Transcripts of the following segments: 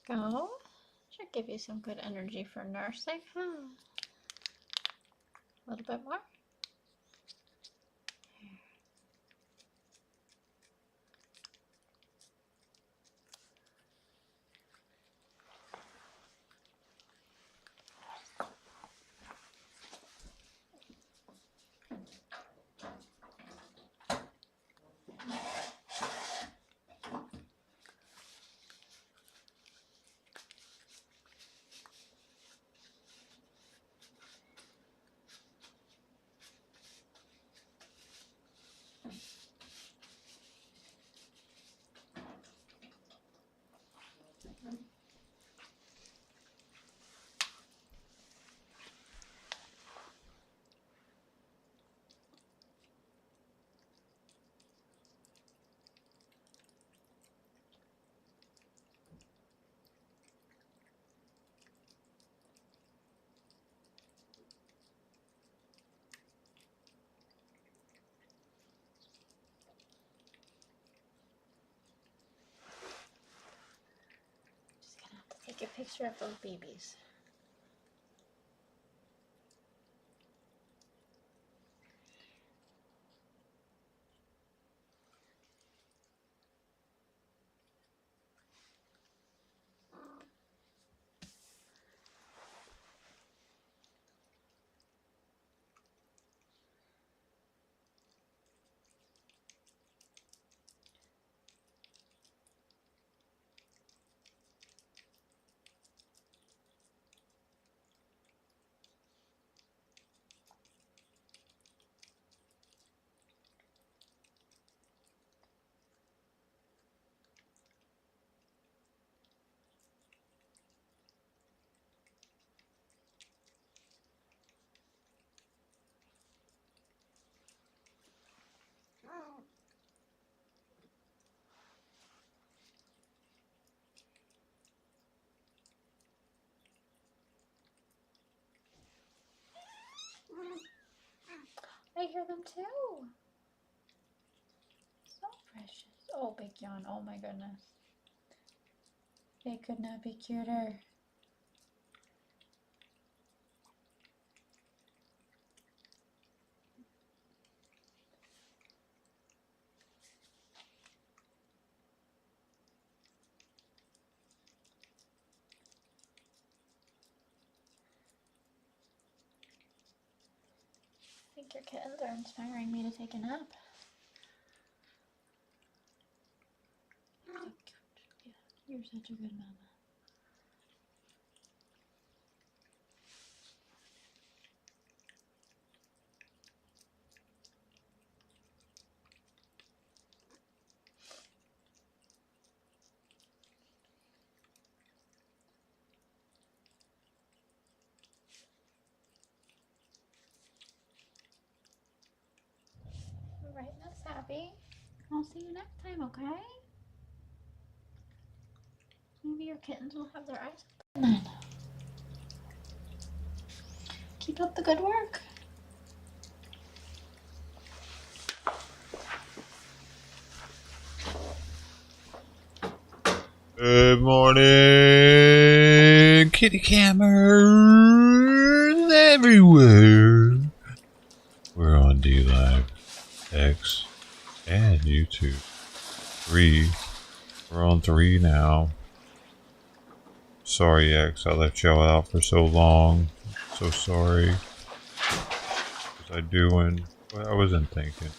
go. Should give you some good energy for nursing, huh? A little bit more. Just gonna have to take a picture of those babies. I hear them too. So precious. Oh, big yawn. Oh my goodness. They could not be cuter. I think your kittens are inspiring me to take a nap. You're so cute. Yeah, you're such a good mama. Alright, Miss Happy. I'll see you next time, okay? Maybe your kittens will have their eyes open then. Keep up the good work. Good morning, kitty cameras everywhere. We're on D Live, X, and YouTube. 3. We're on 3 now. Sorry, X, I left y'all out for so long. So sorry. What was I doing? What I wasn't thinking.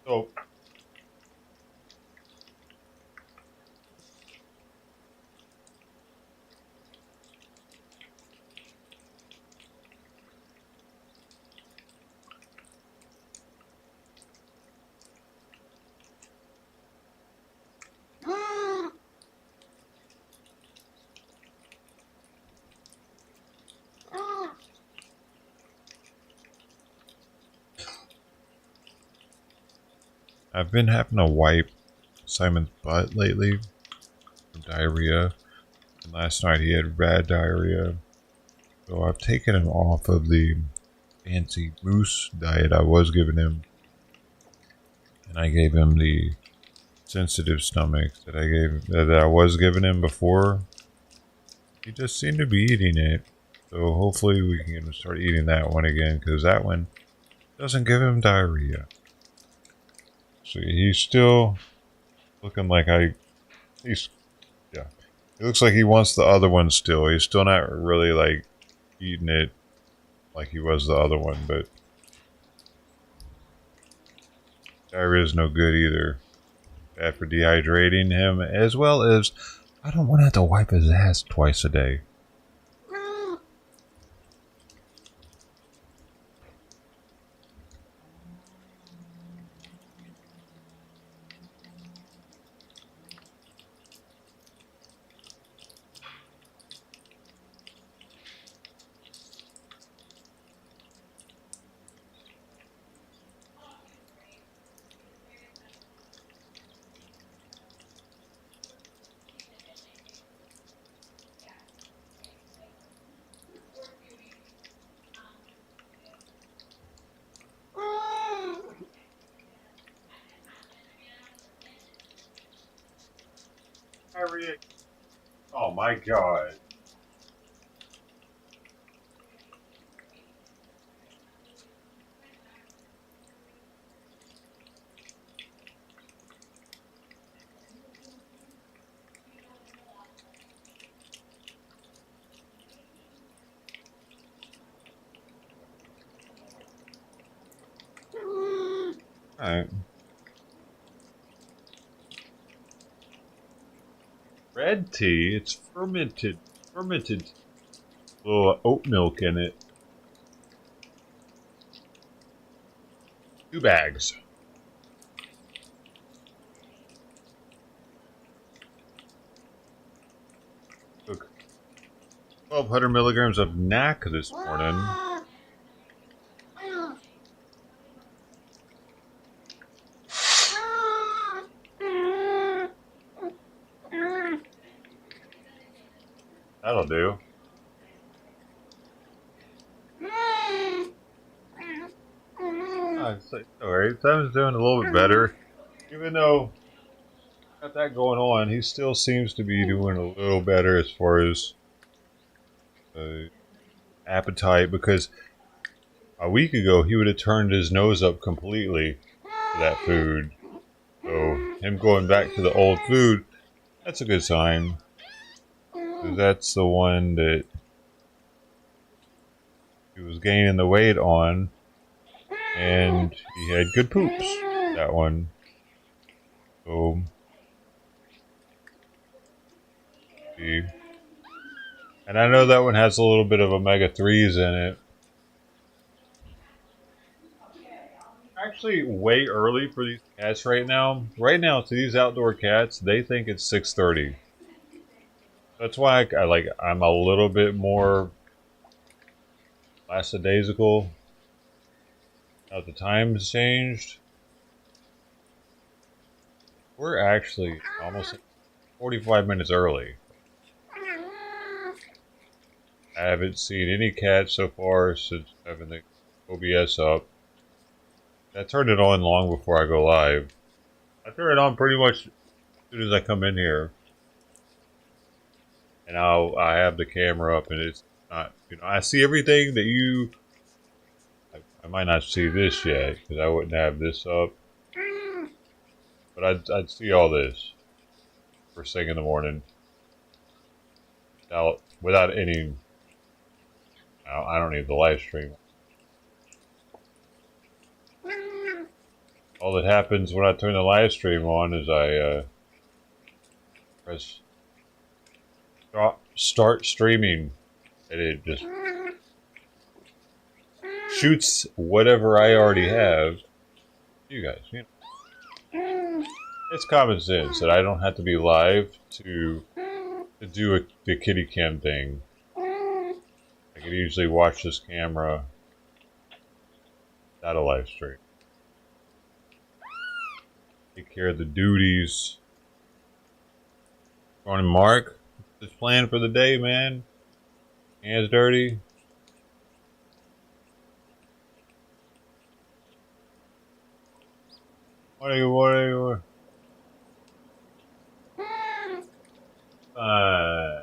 So, I've been having to wipe Simon's butt lately for diarrhea. And last night he had bad diarrhea. So I've taken him off of the fancy moose diet I was giving him. And I gave him the sensitive stomach that I was giving him before. He just seemed to be eating it. So hopefully we can get him to start eating that one again, because that one doesn't give him diarrhea. So he's still looking like yeah. It looks like he wants the other one still. He's still not really like eating it like he was the other one, but diarrhea is no good either. Bad for dehydrating him, as well as I don't want to have to wipe his ass twice a day. Diarrhea. Oh my god. Alright. Red tea, it's fermented little oat milk in it. 2 bags. Took 1,200 milligrams of NAC this morning. That'll do. Alright, Simon's doing a little bit better. Even though got that going on, he still seems to be doing a little better as far as appetite, because a week ago he would have turned his nose up completely to that food. So him going back to the old food, that's a good sign. 'Cause that's the one that he was gaining the weight on, and he had good poops. That one. So, see. And I know that one has a little bit of omega-3s in it. Actually, way early for these cats right now. Right now, to these outdoor cats, they think it's 6:30. That's why I'm a little bit more lackadaisical. Now the time's changed. We're actually almost 45 minutes early. I haven't seen any cats so far since having the OBS up. I turned it on long before I go live. I turn it on pretty much as soon as I come in here. And I have the camera up, and it's not, I see everything that I might not see this yet, because I wouldn't have this up. But I'd see all this first thing in the morning. Without any, I don't need the live stream. All that happens when I turn the live stream on is I press start streaming, and it just shoots whatever I already have. You guys, it's common sense that I don't have to be live to do the kitty cam thing. I can usually watch this camera without a live stream. take care of the duties. Morning, Mark. What's the plan for the day, man? Hands dirty. What are you? Uh,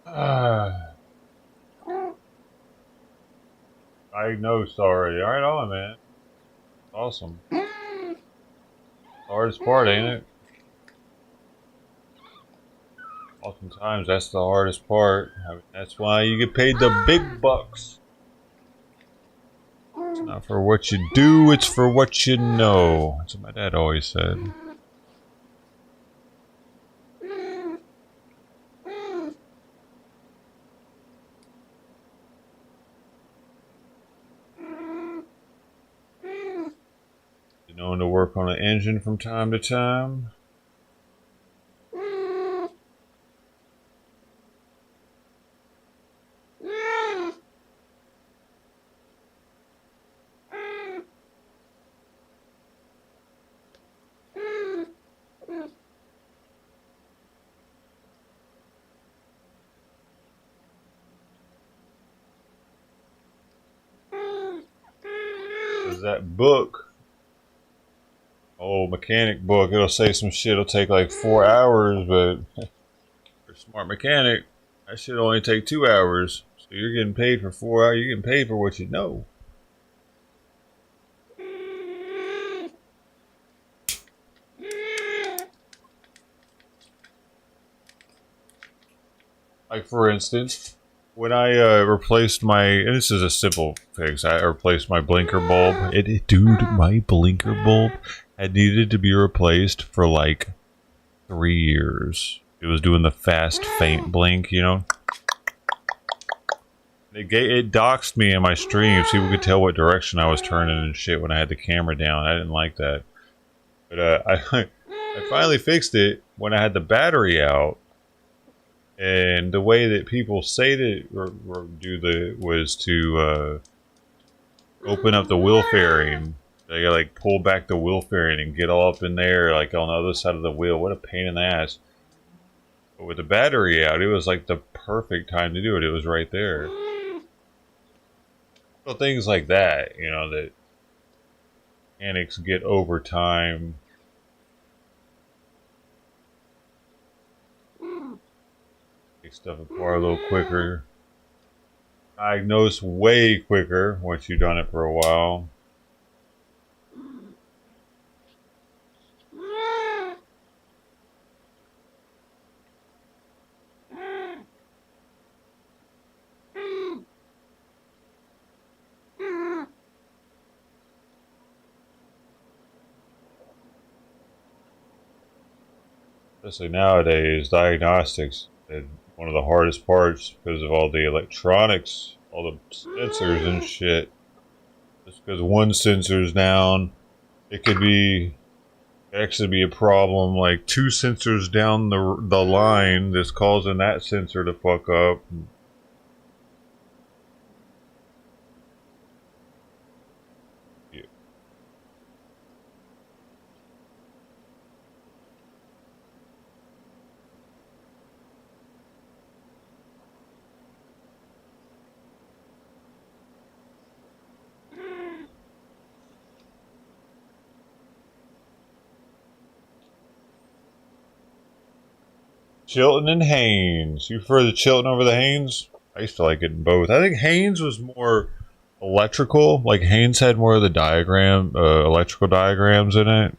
uh, I know, sorry. All right, on, man. Awesome. Hardest part, ain't it? Oftentimes, that's the hardest part. I mean, that's why you get paid the big bucks. It's not for what you do, it's for what you know. That's what my dad always said. You know, to work on an engine from time to time. There's that book, old mechanic book. It'll say some shit. It'll take like 4 hours, but for a smart mechanic, that shit only take 2 hours. So you're getting paid for 4 hours. You're getting paid for what you know. Like for instance, when I replaced my, and this is a simple fix, I replaced my blinker bulb. Dude, my blinker bulb had needed to be replaced for like 3 years. It was doing the fast, faint blink, you know. It doxed me in my streams. People could tell what direction I was turning and shit when I had the camera down. I didn't like that. But I finally fixed it when I had the battery out. And the way that people say to or do was to open up the wheel fairing. They like pull back the wheel fairing and get all up in there, like on the other side of the wheel. What a pain in the ass! But with the battery out, it was like the perfect time to do it. It was right there. So things like that, you know, that mechanics get over time. Take stuff apart a little quicker. Diagnose way quicker once you've done it for a while. Especially nowadays, diagnostics is one of the hardest parts because of all the electronics, all the sensors and shit. Just because one sensor's down, it could actually be a problem like 2 sensors down the line that's causing that sensor to fuck up. Yeah. Chilton and Haynes. You prefer the Chilton over the Haynes? I used to like it in both. I think Haynes was more electrical. Like Haynes had more of the electrical diagrams in it.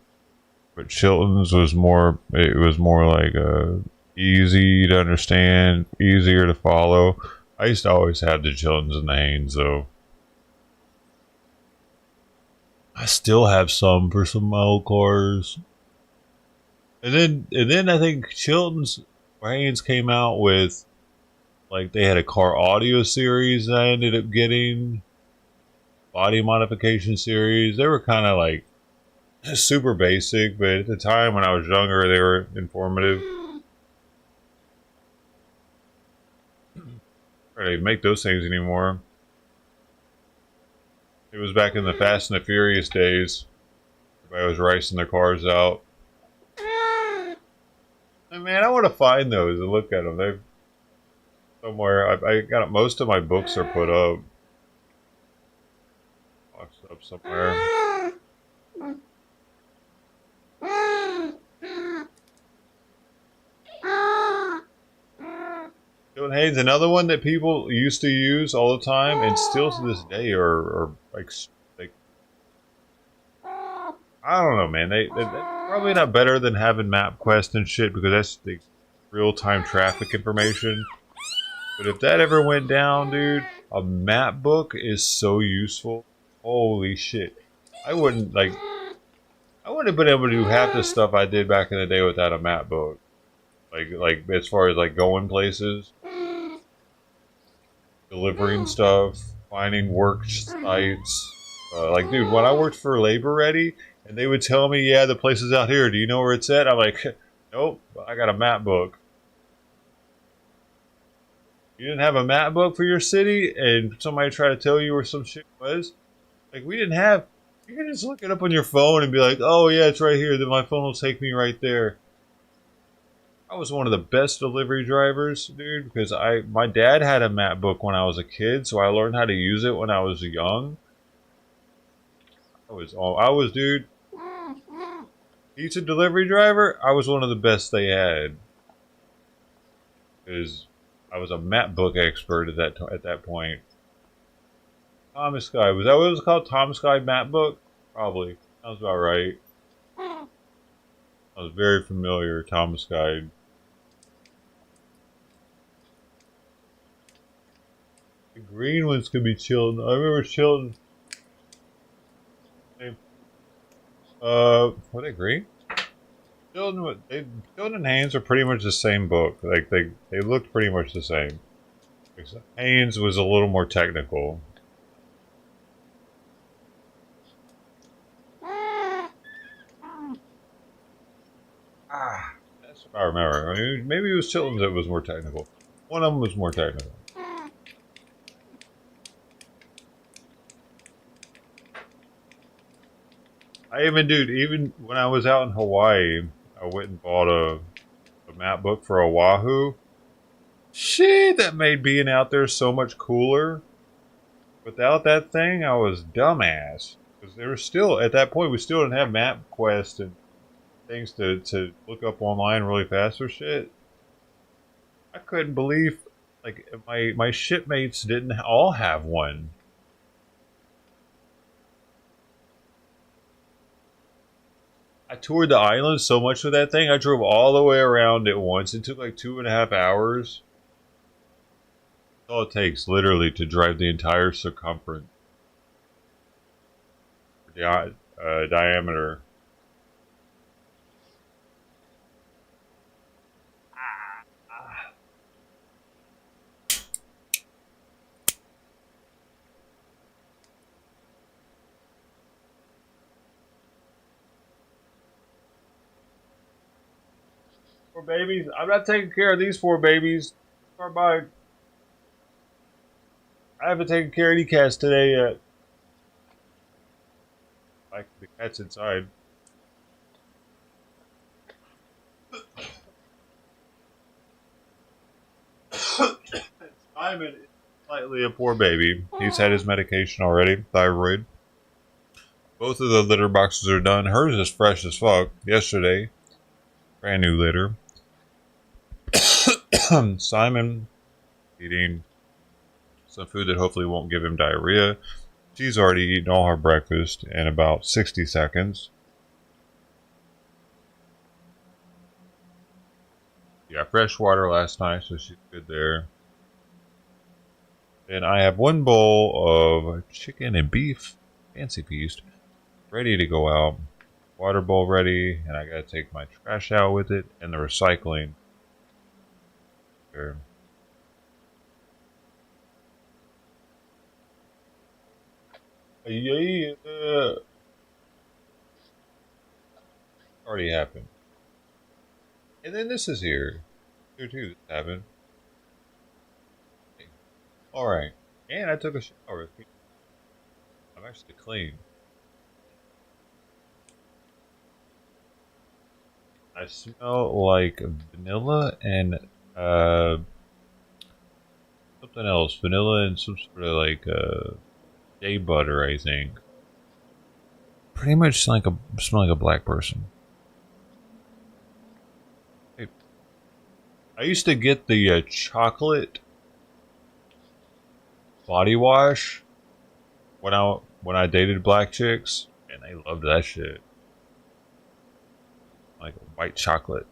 But Chilton's was more, it was more like easy to understand, easier to follow. I used to always have the Chiltons and the Haynes though. I still have some for some of my old cars. And then I think Chilton's Haynes came out with, like, they had a car audio series that I ended up getting, body modification series. They were kind of like super basic, but at the time when I was younger, they were informative. They make those things anymore. It was back in the Fast and the Furious days. Everybody was racing their cars out. And man, I want to find those and look at them. They've somewhere. I got most of my books are put up, boxed up somewhere. Chilton Haynes, another one that people used to use all the time and still to this day are like I don't know, man. They're probably not better than having MapQuest and shit because that's the real-time traffic information. But if that ever went down, dude, a map book is so useful. Holy shit. I wouldn't have been able to do half the stuff I did back in the day without a map book. Like as far as like going places, delivering stuff, finding work sites. Like, dude, when I worked for Labor Ready, and they would tell me, yeah, the place is out here. Do you know where it's at? I'm like, nope, I got a map book. You didn't have a map book for your city, and somebody tried to tell you where some shit was? Like, we didn't have... You can just look it up on your phone and be like, oh, yeah, it's right here. Then my phone will take me right there. I was one of the best delivery drivers, dude, because my dad had a map book when I was a kid, so I learned how to use it when I was young. Dude, pizza delivery driver, I was one of the best they had. Because I was a map book expert at that point. Thomas Guide, was that what it was called? Thomas Guide map book? Probably. Sounds about right. I was very familiar, Thomas Guide. The green ones could be Chilton. I remember Chilton. Were they green? Chilton and Haynes are pretty much the same book. Like they looked pretty much the same. Except Haynes was a little more technical. That's what I remember. I mean, maybe it was Chilton's that was more technical. One of them was more technical. Even when I was out in Hawaii, I went and bought a map book for Oahu. Shit, that made being out there so much cooler. Without that thing, I was dumbass. Because there was still, at that point, we still didn't have MapQuest and things to look up online really fast for shit. I couldn't believe, like, my shipmates didn't all have one. I toured the island so much with that thing. I drove all the way around it once. It took like 2.5 hours. That's all it takes, literally, to drive the entire circumference. Diameter. Poor babies. I'm not taking care of these poor babies. Bye. I haven't taken care of any cats today yet. Like the cat's inside. Simon is slightly a poor baby. He's had his medication already, thyroid. Both of the litter boxes are done. Hers is fresh as fuck. Yesterday, brand new litter. Simon eating some food that hopefully won't give him diarrhea. She's already eaten all her breakfast in about 60 seconds. Yeah, fresh water last night, so she's good there. And I have one bowl of chicken and beef, fancy feast, ready to go out. Water bowl ready, and I gotta take my trash out with it, and the recycling. There. Yeah. Already happened. And then this is here. Here too, this happened. Alright. And I took a shower. I'm actually clean. I smell like vanilla and something else. Vanilla and some sort of like shea butter, I think. Pretty much smell like a black person. Hey, I used to get the chocolate body wash when I dated black chicks, and they loved that shit. Like white chocolate.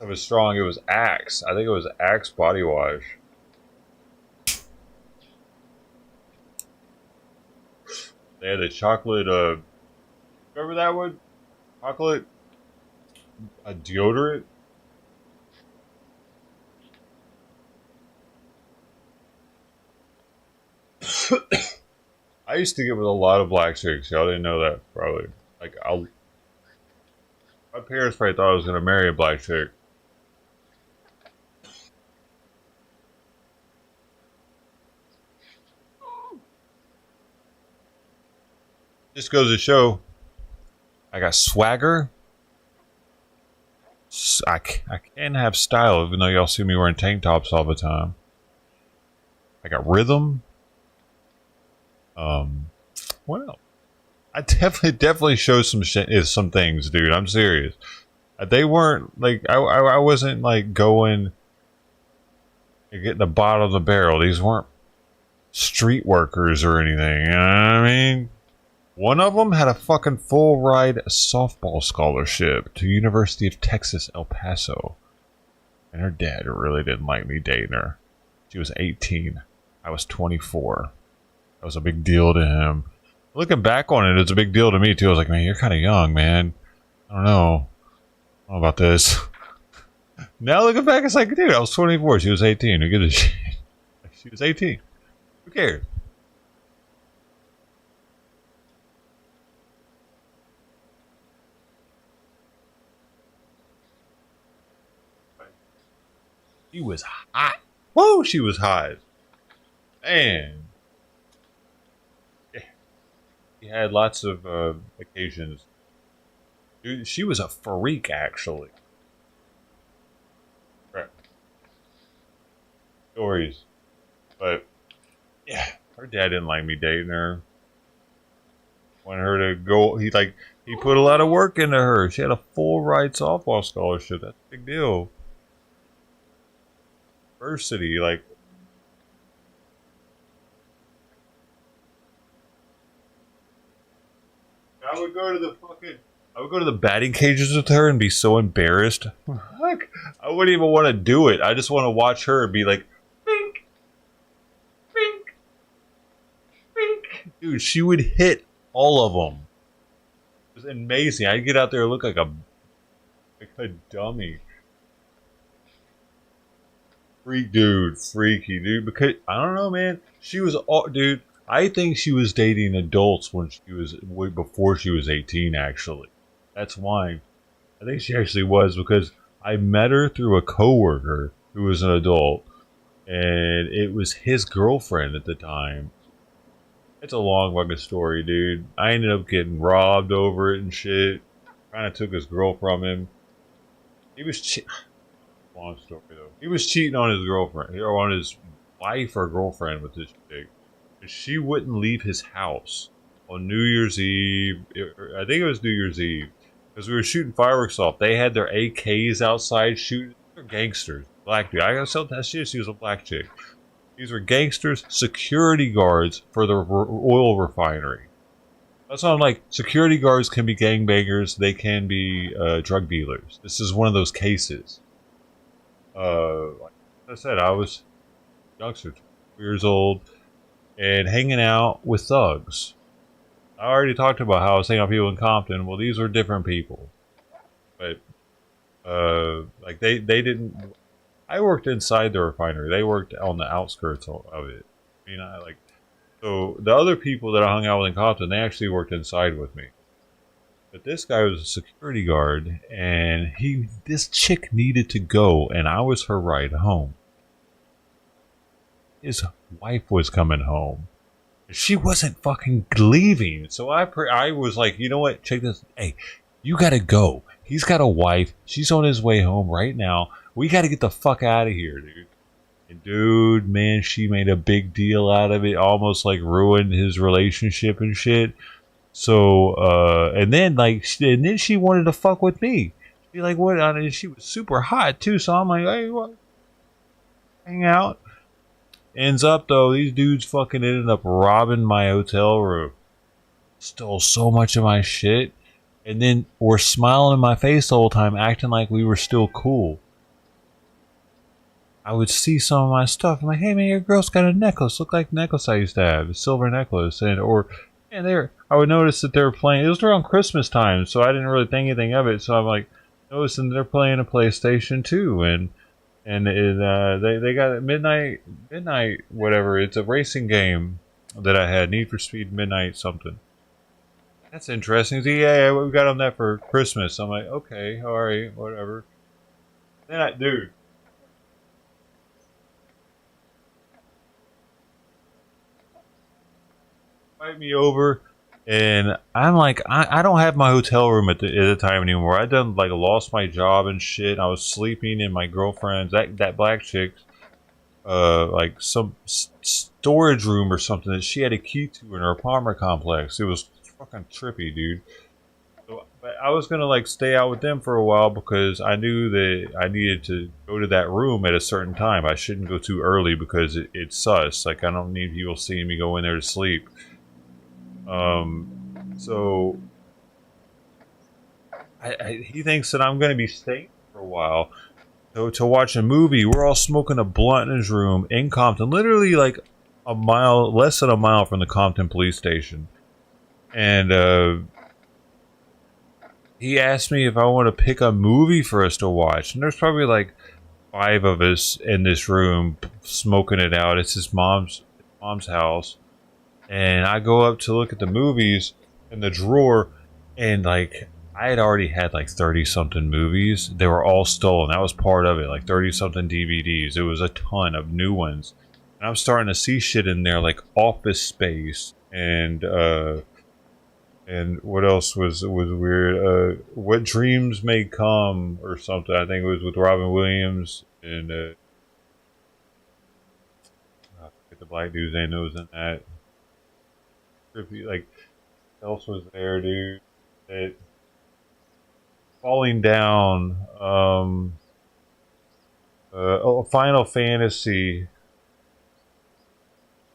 It was strong. It was Axe. I think it was Axe body wash. They had the chocolate. Remember that one? Chocolate deodorant. I used to get with a lot of black chicks. Y'all didn't know that probably. Like my parents probably thought I was gonna marry a black chick. Just goes to show, I got swagger. I can have style, even though y'all see me wearing tank tops all the time. I got rhythm. What else? I definitely showed some things, dude. I'm serious. They weren't like I wasn't like going and getting the bottom of the barrel. These weren't street workers or anything. You know what I mean? One of them had a fucking full ride softball scholarship to University of Texas, El Paso. And her dad really didn't like me dating her. She was 18. I was 24. That was a big deal to him. Looking back on it, it's a big deal to me too. I was like, man, you're kind of young, man. I don't know about this. Now looking back, it's like, dude, I was 24. She was 18. Who gives a shit? She was 18. Who cares? She was hot. Whoa, she was hot. Man. Yeah. She had lots of occasions. Dude, she was a freak, actually. Right. Stories. But, yeah, her dad didn't like me dating her. Wanted her to go, he put a lot of work into her. She had a full ride softball scholarship. That's a big deal. University, like, I would go to the batting cages with her and be so embarrassed. Like, I wouldn't even want to do it. I just want to watch her and be like, bink, bink, bink. Dude, she would hit all of them. It was amazing. I'd get out there and look like a dummy. Freaky dude. Because I don't know, man. She was all, dude. I think she was dating adults when she was before she was 18. Actually, that's why. I think she actually was because I met her through a coworker who was an adult, and it was his girlfriend at the time. It's a long fucking story, dude. I ended up getting robbed over it and shit. Kind of took his girl from him. He was long story though. He was cheating on his girlfriend or on his wife or girlfriend with this chick. She wouldn't leave his house on New Year's Eve. I think it was New Year's Eve because we were shooting fireworks off. They had their AKs outside shooting. They're gangsters. Black dude. I gotta tell that shit. She was a black chick. These were gangsters, security guards for the oil refinery. That's why I'm like, security guards can be gangbangers. They can be drug dealers. This is one of those cases. Like I said, I was a youngster, 2 years old, and hanging out with thugs. I already talked about how I was hanging out with people in Compton. Well, these were different people. But, like, they didn't... I worked inside the refinery. They worked on the outskirts of it. You know, so the other people that I hung out with in Compton, they actually worked inside with me. But this guy was a security guard, and this chick needed to go, and I was her ride home. His wife was coming home. She wasn't fucking leaving. So I was like, you know what? Check this. Hey, you gotta go. He's got a wife. She's on his way home right now. We gotta get the fuck out of here, dude. And dude, man, she made a big deal out of it. Almost like ruined his relationship and shit. So, and then she wanted to fuck with me. She like, what? And she was super hot too. So I'm like, hey, what? Hang out. Ends up though, these dudes fucking ended up robbing my hotel room. Stole so much of my shit. And then were smiling in my face the whole time, acting like we were still cool. I would see some of my stuff. I'm like, hey man, your girl's got a necklace. Look like the necklace I used to have. A silver necklace. And I would notice that they were playing. It was around Christmas time, so I didn't really think anything of it. So I'm like, noticing they're playing a PlayStation 2. And they got a midnight whatever. It's a racing game that I had, Need for Speed Midnight something. That's interesting. So, yeah, we got on that for Christmas. I'm like, okay, all right, whatever. Then dude, invite me over, and I'm like, I don't have my hotel room at the time anymore. I done like lost my job and shit. I was sleeping in my girlfriend's that black chick, like some storage room or something that she had a key to in her apartment complex. It was fucking trippy, dude. So, but I was gonna like stay out with them for a while because I knew that I needed to go to that room at a certain time. I shouldn't go too early because it's sus. Like I don't need people seeing me go in there to sleep. So he thinks that I'm gonna be staying for a while. So to watch a movie, we're all smoking a blunt in his room in Compton, literally like less than a mile from the Compton police station. And he asked me if I want to pick a movie for us to watch. And there's probably like 5 of us in this room smoking it out. It's his mom's house. And I go up to look at the movies in the drawer, and like I had already had like 30-something movies. They were all stolen. That was part of it, like 30-something DVDs. It was a ton of new ones. And I'm starting to see shit in there like Office Space and what else was weird? What Dreams May Come or something. I think it was with Robin Williams and I forget the black dude's name that was in that. Like, what else was there, dude? That Falling Down, Final Fantasy.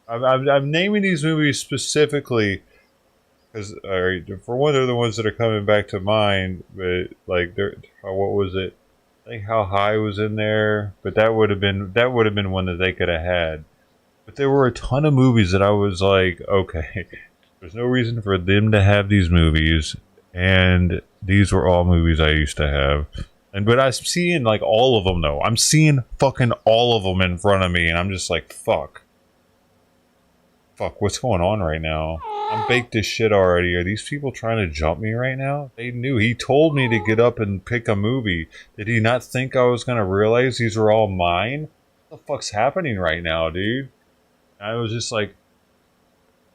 I'm naming these movies specifically because, for one, they're the ones that are coming back to mind. But like, what was it? I think How High was in there, but that would have been one that they could have had. But there were a ton of movies that I was like, okay, there's no reason for them to have these movies, and these were all movies I used to have. But I'm seeing like all of them though. I'm seeing fucking all of them in front of me, and I'm just like, fuck, what's going on right now? I'm baked as shit already. Are these people trying to jump me right now? They knew. He told me to get up and pick a movie. Did he not think I was gonna realize these were all mine? What the fuck's happening right now, dude? I was just like,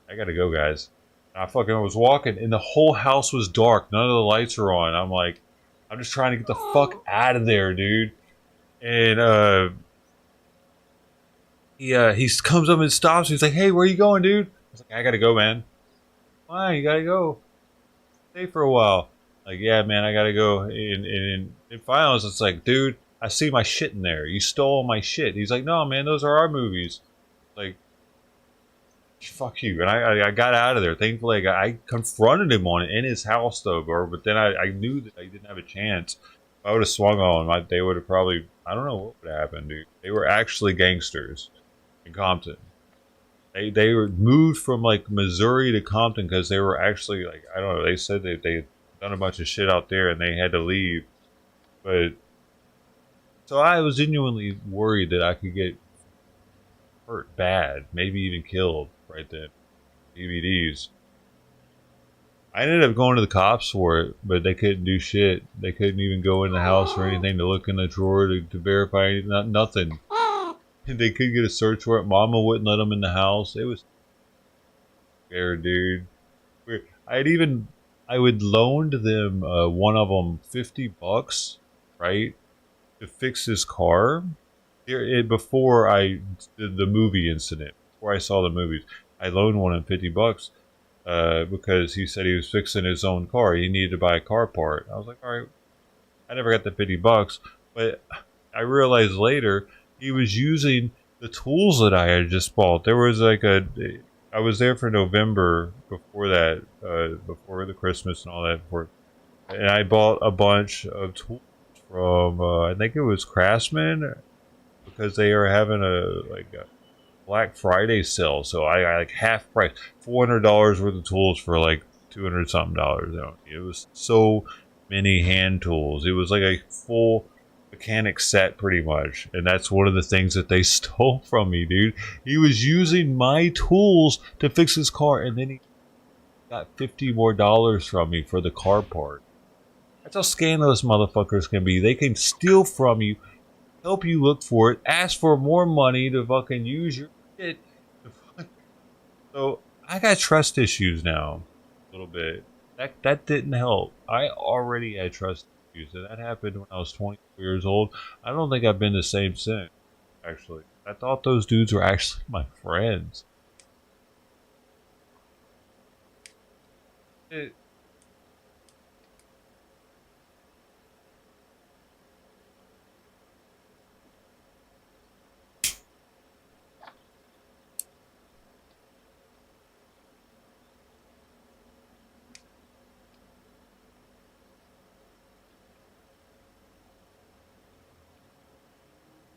I gotta go, guys. And I fucking was walking, and the whole house was dark. None of the lights are on. I'm like, I'm just trying to get the fuck out of there, dude. And he comes up and stops. He's like, hey, where you going, dude? I was like, I gotta go, man. Why? You gotta go. Stay for a while. Like, yeah, man, I gotta go. And finally, it's like, dude, I see my shit in there. You stole my shit. He's like, no, man, those are our movies. Like, fuck you. And I got out of there. Thankfully, I confronted him on it in his house, though, bro. But then I knew that I didn't have a chance. If I would have swung on him, they would have probably, I don't know what would have happened, dude. They were actually gangsters in Compton. They were moved from, like, Missouri to Compton because they were actually, like, I don't know, they said that they had done a bunch of shit out there and they had to leave. But, so I was genuinely worried that I could get hurt bad, maybe even killed right then. DVDs. I ended up going to the cops for it, but they couldn't do shit. They couldn't even go in the house or anything to look in the drawer to verify anything, nothing. They could get a search warrant. Mama wouldn't let them in the house. It was fair, dude. I'd even I would loaned them one of them $50, right, to fix his car. Before I did the movie incident, before I saw the movies, I loaned one of $50 because he said he was fixing his own car. He needed to buy a car part. I was like, all right. I never got the $50, but I realized later he was using the tools that I had just bought. There was like I was there for November before that, before the Christmas and all that, and I bought a bunch of tools from, I think it was Craftsman, because they are having a Black Friday sale. So I like half price, $400 worth of tools for like 200 something dollars. It was so many hand tools. It was like a full mechanic set pretty much. And that's one of the things that they stole from me, dude. He was using my tools to fix his car, and then he got $50 more from me for the car part. That's how scandalous motherfuckers can be. They can steal from you, help you look for it, ask for more money to fucking use your shit. So I got trust issues now, a little bit. That didn't help. I already had trust issues, and that happened when I was 24 years old. I don't think I've been the same since. Actually, I thought those dudes were actually my friends. It,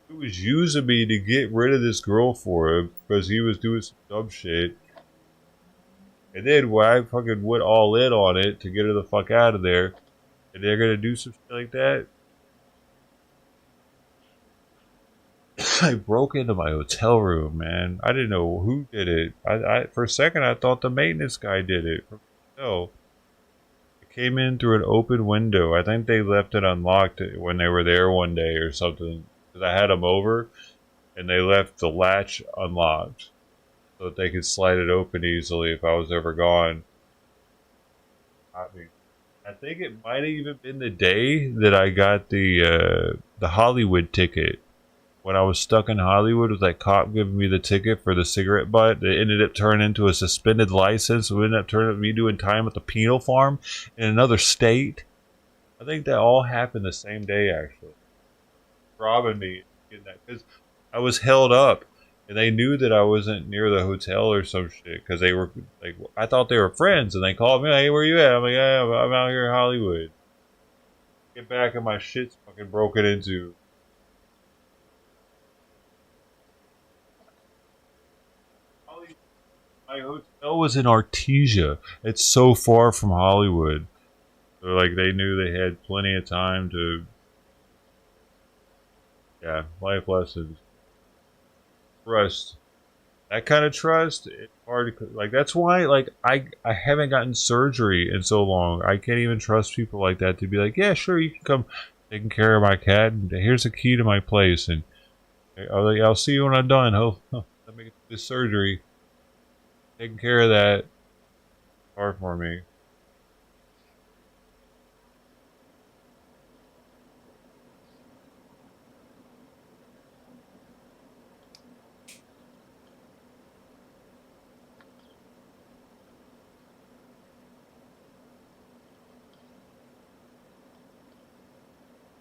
he was using me to get rid of this girl for him because he was doing some dumb shit. And then when I fucking went all in on it to get her the fuck out of there, and they're gonna do some shit like that, I broke into my hotel room, man. I didn't know who did it. For a second I thought the maintenance guy did it. No, it came in through an open window. I think they left it unlocked when they were there one day or something. Because I had them over, and they left the latch unlocked so that they could slide it open easily if I was ever gone. I mean, I think it might have even been the day that I got the Hollywood ticket. When I was stuck in Hollywood with that cop giving me the ticket for the cigarette butt, it ended up turning into a suspended license. It ended up turning me doing time at the penal farm in another state. I think that all happened the same day, actually. Robbing me, getting that, because I was held up, and they knew that I wasn't near the hotel or some shit. Because they were like, I thought they were friends, and they called me, "Hey, where you at?" I'm like, "Yeah, I'm out here in Hollywood." Get back, and my shit's fucking broken into. My hotel was in Artesia. It's so far from Hollywood. So like they knew they had plenty of time to, yeah, life lessons. Trust. That kind of trust, it's hard to, like, that's why, like, I haven't gotten surgery in so long. I can't even trust people like that to be like, yeah, sure, you can come taking care of my cat, and here's the key to my place, and I'll see you when I'm done. Let me get this surgery. Taking care of that. Hard for me.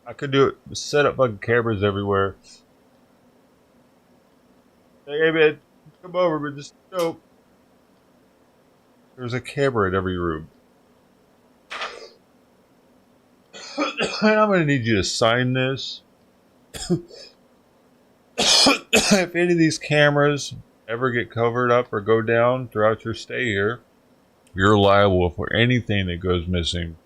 I could do it. Set up fucking cameras everywhere. Hey man, come over, but just nope. There's a camera in every room. And I'm gonna need you to sign this. If any of these cameras ever get covered up or go down throughout your stay here, you're liable for anything that goes missing.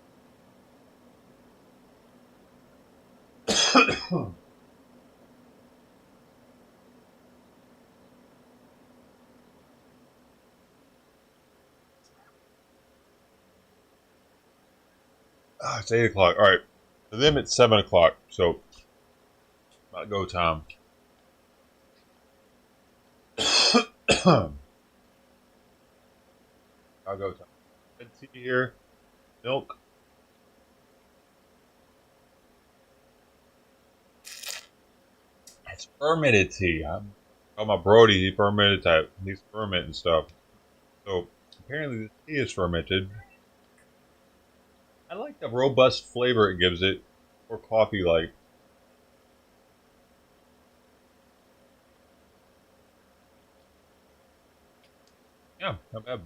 It's 8 o'clock. All right. For them, it's 7 o'clock. So, about go time. I'll go time. Red tea here. Milk. It's fermented tea. I'm talking about Brody. He fermented type. He's fermenting stuff. So, apparently, the tea is fermented. I like the robust flavor it gives it. Or coffee like. Yeah, not bad.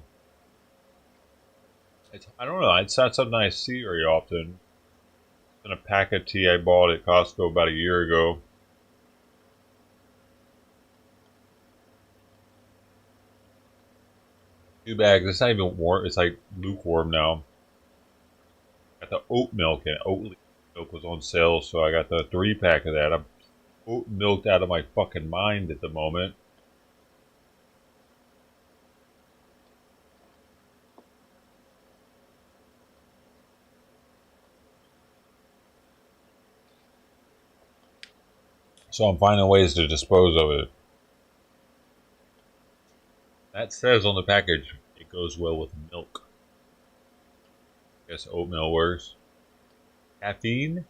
I don't know. It's not something I see very often. In a pack of tea I bought at Costco about a year ago. 2 bags. It's not even warm. It's like lukewarm now. Got the oat milk and oat milk was on sale, so I got the 3 pack of that. I'm oat milked out of my fucking mind at the moment. So I'm finding ways to dispose of it. That says on the package it goes well with milk. I guess oatmeal works. Caffeine?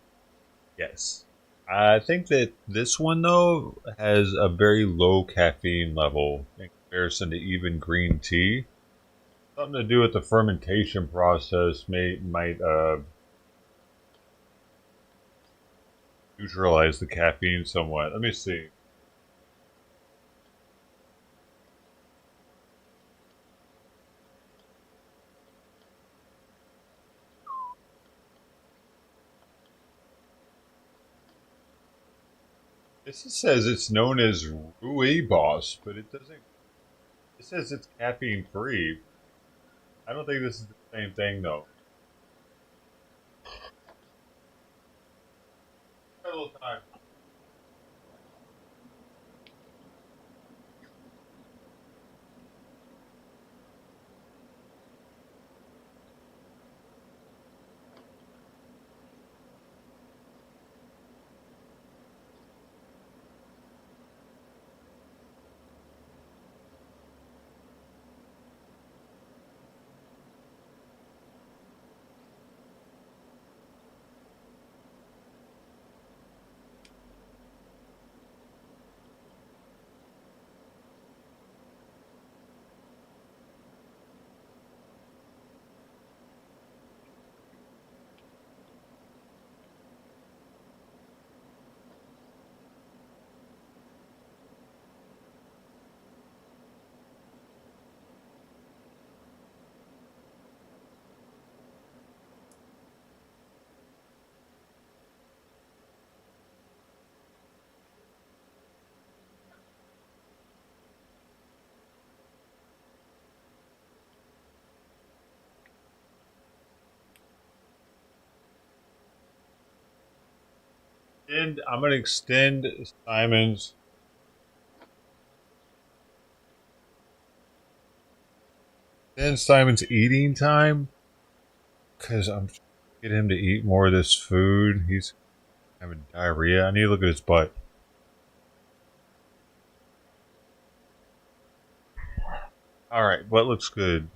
Yes. I think that this one though has a very low caffeine level in comparison to even green tea. Something to do with the fermentation process might neutralize the caffeine somewhat. Let me see. This says it's known as Rooibos, but it doesn't. It says it's caffeine free. I don't think this is the same thing though. A little time. And I'm gonna extend Simon's eating time because I'm trying to get him to eat more of this food. He's having diarrhea. I need to look at his butt. All right, what looks good?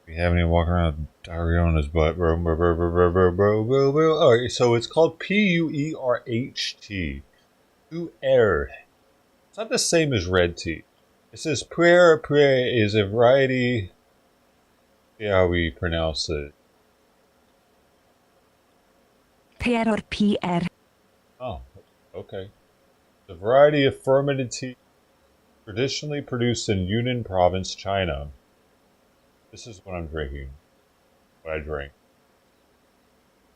We haven't even walked around with diarrhea on his butt, bro. All right, so it's called Puerht. Puer. It's not the same as red tea. It says Puer is a variety. See how we pronounce it. PR or PR. Oh, okay. The variety of fermented tea traditionally produced in Yunnan province, China. This is what I'm drinking. What I drink.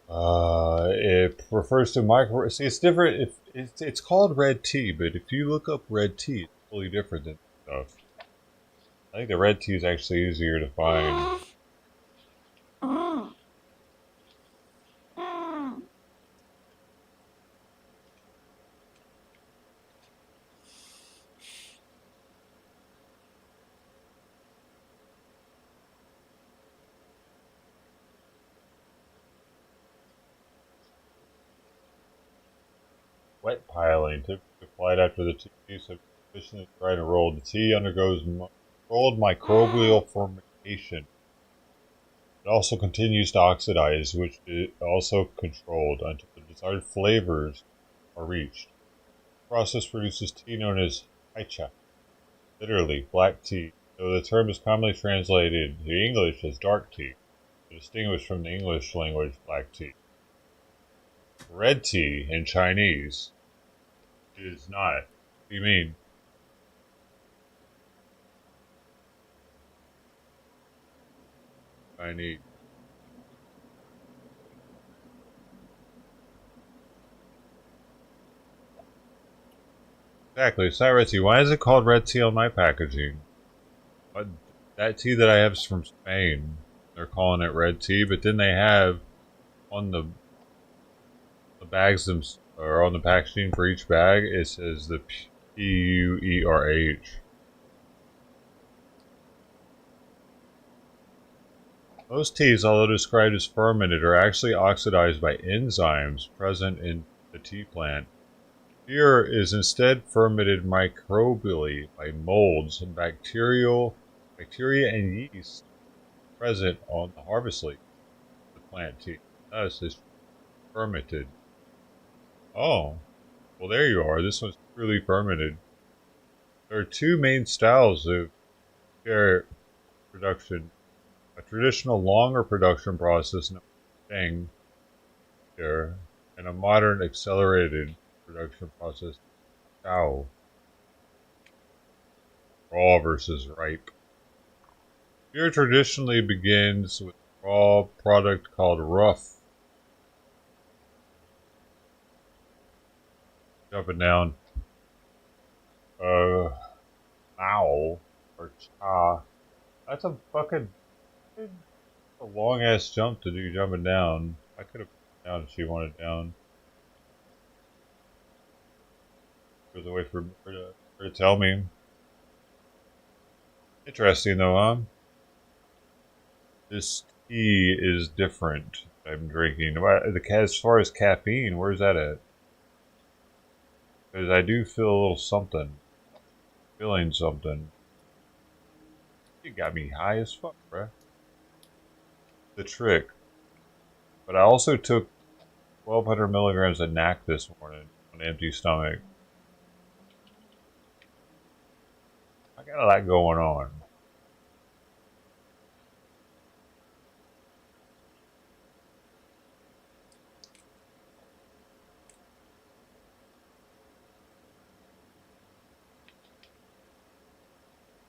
It refers to micro. See, it's different. If it's called red tea, but if you look up red tea, it's totally different than stuff. I think the red tea is actually easier to find. Wet piling, typically applied after the teas have sufficiently dried and rolled. The tea undergoes controlled microbial fermentation. It also continues to oxidize, which is also controlled until the desired flavors are reached. The process produces tea known as haicha, literally black tea, though the term is commonly translated to English as dark tea, to distinguish from the English language black tea. Red tea in Chinese is not. What do you mean? Chinese. Exactly, it's not red tea. Why is it called red tea on my packaging? But that tea that I have is from Spain. They're calling it red tea, but then they have on the bags or on the packaging for each bag, it says the PUERH. Most teas, although described as fermented, are actually oxidized by enzymes present in the tea plant. Beer is instead fermented microbially by molds and bacteria and yeast present on the harvest leaf of the plant tea. Thus, it's fermented. Oh, well, there you are. This one's truly fermented. There are two main styles of beer production: a traditional longer production process known as Sheng beer, and a modern accelerated production process, Chao, raw versus ripe. Beer traditionally begins with a raw product called rough. Jumping down. Ow. Or cha. That's a fucking a long ass jump to do jumping down. I could have put it down if she wanted down. There's a way for her to tell me. Interesting though, huh? This tea is different. I'm drinking. As far as caffeine, where's that at? Because I do feel a little something. Feeling something. You got me high as fuck, bruh. The trick. But I also took 1,200 milligrams of NAC this morning on an empty stomach. I got a lot going on.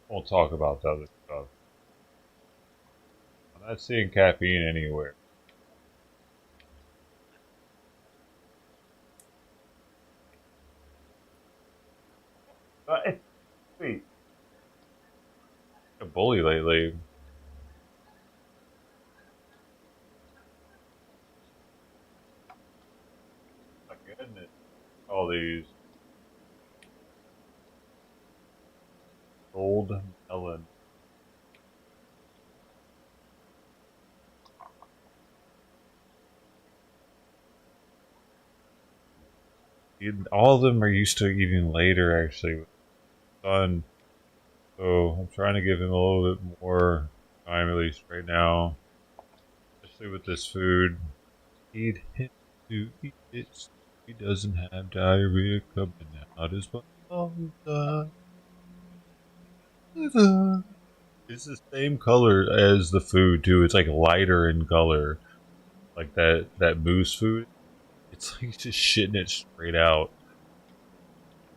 We'll talk about the other stuff. I'm not seeing caffeine anywhere. It's sweet. A bully lately. My goodness. All these gold melon. All of them are used to eating later, actually, with the sun. So I'm trying to give him a little bit more time, at least right now. Especially with this food. Need him to eat it so he doesn't have diarrhea coming out his butt all the time. It's the same color as the food too. It's like lighter in color, like that moose food. It's like just shitting it straight out.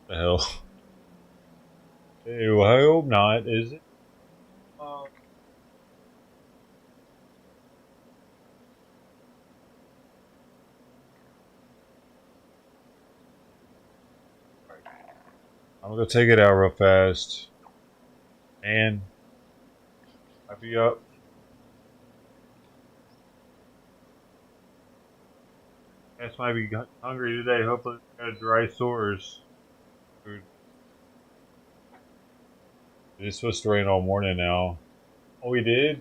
What the hell? Ew, I hope not. Is it? Uh, I'm gonna take it out real fast. And I'll be up. Guess might be hungry today. Hopefully, it's got dry sores. Food. It's supposed to rain all morning now. Oh, we did?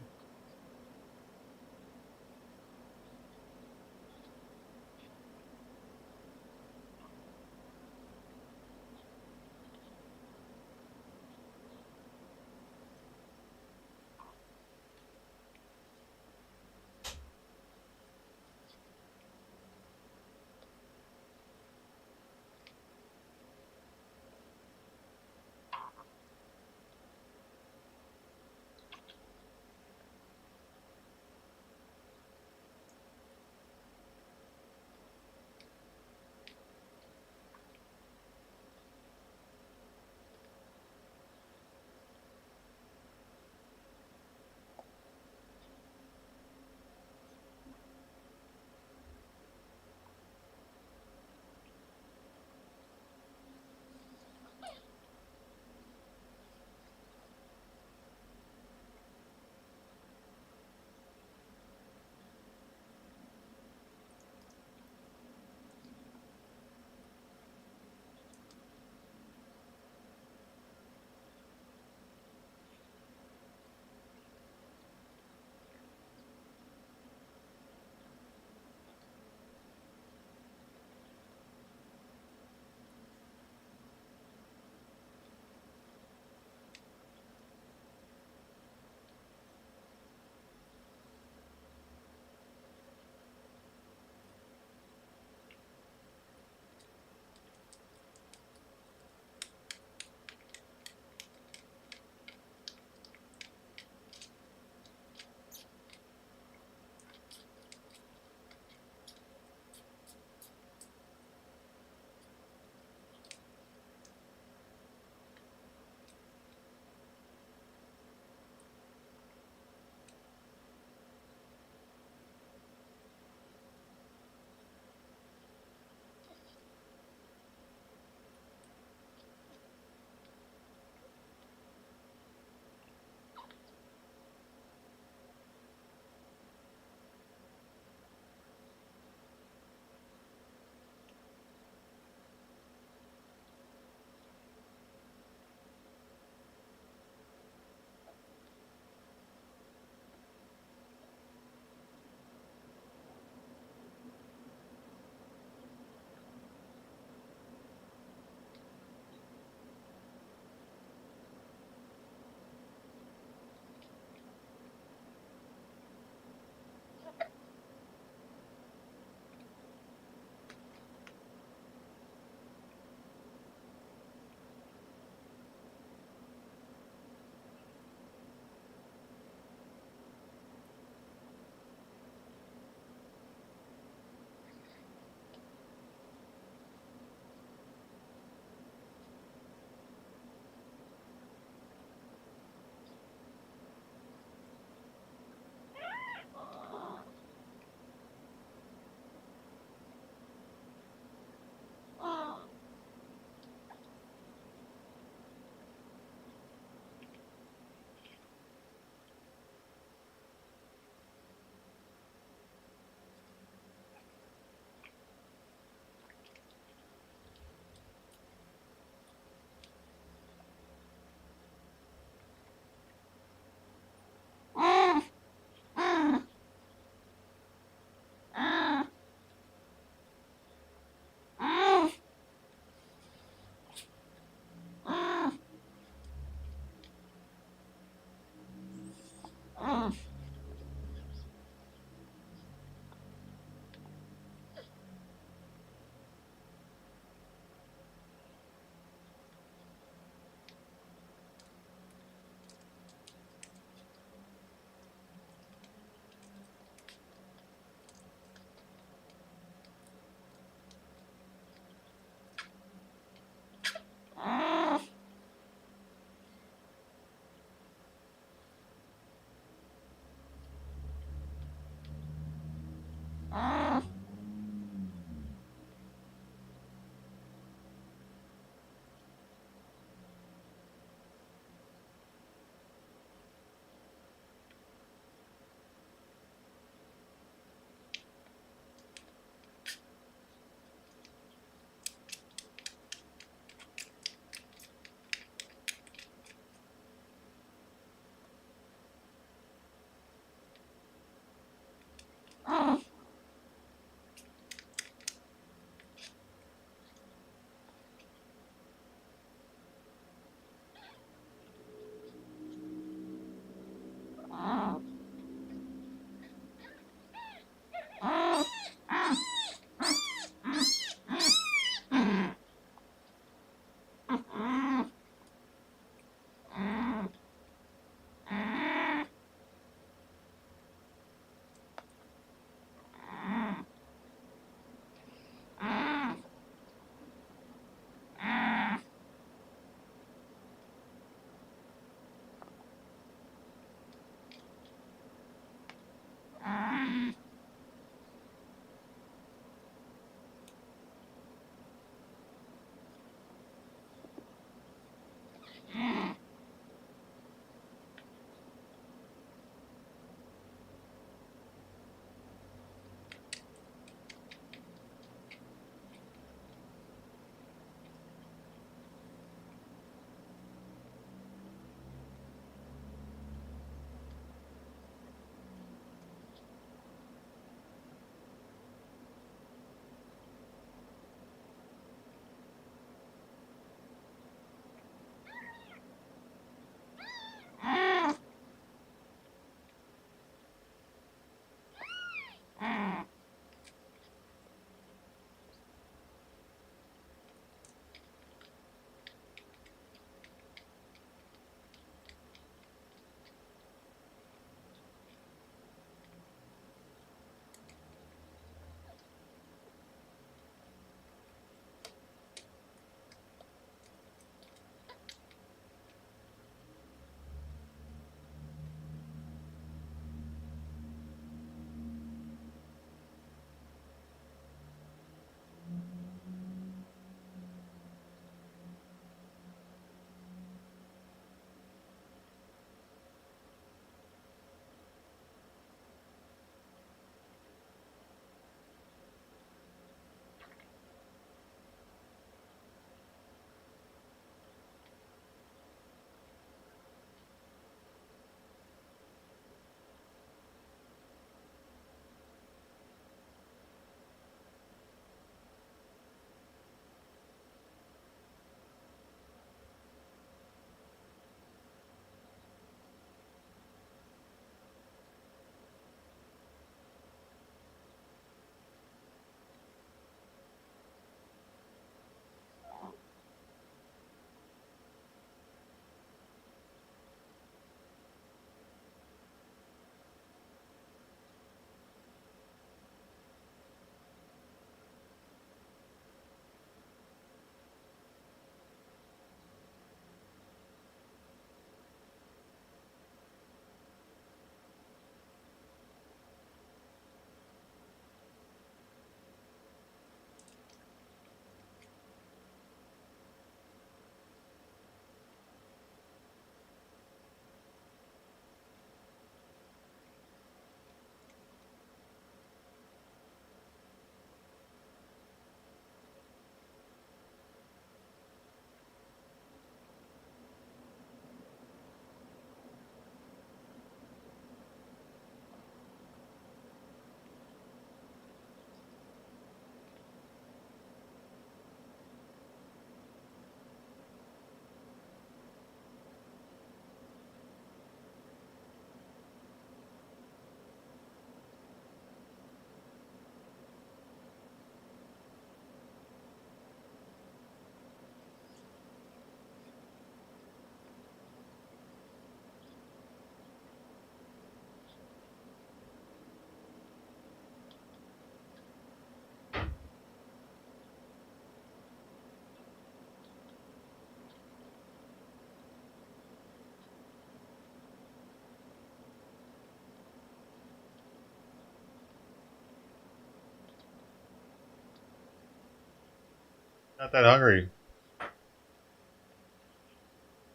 Not that hungry.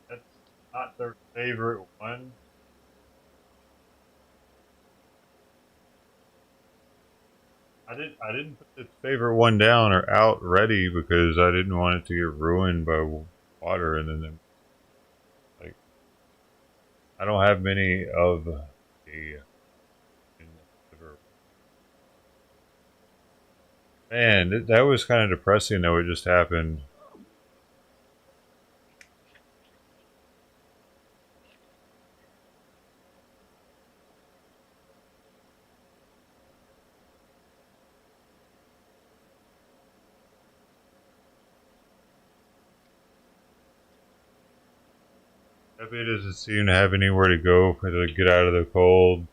That's not their favorite one. I didn't put the favorite one down or out ready because I didn't want it to get ruined by water, and then like I don't have many of the liver. Man, that was kind of depressing though. It just happened. Pepe doesn't seem to have anywhere to go to get out of the cold.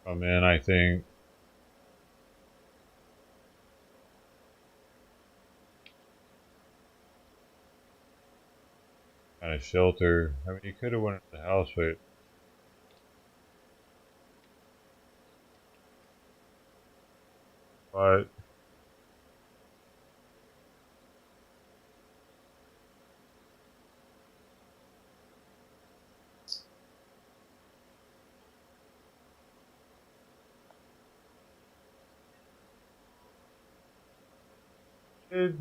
Come in, I think. Kind of shelter. I mean, you could have went to the house, but it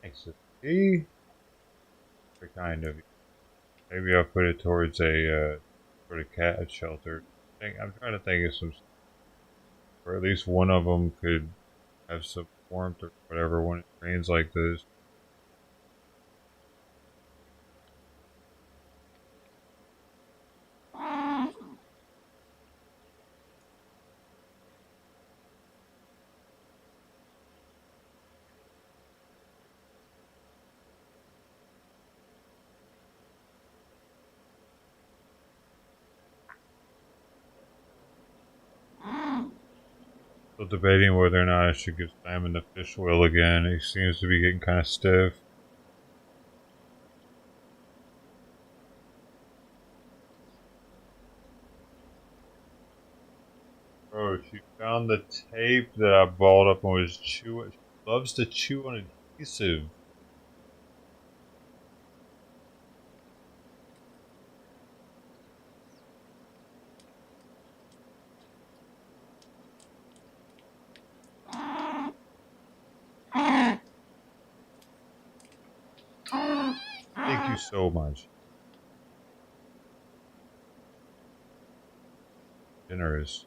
makes it be kind of. Maybe I'll put it towards a sort of cat shelter. I'm trying to think of some, or at least one of them could have some warmth or whatever when it rains like this. Still debating whether or not I should give Simon the fish oil again. He seems to be getting kind of stiff. Bro, she found the tape that I balled up and was chewing. She loves to chew on adhesive. Thank you so much. Generous.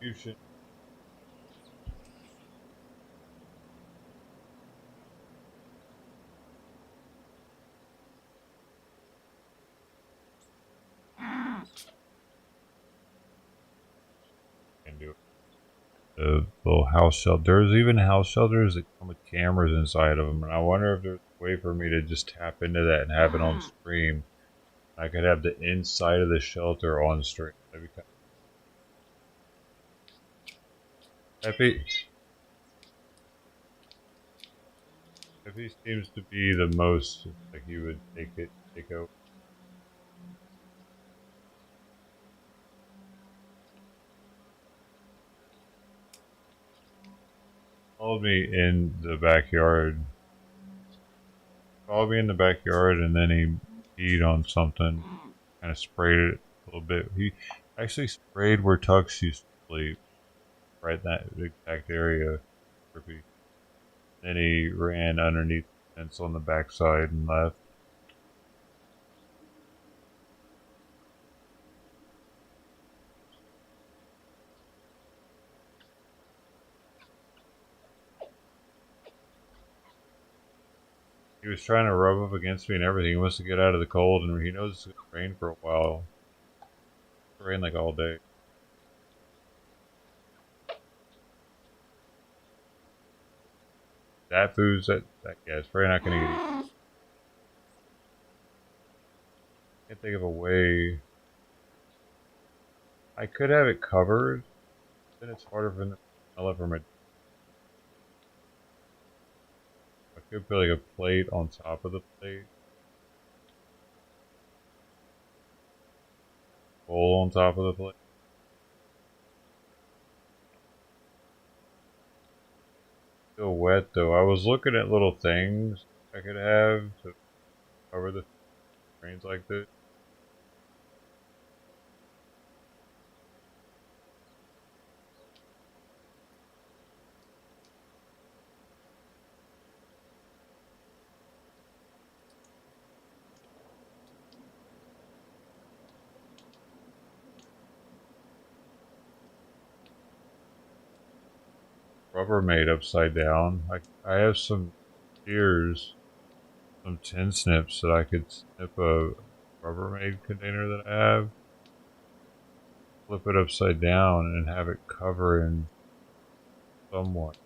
You should. Can do it. The little house shelter. There's even house shelters that come with cameras inside of them, and I wonder if there's a way for me to just tap into that and have it on stream. I could have the inside of the shelter on stream. That'd be kind of Peppy. Peppy seems to be the most like he would take over. Followed me in the backyard. Followed me in the backyard, and then he peed on something. Kind of sprayed it a little bit. He actually sprayed where Tux used to sleep, right in that exact area. Then he ran underneath the fence on the backside and left. He was trying to rub up against me and everything. He wants to get out of the cold, and he knows it's going to rain for a while. It rained like all day. That food's that yeah, it's probably not going to get. Can't think of a way. I could have it covered. Then it's harder for them to smell it from it. I could put like a plate on top of the plate. hole on top of the plate. Still wet though. I was looking at little things I could have to cover the drains like this. Rubbermaid upside down. I have some shears, some tin snips that I could snip a Rubbermaid container that I have, flip it upside down, and have it cover in somewhat.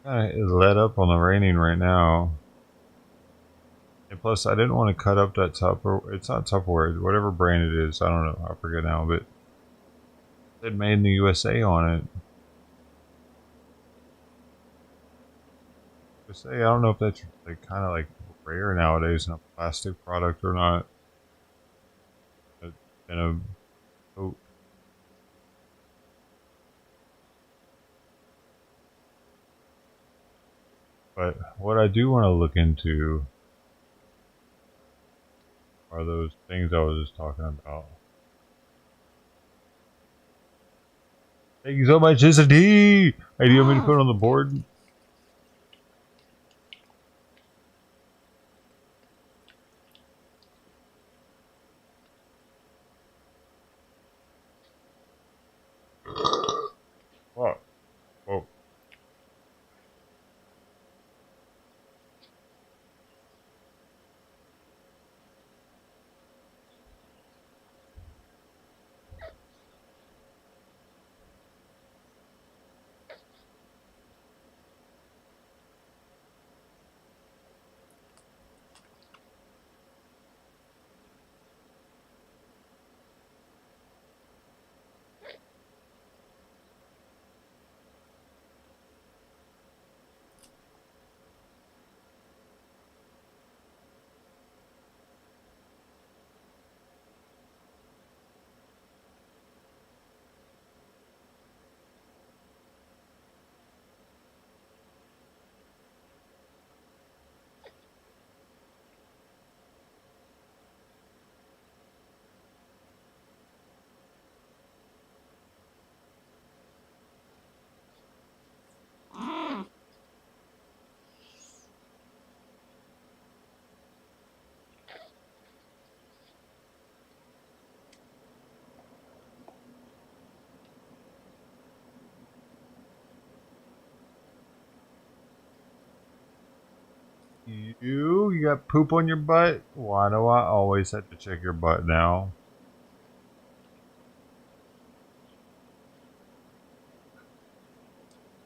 Kind of let up on the raining right now. And plus, I didn't want to cut up that Tupperware. It's not Tupperware. Whatever brand it is. I don't know. I forget now. But it made in the USA on it. USA, I don't know if that's like kind of like rare nowadays in a plastic product or not. In a oh, but what I do want to look into are those things I was just talking about. Thank you so much, Mr. D. Hey, do you want me to put it on the board? What? Oh. You got poop on your butt? Why do I always have to check your butt now?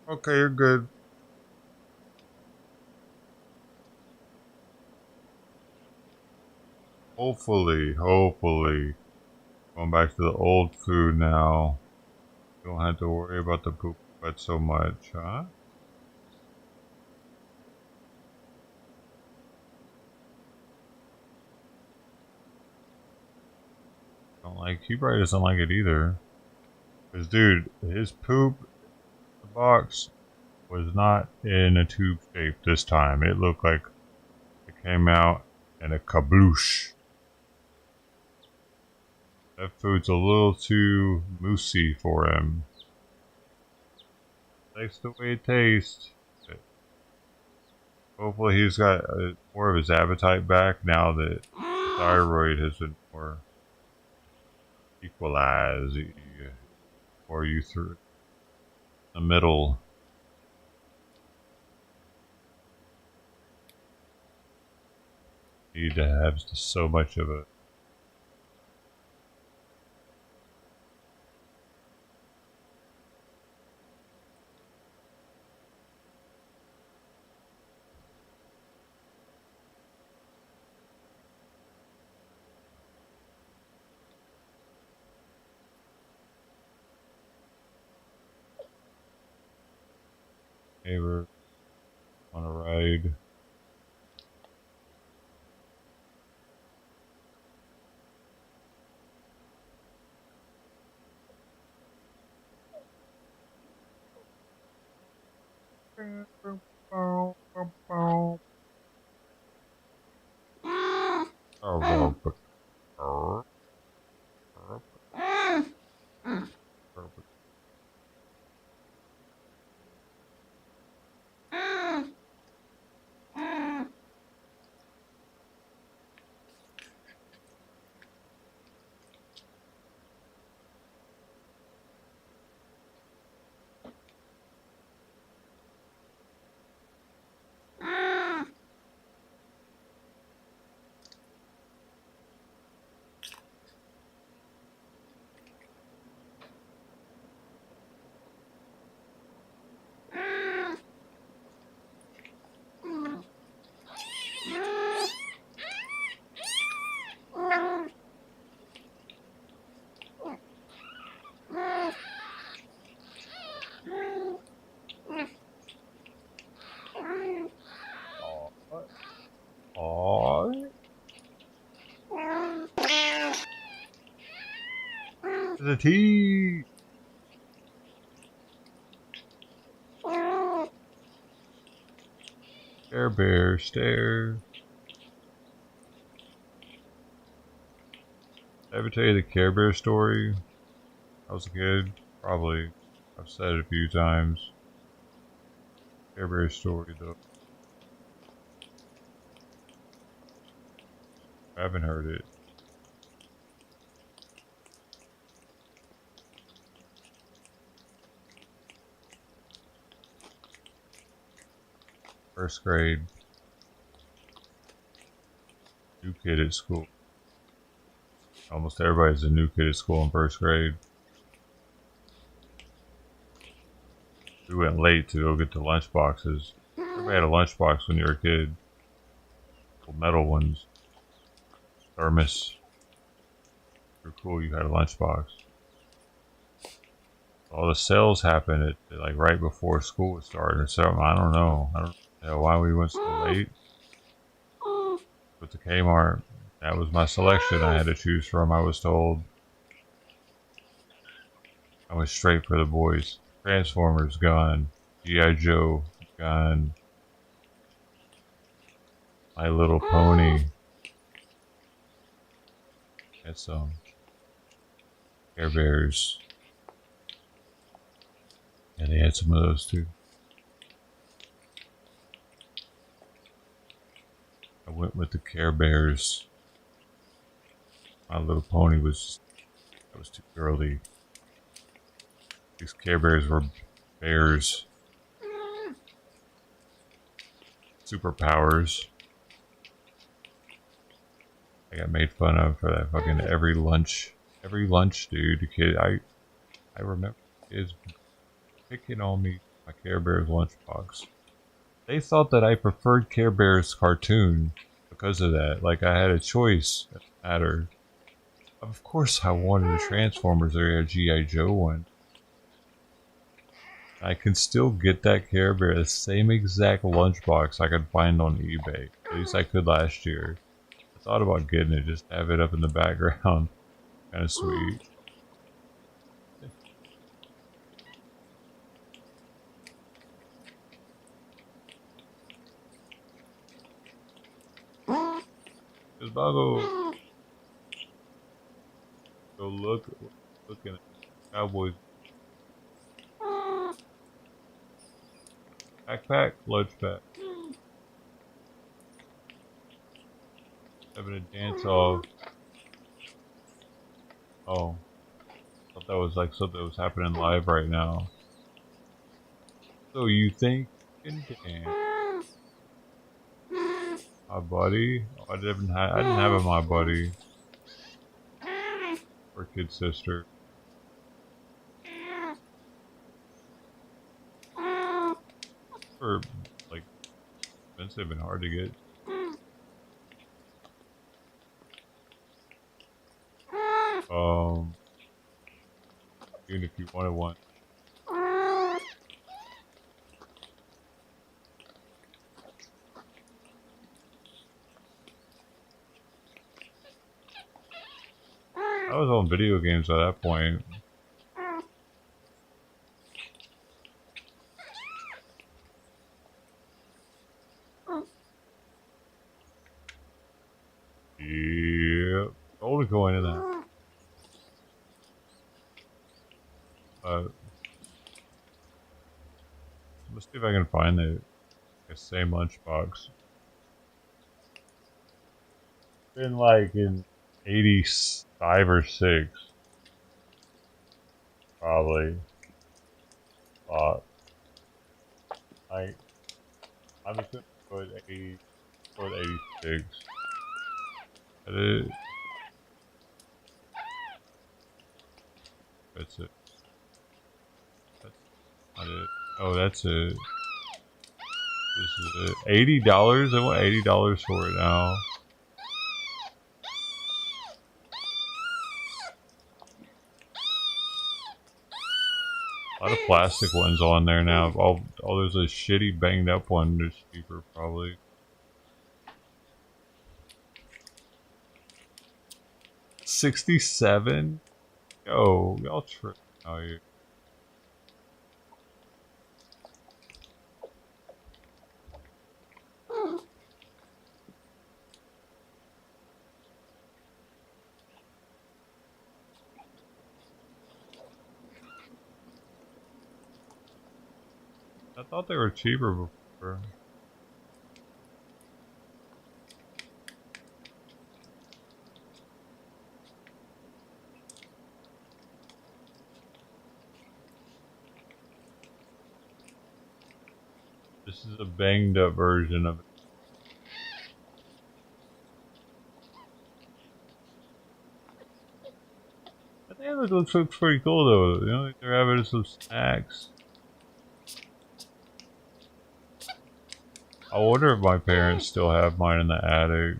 Okay, you're good. Hopefully. Going back to the old food now. You don't have to worry about the poop butt so much, huh? Don't like, he probably doesn't like it either. Cause dude, his poop, the box, was not in a tube shape this time. It looked like it came out in a kabloosh. That food's a little too moosey for him. Likes the way it tastes. Hopefully he's got more of his appetite back now that the thyroid has been more equalized. Or you through the middle. Need to have so much of it. Neighbor on a ride. The tea. Care Bear stare. Did I ever tell you the Care Bear story? I was a kid. Probably. I've said it a few times. Care Bear story though. I haven't heard it. First grade. New kid at school. Almost everybody's a new kid at school in first grade. We went late to go get the lunch boxes. Everybody had a lunch box when you were a kid. Little metal ones. Thermos. If you were cool, you had a lunch box. All the sales happened at like right before school was starting or something. I don't know. I don't know why we went so late. But the Kmart, that was my selection I had to choose from, I was told. I went straight for the boys. Transformers gone. G.I. Joe gone. My Little Pony. Had some Care Bears. Yeah, they had some of those too. I went with the Care Bears. My Little Pony was too girly. These Care Bears were bears. Superpowers. I got made fun of for that fucking every lunch, dude. The kid, I remember kids picking on me for my Care Bears lunchbox. They thought that I preferred Care Bears cartoon because of that. Like I had a choice that mattered. Of course, I wanted a Transformers or a G.I. Joe one. I can still get that Care Bear, the same exact lunchbox I could find on eBay. At least I could last year. I thought about getting it, just have it up in the background. Kind of sweet. There's Bago. Go looking at Cowboys. Backpack, lunch pack. Having a dance off. Oh. Thought that was like something that was happening live right now. So you think you can dance? My buddy? Oh, I didn't have a my buddy. Or kid sister. Or like expensive and hard to get. Even if you wanted one. I was on video games at that point. Yep. Only going in that. Let's see if I can find the same lunchbox. Been like in 85 or 6. Probably. I'm just gonna put 80 or 86. That is. That's it. That's not it. Oh, that's it. This is it. $80? I want $80 for it now. A lot of plastic ones on there now. Oh, there's a shitty banged up one that's cheaper probably. $67? Yo, y'all tripping out here. I thought they were cheaper before. This is a banged up version of it. I think it looks pretty cool though. You know, they're having some snacks. I wonder if my parents still have mine in the attic.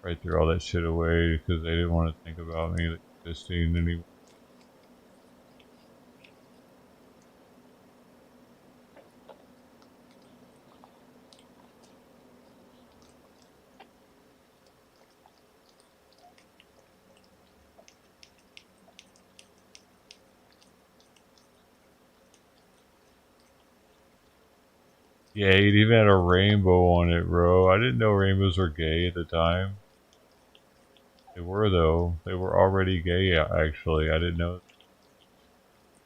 Right, threw all that shit away because they didn't want to think about me existing anymore. Yeah, it even had a rainbow on it, bro. I didn't know rainbows were gay at the time. They were, though. They were already gay, actually. I didn't know.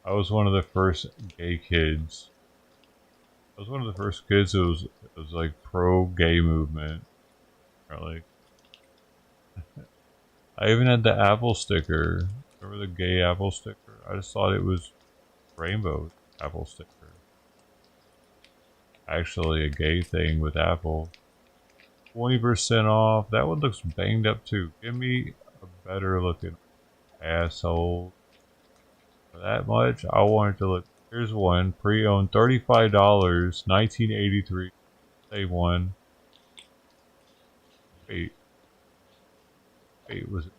I was one of the first gay kids. I was one of the first kids that was like pro-gay movement. Apparently. I even had the apple sticker. Remember the gay apple sticker? I just thought it was rainbow apple sticker. Actually a gay thing with Apple. 20% off. That one looks banged up too. Give me a better looking asshole. For that much, I want it to look. Here's one. Pre-owned. $35. 1983. Same one. Wait. Wait, was it?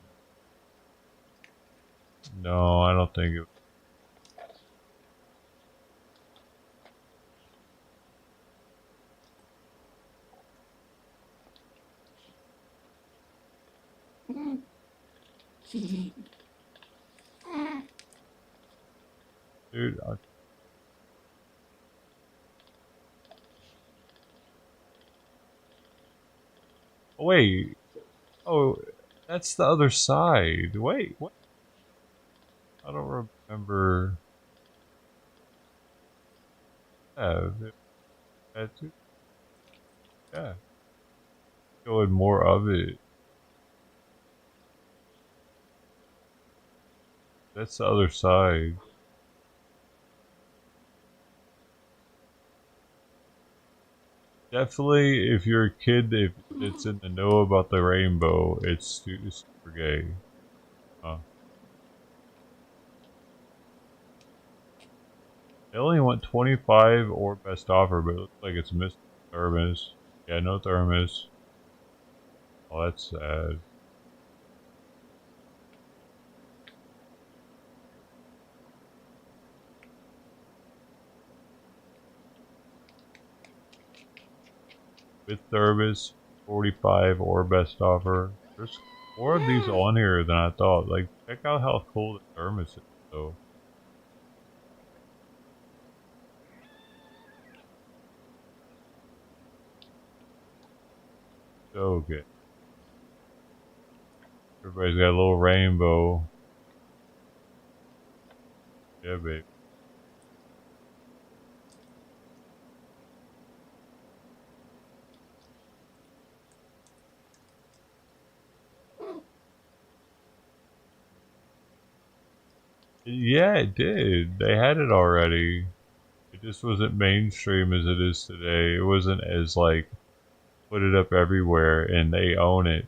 No, I don't think it. Dude, wait. Oh, that's the other side. Wait, what? I don't remember. Yeah, that too. Yeah, showing more of it. That's the other side. Definitely, if you're a kid that's in the know about the rainbow, it's super gay. Huh. They only want 25 or best offer, but it looks like it's missing thermos. Yeah, no thermos. Oh, that's sad. With thermos, 45 or best offer. There's more of these on here than I thought. Like, check out how cool the thermos is, though. So good. Everybody's got a little rainbow. Yeah, babe. Yeah, it did. They had it already. It just wasn't mainstream as it is today. It wasn't as like put it up everywhere, and they own it.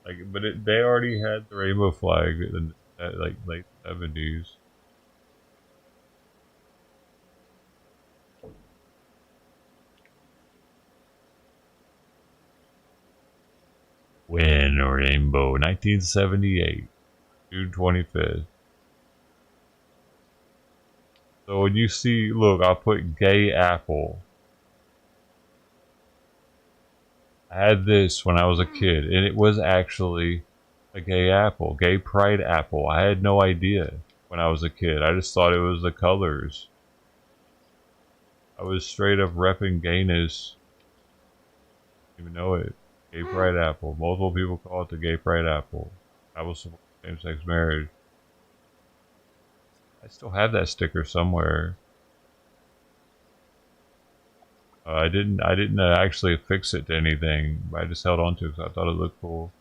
Like, but they already had the rainbow flag in like late 70s. When rainbow, 1978, June 25th. So when you see, look, I'll put gay apple. I had this when I was a kid, and it was actually a gay apple, gay pride apple. I had no idea when I was a kid. I just thought it was the colors. I was straight up repping gayness. Didn't even know it. Gay pride apple. Multiple people call it the gay pride apple. I will support same-sex marriage. I still have that sticker somewhere. I didn't actually affix it to anything, but I just held on to it because I thought it looked cool.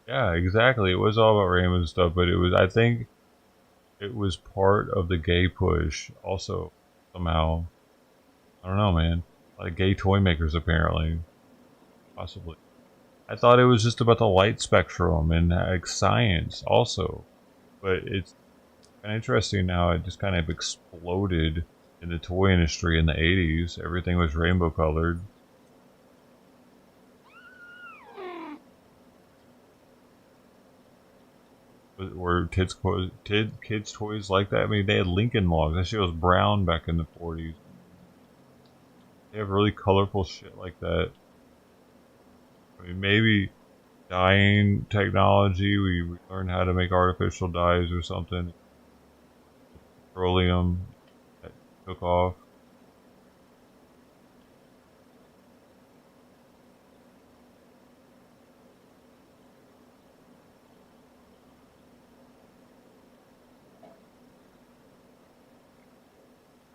Yeah, exactly. It was all about rainbow and stuff, but it was, I think it was part of the gay push also, somehow. I don't know, man. Like gay toy makers, apparently. Possibly. I thought it was just about the light spectrum and like science also. But it's kind of interesting now, it just kind of exploded in the toy industry in the 80s. Everything was rainbow colored. Were kids toys like that? I mean, they had Lincoln Logs. That shit was brown back in the 40s. They have really colorful shit like that. I mean, maybe dyeing technology. We learned how to make artificial dyes or something. Petroleum that took off.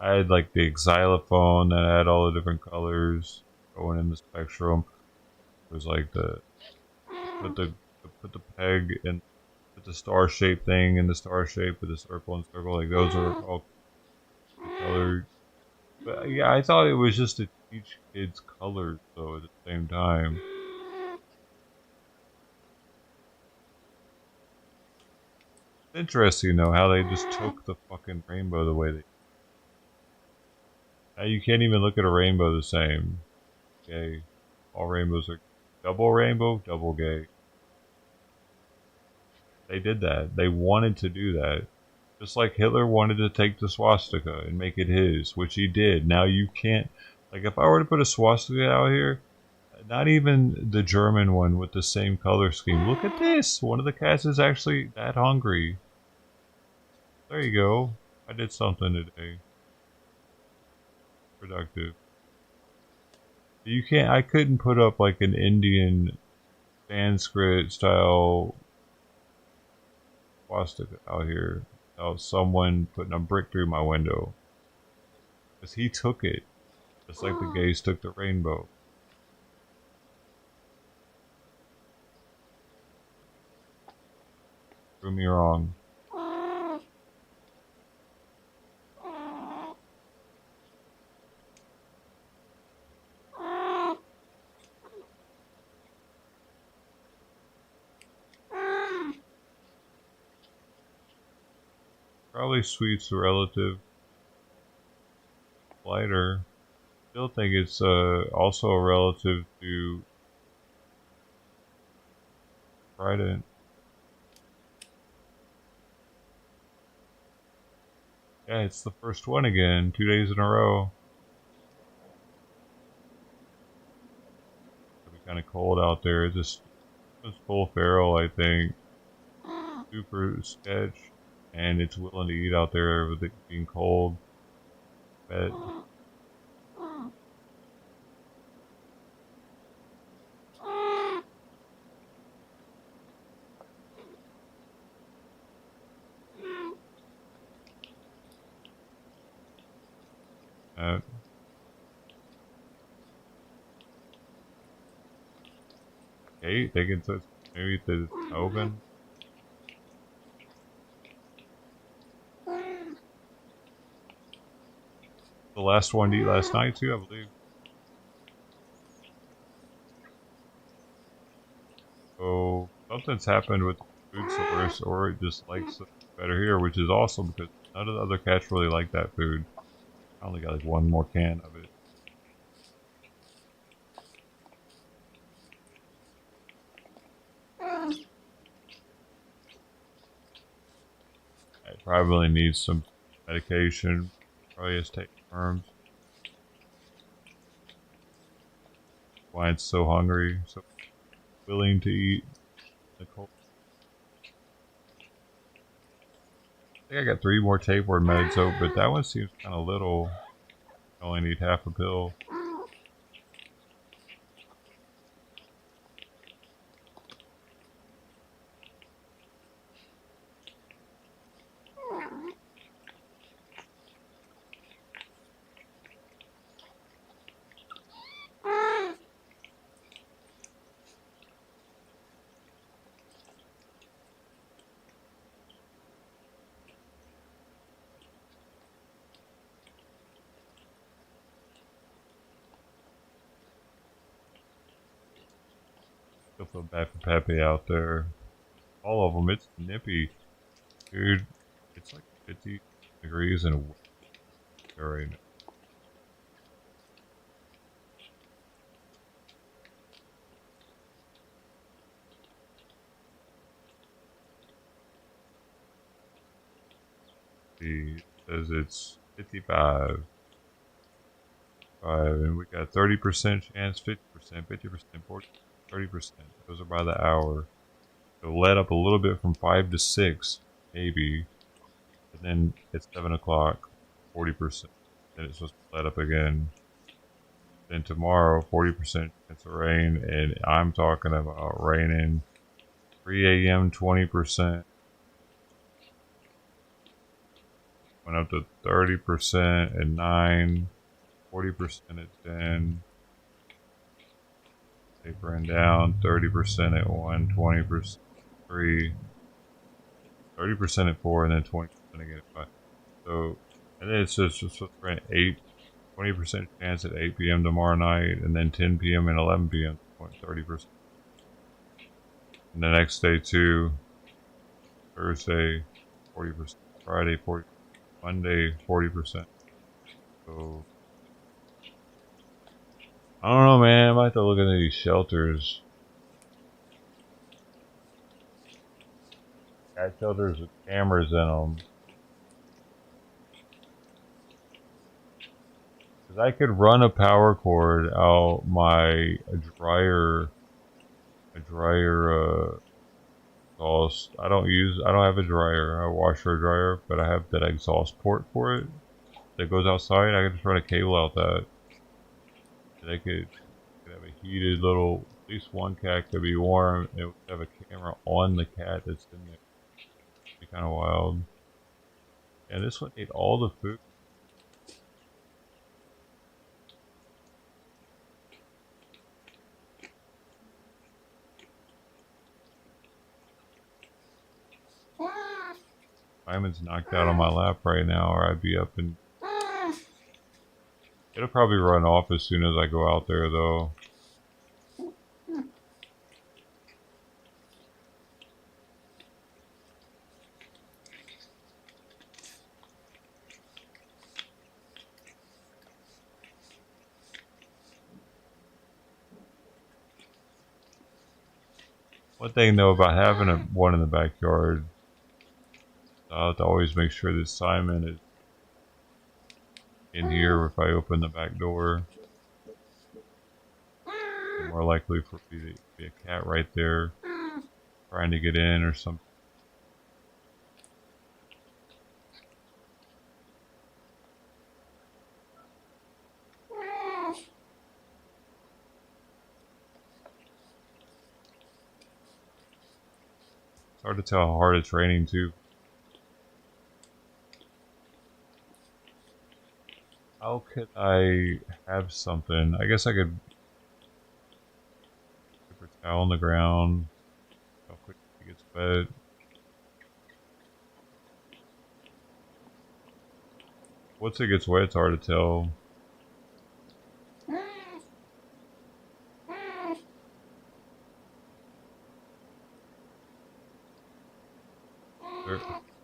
I had like the xylophone that had all the different colors going in the spectrum. It was like the put the put the peg and put the star shape thing in the star shape with the circle and circle. Like those are all colored. But yeah, I thought it was just to teach kids colors though at the same time. It's interesting though how they just took the fucking rainbow the way they. Now you can't even look at a rainbow the same. Gay. All rainbows are double rainbow, double gay. They did that. They wanted to do that. Just like Hitler wanted to take the swastika and make it his, which he did. Now you can't. Like if I were to put a swastika out here, not even the German one with the same color scheme. Look at this. One of the cats is actually that hungry. There you go. I did something today. Productive. You can't. I couldn't put up like an Indian Sanskrit style swastika out here without someone putting a brick through my window. Because he took it. Just like the gays took the rainbow. Prove me wrong. Probably sweet's relative. Lighter. Still think it's also a relative to Trident. Yeah, it's the first one again, 2 days in a row. It'll be kind of cold out there. It's full feral, I think. Super sketch, and it's willing to eat out there with it being cold. Bet. Okay, taking to maybe to open. The last one to eat last night too, I believe. So something's happened with the food source, or it just likes it better here, which is awesome because none of the other cats really like that food. I only got like one more can of it. Probably needs some medication. Probably has taken worms. Why it's so hungry, so willing to eat. Nicole. I think I got 3 more tapeworm meds, though, but that one seems kind of little. I only need half a pill. Still feel bad for Pepe out there. All of them, it's nippy. Dude, it's like 50 degrees and winter right now. It says it's 55. And we got 30% chance, 50%, 50%, 40%, 30%. Those are by the hour. So let up a little bit from 5 to 6, maybe. And then at 7 o'clock, 40%. Then it's supposed to let up again. Then tomorrow, 40% chance of rain. And I'm talking about raining 3 a.m., 20%. Went up to 30% at 9, 40% at 10. Tapering down, 30% at 1, 20% at 3, 30% at 4, and then 20% again at 5. So, and then it's just supposed to rain 20% chance at 8 p.m. tomorrow night, and then 10 p.m. and 11 p.m. 30%. And the next day too, Thursday, 40%, Friday, 40%, Monday, 40%. So, I don't know, man. I might have to look into these shelters. Cat shelters with cameras in them. Because I could run a power cord out my dryer exhaust. I don't have a dryer, a washer or dryer, but I have that exhaust port for it that goes outside. I could just run a cable out that. And I could have a heated little, at least one cat could be warm. It would have a camera on the cat that's in there. It'd be kind of wild. And this one ate all the food. Simon's knocked out on my lap right now, or I'd be up and... It'll probably run off as soon as I go out there, though. One thing, though, about having one in the backyard, I have to always make sure that Simon is in here if I open the back door. It's more likely for me to be a cat right there trying to get in or something. It's hard to tell how hard it's raining, too. How could I have something? I guess I could put a towel on the ground. How quick it gets wet. Once it gets wet, it's hard to tell.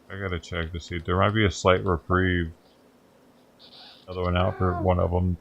I gotta check to see. There might be a slight reprieve. Another one out for one of them.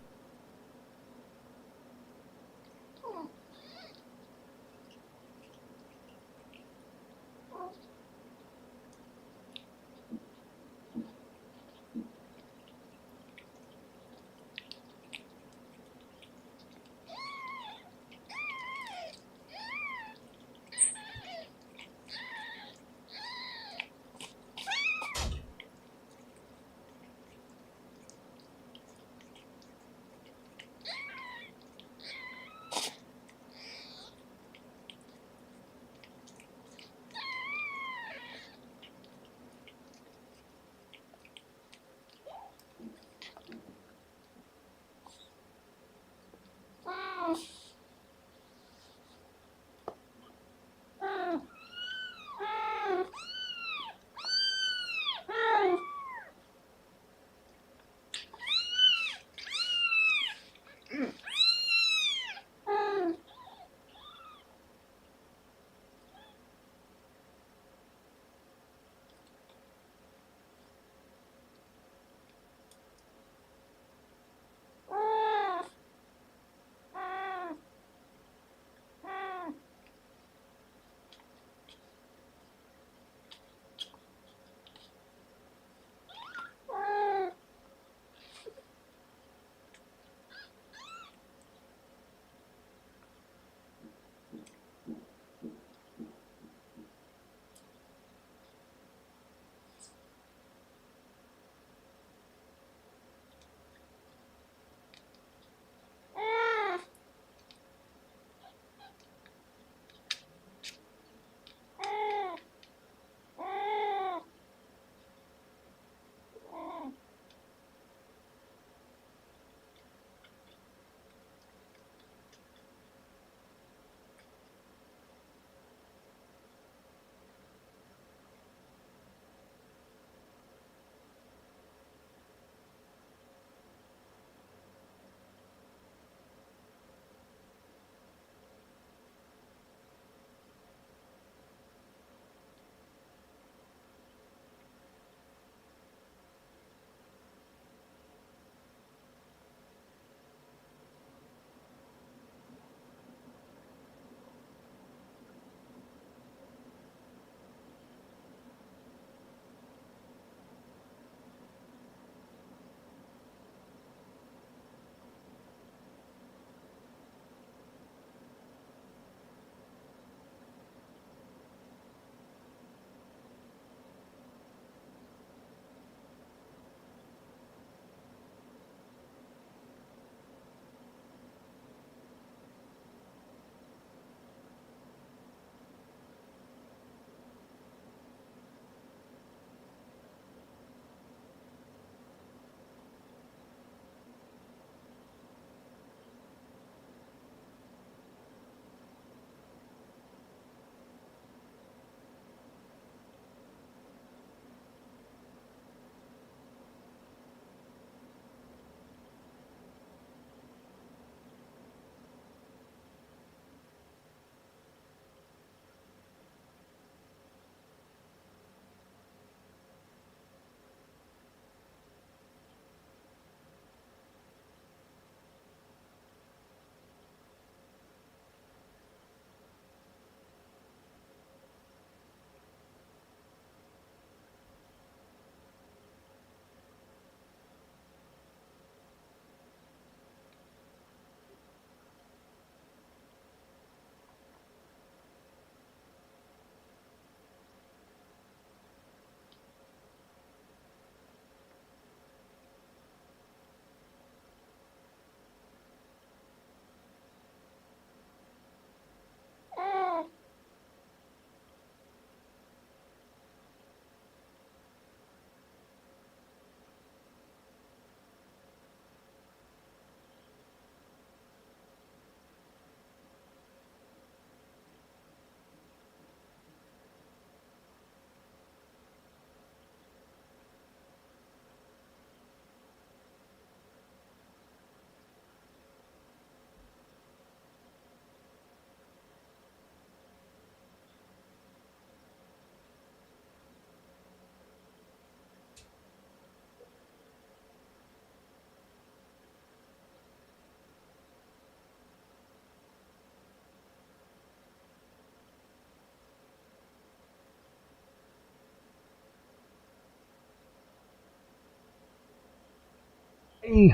Hey.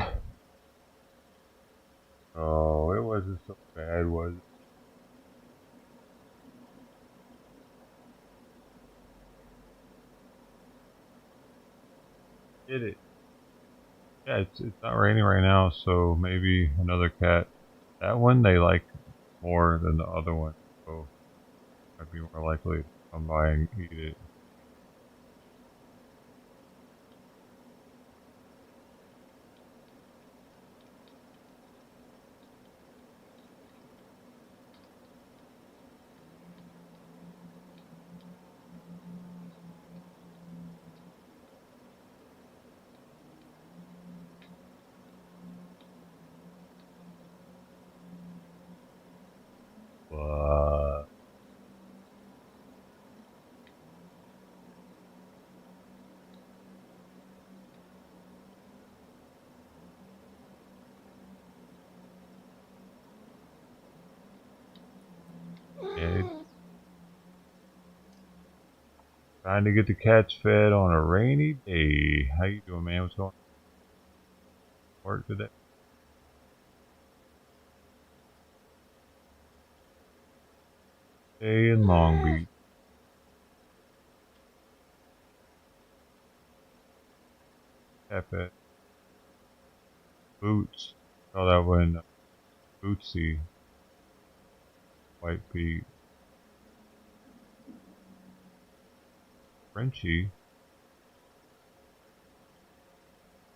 Oh, it wasn't so bad, was it? Did it? Yeah, it's not raining right now, so maybe another cat. That one they like more than the other one, so I'd be more likely to come by and eat it. But yeah, trying to get the cats fed on a rainy day. How you doing, man? What's going on? Work today? Day in Long Beach. Cafe. Boots. Oh, that one. Bootsy. White Pete. Frenchie.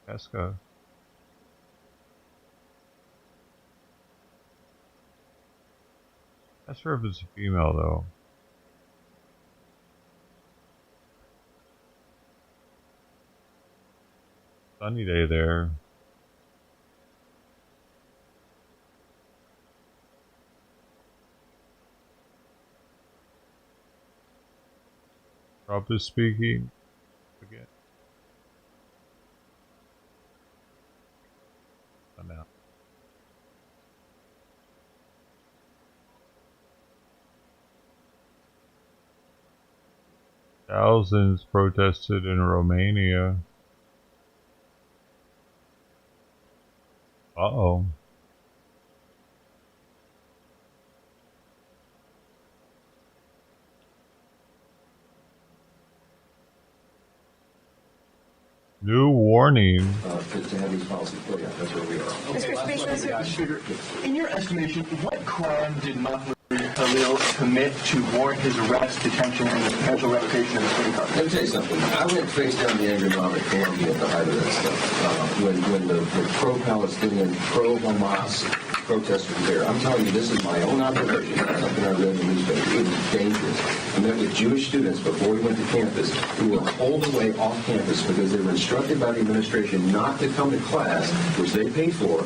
Casca. Not sure if it's a female though. Sunny day there. Trump is speaking again. Now. Thousands protested in Romania. Uh-oh. New warning. To have these policies put out. That's where we are. In your estimation, what crime did Mahmoud Khalil commit to warrant his arrest, detention, and the potential revocation of his green card? Let me tell you something. I went face down the angry mob in Colombia at the height of that stuff. When the pro-Palestinian, pro-Hamas protesters were there. I'm telling you, this is my own observation. Something I read in the newspaper. It was dangerous. I met with Jewish students before we went to campus who were pulled away off campus because they were instructed by the administration not to come to class, which they paid for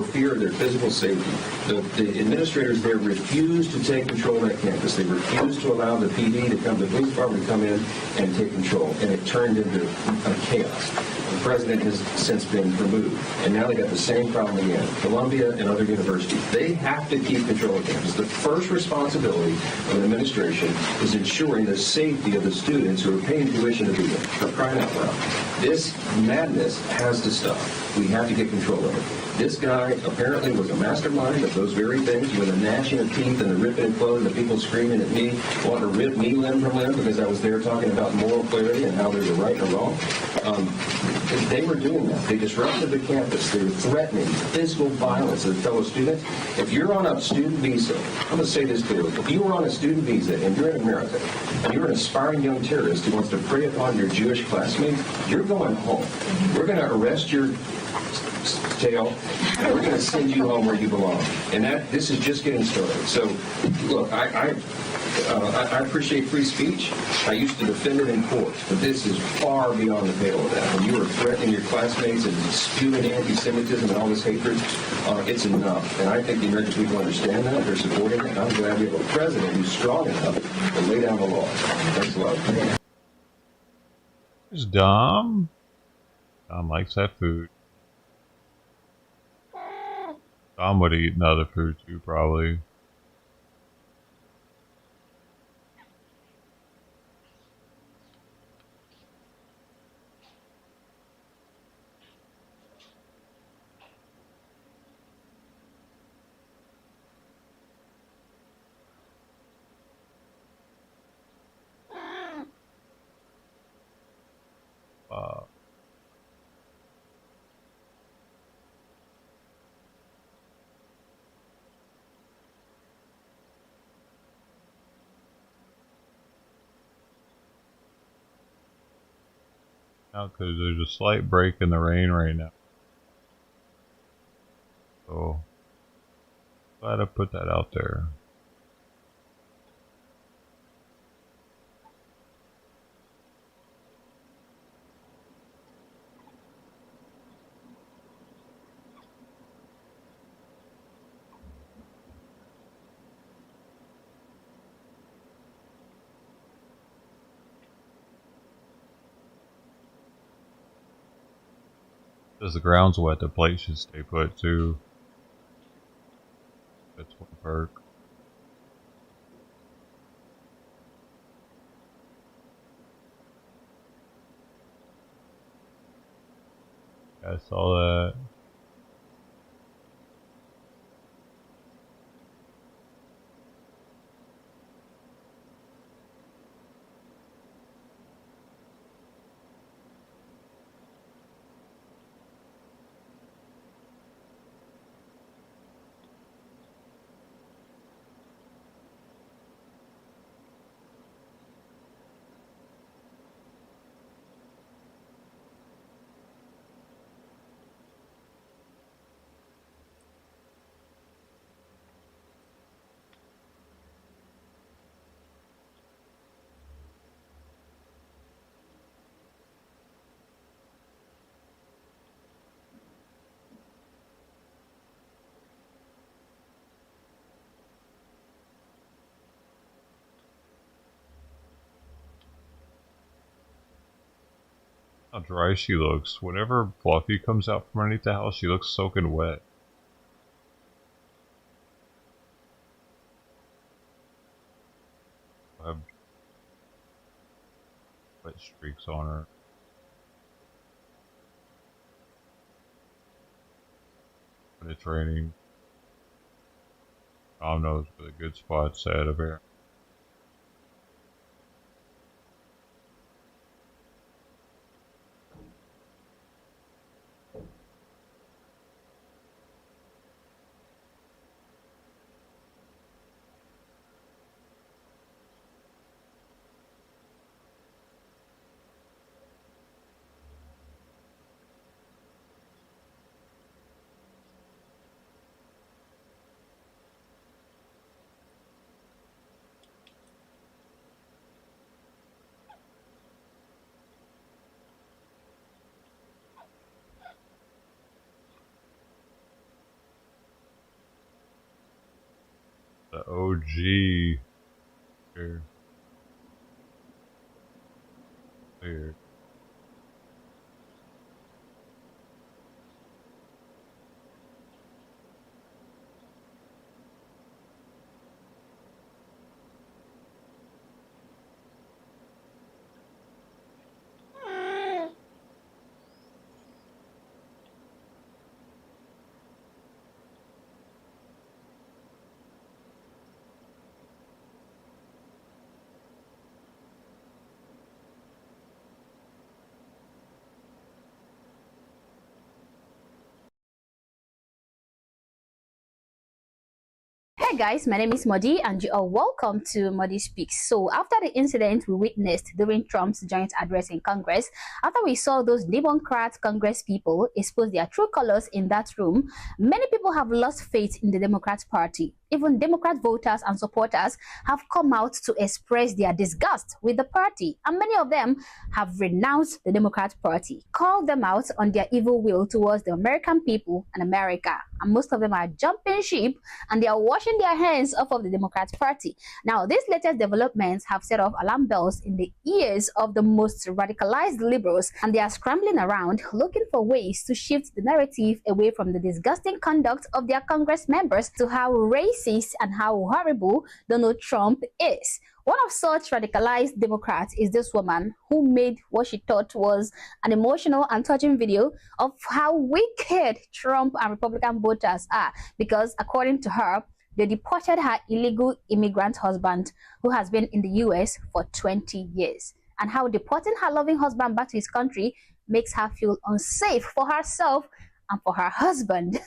fear of their physical safety. The administrators there refused to take control of that campus. They refused to allow the PD to come, the police department to come in and take control. And it turned into a chaos. The president has since been removed. And now they got the same problem again. Columbia and other universities, they have to keep control of campus. The first responsibility of an administration is ensuring the safety of the students who are paying tuition to be there. For crying out loud. This madness has to stop. We have to get control of it. This guy apparently was a mastermind of those very things, with the gnashing of teeth and the ripping of clothes, and the people screaming at me, wanting to rip me limb from limb because I was there talking about moral clarity and how there's a right and a wrong. They were doing that. They disrupted the campus. They were threatening physical violence of fellow students. If you're on a student visa, I'm going to say this clearly. If you were on a student visa and you're in America and you're an aspiring young terrorist who wants to prey upon your Jewish classmates, you're going home. We're going to arrest your tail, and we're going to send you home where you belong. And this is just getting started. So, look, I appreciate free speech. I used to defend it in court, but this is far beyond the pale of that. When you are threatening your classmates and spewing anti-Semitism and all this hatred, it's enough. And I think the American people understand that. They're supporting it. I'm glad we have a president who's strong enough to lay down the law. Thanks a lot. There's Dom. Dom likes that food. Dom would have eaten other food too, probably. out because there's a slight break in the rain right now. So glad I put that out there. Because the ground's wet, the plate should stay put too. That's one perk. I saw that. How dry she looks. Whenever Fluffy comes out from underneath the house, she looks soaking wet. I have wet streaks on her. When it's raining. Tom knows where the good spots at up here. The OG here. Weird. Hey guys, my name is Modi and you are welcome to Modi Speaks. So after the incident we witnessed during Trump's joint address in Congress, after we saw those Democrat Congress people expose their true colors in that room, many people have lost faith in the Democrat Party. Even Democrat voters and supporters have come out to express their disgust with the party, and many of them have renounced the Democrat Party, called them out on their evil will towards the American people and America. And most of them are jumping ship and they are washing their hands off of the Democrat Party. Now, these latest developments have set off alarm bells in the ears of the most radicalized liberals, and they are scrambling around looking for ways to shift the narrative away from the disgusting conduct of their Congress members to how racist and how horrible Donald Trump is. One of such radicalized Democrats is this woman who made what she thought was an emotional and touching video of how wicked Trump and Republican voters are, because according to her, they deported her illegal immigrant husband who has been in the US for 20 years, and how deporting her loving husband back to his country makes her feel unsafe for herself and for her husband.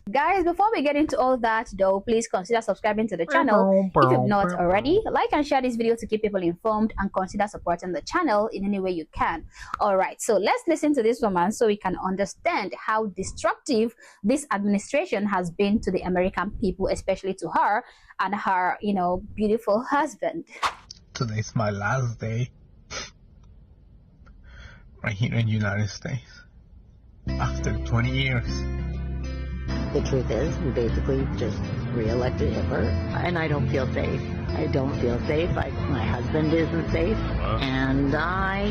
Guys, before we get into all that though, please consider subscribing to the channel if you've not already. Like and share this video to keep people informed, and consider supporting the channel in any way you can. All right, so let's listen to this woman so we can understand how destructive this administration has been to the American people, especially to her and her, beautiful husband. Today's my last day right here in the United States after 20 years. The truth is, we basically just re-elected Hitler, and I don't feel safe. I don't feel safe. My husband isn't safe, and I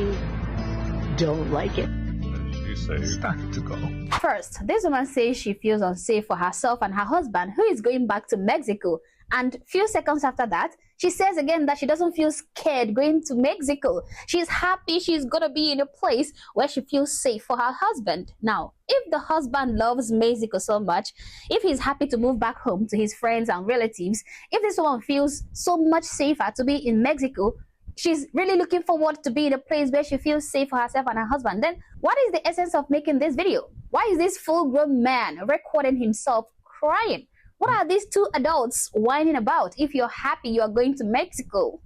don't like it. It's time to go. First, this woman says she feels unsafe for herself and her husband, who is going back to Mexico. And few seconds after that, she says again that she doesn't feel scared going to Mexico. She's happy she's going to be in a place where she feels safe for her husband. Now, if the husband loves Mexico so much, if he's happy to move back home to his friends and relatives, if this woman feels so much safer to be in Mexico, she's really looking forward to be in a place where she feels safe for herself and her husband, then what is the essence of making this video? Why is this full-grown man recording himself crying? What are these two adults whining about if you're happy you are going to Mexico?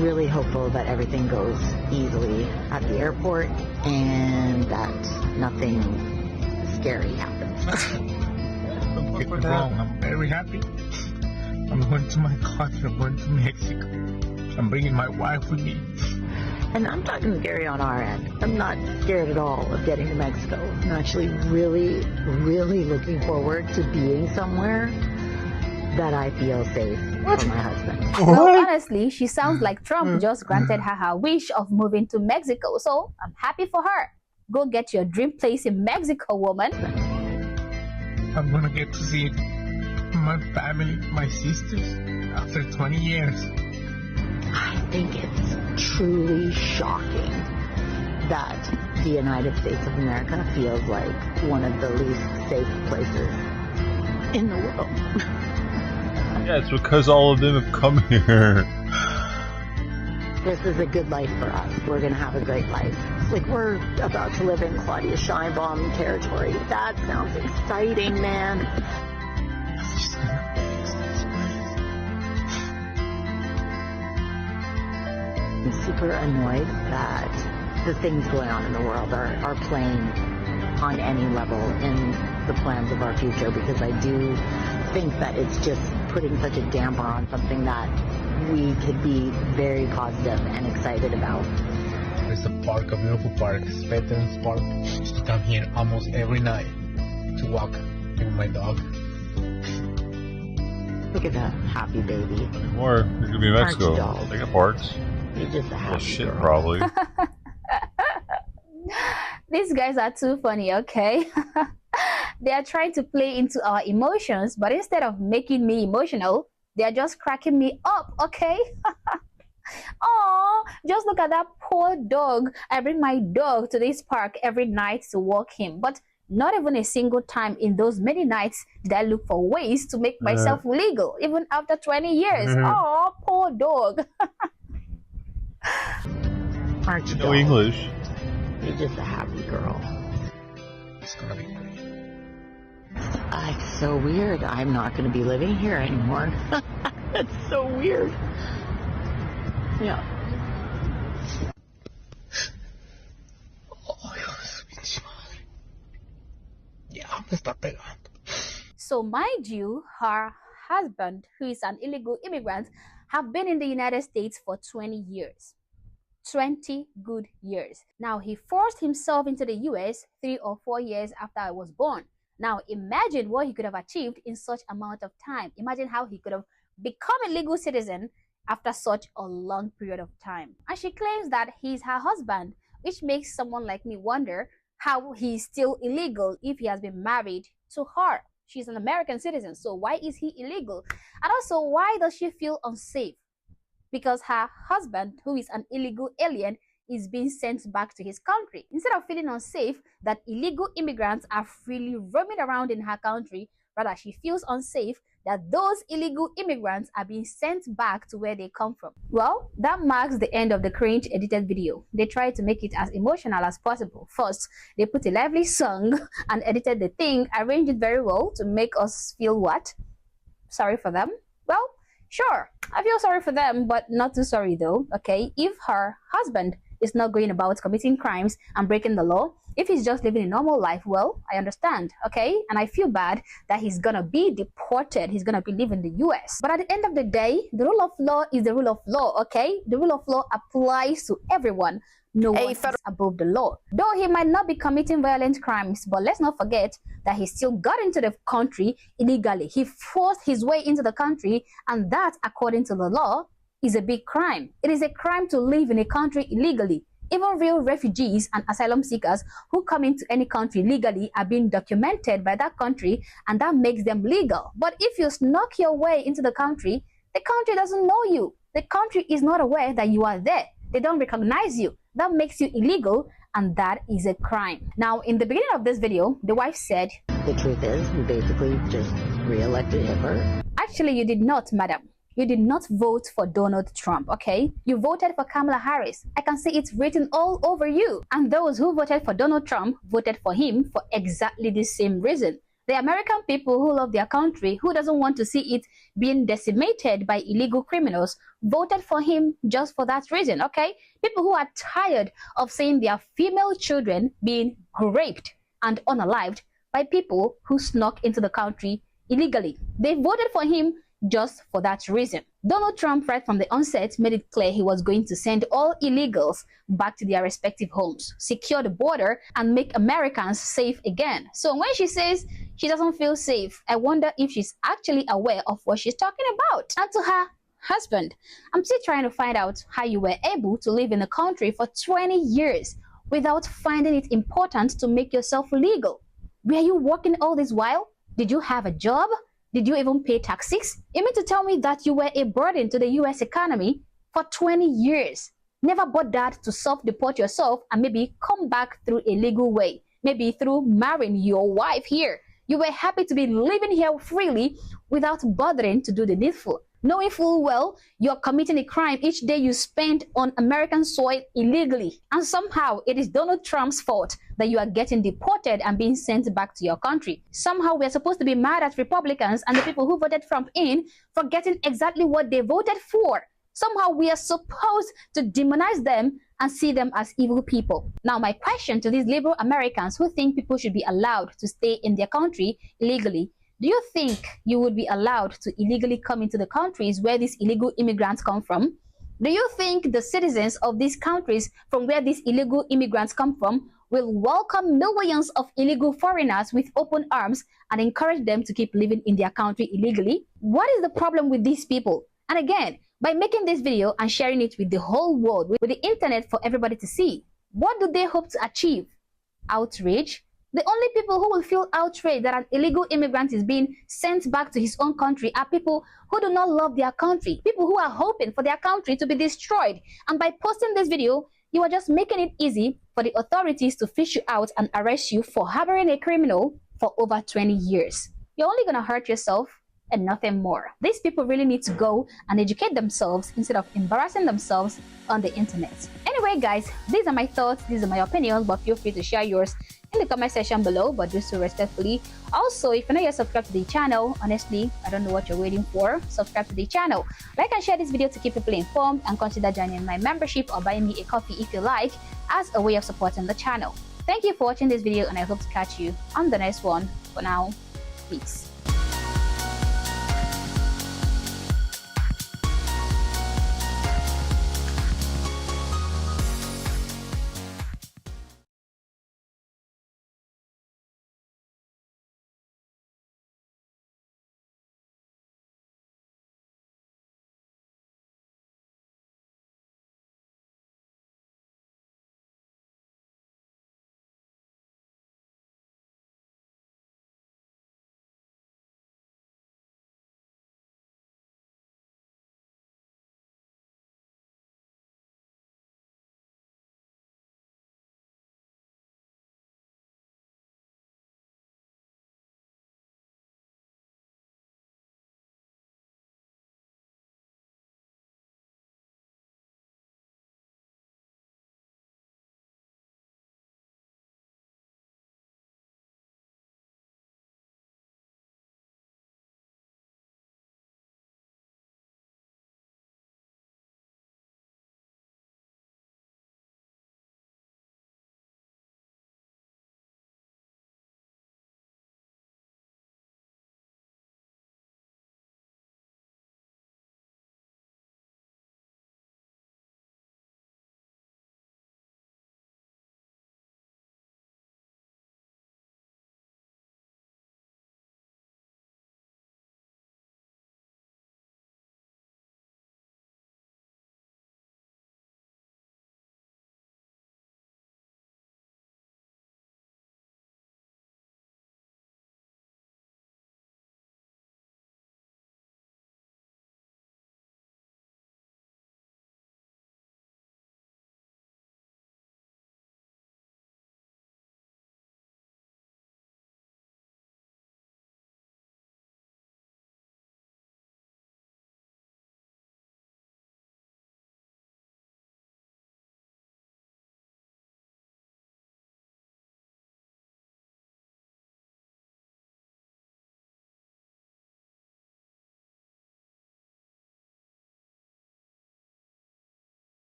Really hopeful that everything goes easily at the airport and that nothing scary happens. Don't get me wrong, I'm very happy. I'm going to my country, I'm going to Mexico. I'm bringing my wife with me. And I'm talking scary on our end. I'm not scared at all of getting to Mexico. I'm actually really, really looking forward to being somewhere that I feel safe for my husband. Well, honestly, she sounds like Trump just granted her wish of moving to Mexico. So I'm happy for her. Go get your dream place in Mexico, woman. I'm gonna get to see my family, my sisters, after 20 years. I think it's truly shocking that the United States of America feels like one of the least safe places in the world. Yeah, it's because all of them have come here. This is a good life for us. We're going to have a great life. It's like we're about to live in Claudia Scheinbaum territory. That sounds exciting, man. I'm super annoyed that the things going on in the world are playing on any level in the plans of our future, because I do think that it's just putting such a damper on something that we could be very positive and excited about. There's a park, a beautiful park, it's Veterans Park. I come here almost every night to walk with my dog. Look at that happy baby. Or you're gonna be in Mexico. Aren't you, They got parks. You're just a Well, happy shit, girl. probably. These guys are too funny, okay? They are trying to play into our emotions, but instead of making me emotional, they are just cracking me up, okay? Oh, just look at that poor dog. I bring my dog to this park every night to walk him, but not even a single time in those many nights did I look for ways to make myself legal, even after 20 years. Oh, poor dog. Aren't you, No dog? English. You're just a happy girl. It's gonna be great. It's so weird. I'm not going to be living here anymore. That's so weird. Yeah. Oh, Dios, pinche madre. Ya me está pegando. So mind you, her husband, who is an illegal immigrant, have been in the United States for 20 years. 20 good years. Now, he forced himself into the US 3 or 4 years after I was born. Now, imagine what he could have achieved in such amount of time. Imagine how he could have become a legal citizen after such a long period of time. And she claims that he's her husband, which makes someone like me wonder how he's still illegal if he has been married to her. She's an American citizen, so why is he illegal? And also, why does she feel unsafe? Because her husband, who is an illegal alien, is being sent back to his country. Instead of feeling unsafe that illegal immigrants are freely roaming around in her country, Rather, she feels unsafe that those illegal immigrants are being sent back to where they come from. Well, that marks the end of the cringe edited video. They tried to make it as emotional as possible. First, they put a lively song and edited the thing, arranged it very well to make us feel what? Sorry for them? Well, sure, I feel sorry for them, but not too sorry though, okay? If her husband is not going about committing crimes and breaking the law, if he's just living a normal life, well, I understand, okay? And I feel bad that he's gonna be deported. He's gonna be leaving the US. But at the end of the day, the rule of law is the rule of law, okay? The rule of law applies to everyone. No one is above the law. Though he might not be committing violent crimes, but let's not forget that he still got into the country illegally. He forced his way into the country, and that, according to the law, is a big crime. It is a crime to live in a country illegally. Even real refugees and asylum seekers who come into any country legally are being documented by that country, and that makes them legal. But if you snuck your way into the country doesn't know you. The country is not aware that you are there. They don't recognize you. That makes you illegal, and that is a crime. Now, in the beginning of this video, the wife said, The truth is, we basically just re-elected Hitler. Actually, you did not, madam. You did not vote for Donald Trump, okay? You voted for Kamala Harris. I can see it written all over you. And those who voted for Donald Trump voted for him for exactly the same reason. The American people who love their country, who doesn't want to see it being decimated by illegal criminals, voted for him just for that reason, okay? People who are tired of seeing their female children being raped and unalived by people who snuck into the country illegally. They voted for him just for that reason. Donald Trump, right from the onset, made it clear he was going to send all illegals back to their respective homes, secure the border, and make Americans safe again. So when she says she doesn't feel safe, I wonder if she's actually aware of what she's talking about. And to her husband, I'm still trying to find out how you were able to live in the country for 20 years without finding it important to make yourself legal. Were you working all this while? Did you have a job? Did you even pay taxes? You mean to tell me that you were a burden to the US economy for 20 years? Never bothered to self-deport yourself and maybe come back through a legal way, maybe through marrying your wife here. You were happy to be living here freely without bothering to do the needful, knowing full well you're committing a crime each day you spend on American soil illegally. And somehow it is Donald Trump's fault that you are getting deported and being sent back to your country. Somehow we're supposed to be mad at Republicans and the people who voted Trump in for getting exactly what they voted for. Somehow we are supposed to demonize them and see them as evil people. Now, my question to these liberal Americans who think people should be allowed to stay in their country illegally: do you think you would be allowed to illegally come into the countries where these illegal immigrants come from? Do you think the citizens of these countries from where these illegal immigrants come from will welcome millions of illegal foreigners with open arms and encourage them to keep living in their country illegally? What is the problem with these people? And again, by making this video and sharing it with the whole world, with the internet for everybody to see, what do they hope to achieve? Outrage? The only people who will feel outraged that an illegal immigrant is being sent back to his own country are people who do not love their country, people who are hoping for their country to be destroyed. And by posting this video, you are just making it easy for the authorities to fish you out and arrest you for harboring a criminal for over 20 years. You're only going to hurt yourself and nothing more. These people really need to go and educate themselves instead of embarrassing themselves on the internet. Anyway, guys, these are my thoughts, these are my opinions, but feel free to share yours in the comment section below, but do so respectfully. Also, if you're not yet subscribed to the channel, honestly, I don't know what you're waiting for. Subscribe to the channel. Like and share this video to keep people informed, and consider joining my membership or buying me a coffee if you like, as a way of supporting the channel. Thank you for watching this video, and I hope to catch you on the next one. For now, peace.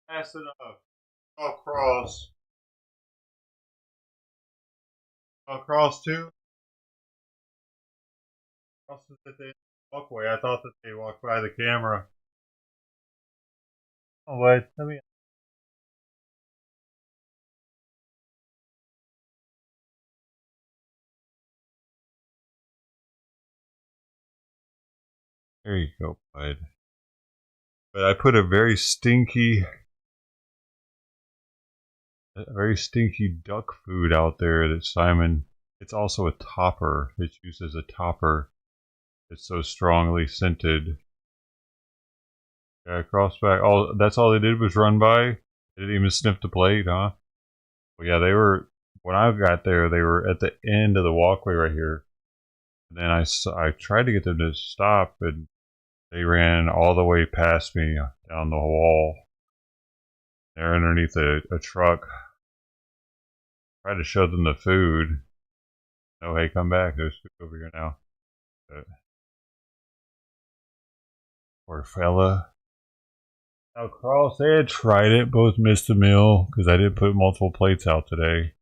Fast enough. Across. Across too? Across the walkway. I thought that they walked by the camera. Oh, wait. Let me. There you go, bud. But I put a very stinky duck food out there that Simon. It's also a topper. It's used as a topper. It's so strongly scented. Yeah, crossback. That's all they did was run by. They didn't even sniff the plate, huh? Well, yeah, they were. When I got there, they were at the end of the walkway right here. And then I tried to get them to stop, and they ran all the way past me down the wall. They're underneath a truck. Tried to show them the food. Oh, hey, come back. There's food over here now. Poor fella. Now, Carl, they had tried it. Both missed the meal because I did put multiple plates out today.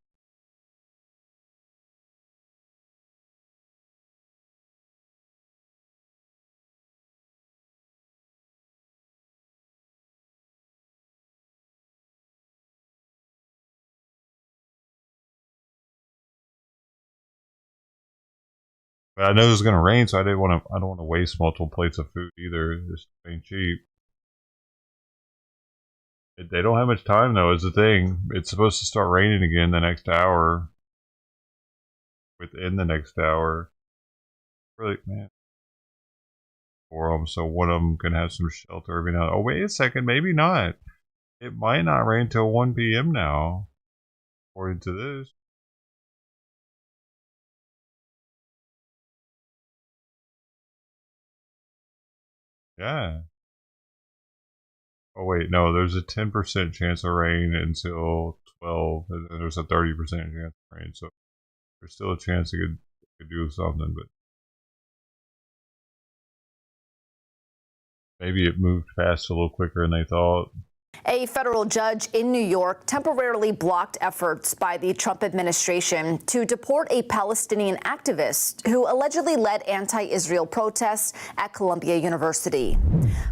But I know it was going to rain, so I don't want to waste multiple plates of food either. It just ain't cheap. They don't have much time though, is the thing. It's supposed to start raining again the next hour. Within the next hour. Really, man. 4 of them, so one of them can have some shelter every now. Oh, wait a second, maybe not. It might not rain till 1 p.m. now, according to this. Yeah. Oh wait, no, there's a 10% chance of rain until 12, and then there's a 30% chance of rain, so there's still a chance it could do something, but maybe it moved past a little quicker than they thought. A federal judge in New York temporarily blocked efforts by the Trump administration to deport a Palestinian activist who allegedly led anti-Israel protests at Columbia University.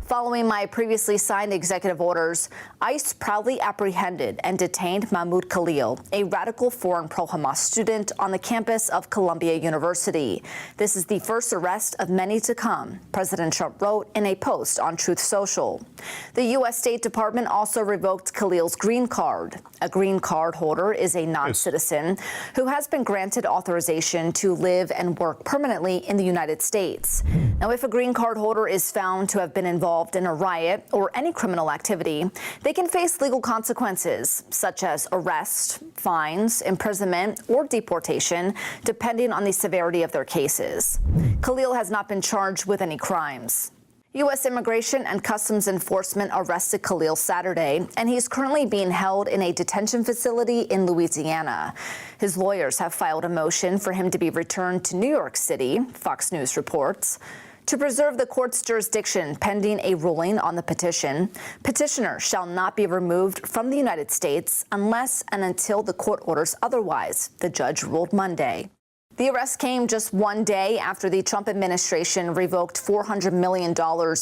Following my previously signed executive orders, ICE proudly apprehended and detained Mahmoud Khalil, a radical foreign pro-Hamas student on the campus of Columbia University. This is the first arrest of many to come, President Trump wrote in a post on Truth Social. The U.S. State Department also revoked Khalil's green card. A green card holder is a non-citizen who has been granted authorization to live and work permanently in the United States. Now, if a green card holder is found to have been involved in a riot or any criminal activity, they can face legal consequences such as arrest, fines, imprisonment, or deportation, depending on the severity of their cases. Khalil has not been charged with any crimes. U.S. Immigration and Customs Enforcement arrested Khalil Saturday, and he's currently being held in a detention facility in Louisiana. His lawyers have filed a motion for him to be returned to New York City, Fox News reports. To preserve the court's jurisdiction pending a ruling on the petition, petitioner shall not be removed from the United States unless and until the court orders otherwise, the judge ruled Monday. The arrest came just one day after the Trump administration revoked $400 million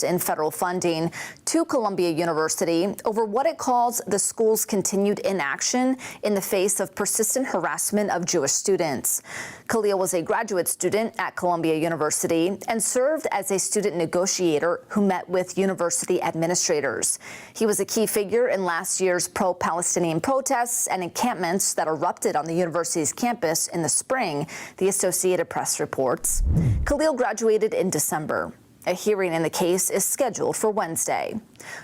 in federal funding to Columbia University over what it calls the school's continued inaction in the face of persistent harassment of Jewish students. Khalil was a graduate student at Columbia University and served as a student negotiator who met with university administrators. He was a key figure in last year's pro-Palestinian protests and encampments that erupted on the university's campus in the spring, the Associated Press reports. Khalil graduated in December. A hearing in the case is scheduled for Wednesday.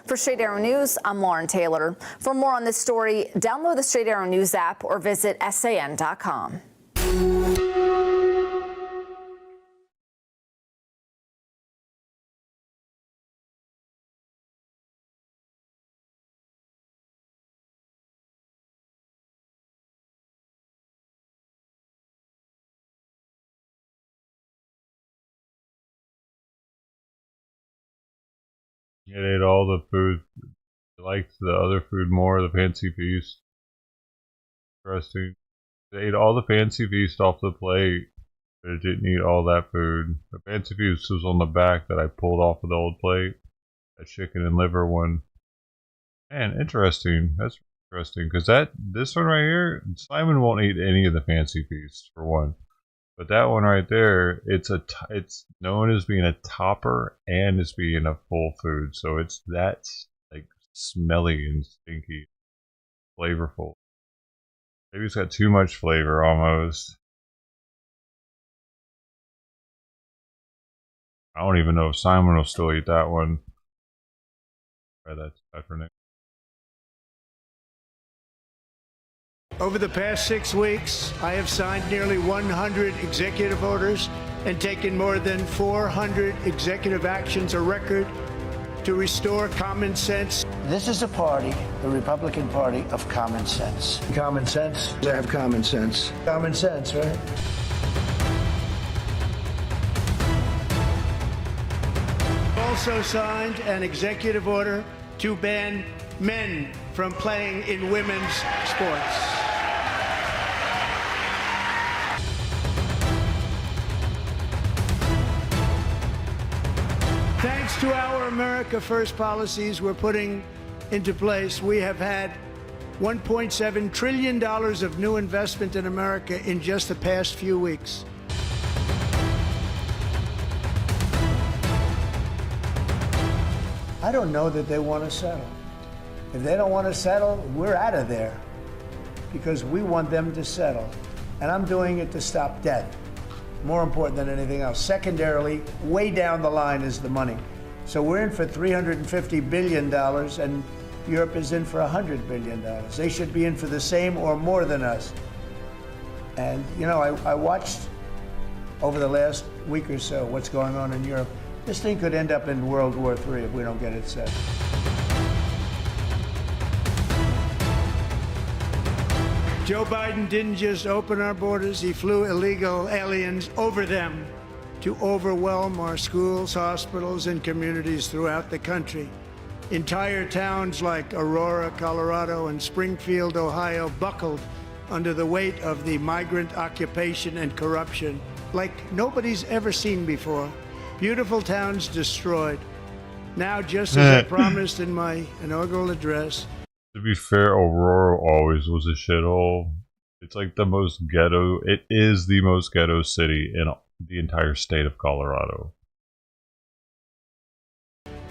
For Straight Arrow News, I'm Lauren Taylor. For more on this story, download the Straight Arrow News app or visit san.com. It ate all the food. I liked the other food more, the fancy feast. Interesting. They ate all the fancy feast off the plate, but it didn't eat all that food. The fancy feast was on the back that I pulled off of the old plate. That chicken and liver one. Man, interesting. That's interesting because this one right here, Simon won't eat any of the fancy feasts for one. But that one right there, it's known as being a topper and as being a full food. So it's that's like smelly and stinky, flavorful. Maybe it's got too much flavor almost. I don't even know if Simon will still eat that one. Try that for next. Over the past 6 weeks, I have signed nearly 100 executive orders and taken more than 400 executive actions, a record, to restore common sense. This is a party, the Republican Party, of common sense. Common sense? I have common sense. Common sense, right? Also signed an executive order to ban men from playing in women's sports. Thanks to our America First policies we're putting into place, we have had $1.7 trillion of new investment in America in just the past few weeks. I don't know that they want to settle. If they don't want to settle, we're out of there because we want them to settle. And I'm doing it to stop debt. More important than anything else. Secondarily, way down the line is the money. So we're in for $350 billion and Europe is in for $100 billion. They should be in for the same or more than us. And you know, I watched over the last week or so what's going on in Europe. This thing could end up in World War III if we don't get it set. Joe Biden didn't just open our borders, he flew illegal aliens over them to overwhelm our schools, hospitals, and communities throughout the country. Entire towns like Aurora, Colorado, and Springfield, Ohio, buckled under the weight of the migrant occupation and corruption like nobody's ever seen before. Beautiful towns destroyed. Now, just as I promised in my inaugural address, to be fair, Aurora always was a shithole. It's like the most ghetto. It is the most ghetto city in the entire state of Colorado.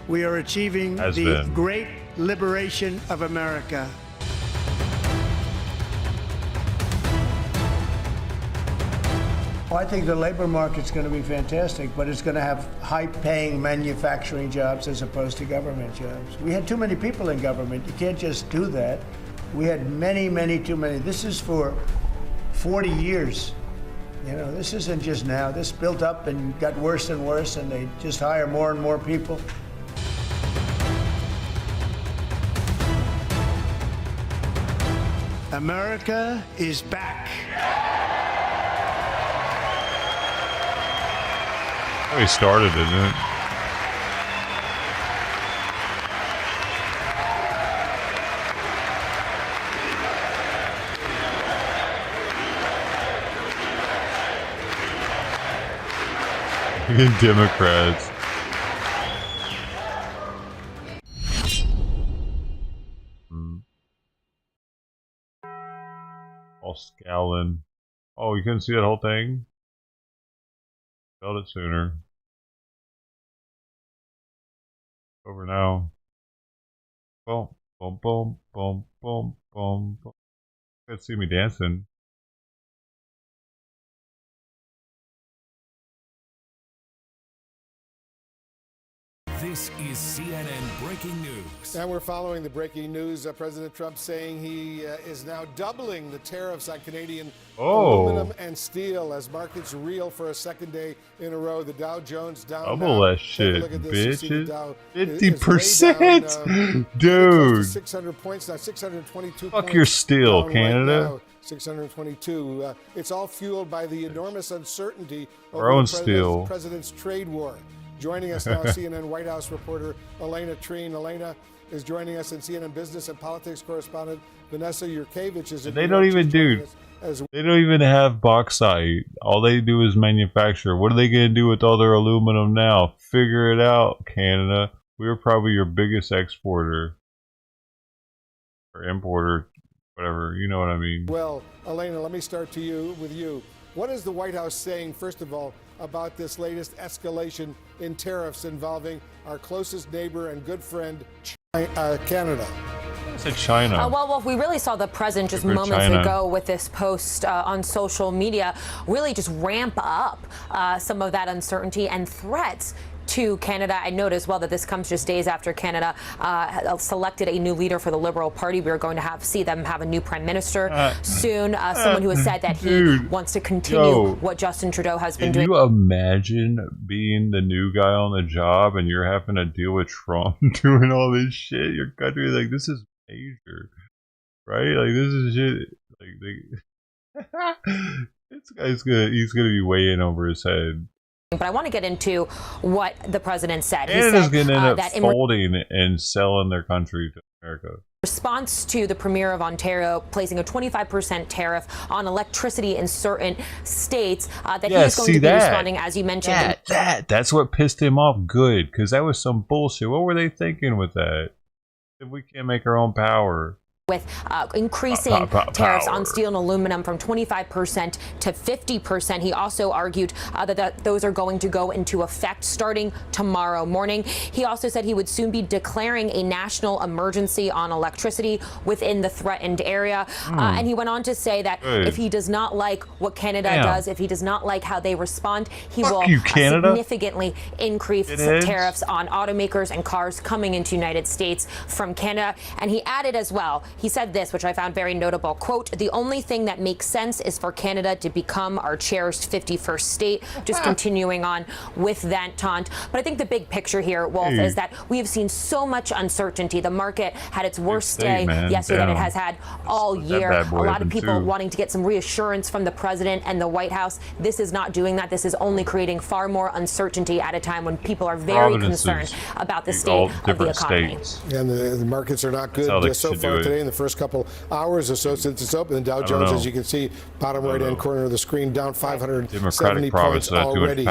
we are achieving the great liberation of America. Well, I think the labor market's going to be fantastic, but it's going to have high-paying manufacturing jobs as opposed to government jobs. We had too many people in government. You can't just do that. We had many, too many. This is for 40 years. You know, this isn't just now. This built up and got worse and worse, and they just hire more and more people. America is back. Oh, he started, isn't it? Democrats. All scowling. Oh, you couldn't see that whole thing? Felt it sooner. Over now. Boom, boom, boom, boom, boom, boom. You can't see me dancing. This is CNN Breaking News. And we're following the breaking news. President Trump saying he is now doubling the tariffs on Canadian aluminum and steel as markets reel for a second day in a row. The Dow Jones down. Double that shit, bitches. 50%? Dude. 600 points now, 622 Fuck points. your steel, right Canada. now, 622. It's all fueled by the enormous uncertainty Our over own the steel. president's trade war. Joining us now, CNN White House reporter Elena Treen. Elena is joining us, and CNN business and politics correspondent Vanessa Yurkevich is. They don't even do. They don't even have bauxite. All they do is manufacture. What are they going to do with all their aluminum now? Figure it out, Canada. We're probably your biggest exporter or importer, whatever. You know what I mean. Well, Elena, let me start with you. What is the White House saying, first of all, about this latest escalation in tariffs involving our closest neighbor and good friend, Canada? I said China. Well, we really saw the president just moments ago with this post on social media really just ramp up some of that uncertainty and threats to Canada. I note as well that this comes just days after Canada selected a new leader for the Liberal Party. We're going to see them have a new prime minister soon. Someone who has said that he wants to continue what Justin Trudeau has been doing. Can you imagine being the new guy on the job and you're having to deal with Trump doing all this shit? Your country, like, this is major, right? Like, this is shit. Like, this guy's he's gonna be way in over his head. But I want to get into what the president said. Canada's going to end up folding and selling their country to America. Response to the Premier of Ontario placing a 25% tariff on electricity in certain states that he is going to be responding, as you mentioned. That's what pissed him off good, because that was some bullshit. What were they thinking with that? If we can't make our own power. With increasing tariffs on steel and aluminum from 25% to 50%. He also argued that those are going to go into effect starting tomorrow morning. He also said he would soon be declaring a national emergency on electricity within the threatened area. And he went on to say that if he does not like what Canada does, if he does not like how they respond, he will significantly increase tariffs on automakers and cars coming into the United States from Canada. And he added as well, he said this, which I found very notable, quote, "The only thing that makes sense is for Canada to become our cherished 51st state," just continuing on with that taunt. But I think the big picture here, Wolf, is that we have seen so much uncertainty. The market had its worst day yesterday than it has had all year. A lot of people wanting to get some reassurance from the president and the White House. This is not doing that. This is only creating far more uncertainty at a time when people are very concerned about the state of the economy. And the markets are not good so far today. In the first couple hours or so since it's open, the Dow Jones, as you can see, bottom right-hand corner of the screen, down 570 points already.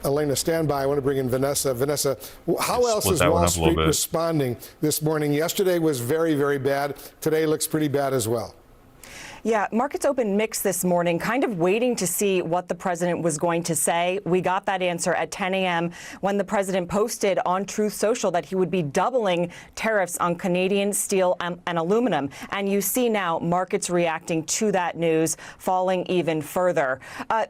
Elena, stand by. I want to bring in Vanessa. Vanessa, how else is Wall Street responding this morning? Yesterday was very, very bad. Today looks pretty bad as well. Yeah, markets open mixed this morning, kind of waiting to see what the president was going to say. We got that answer at 10 a.m. when the president posted on Truth Social that he would be doubling tariffs on Canadian steel and aluminum. And you see now markets reacting to that news, falling even further.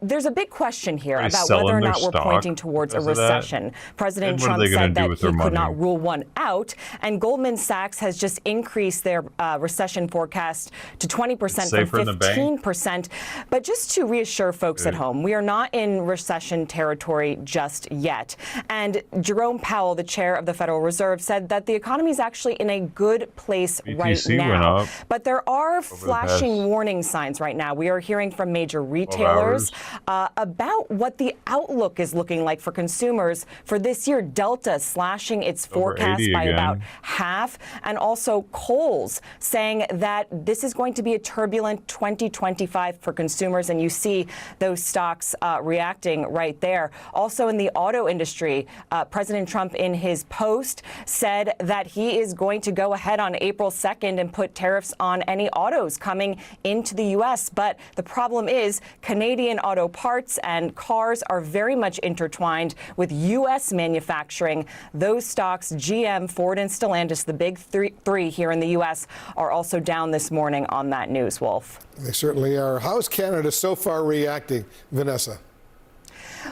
There's a big question here about whether or not we're pointing towards a recession. President Trump said that he could not rule one out. And Goldman Sachs has just increased their recession forecast to 20% from 15%. But just to reassure folks at home, we are not in recession territory just yet. And Jerome Powell, the chair of the Federal Reserve, said that the economy is actually in a good place right now. But there are flashing warning signs right now. We are hearing from major retailers about what the outlook is looking like for consumers for this year. Delta slashing its forecast by about half, and also Kohl's saying that this is going to be a turbulent 2025 for consumers, and you see those stocks reacting right there. Also in the auto industry, President Trump in his post said that he is going to go ahead on April 2nd and put tariffs on any autos coming into the U.S. But the problem is Canadian auto parts and cars are very much intertwined with U.S. manufacturing. Those stocks, GM, Ford, and Stellantis, the big three here in the U.S., are also down this morning on that news, Wolf. They certainly are. How is Canada so far reacting, Vanessa?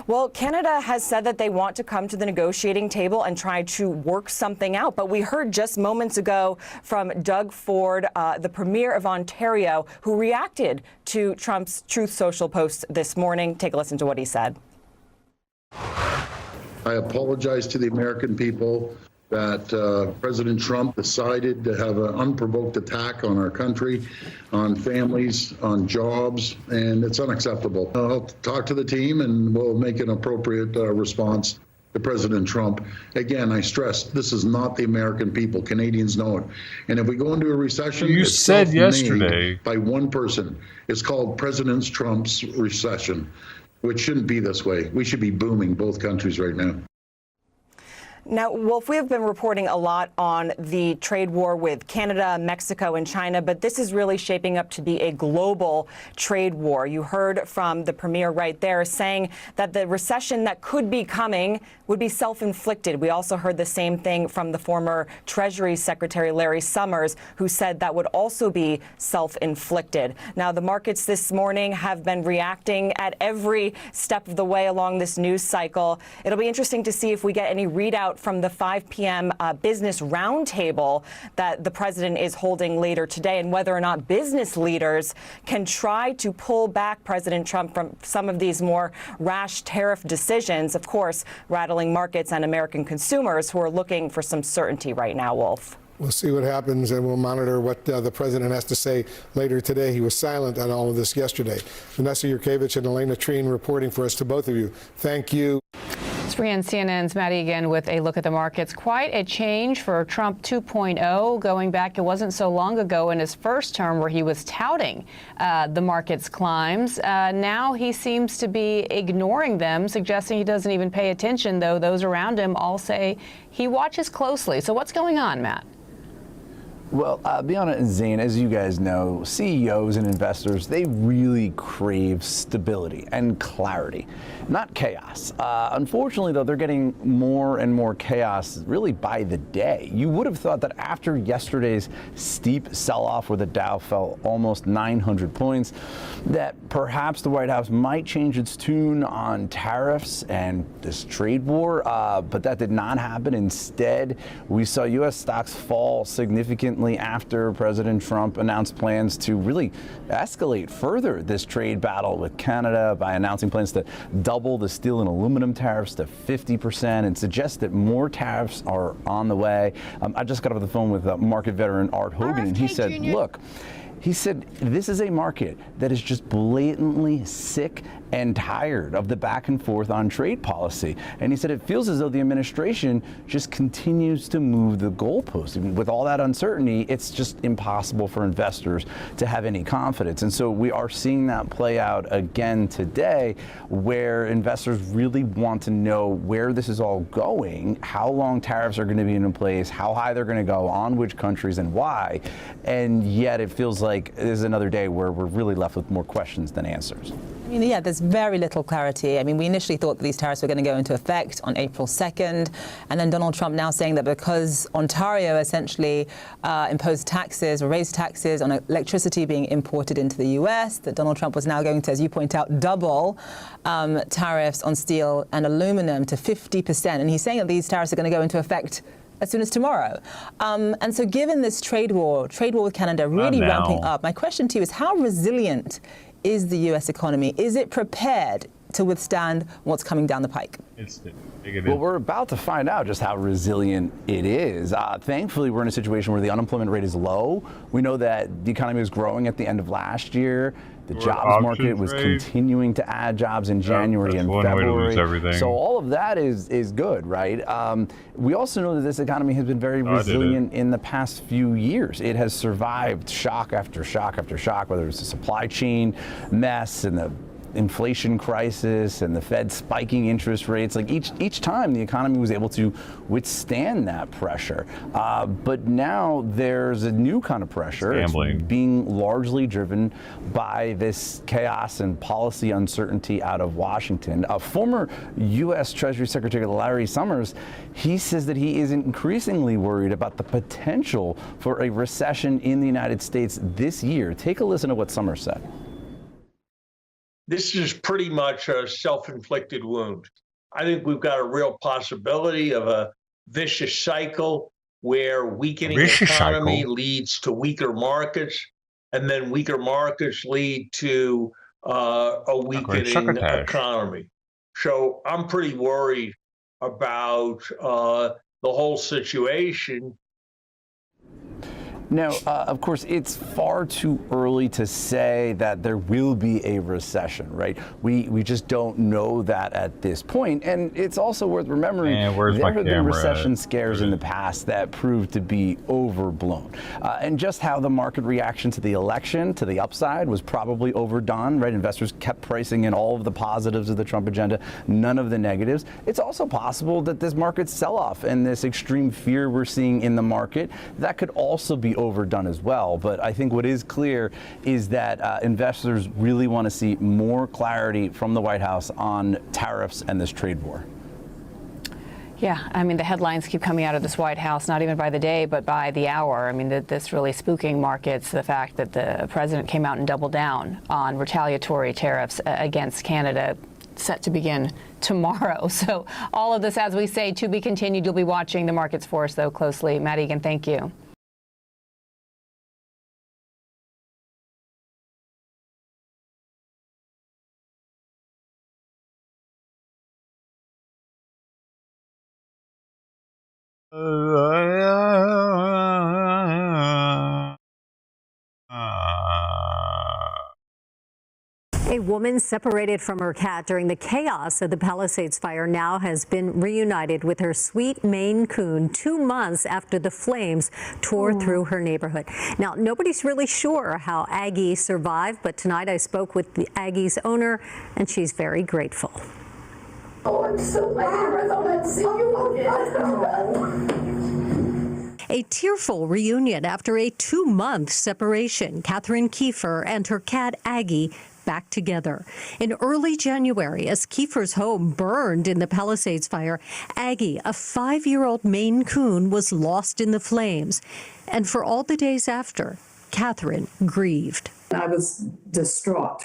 Well, Canada has said that they want to come to the negotiating table and try to work something out. But we heard just moments ago from Doug Ford, the Premier of Ontario, who reacted to Trump's Truth Social post this morning. Take a listen to what he said. I apologize to the American people that President Trump decided to have an unprovoked attack on our country, on families, on jobs, and it's unacceptable. I'll talk to the team and we'll make an appropriate response to President Trump. Again, I stress, this is not the American people. Canadians know it. And if we go into a recession, You it's said self-made yesterday by one person. It's called President Trump's recession, which shouldn't be this way. We should be booming both countries right now. Now, Wolf, we have been reporting a lot on the trade war with Canada, Mexico, and China, but this is really shaping up to be a global trade war. You heard from the premier right there saying that the recession that could be coming would be self-inflicted. We also heard the same thing from the former Treasury Secretary Larry Summers, who said that would also be self-inflicted. Now, the markets this morning have been reacting at every step of the way along this news cycle. It'll be interesting to see if we get any readout from the 5 p.m. business roundtable that the president is holding later today, and whether or not business leaders can try to pull back President Trump from some of these more rash tariff decisions, of course, rattling markets and American consumers who are looking for some certainty right now, Wolf. We'll see what happens, and we'll monitor what the president has to say later today. He was silent on all of this yesterday. Vanessa Yurkevich and Elena Treen reporting for us. To both of you, thank you. Brian, CNN's Maddie again with a look at the markets. Quite a change for Trump 2.0. Going back, it wasn't so long ago in his first term where he was touting the market's climbs. Now he seems to be ignoring them, suggesting he doesn't even pay attention, though those around him all say he watches closely. So what's going on, Matt? Well, Bianna and Zane, as you guys know, CEOs and investors, they really crave stability and clarity, not chaos. Unfortunately, though, they're getting more and more chaos really by the day. You would have thought that after yesterday's steep sell-off where the Dow fell almost 900 points, that perhaps the White House might change its tune on tariffs and this trade war, but that did not happen. Instead, we saw U.S. stocks fall significantly after President Trump announced plans to really escalate further this trade battle with Canada by announcing plans to double the steel and aluminum tariffs to 50% and suggest that more tariffs are on the way. I just got off the phone with market veteran Art Hogan, and he said, look, he said, this is a market that is just blatantly sick and tired of the back and forth on trade policy. And he said it feels as though the administration just continues to move the goalposts. With all that uncertainty, it's just impossible for investors to have any confidence. And so we are seeing that play out again today, where investors really want to know where this is all going, how long tariffs are going to be in place, how high they're going to go, on which countries and why. And yet it feels like this is another day where we're really left with more questions than answers. I mean, yeah, there's very little clarity. I mean, we initially thought that these tariffs were going to go into effect on April 2nd, and then Donald Trump now saying that because Ontario essentially imposed taxes or raised taxes on electricity being imported into the U.S., that Donald Trump was now going to, as you point out, double tariffs on steel and aluminum to 50%. And he's saying that these tariffs are going to go into effect as soon as tomorrow. And so given this trade war with Canada really ramping up, my question to you is, how resilient is the U.S. economy? Is it prepared to withstand what's coming down the pike? Well, we're about to find out just how resilient it is. Thankfully, we're in a situation where the unemployment rate is low. We know that the economy was growing at the end of last year. The jobs market was continuing to add jobs in January and February. So all of that is good, right? We also know that this economy has been very resilient in the past few years. It has survived shock after shock after shock, whether it's the supply chain mess and the inflation crisis and the Fed spiking interest rates. Like each time the economy was able to withstand that pressure. But now there's a new kind of pressure. It's being largely driven by this chaos and policy uncertainty out of Washington. A former U.S. Treasury Secretary Larry Summers, he says that he is increasingly worried about the potential for a recession in the United States this year. Take a listen to what Summers said. This is pretty much a self-inflicted wound. I think we've got a real possibility of a vicious cycle where weakening economy leads to weaker markets, and then weaker markets lead to a weakening economy. So I'm pretty worried about the whole situation. Now, of course, it's far too early to say that there will be a recession, right? We just don't know that at this point. And it's also worth remembering there have been recession scares in the past that proved to be overblown. And just how the market reaction to the election, to the upside, was probably overdone, right? Investors kept pricing in all of the positives of the Trump agenda, none of the negatives. It's also possible that this market sell-off and this extreme fear we're seeing in the market, that could also be overdone as well. But I think what is clear is that investors really want to see more clarity from the White House on tariffs and this trade war. Yeah, I mean, the headlines keep coming out of this White House, not even by the day, but by the hour. I mean, this really spooking markets, the fact that the president came out and doubled down on retaliatory tariffs against Canada, set to begin tomorrow. So all of this, as we say, to be continued. You'll be watching the markets for us, though, closely. Matt Egan, thank you. A woman separated from her cat during the chaos of the Palisades fire now has been reunited with her sweet Maine Coon 2 months after the flames tore through her neighborhood. Now, nobody's really sure how Aggie survived, but tonight I spoke with the Aggie's owner, and she's very grateful. Oh, I'm so glad I see you again. A tearful reunion after a 2-month separation. Catherine Kiefer and her cat Aggie back together. In early January, as Kiefer's home burned in the Palisades fire, Aggie, a 5-year-old Maine Coon, was lost in the flames. And for all the days after, Catherine grieved. I was distraught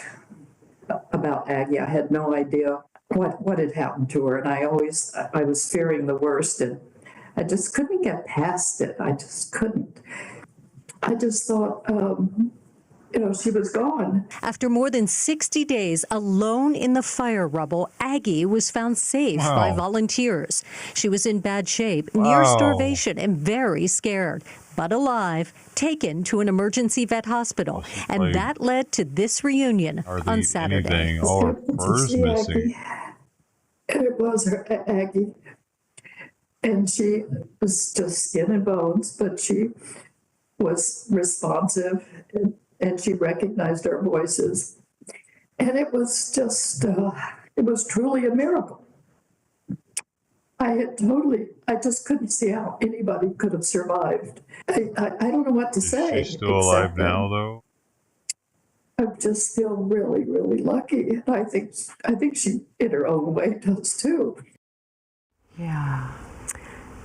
about Aggie. I had no idea what had happened to her, and I was fearing the worst, and I just couldn't get past it. I just couldn't. I just thought, she was gone. After more than 60 days alone in the fire rubble, Aggie was found safe by volunteers. She was in bad shape, near starvation, and very scared, but alive, taken to an emergency vet hospital. And that led to this reunion on Saturday. All her fur's missing. It was her Aggie. And she was just skin and bones, but she was responsive and she recognized our voices. And it was just, it was truly a miracle. I just couldn't see how anybody could have survived. I don't know what to say. Is she still alive now, though? I just feel really, really lucky. I think she, in her own way, does too. Yeah.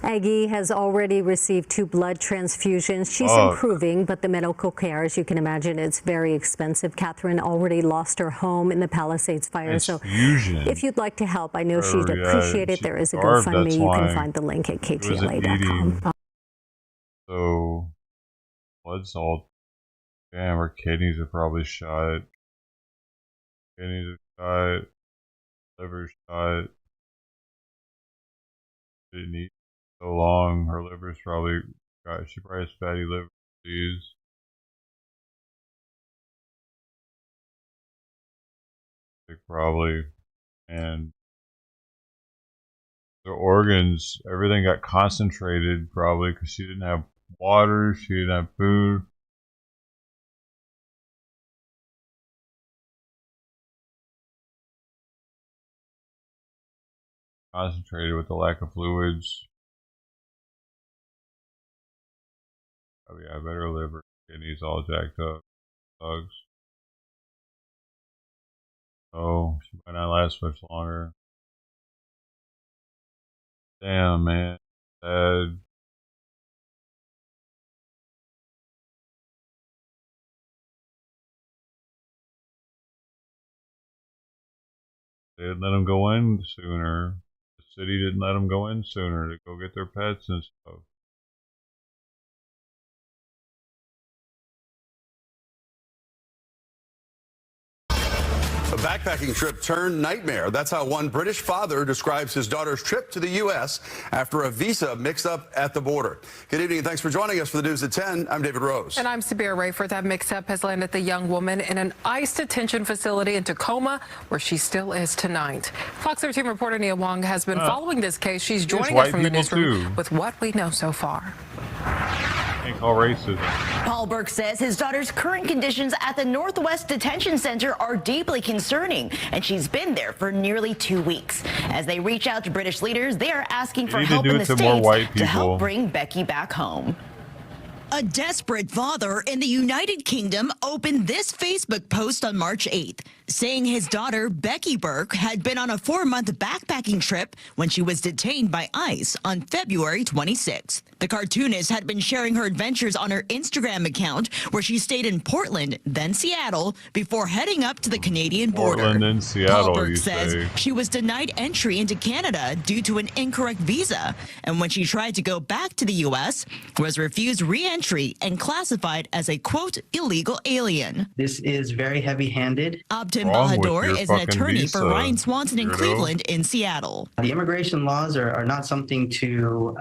Aggie has already received 2 blood transfusions. She's improving, but the medical care, as you can imagine, it's very expensive. Catherine already lost her home in the Palisades fire. So if you'd like to help, I know she'd appreciate it. There is a GoFundMe. You can find the link at ktla.com. So, blood salt. Damn, her kidneys are probably shot. Kidneys are shot. Liver shot. Didn't eat so long. Her liver's probably she probably has fatty liver disease. Probably. And the organs, everything got concentrated probably because she didn't have water, she didn't have food. Concentrated with the lack of fluids. Oh yeah, better liver, kidneys all jacked up. Bugs. Oh, she might not last much longer. Damn, man. Sad. They didn't let them go in sooner. The city didn't let them go in sooner to go get their pets and stuff. A backpacking trip turned nightmare. That's how one British father describes his daughter's trip to the U.S. after a visa mix-up at the border. Good evening, and thanks for joining us for the news at 10. I'm David Rose. And I'm Sabir Rayford. That mix-up has landed the young woman in an ICE detention facility in Tacoma, where she still is tonight. Fox 13 reporter Nia Wong has been following this case. She's joining us from the newsroom with what we know so far. All racism. Paul Burke says his daughter's current conditions at the Northwest Detention Center are deeply concerning, and she's been there for nearly 2 weeks. As they reach out to British leaders, they are asking for help in the States to help bring Becky back home. A desperate father in the United Kingdom opened this Facebook post on March 8th, saying his daughter, Becky Burke, had been on a 4-month backpacking trip when she was detained by ICE on February 26th. The cartoonist had been sharing her adventures on her Instagram account, where she stayed in Portland, then Seattle, before heading up to the Canadian border. Portland and Seattle, Paul Burke you says say. she was denied entry into Canada due to an incorrect visa, and when she tried to go back to the U.S., was refused re-entry and classified as a, quote, illegal alien. This is very heavy-handed. Abdin Bahadur is an attorney for Ryan Swanson in Cleveland in Seattle. The immigration laws are not something to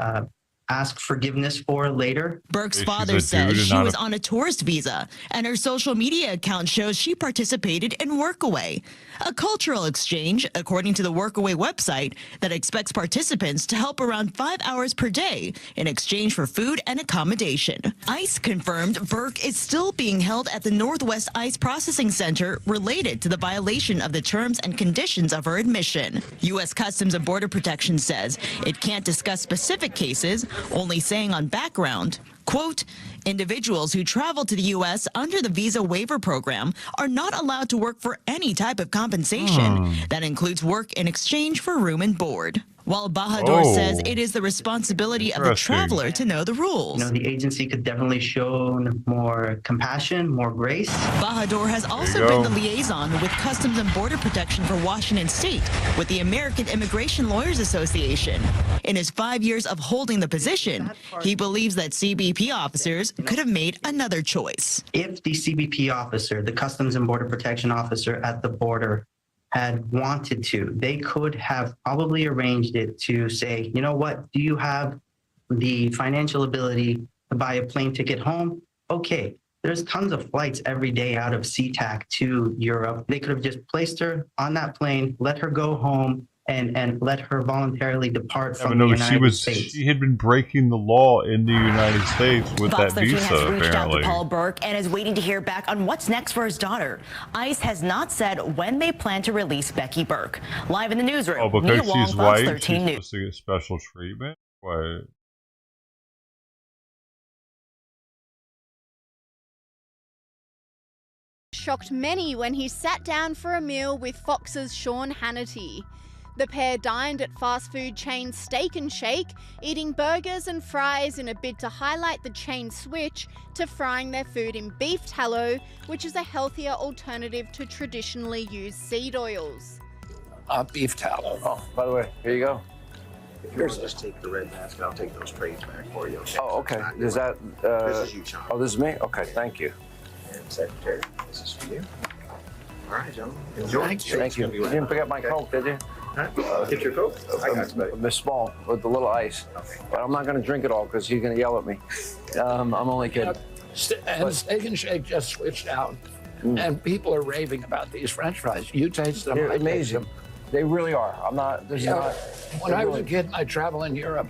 ask forgiveness for later. Burke's father says she was on a tourist visa, and her social media account shows she participated in Workaway, a cultural exchange, according to the Workaway website, that expects participants to help around 5 hours per day in exchange for food and accommodation. ICE confirmed Burke is still being held at the Northwest ICE Processing Center related to the violation of the terms and conditions of her admission. U.S. Customs and Border Protection says it can't discuss specific cases, only saying on background, quote, individuals who travel to the U.S. under the visa waiver program are not allowed to work for any type of compensation. That includes work in exchange for room and board. While Bahadur says it is the responsibility of the traveler to know the rules. You know, the agency could definitely show more compassion, more grace. Bahadur has also been the liaison with Customs and Border Protection for Washington State with the American Immigration Lawyers Association. In his 5 years of holding the position, he believes that CBP officers could have made another choice. If the CBP officer, the Customs and Border Protection officer at the border, had wanted to, they could have probably arranged it to say, you know what, do you have the financial ability to buy a plane ticket home? Okay, there's tons of flights every day out of SeaTac to Europe. They could have just placed her on that plane, let her go home, and let her voluntarily depart from the United States. She had been breaking the law in the United States with Fox that 13 visa, has reached apparently. out to Paul Burke and is waiting to hear back on what's next for his daughter. ICE has not said when they plan to release Becky Burke. Live in the newsroom, Oh, Nia because Wong, she's Fox white, 13 she's News. supposed to get special treatment? What? Shocked many when he sat down for a meal with Fox's Sean Hannity. The pair dined at fast food chain Steak and Shake, eating burgers and fries in a bid to highlight the chain's switch to frying their food in beef tallow, which is a healthier alternative to traditionally used seed oils. Beef tallow. Oh, by the way, here you go. If you want to just take the red mask, I'll take those trays back for you. Okay? Oh, okay. Is that? This is you, Sean. Oh, this is me. Okay, thank you. And Secretary, this is for you. All right, gentlemen. Enjoy. Thank you. You didn't pick up my Coke, did you? Get your Coke. I got you, buddy. The small with the little ice. Okay. But I'm not going to drink it all because he's going to yell at me. I'm only kidding. And Steak and Shake just switched out, and people are raving about these French fries. You taste them. They're I amazing. taste them. They really are. I'm not. This is not. When I was a kid and I travel in Europe,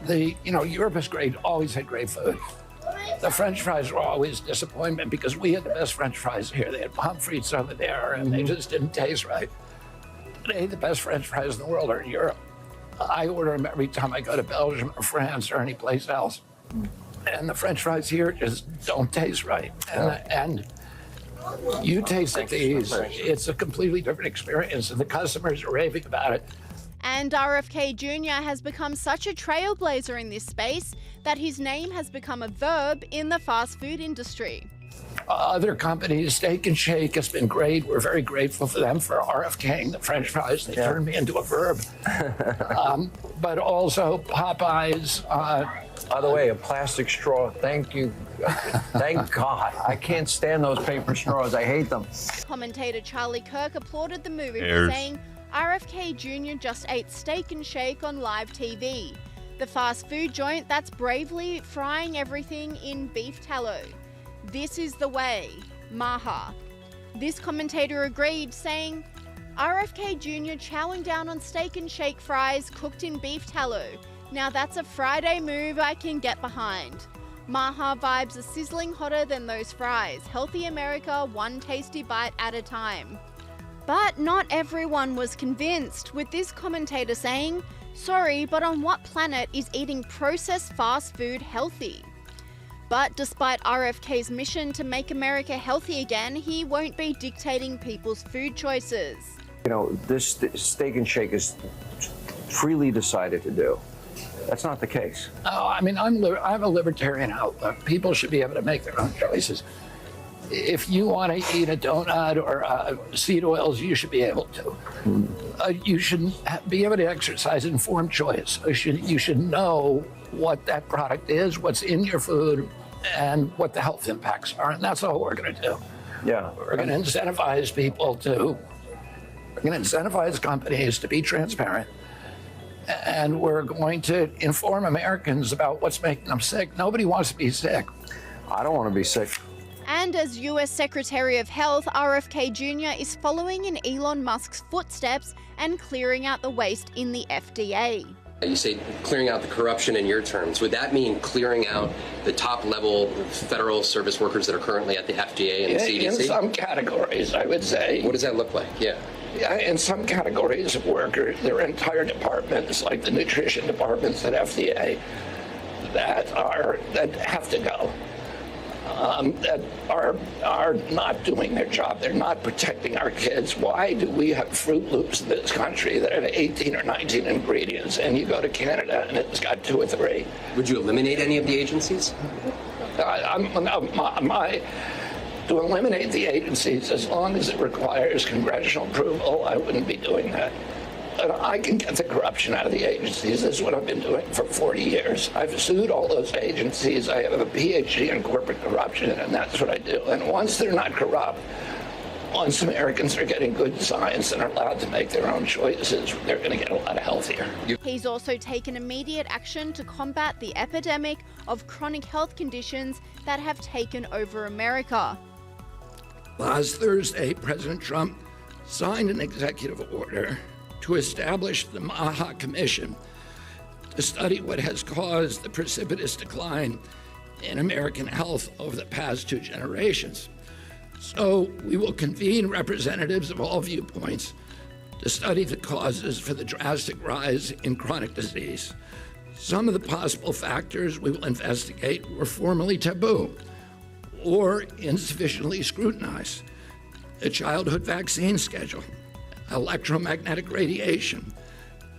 Europe is great. Always had great food. The French fries were always a disappointment because we had the best French fries here. They had pommes frites over there, and they just didn't taste right. Today, the best French fries in the world are in Europe. I order them every time I go to Belgium or France or any place else. And the French fries here just don't taste right. And you taste these, it's a completely different experience, and the customers are raving about it. And RFK Jr. has become such a trailblazer in this space that his name has become a verb in the fast food industry. Other companies, Steak and Shake has been great. We're very grateful for them for RFKing the French fries. They turned me into a verb. But also Popeyes. By the way, a plastic straw. Thank you. Thank God. I can't stand those paper straws. I hate them. Commentator Charlie Kirk applauded the move, Airs. saying RFK Jr. just ate Steak and Shake on live TV. The fast food joint that's bravely frying everything in beef tallow. This is the way. Maha. This commentator agreed, saying, RFK Jr. chowing down on Steak and Shake fries cooked in beef tallow. Now that's a Friday move I can get behind. Maha vibes are sizzling hotter than those fries. Healthy America, one tasty bite at a time. But not everyone was convinced, with this commentator saying, sorry, but on what planet is eating processed fast food healthy? But despite RFK's mission to make America healthy again, he won't be dictating people's food choices. You know, this Steak and Shake is freely decided to do. That's not the case. Oh, I mean, I have a libertarian outlook. People should be able to make their own choices. If you want to eat a donut or seed oils, you should be able to. You should be able to exercise informed choice. You should know what that product is, what's in your food, and what the health impacts are. And that's all we're going to do. Yeah. We're going to incentivize we're going to incentivize companies to be transparent. And we're going to inform Americans about what's making them sick. Nobody wants to be sick. I don't want to be sick. And as US Secretary of Health, RFK Jr. is following in Elon Musk's footsteps and clearing out the waste in the FDA. You say clearing out the corruption in your terms. Would that mean clearing out the top level federal service workers that are currently at the FDA and the CDC? In some categories, I would say. What does that look like? Yeah. In some categories of workers, there are entire departments, like the nutrition departments at FDA, that have to go. That are not doing their job. They're not protecting our kids. Why do we have Fruit Loops in this country that have 18 or 19 ingredients, and you go to Canada and it's got 2 or 3? Would you eliminate any of the agencies? To eliminate the agencies, as long as it requires congressional approval, I wouldn't be doing that. And I can get the corruption out of the agencies. This is what I've been doing for 40 years. I've sued all those agencies. I have a PhD in corporate corruption, and that's what I do. And once they're not corrupt, once Americans are getting good science and are allowed to make their own choices, they're going to get a lot healthier. He's also taken immediate action to combat the epidemic of chronic health conditions that have taken over America. Last Thursday, President Trump signed an executive order to establish the Maha Commission to study what has caused the precipitous decline in American health over the past 2 generations. So we will convene representatives of all viewpoints to study the causes for the drastic rise in chronic disease. Some of the possible factors we will investigate were formerly taboo or insufficiently scrutinized. The childhood vaccine schedule, electromagnetic radiation,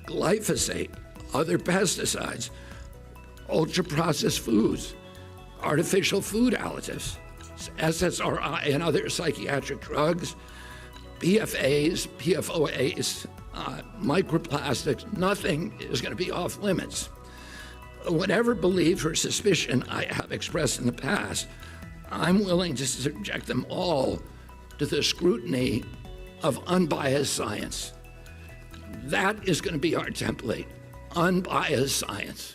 glyphosate, other pesticides, ultra-processed foods, artificial food additives, SSRI and other psychiatric drugs, PFAs, PFOAs, microplastics. Nothing is going to be off limits. Whatever belief or suspicion I have expressed in the past, I'm willing to subject them all to the scrutiny of unbiased science. That is going to be our template, unbiased science.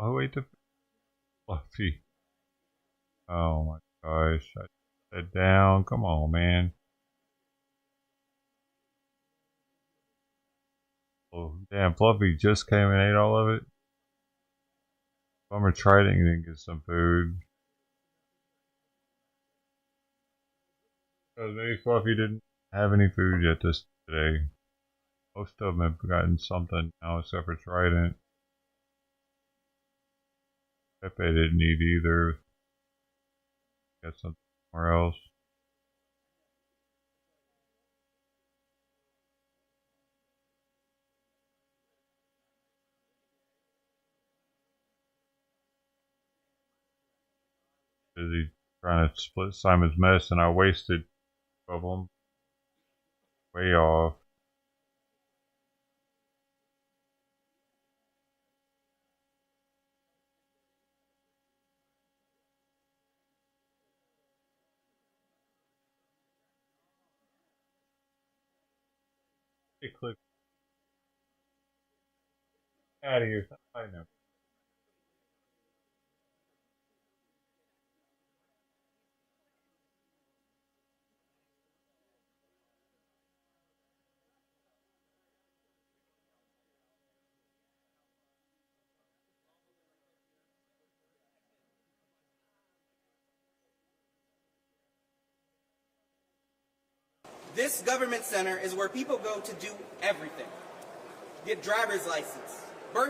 Oh, wait, the Fluffy. Oh my gosh. I set down. Come on, man. Oh, damn, Fluffy just came and ate all of it. Bummer tried it and didn't get some food. Because maybe Fluffy didn't have any food yet today. Most of them have gotten something now except for Trident. Pepe didn't eat either. Got something somewhere else. Busy trying to split Simon's mess, and I wasted 2 of them. Way off. Hey, Cliff. Out of here. I know. This government center is where people go to do everything. Get driver's license, birth.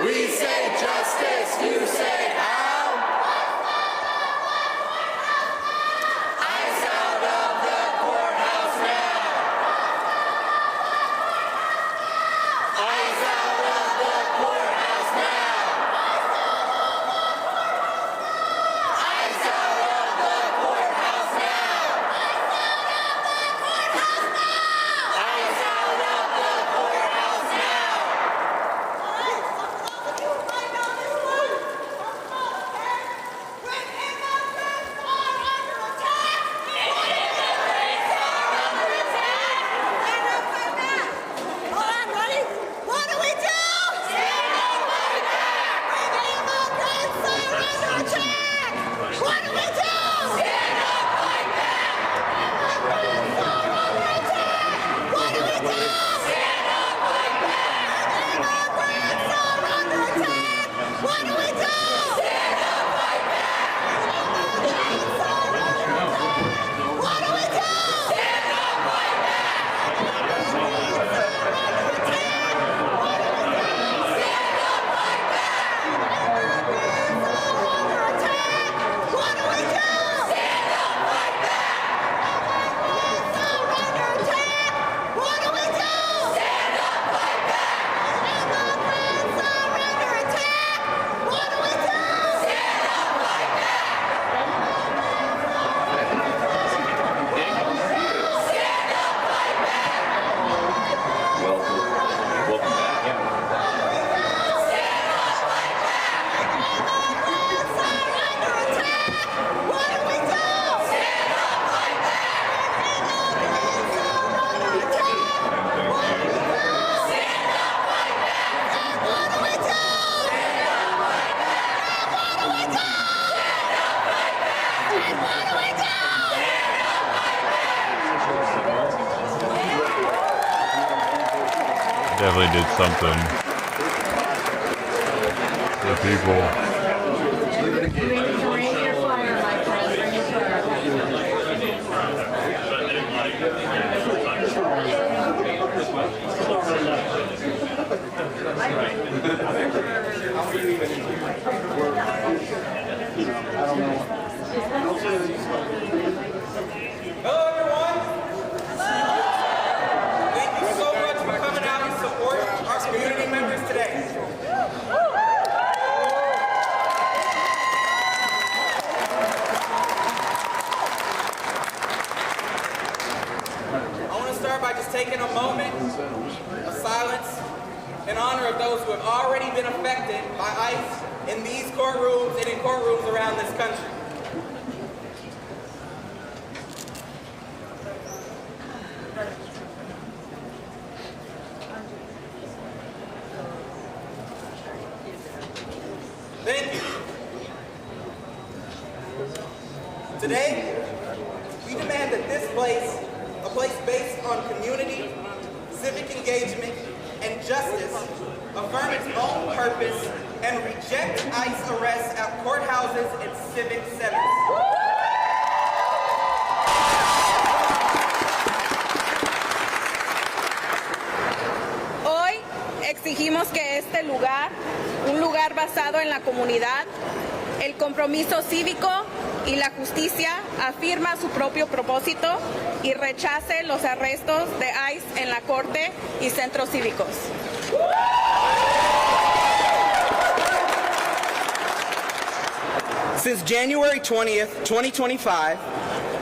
We say justice, you say how? Eyes out of the courthouse now. Eyes out of the courthouse now. Eyes out of the courthouse now. Eyes out of the courthouse now. Definitely did something for people. Hello, everyone. Thank you so much for coming out and support our community members today. I want to start by just taking a moment of silence in honor of those who have already been affected by ICE in these courtrooms and in courtrooms around this country. Thank you. Today, we demand that this place, a place based on community, civic engagement, and justice, affirm its own purpose and reject ICE arrests at courthouses and civic centers. Hoy exigimos que este lugar, un lugar basado en la comunidad, el compromiso cívico y la justicia, afirma su propio propósito y rechace los arrestos de ICE en la Corte y centros cívicos. Since January 20th, 2025,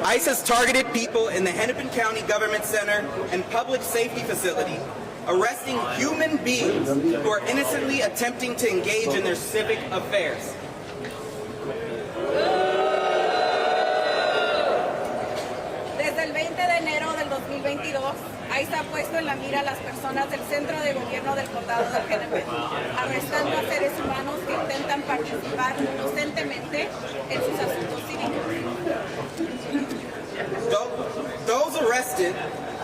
ICE has targeted people in the Hennepin County Government Center and Public Safety Facility, arresting human beings who are innocently attempting to engage in their civic affairs. Desde el 20 de enero del 2022, ICE ha puesto en la mira a las personas del centro de gobierno del condado de Hennepin, arrestando a seres humanos que intentan participar inocentemente en sus asuntos cívicos. Those arrested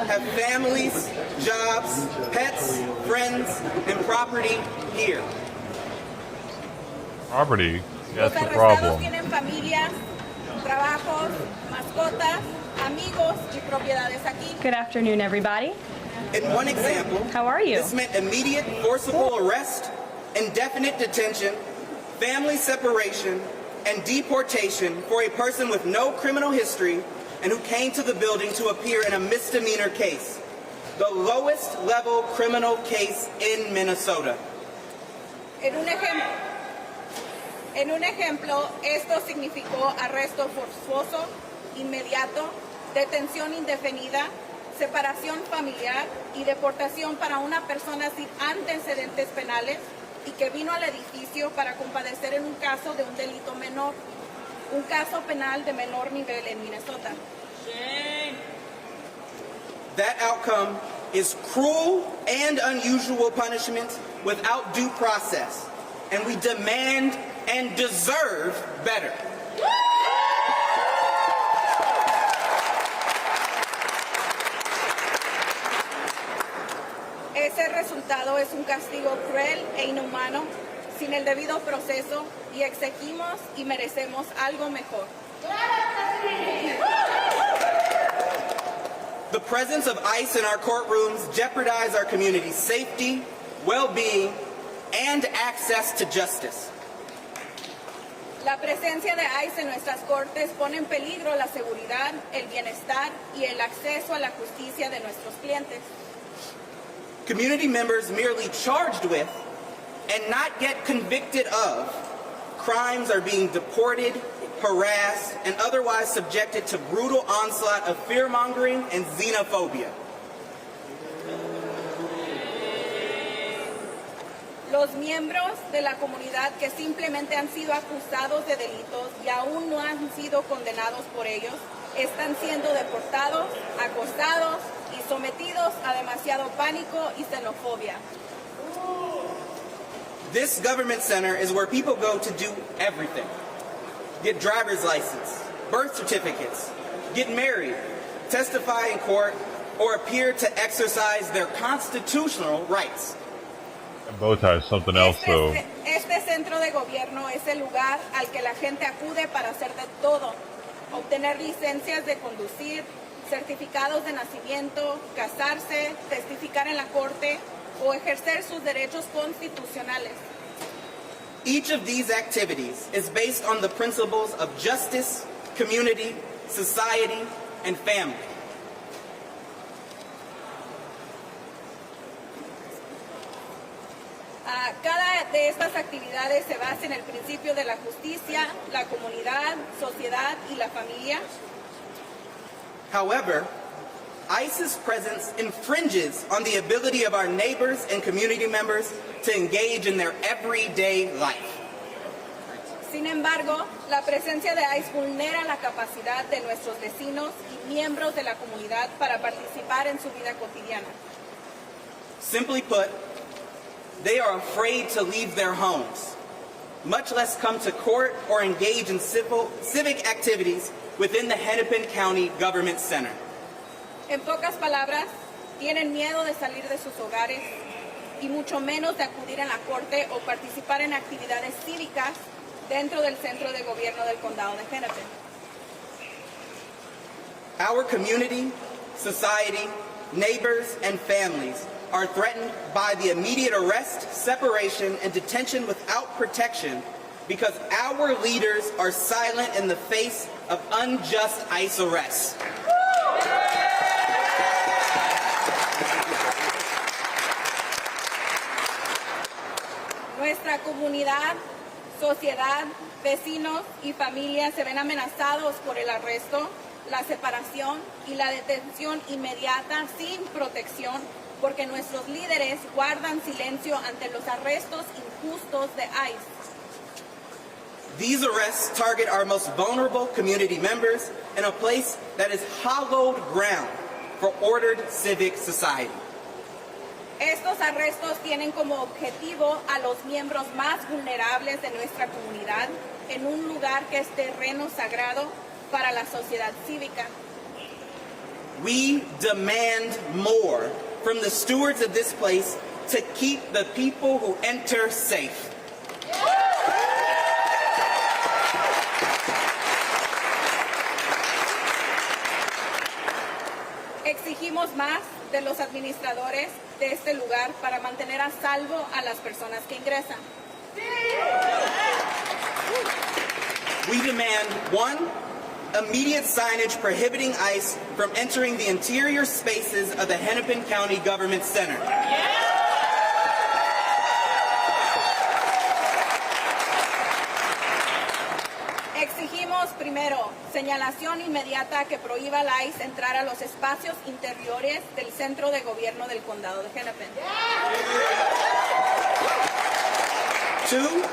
have families, jobs, pets, friends, and property here. Property? That's the Los arrestados problem. tienen familias, trabajos, mascotas, amigos y propiedades aquí. Good afternoon, everybody. In one example, how are you? This meant immediate forcible arrest, indefinite detention, family separation, and deportation for a person with no criminal history and who came to the building to appear in a misdemeanor case, the lowest level criminal case in Minnesota. En un ejemplo, esto significó arresto forzoso, inmediato, detención indefinida, separación familiar y deportación para una persona sin antecedentes penales y que vino al edificio para compadecer en un caso de un delito menor, un caso penal de menor nivel en Minnesota. That outcome is cruel and unusual punishment without due process, and we demand and deserve better. Ese resultado es un castigo cruel e inhumano, sin el debido proceso, y exigimos y merecemos algo mejor. The presence of ICE in our courtrooms jeopardize our community's safety, well-being, and access to justice. La presencia de ICE en nuestras cortes pone en peligro la seguridad, el bienestar y el acceso a la justicia de nuestros clientes. Community members merely charged with and not yet convicted of crimes are being deported, harassed, and otherwise subjected to brutal onslaught of fear-mongering and xenophobia. Los miembros de la comunidad que simplemente han sido acusados de delitos y aún no han sido condenados por ellos, están siendo deportados, acosados y sometidos a demasiado pánico y xenofobia. This government center is where people go to do everything. Get driver's license, birth certificates, get married, testify in court, or appear to exercise their constitutional rights. And bow tie is something else, though. Este centro de gobierno es el lugar al que la gente acude para hacer de todo. Obtener licencias de conducir, certificados de nacimiento, casarse, testificar en la corte o ejercer sus derechos constitucionales. Each of these activities is based on the principles of justice, community, society, and family. Cada de estas actividades se basa en el principio de la justicia, la comunidad, sociedad y la familia. However, ICE's presence infringes on the ability of our neighbors and community members to engage in their everyday life. Sin embargo, la presencia de ICE vulnera la capacidad de nuestros vecinos y miembros de la comunidad para participar en su vida cotidiana. Simply put, they are afraid to leave their homes, much less come to court or engage in civic activities within the Hennepin County Government Center. En pocas palabras, tienen miedo de salir de sus hogares y mucho menos de acudir a la corte o participar en actividades cívicas dentro del centro de gobierno del condado de Hennepin. Our community, society, neighbors, and families are threatened by the immediate arrest, separation, and detention without protection because our leaders are silent in the face of unjust ICE arrests. Nuestra comunidad, sociedad, vecinos y familias se ven amenazados por el arresto, la separación y la detención inmediata sin protección porque nuestros líderes guardan silencio ante los arrestos injustos de ICE. These arrests target our most vulnerable community members in a place that is hallowed ground for ordered civic society. Estos arrestos tienen como objetivo a los miembros más vulnerables de nuestra comunidad en un lugar que es terreno sagrado para la sociedad cívica. We demand more from the stewards of this place to keep the people who enter safe. Exigimos más de los administradores de este lugar para mantener a salvo a las personas que ingresan. We demand, one, immediate signage prohibiting ICE from entering the interior spaces of the Hennepin County Government Center. Exigimos, primero, señalación inmediata que prohíba a la ICE entrar a los espacios interiores del centro de gobierno del condado de Hennepin. Two,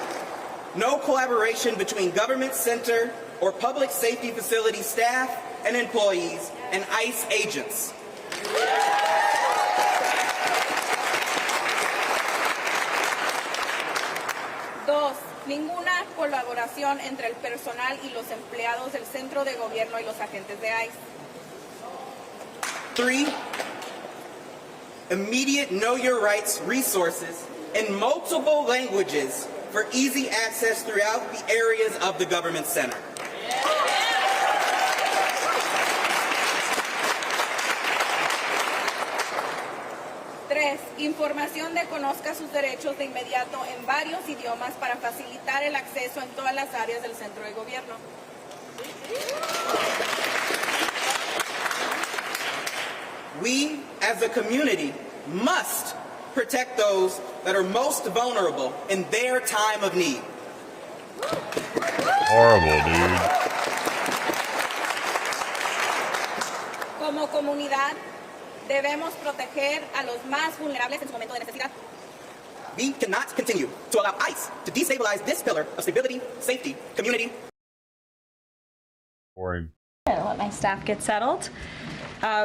no collaboration between government center or public safety facility staff and employees and ICE agents. Dos, ninguna colaboración entre el personal y los empleados del centro de gobierno y los agentes de ICE. Three, immediate Know Your Rights resources in multiple languages for easy access throughout the areas of the government center. Tres, información de conozca sus derechos de inmediato en varios idiomas para facilitar el acceso en todas las áreas del centro de gobierno. We, as a community, must protect those that are most vulnerable in their time of need. Horrible, dude. Como comunidad, debemos proteger a los más vulnerables en su momento de necesidad. We cannot continue to allow ICE to destabilize this pillar of stability, safety, community. Boring. I'll let my staff get settled.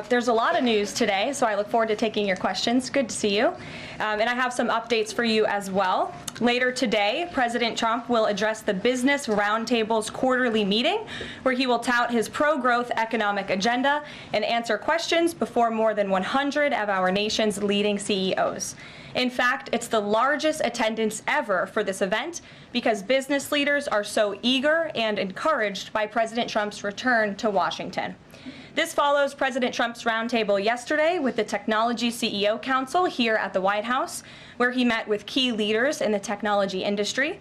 There's a lot of news today, so I look forward to taking your questions. Good to see you. And I have some updates for you as well. Later today, President Trump will address the Business Roundtable's quarterly meeting, where he will tout his pro-growth economic agenda and answer questions before more than 100 of our nation's leading CEOs. In fact, it's the largest attendance ever for this event because business leaders are so eager and encouraged by President Trump's return to Washington. This follows President Trump's roundtable yesterday with the Technology CEO Council here at the White House, where he met with key leaders in the technology industry.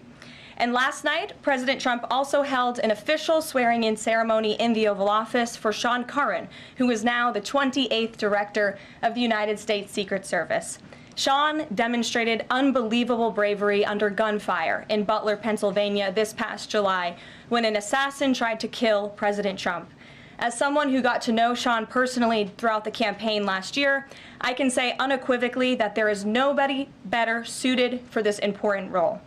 And last night, President Trump also held an official swearing-in ceremony in the Oval Office for Sean Curran, who is now the 28th Director of the United States Secret Service. Sean demonstrated unbelievable bravery under gunfire in Butler, Pennsylvania this past July when an assassin tried to kill President Trump. As someone who got to know Sean personally throughout the campaign last year, I can say unequivocally that there is nobody better suited for this important role.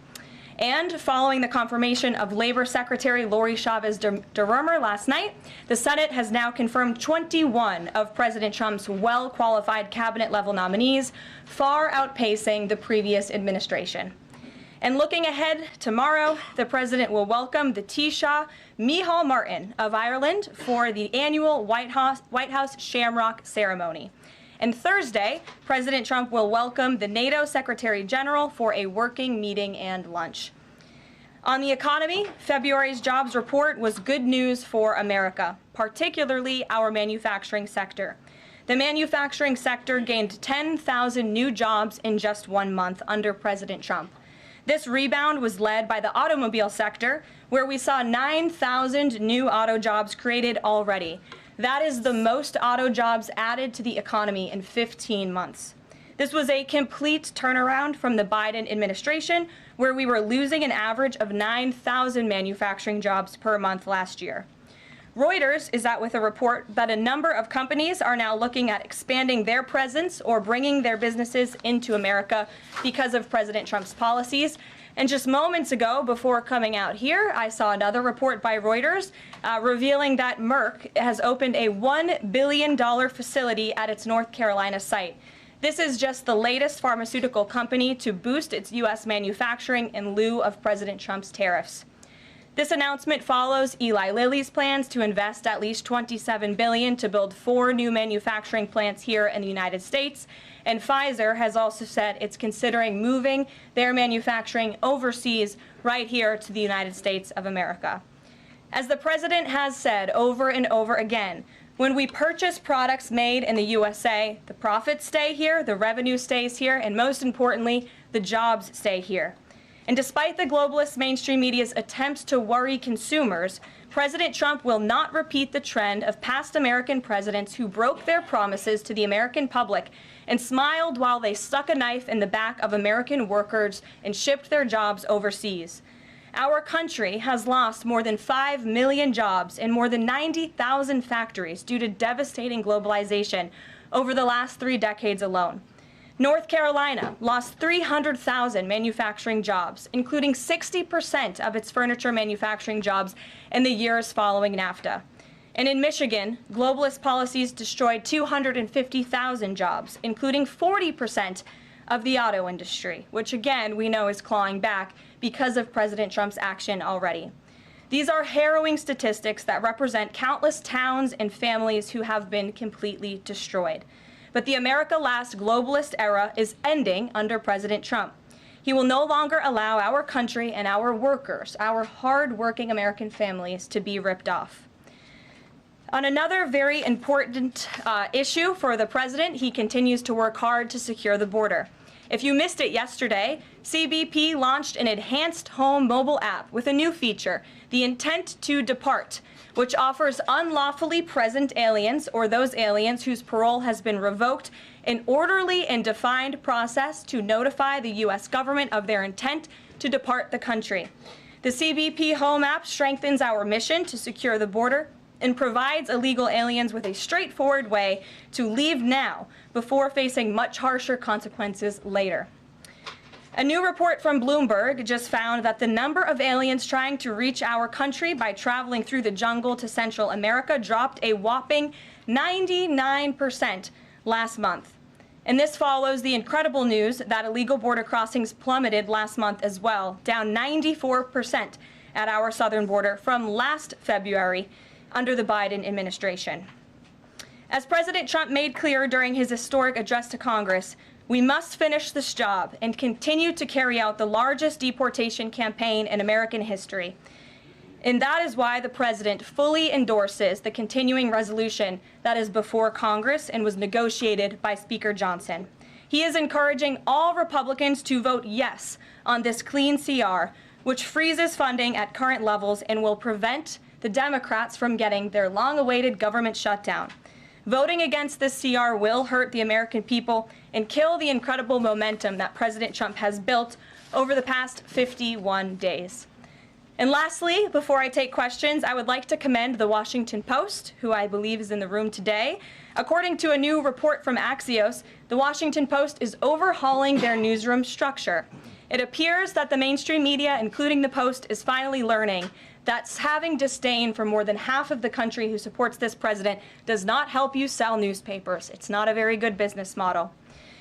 And following the confirmation of Labor Secretary Lori Chavez DeRomer last night, the Senate has now confirmed 21 of President Trump's well-qualified cabinet-level nominees, far outpacing the previous administration. And looking ahead, tomorrow, the president will welcome the Taoiseach Micheál Martin of Ireland for the annual White House Shamrock ceremony. And Thursday, President Trump will welcome the NATO Secretary General for a working meeting and lunch. On the economy, February's jobs report was good news for America, particularly our manufacturing sector. The manufacturing sector gained 10,000 new jobs in just 1 month under President Trump. This rebound was led by the automobile sector, where we saw 9,000 new auto jobs created already. That is the most auto jobs added to the economy in 15 months. This was a complete turnaround from the Biden administration, where we were losing an average of 9,000 manufacturing jobs per month last year. Reuters is out with a report that a number of companies are now looking at expanding their presence or bringing their businesses into America because of President Trump's policies. And just moments ago, before coming out here, I saw another report by Reuters revealing that Merck has opened a $1 billion facility at its North Carolina site. This is just the latest pharmaceutical company to boost its U.S. manufacturing in lieu of President Trump's tariffs. This announcement follows Eli Lilly's plans to invest at least $27 billion to build 4 new manufacturing plants here in the United States. And Pfizer has also said it's considering moving their manufacturing overseas right here to the United States of America. As the president has said over and over again, when we purchase products made in the USA, the profits stay here, the revenue stays here, and most importantly, the jobs stay here. And despite the globalist mainstream media's attempts to worry consumers, President Trump will not repeat the trend of past American presidents who broke their promises to the American public and smiled while they stuck a knife in the back of American workers and shipped their jobs overseas. Our country has lost more than 5 million jobs in more than 90,000 factories due to devastating globalization over the last 3 decades alone. North Carolina lost 300,000 manufacturing jobs, including 60% of its furniture manufacturing jobs in the years following NAFTA. And in Michigan, globalist policies destroyed 250,000 jobs, including 40% of the auto industry, which again we know is clawing back because of President Trump's action already. These are harrowing statistics that represent countless towns and families who have been completely destroyed. But the America Last globalist era is ending under President Trump. He will no longer allow our country and our workers, our hard-working American families, to be ripped off. On another very important issue for the president, he continues to work hard to secure the border. If you missed it yesterday, CBP launched an enhanced home mobile app with a new feature, the Intent to Depart, which offers unlawfully present aliens or those aliens whose parole has been revoked an orderly and defined process to notify the U.S. government of their intent to depart the country. The CBP Home app strengthens our mission to secure the border and provides illegal aliens with a straightforward way to leave now before facing much harsher consequences later. A new report from Bloomberg just found that the number of aliens trying to reach our country by traveling through the jungle to Central America dropped a whopping 99% last month. And this follows the incredible news that illegal border crossings plummeted last month as well, down 94% at our southern border from last February under the Biden administration. As President Trump made clear during his historic address to Congress, we must finish this job and continue to carry out the largest deportation campaign in American history. And that is why the president fully endorses the continuing resolution that is before Congress and was negotiated by Speaker Johnson. He is encouraging all Republicans to vote yes on this clean CR, which freezes funding at current levels and will prevent the Democrats from getting their long-awaited government shutdown. Voting against this CR will hurt the American people and kill the incredible momentum that President Trump has built over the past 51 days. And lastly, before I take questions, I would like to commend the Washington Post, who I believe is in the room today. According to a new report from Axios, the Washington Post is overhauling their newsroom structure. It appears that the mainstream media, including the Post, is finally learning that having disdain for more than half of the country who supports this president does not help you sell newspapers. It's not a very good business model.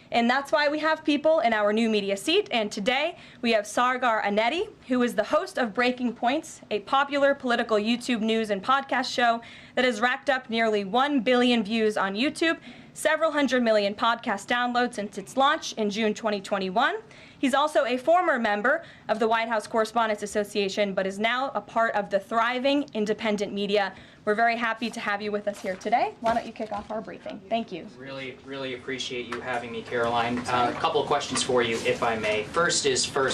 And that's why we have people in our new media seat. And today we have Sargar Aneti, who is the host of Breaking Points, a popular political YouTube news and podcast show that has racked up nearly 1 billion views on YouTube, several hundred million podcast downloads since its launch in June 2021. He's also a former member of the White House Correspondents Association, but is now a part of the thriving independent media. We're very happy to have you with us here today. Why don't you kick off our briefing? Thank you. Really appreciate you having me, Caroline. A couple of questions for you, if I may. First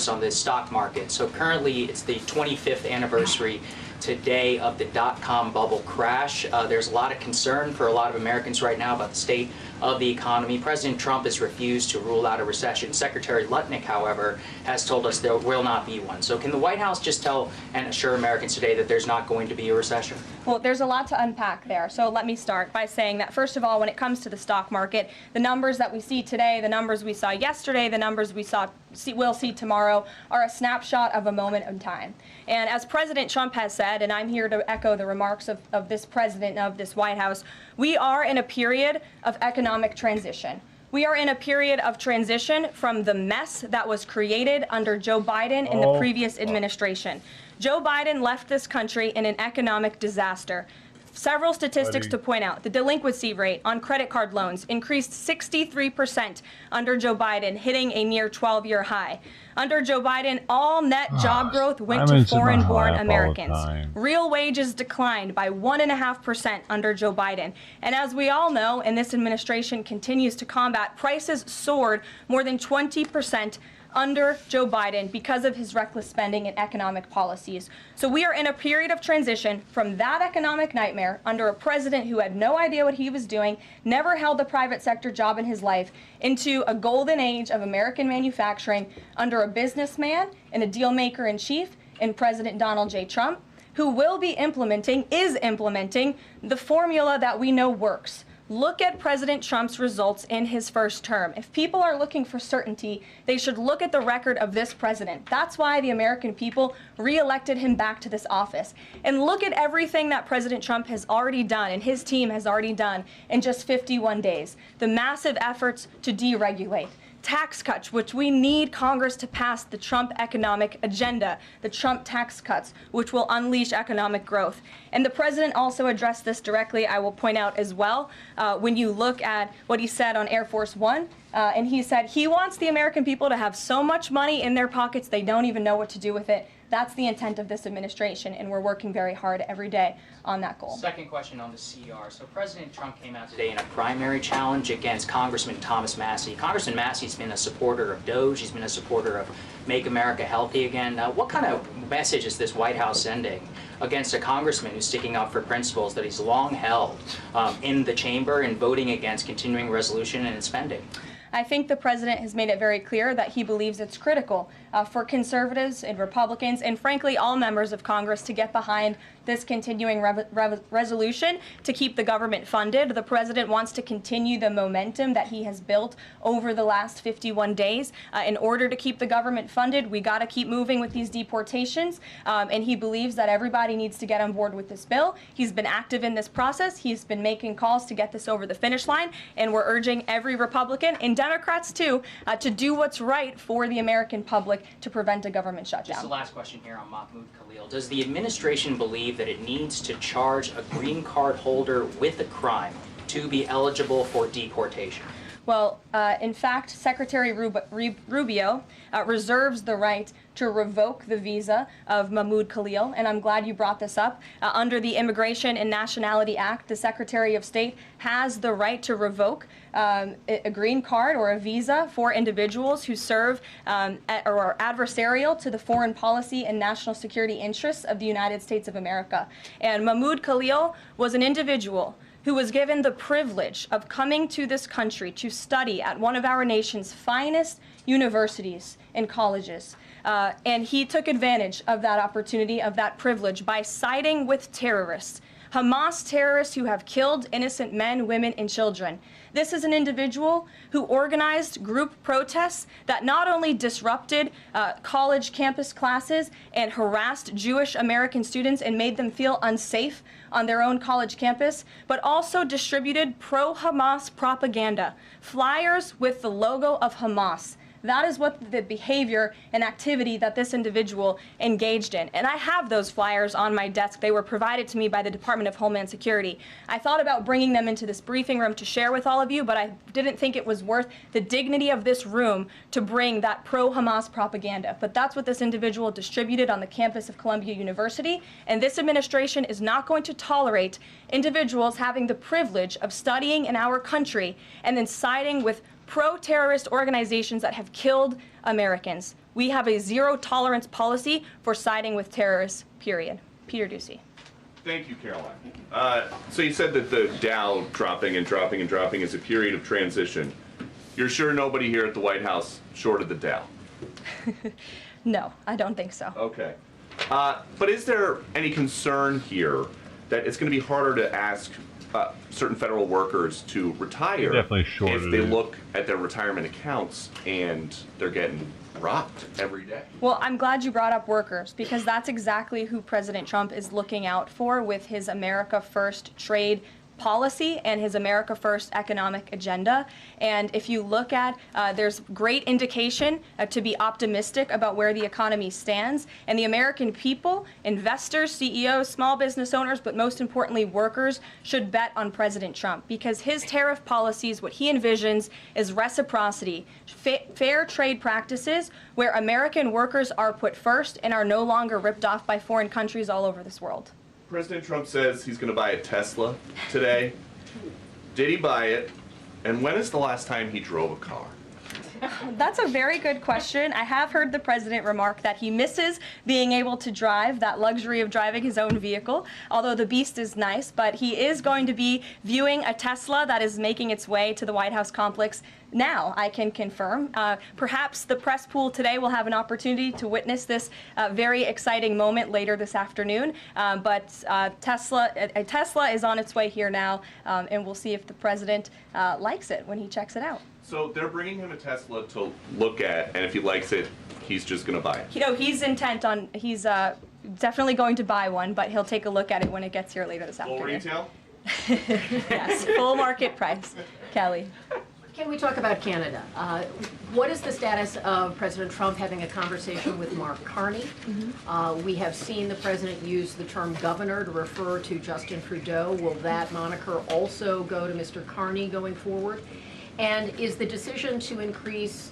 on the stock market. So currently it's the 25th anniversary today of the dot-com bubble crash. There's a lot of concern for a lot of Americans right now about the state of the economy. President Trump has refused to rule out a recession. Secretary Lutnick, however, has told us there will not be one. So can the White House just tell and assure Americans today that there's not going to be a recession? Well, there's a lot to unpack there. So let me start by saying that, first of all, when it comes to the stock market, the numbers that we see today, the numbers we saw yesterday, the numbers we'll see tomorrow are a snapshot of a moment in time. And as President Trump has said, and I'm here to echo the remarks of this president of this White House, we are in a period of economic transition. We are in a period of transition from the mess that was created under Joe Biden in the previous administration. Joe Biden left this country in an economic disaster. Several statistics to point out. The delinquency rate on credit card loans increased 63% under Joe Biden, hitting a near 12-year high. Under Joe Biden, all net job growth went to foreign-born Americans. Real wages declined by 1.5% under Joe Biden. And as we all know, and this administration continues to combat, prices soared more than 20% under Joe Biden because of his reckless spending and economic policies. So we are in a period of transition from that economic nightmare under a president who had no idea what he was doing, never held a private sector job in his life, into a golden age of American manufacturing under a businessman and a deal maker in chief in President Donald J. Trump, who is implementing the formula that we know works. Look at President Trump's results in his first term. If people are looking for certainty, they should look at the record of this president. That's why the American people re-elected him back to this office. And look at everything that President Trump has already done and his team has already done in just 51 days. The massive efforts to deregulate. Tax cuts, which we need Congress to pass the Trump economic agenda, the Trump tax cuts, which will unleash economic growth. And the president also addressed this directly, I will point out as well, when you look at what he said on Air Force One. And he said he wants the American people to have so much money in their pockets they don't even know what to do with it. That's the intent of this administration, and we're working very hard every day on that goal. Second question on the CR. So President Trump came out today in a primary challenge against Congressman Thomas Massie. Congressman Massie's been a supporter of DOGE. He's been a supporter of Make America Healthy Again. What kind of message is this White House sending against a congressman who's sticking up for principles that he's long held in the chamber and voting against continuing resolution and spending? I think the president has made it very clear that he believes it's critical for conservatives and Republicans and frankly all members of Congress to get behind this continuing resolution to keep the government funded. The president wants to continue the momentum that he has built over the last 51 days. In order to keep the government funded, we got to keep moving with these deportations, and he believes that everybody needs to get on board with this bill. He's been active in this process. He's been making calls to get this over the finish line, and we're urging every Republican and Democrats too to do what's right for the American public to prevent a government shutdown. Just the last question here on Mahmoud Khalil. Does the administration believe that it needs to charge a green card holder with a crime to be eligible for deportation? Well, in fact, Secretary Rubio reserves the right to revoke the visa of Mahmoud Khalil, and I'm glad you brought this up. Under the Immigration and Nationality Act, the Secretary of State has the right to revoke a green card or a visa for individuals who serve or are adversarial to the foreign policy and national security interests of the United States of America. And Mahmoud Khalil was an individual who was given the privilege of coming to this country to study at one of our nation's finest universities and colleges. And he took advantage of that opportunity, of that privilege, by siding with terrorists. Hamas terrorists who have killed innocent men, women, and children. This is an individual who organized group protests that not only disrupted college campus classes and harassed Jewish American students and made them feel unsafe on their own college campus, but also distributed pro-Hamas propaganda, flyers with the logo of Hamas. That is what the behavior and activity that this individual engaged in. And I have those flyers on my desk. They were provided to me by the Department of Homeland Security. I thought about bringing them into this briefing room to share with all of you, but I didn't think it was worth the dignity of this room to bring that pro-Hamas propaganda. But that's what this individual distributed on the campus of Columbia University. And this administration is not going to tolerate individuals having the privilege of studying in our country and then siding with pro-terrorist organizations that have killed Americans. We have a zero-tolerance policy for siding with terrorists, period. Peter Ducey. Thank you, Caroline. So you said that the Dow dropping and dropping and dropping is a period of transition. You're sure nobody here at the White House shorted the Dow? No, I don't think so. Okay. But is there any concern here that it's going to be harder to ask certain federal workers to retire if they look at their retirement accounts and they're getting robbed every day? Well, I'm glad you brought up workers, because that's exactly who President Trump is looking out for with his America First trade policy and his America First economic agenda. And if you look at, there's great indication to be optimistic about where the economy stands. And the American people, investors, CEOs, small business owners, but most importantly, workers, should bet on President Trump, because his tariff policies, what he envisions is reciprocity, fair trade practices where American workers are put first and are no longer ripped off by foreign countries all over this world. President Trump says he's going to buy a Tesla today. Did he buy it? And when is the last time he drove a car? That's a very good question. I have heard the president remark that he misses being able to drive, that luxury of driving his own vehicle, although the beast is nice. But he is going to be viewing a Tesla that is making its way to the White House complex now, I can confirm. Perhaps the press pool today will have an opportunity to witness this very exciting moment later this afternoon. But Tesla is on its way here now, and we'll see if the president likes it when he checks it out. So they're bringing him a Tesla to look at, and if he likes it, he's just going to buy it. You know, he's intent on, he's definitely going to buy one, but he'll take a look at it when it gets here later this afternoon. Full retail? Yes, full market price. Kelly. Can we talk about Canada? What is the status of President Trump having a conversation with Mark Carney? We have seen the president use the term governor to refer to Justin Trudeau. Will that moniker also go to Mr. Carney going forward? And is the decision to increase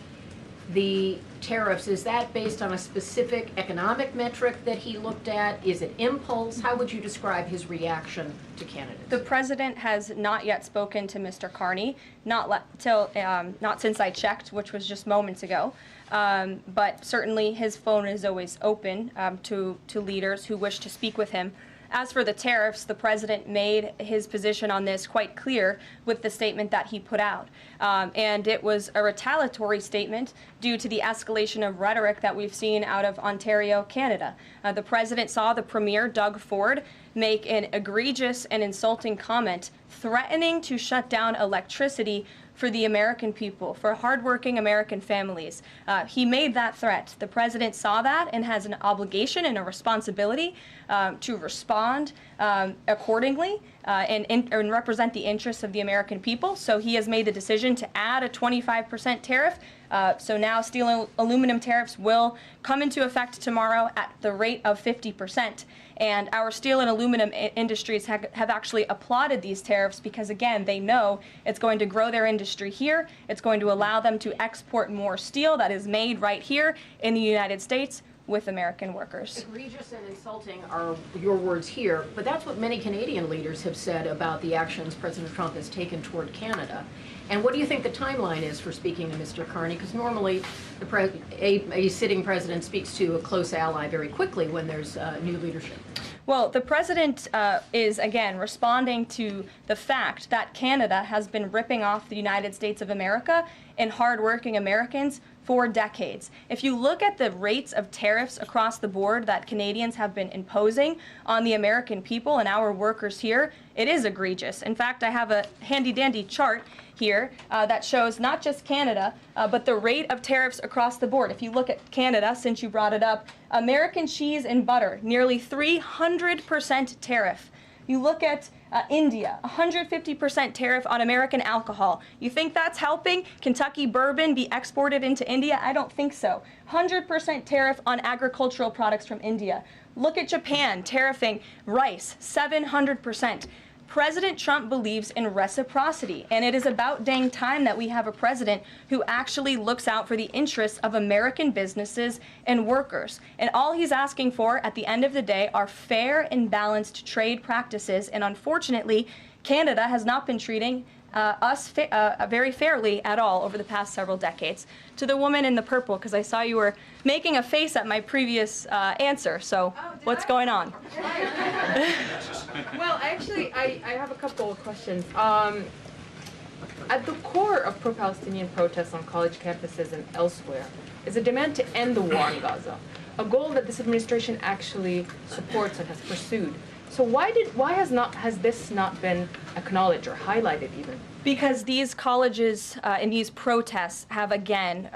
the tariffs, is that based on a specific economic metric that he looked at? Is it impulse? How would you describe his reaction to candidates? The president has not yet spoken to Mr. Carney, not since I checked, which was just moments ago. But certainly his phone is always open to leaders who wish to speak with him. As for the tariffs, the president made his position on this quite clear with the statement that he put out. And it was a retaliatory statement due to the escalation of rhetoric that we've seen out of Ontario, Canada. The president saw the premier, Doug Ford, make an egregious and insulting comment threatening to shut down electricity for the American people, for hardworking American families. He made that threat. The president saw that and has an obligation and a responsibility to respond accordingly and represent the interests of the American people. So he has made the decision to add a 25% tariff. So now steel and aluminum tariffs will come into effect tomorrow at the rate of 50%. And our steel and aluminum industries have actually applauded these tariffs because, again, they know it's going to grow their industry here. It's going to allow them to export more steel that is made right here in the United States with American workers. Egregious and insulting are your words here, but that's what many Canadian leaders have said about the actions President Trump has taken toward Canada. And what do you think the timeline is for speaking to Mr. Carney? Because normally a sitting president speaks to a close ally very quickly when there's new leadership. Well, the president is, again, responding to the fact that Canada has been ripping off the United States of America and hardworking Americans for decades. If you look at the rates of tariffs across the board that Canadians have been imposing on the American people and our workers here, it is egregious. In fact, I have a handy-dandy chart here that shows not just Canada, but the rate of tariffs across the board. If you look at Canada, since you brought it up, American cheese and butter, nearly 300% tariff. You look at India, 150% tariff on American alcohol. You think that's helping Kentucky bourbon be exported into India? I don't think so. 100% tariff on agricultural products from India. Look at Japan, tariffing rice, 700%. President Trump believes in reciprocity, and it is about dang time that we have a president who actually looks out for the interests of American businesses and workers. And all he's asking for at the end of the day are fair and balanced trade practices, and unfortunately, Canada has not been treating us very fairly at all over the past several decades. To the woman in the purple, because I saw you were making a face at my previous answer, so what's going on? Well, actually, I have a couple of questions. At the core of pro-Palestinian protests on college campuses and elsewhere is a demand to end the war in Gaza, a goal that this administration actually supports and has pursued. So why has this not been acknowledged or highlighted even? Because these colleges and these protests have again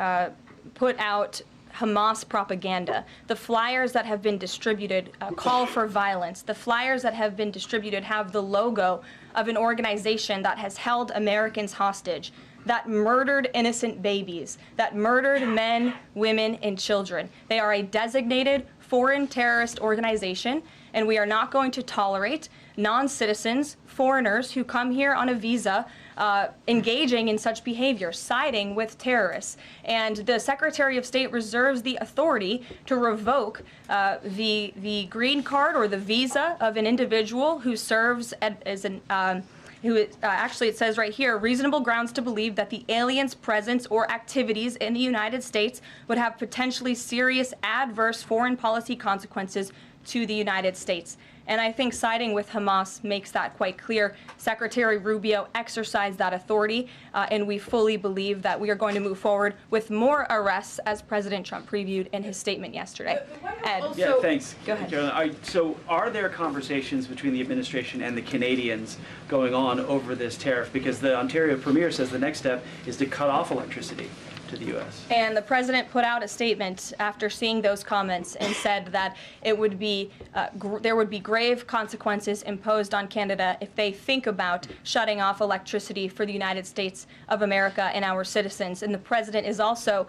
put out Hamas propaganda. The flyers that have been distributed call for violence. The flyers that have been distributed have the logo of an organization that has held Americans hostage, that murdered innocent babies, that murdered men, women, and children. They are a designated foreign terrorist organization, and we are not going to tolerate non-citizens, foreigners who come here on a visa engaging in such behavior, siding with terrorists. And the Secretary of State reserves the authority to revoke the green card or the visa of an individual who serves as an actually, it says right here, reasonable grounds to believe that the alien's presence or activities in the United States would have potentially serious adverse foreign policy consequences to the United States. And I think siding with Hamas makes that quite clear. Secretary Rubio exercised that authority, and we fully believe that we are going to move forward with more arrests, as President Trump previewed in his statement yesterday. Ed. Yeah, thanks. Go ahead. Caroline. So are there conversations between the administration and the Canadians going on over this tariff? Because the Ontario Premier says the next step is to cut off electricity to the U.S. And the president put out a statement after seeing those comments and said that it would be there would be grave consequences imposed on Canada if they think about shutting off electricity for the United States of America and our citizens. And the president is also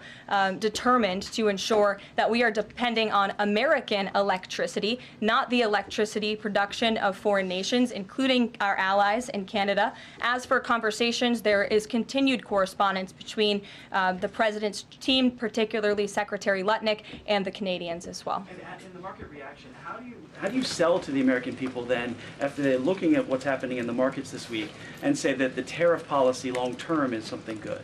determined to ensure that we are depending on American electricity, not the electricity production of foreign nations, including our allies in Canada. As for conversations, there is continued correspondence between the president's team, particularly Secretary Lutnick, and the Canadians as well. And in the market reaction, how do you sell to the American people then, after they're looking at what's happening in the markets this week, and say that the tariff policy long term is something good?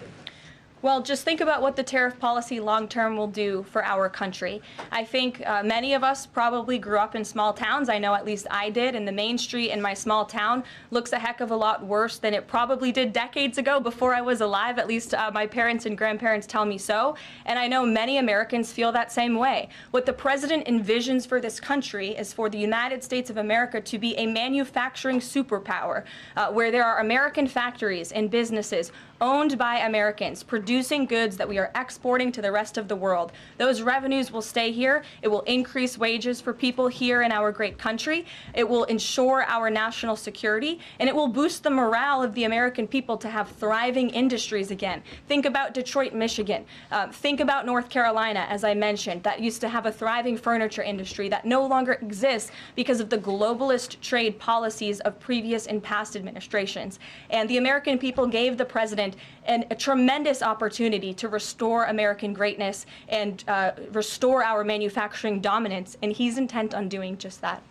Well, just think about what the tariff policy long-term will do for our country. I think many of us probably grew up in small towns. I know at least I did, and the main street in my small town looks a heck of a lot worse than it probably did decades ago before I was alive. At least my parents and grandparents tell me so. And I know many Americans feel that same way. What the president envisions for this country is for the United States of America to be a manufacturing superpower, where there are American factories and businesses owned by Americans, producing goods that we are exporting to the rest of the world. Those revenues will stay here. It will increase wages for people here in our great country. It will ensure our national security, and it will boost the morale of the American people to have thriving industries again. Think about Detroit, Michigan. Think about North Carolina, as I mentioned, that used to have a thriving furniture industry that no longer exists because of the globalist trade policies of previous and past administrations. And the American people gave the president a tremendous opportunity to restore American greatness and restore our manufacturing dominance, and he's intent on doing just that.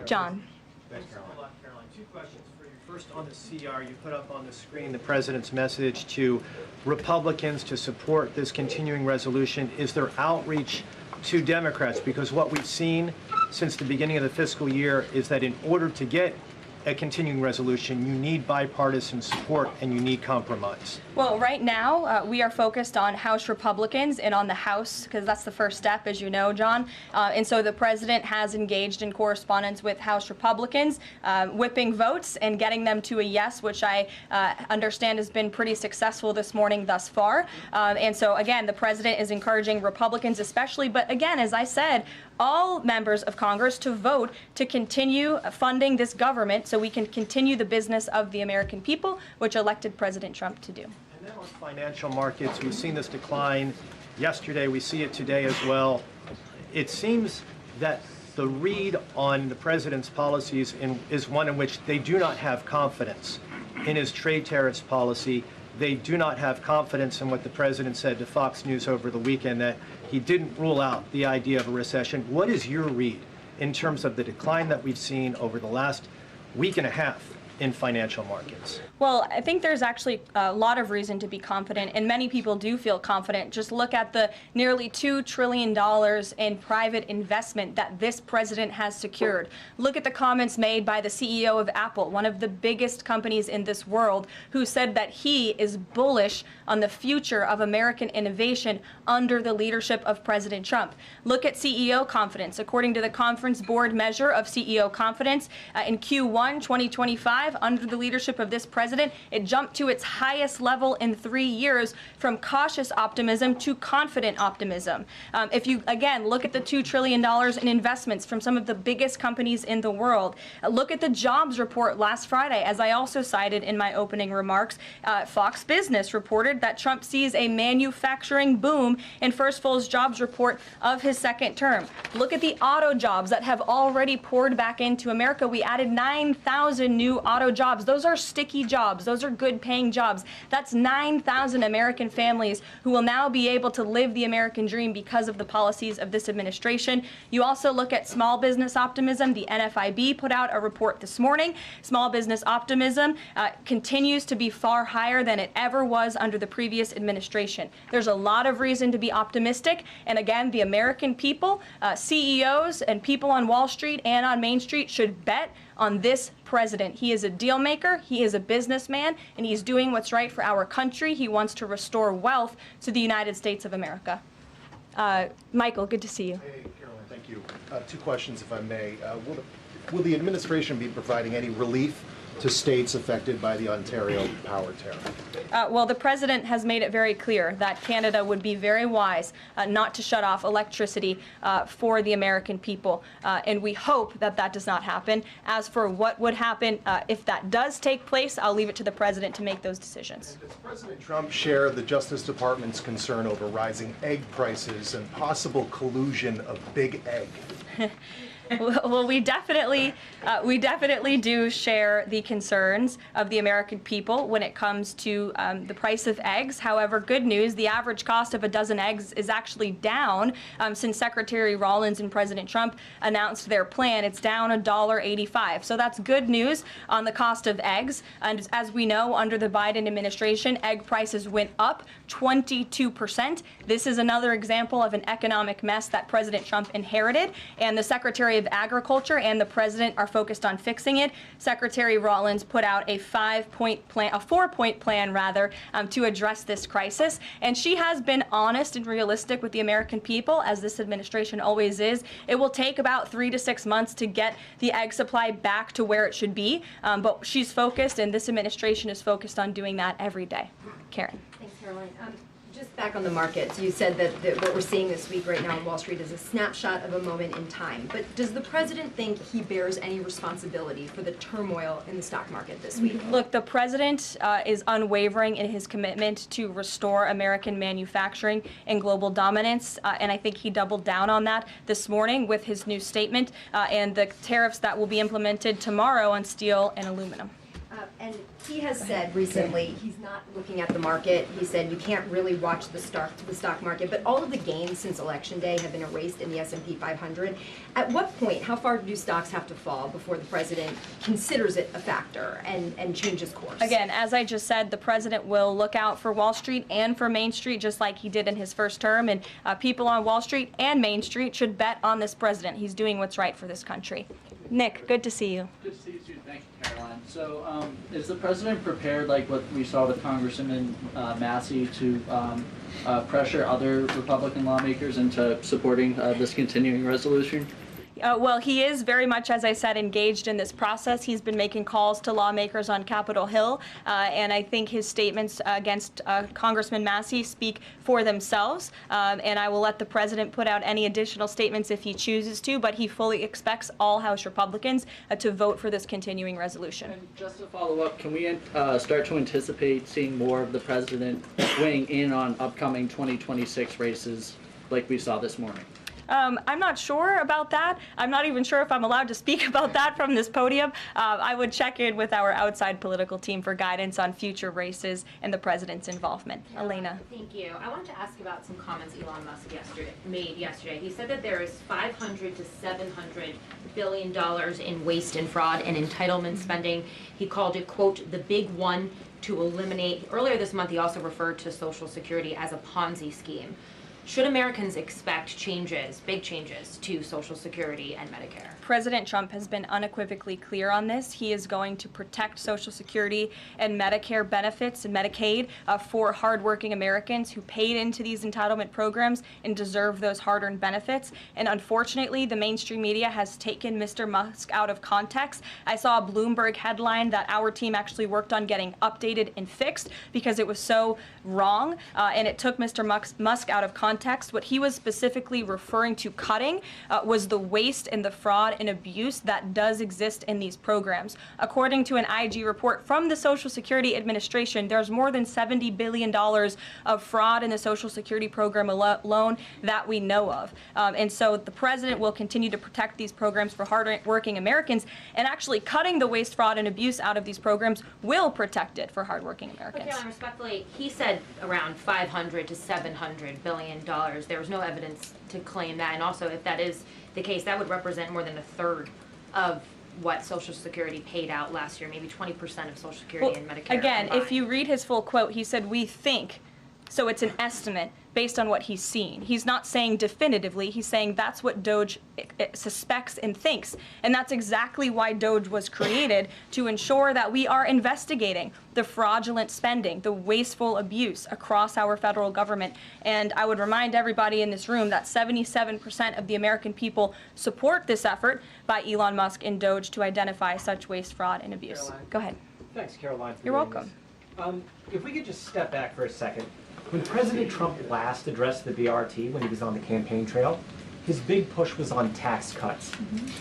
John. Thanks a lot, Caroline. Two questions for you. First, on the CR, you put up on the screen the president's message to Republicans to support this continuing resolution. Is there outreach to Democrats? Because what we've seen since the beginning of the fiscal year is that in order to get a continuing resolution, you need bipartisan support and you need compromise? Well, right now, we are focused on House Republicans and on the House, because that's the first step, as you know, John. And so the president has engaged in correspondence with House Republicans, whipping votes and getting them to a yes, which I understand has been pretty successful this morning thus far. And so, again, the president is encouraging Republicans especially, but again, as I said, all members of Congress to vote to continue funding this government so we can continue the business of the American people, which elected President Trump to do. And then on financial markets, we've seen this decline yesterday. We see it today as well. It seems that the read on the president's policies is one in which they do not have confidence in his trade tariffs policy. They do not have confidence in what the president said to Fox News over the weekend, that he didn't rule out the idea of a recession. What is your read in terms of the decline that we've seen over the last week and a half in financial markets? Well, I think there's actually a lot of reason to be confident, and many people do feel confident. Just look at the nearly $2 trillion in private investment that this president has secured. Look at the comments made by the CEO of Apple, one of the biggest companies in this world, who said that he is bullish on the future of American innovation under the leadership of President Trump. Look at CEO confidence. According to the Conference Board measure of CEO confidence, in Q1 2025, under the leadership of this president, it jumped to its highest level in 3 years, from cautious optimism to confident optimism. If you, again, look at the $2 trillion in investments from some of the biggest companies in the world, look at the jobs report last Friday, as I also cited in my opening remarks. Fox Business reported that Trump sees a manufacturing boom in first full jobs report of his second term. Look at the auto jobs that have already poured back into America. We added 9,000 new auto jobs. Those are sticky jobs. Those are good paying jobs. That's 9,000 American families who will now be able to live the American dream because of the policies of this administration. You also look at small business optimism. The NFIB put out a report this morning. Small business optimism continues to be far higher than it ever was under the previous administration. There's a lot of reason to be optimistic. And again, the American people, CEOs and people on Wall Street and on Main Street should bet on this president. He is a deal maker, he is a businessman, and he's doing what's right for our country. He wants to restore wealth to the United States of America. Michael, good to see you. Hey, Caroline, thank you. 2 questions, if I may. Will the administration be providing any relief to states affected by the Ontario power tariff? Well, the president has made it very clear that Canada would be very wise not to shut off electricity for the American people, and we hope that that does not happen. As for what would happen if that does take place, I'll leave it to the president to make those decisions. Does President Trump share the Justice Department's concern over rising egg prices and possible collusion of big egg? Well, we definitely do share the concerns of the American people when it comes to the price of eggs. However, good news, the average cost of a dozen eggs is actually down since Secretary Rollins and President Trump announced their plan. It's down $1.85. So that's good news on the cost of eggs. And as we know, under the Biden administration, egg prices went up 22%. This is another example of an economic mess that President Trump inherited, and the Secretary of Agriculture and the president are focused on fixing it. Secretary Rollins put out a 4-point plan rather, to address this crisis. And she has been honest and realistic with the American people, as this administration always is. It will take about 3 to 6 months to get the egg supply back to where it should be. But she's focused, and this administration is focused on doing that every day. Karen. Thanks, Caroline. Just back on the markets, you said that what we're seeing this week right now on Wall Street is a snapshot of a moment in time. But does the president think he bears any responsibility for the turmoil in the stock market this week? Look, the president is unwavering in his commitment to restore American manufacturing and global dominance, and I think he doubled down on that this morning with his new statement and the tariffs that will be implemented tomorrow on steel and aluminum. And he has said recently he's not looking at the market. He said you can't really watch the stock market, but all of the gains since Election Day have been erased in the S&P 500. At what point, how far do stocks have to fall before the president considers it a factor and changes course? Again, as I just said, the president will look out for Wall Street and for Main Street, just like he did in his first term. And people on Wall Street and Main Street should bet on this president. He's doing what's right for this country. Nick, good to see you. Good to see you too. Thank you, Caroline. So, is the president prepared, like what we saw with Congressman Massey, to pressure other Republican lawmakers into supporting this continuing resolution? Well, he is very much, as I said, engaged in this process. He's been making calls to lawmakers on Capitol Hill, and I think his statements against Congressman Massey speak for themselves. And I will let the president put out any additional statements if he chooses to, but he fully expects all House Republicans to vote for this continuing resolution. And just to follow up, can we start to anticipate seeing more of the president weighing in on upcoming 2026 races like we saw this morning? I'm not sure about that. I'm not even sure if I'm allowed to speak about that from this podium. I would check in with our outside political team for guidance on future races and the president's involvement. Elena. Thank you. I wanted to ask about some comments Elon Musk made yesterday. He said that there is $500 to $700 billion in waste and fraud and entitlement spending. He called it, quote, the big one to eliminate. Earlier this month, he also referred to Social Security as a Ponzi scheme. Should Americans expect changes, big changes, to Social Security and Medicare? President Trump has been unequivocally clear on this. He is going to protect Social Security and Medicare benefits and Medicaid for hardworking Americans who paid into these entitlement programs and deserve those hard-earned benefits. And unfortunately, the mainstream media has taken Mr. Musk out of context. I saw a Bloomberg headline that our team actually worked on getting updated and fixed because it was so wrong, and it took Mr. Musk out of context. What he was specifically referring to cutting was the waste and the fraud and abuse that does exist in these programs. According to an IG report from the Social Security Administration, there's more than $70 billion of fraud in the Social Security program alone that we know of. And so the president will continue to protect these programs for hardworking Americans, and actually cutting the waste, fraud, and abuse out of these programs will protect it for hardworking Americans. Okay, respectfully, he said around $500 to $700 billion. There was no evidence to claim that, and also if that is the case, that would represent more than a third of what Social Security paid out last year, maybe 20% of Social Security and Medicare. Again, combined. if you read his full quote, he said, "We think," so it's an estimate based on what he's seen. He's not saying definitively, he's saying that's what DOJ suspects and thinks. And that's exactly why DOJ was created, to ensure that we are investigating the fraudulent spending, the wasteful abuse across our federal government. And I would remind everybody in this room that 77% of the American people support this effort by Elon Musk and DOJ to identify such waste, fraud, and abuse. Caroline. Go ahead. Thanks, Caroline. You're welcome. If we could just step back for a second. When President Trump last addressed the BRT when he was on the campaign trail, his big push was on tax cuts.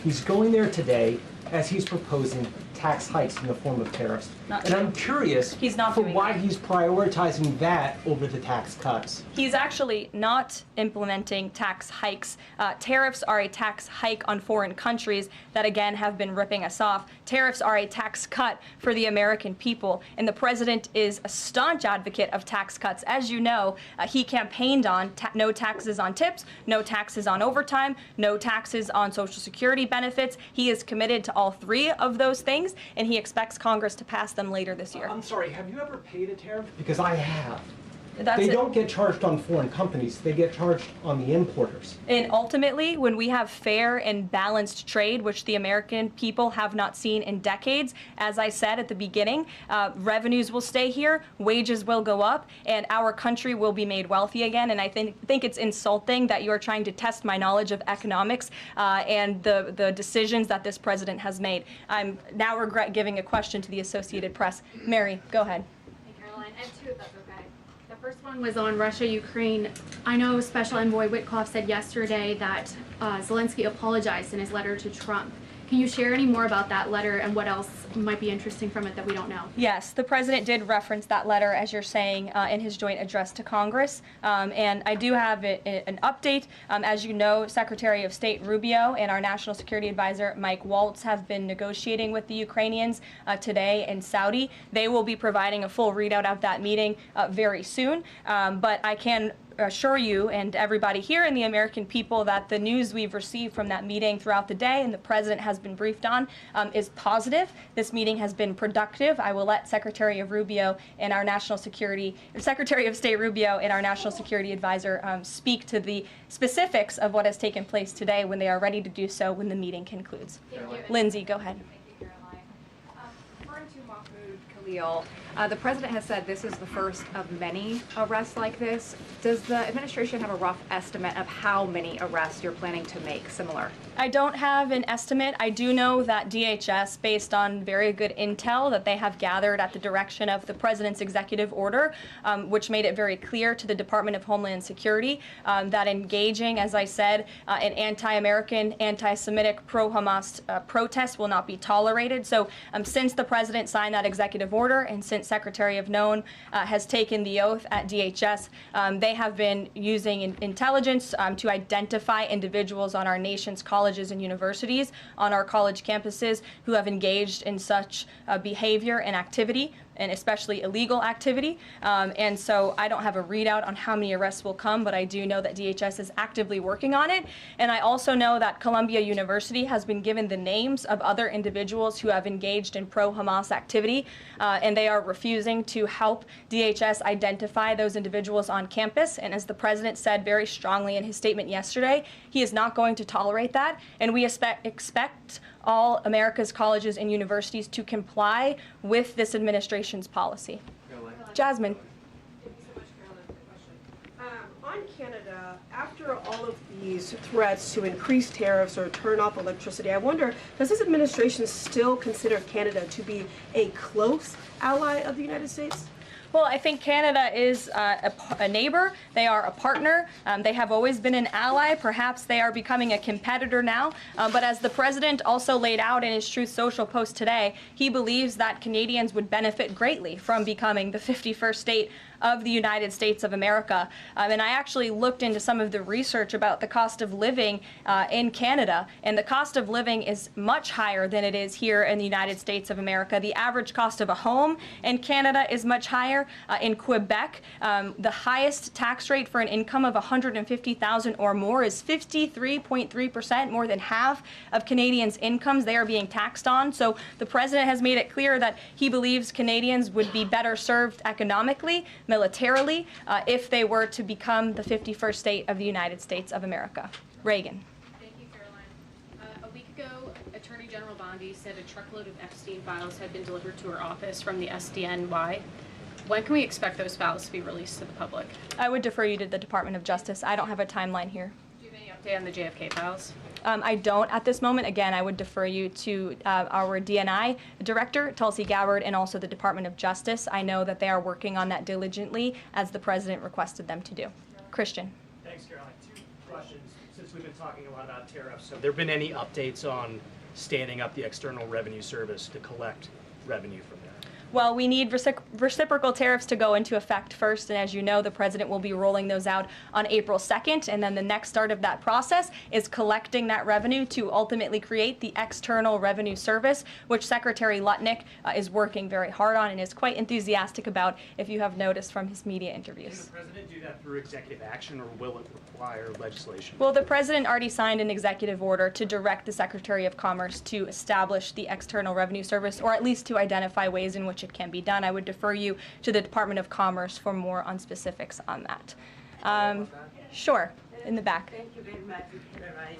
He's going there today as he's proposing tax hikes in the form of tariffs. And I'm curious for why he's prioritizing that over the tax cuts. He's actually not implementing tax hikes. Tariffs are a tax hike on foreign countries that, again, have been ripping us off. Tariffs are a tax cut for the American people, and the president is a staunch advocate of tax cuts. As you know, he campaigned on no taxes on tips, no taxes on overtime, no taxes on Social Security benefits. He is committed to all three of those things, and he expects Congress to pass them later this year. I'm sorry, have you ever paid a tariff? Because I have. They don't get charged on foreign companies, they get charged on the importers. And ultimately, when we have fair and balanced trade, which the American people have not seen in decades, as I said at the beginning, revenues will stay here, wages will go up, and our country will be made wealthy again. And I think it's insulting that you are trying to test my knowledge of economics and the decisions that this president has made. I'm now regret giving a question to the Associated Press. Mary, go ahead. Hey, Caroline, I have two if that's okay. The first one was on Russia, Ukraine. I know Special Envoy Witkoff said yesterday that Zelensky apologized in his letter to Trump. Can you share any more about that letter and what else might be interesting from it that we don't know? Yes, the president did reference that letter, as you're saying, in his joint address to Congress. And I do have an update. As you know, Secretary of State Rubio and our National Security Advisor Mike Waltz have been negotiating with the Ukrainians today in Saudi. They will be providing a full readout of that meeting very soon. But I can assure you and everybody here and the American people that the news we've received from that meeting throughout the day and the president has been briefed on is positive. This meeting has been productive. I will let Secretary of State Rubio and our National Security Advisor speak to the specifics of what has taken place today when they are ready to do so when the meeting concludes. Lindsay, go ahead. The president has said this is the first of many arrests like this. Does the administration have a rough estimate of how many arrests you're planning to make similar? I don't have an estimate. I do know that DHS, based on very good intel that they have gathered at the direction of the president's executive order, which made it very clear to the Department of Homeland Security that engaging, as I said, in anti-American, anti-Semitic, pro-Hamas protests will not be tolerated. So since the president signed that executive order and since Secretary of Known has taken the oath at DHS, they have been using intelligence to identify individuals on our nation's colleges and universities, on our college campuses, who have engaged in such behavior and activity, and especially illegal activity. And so I don't have a readout on how many arrests will come, but I do know that DHS is actively working on it. And I also know that Columbia University has been given the names of other individuals who have engaged in pro-Hamas activity, and they are refusing to help DHS identify those individuals on campus. And as the president said very strongly in his statement yesterday, he is not going to tolerate that, and we expect all America's colleges and universities to comply with this administration's policy. Jasmine. On Canada, after all of these threats to increase tariffs or turn off electricity, I wonder, does this administration still consider Canada to be a close ally of the United States? Well, I think Canada is a neighbor. They are a partner. They have always been an ally. Perhaps they are becoming a competitor now. But as the president also laid out in his Truth Social post today, he believes that Canadians would benefit greatly from becoming the 51st state of the United States of America. And I actually looked into some of the research about the cost of living in Canada, and the cost of living is much higher than it is here in the United States of America. The average cost of a home in Canada is much higher. In Quebec, the highest tax rate for an income of $150,000 or more is 53.3%, more than half of Canadians' incomes they are being taxed on. So the president has made it clear that he believes Canadians would be better served economically, militarily, if they were to become the 51st state of the United States of America. Reagan. Thank you, Caroline. A week ago, Attorney General Bondi said a truckload of Epstein files had been delivered to her office from the SDNY. When can we expect those files to be released to the public? I would defer you to the Department of Justice. I don't have a timeline here. Do you have any update on the JFK files? I don't at this moment. Again, I would defer you to our DNI director, Tulsi Gabbard, and also the Department of Justice. I know that they are working on that diligently, as the president requested them to do. Christian. Thanks, Caroline. Two questions. Since we've been talking a lot about tariffs, have there been any updates on standing up the External Revenue Service to collect revenue from there? Well, we need reciprocal tariffs to go into effect first, and as you know, the president will be rolling those out on April 2nd, and then the next start of that process is collecting that revenue to ultimately create the External Revenue Service, which Secretary Lutnick is working very hard on and is quite enthusiastic about, if you have noticed from his media interviews. Can the president do that through executive action, or will it require legislation? Well, the president already signed an executive order to direct the Secretary of Commerce to establish the External Revenue Service, or at least to identify ways in which it can be done. I would defer you to the Department of Commerce for more on specifics on that. Sure, in the back. Thank you very much, Caroline.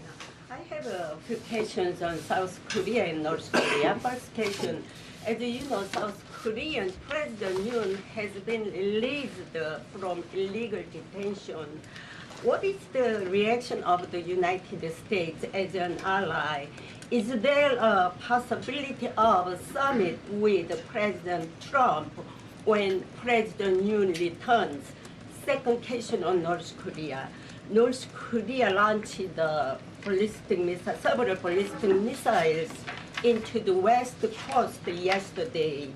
I have a few questions on South Korea and North Korea. First question, as you know, South Korean President Yoon has been released from illegal detention. What is the reaction of the United States as an ally? Is there a possibility of a summit with President Trump when President Yoon returns? Second question on North Korea. North Korea launched the several ballistic missiles into the West Coast yesterday.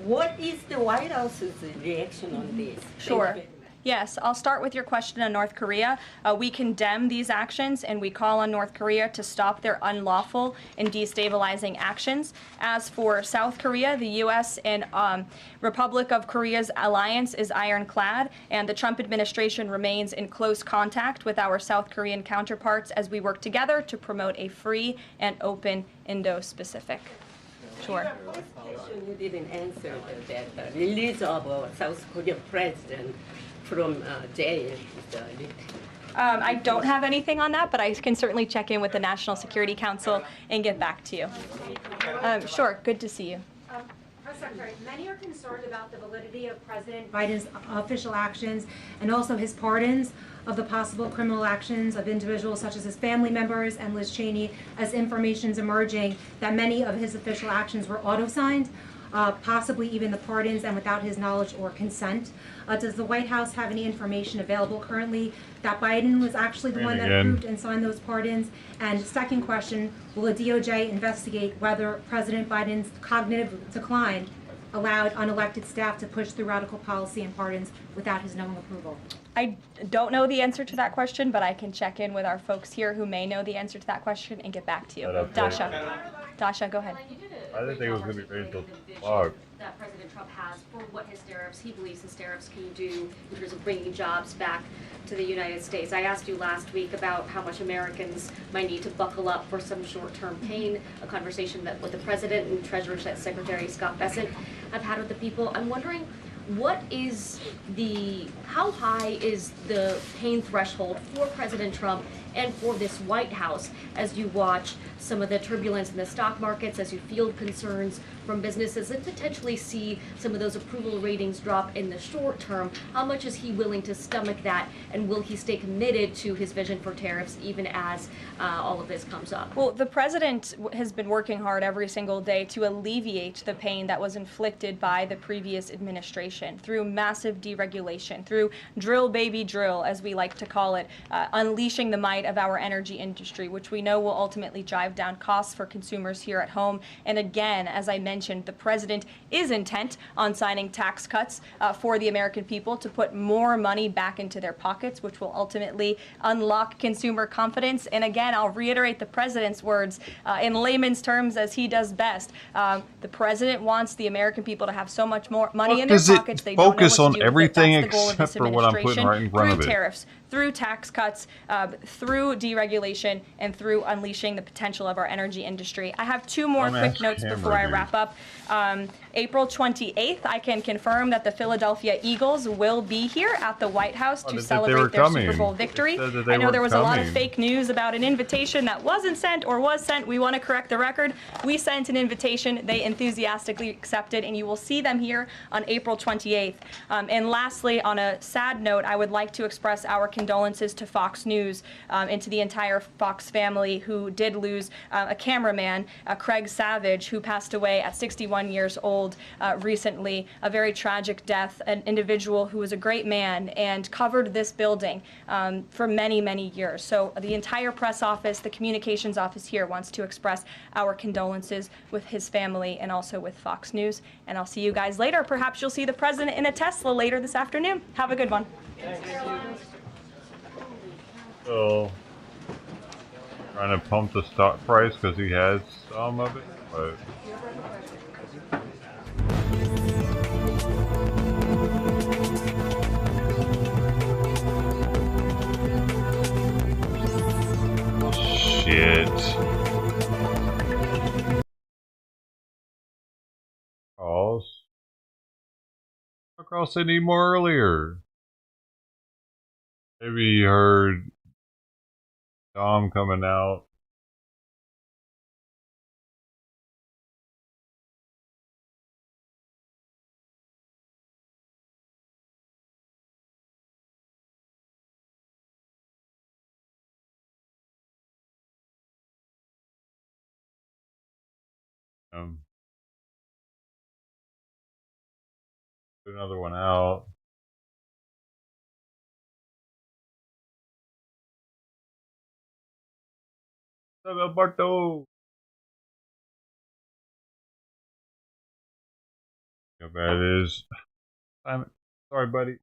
What is the White House's reaction on this? Sure. Yes, I'll start with your question on North Korea. We condemn these actions and we call on North Korea to stop their unlawful and destabilizing actions. As for South Korea, the U.S. and Republic of Korea's alliance is ironclad, and the Trump administration remains in close contact with our South Korean counterparts as we work together to promote a free and open Indo-Pacific. Sure. You didn't answer that release of South Korean president from jail. I don't have anything on that, but I can certainly check in with the National Security Council and get back to you. Sure, good to see you. Press Secretary, many are concerned about the validity of President Biden's official actions and also his pardons of the possible criminal actions of individuals such as his family members and Liz Cheney, as information is emerging that many of his official actions were auto-signed, possibly even the pardons, and without his knowledge or consent. Does the White House have any information available currently that Biden was actually the one that approved and signed those pardons? And second question, will the DOJ investigate whether President Biden's cognitive decline allowed unelected staff to push through radical policy and pardons without his knowing approval? I don't know the answer to that question, but I can check in with our folks here who may know the answer to that question and get back to you. Dasha, go ahead. I didn't think it was going to be raised until tomorrow. That President Trump has for what his tariffs, he believes his tariffs can do in terms of bringing jobs back to the United States. I asked you last week about how much Americans might need to buckle up for some short-term pain, a conversation that with the President and Treasury Secretary Scott Bessent have had with the people. I'm wondering, how high is the pain threshold for President Trump and for this White House as you watch some of the turbulence in the stock markets, as you field concerns from businesses and potentially see some of those approval ratings drop in the short term? How much is he willing to stomach that, and will he stay committed to his vision for tariffs even as all of this comes up? Well, the president has been working hard every single day to alleviate the pain that was inflicted by the previous administration through massive deregulation, through drill baby drill, as we like to call it, unleashing the might of our energy industry, which we know will ultimately drive down costs for consumers here at home. And again, as I mentioned, the president is intent on signing tax cuts for the American people to put more money back into their pockets, which will ultimately unlock consumer confidence. And again, I'll reiterate the president's words in layman's terms as he does best. The president wants the American people to have so much more money in their pockets. They don't know what to focus on do with it. everything That's the goal of this except for what I'm putting right in front of through it. tariffs, through tax cuts, through deregulation, and through unleashing the potential of our energy industry. I have two more quick notes before I wrap up. April 28th, I can confirm that the Philadelphia Eagles will be here at the White House to celebrate their Super Bowl victory. I know there was a lot of fake news about an invitation that wasn't sent or was sent. We want to correct the record. We sent an invitation. They enthusiastically accepted, and you will see them here on April 28th. And lastly, on a sad note, I would like to express our condolences to Fox News and to the entire Fox family who did lose a cameraman, Craig Savage, who passed away at 61 years old recently. A very tragic death, an individual who was a great man and covered this building for many, many years. So the entire press office, the communications office here wants to express our condolences with his family and also with Fox News. And I'll see you guys later. Perhaps you'll see the president in a Tesla later this afternoon. Have a good one. So, trying to pump the stock price because he has some of it, but shit. Cross they need more earlier. Maybe you heard Dom coming out. Put another one out. What's up, Alberto? How bad it is. Sorry, buddy.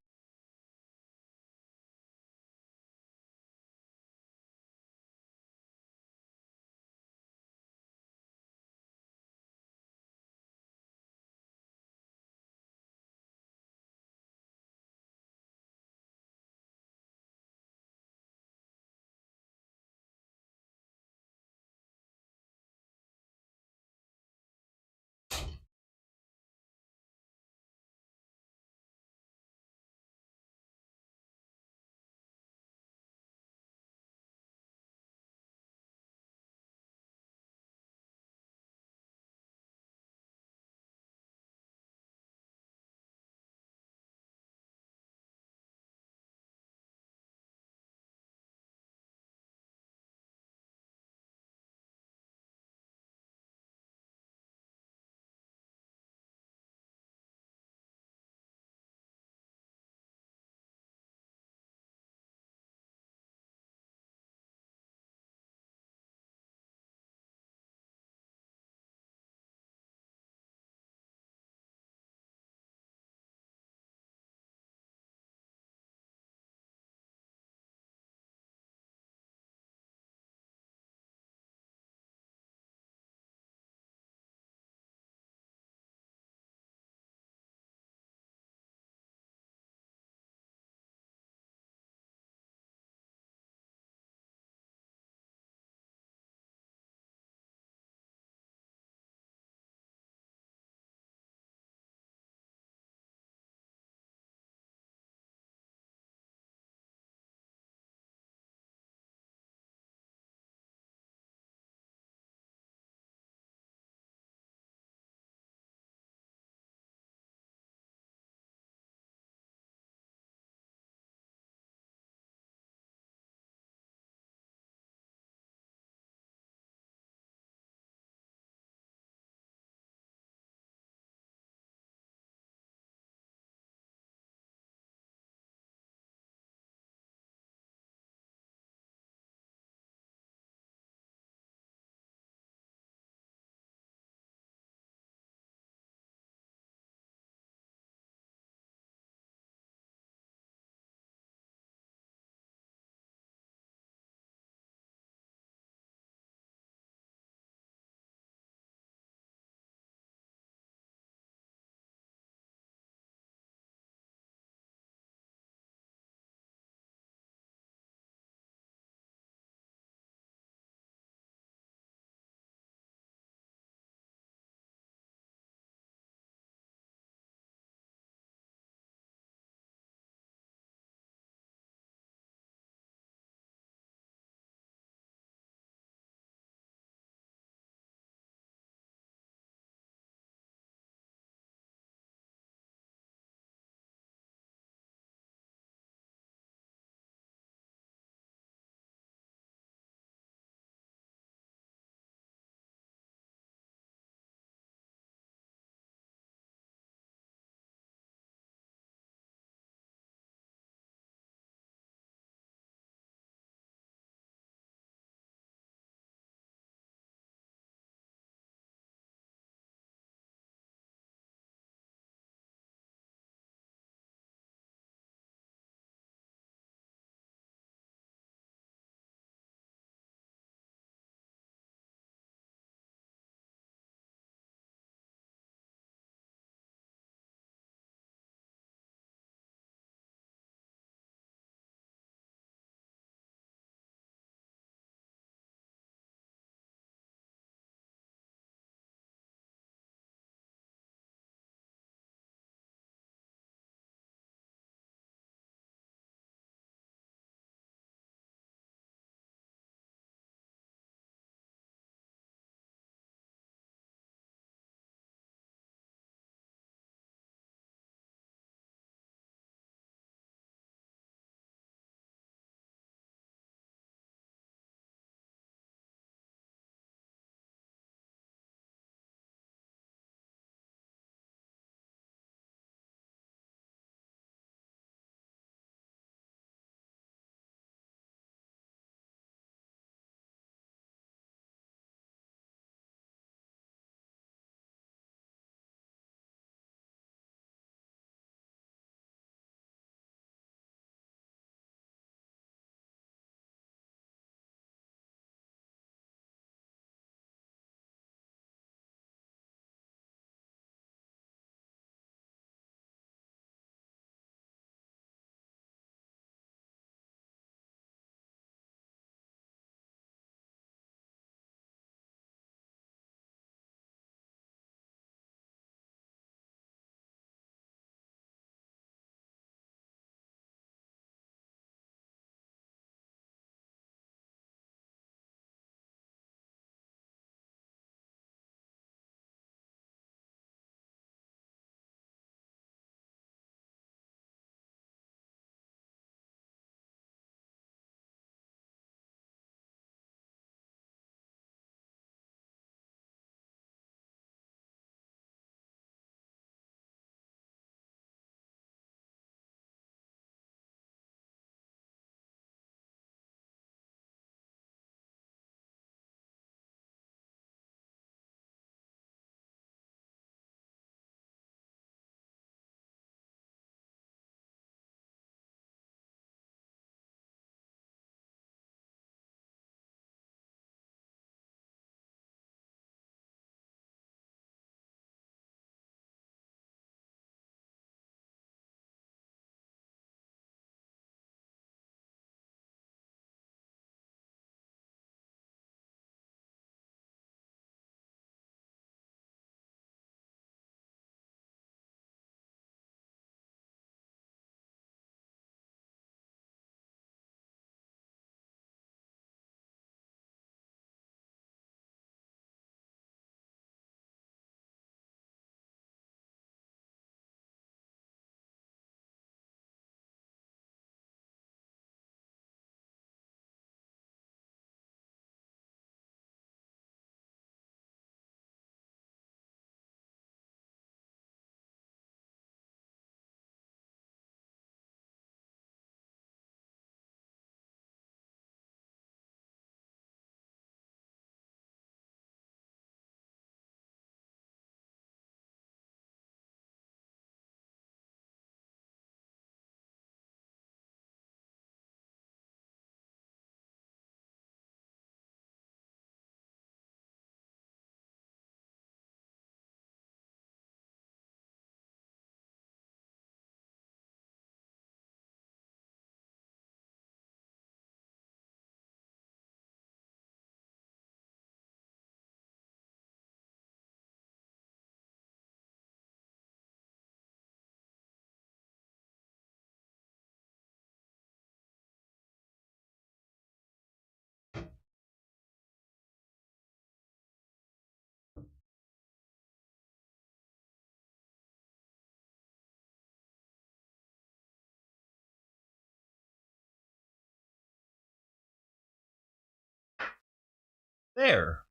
There.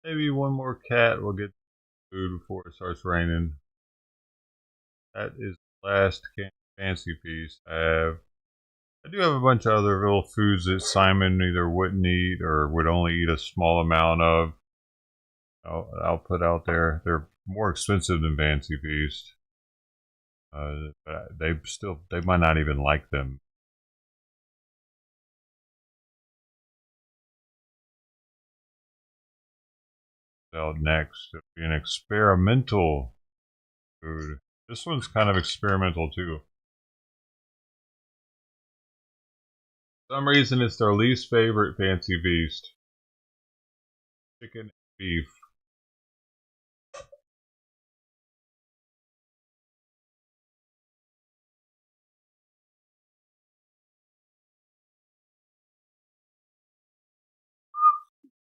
Maybe one more cat will get food before it starts raining. That is the last fancy feast I have. I do have a bunch of other little foods that Simon either wouldn't eat or would only eat a small amount of. I'll put out there. They're more expensive than Fancy Feast. But they might not even like them. Out next, it'll be an experimental food. This one's kind of experimental too. For some reason, it's their least favorite Fancy Feast. Chicken and beef.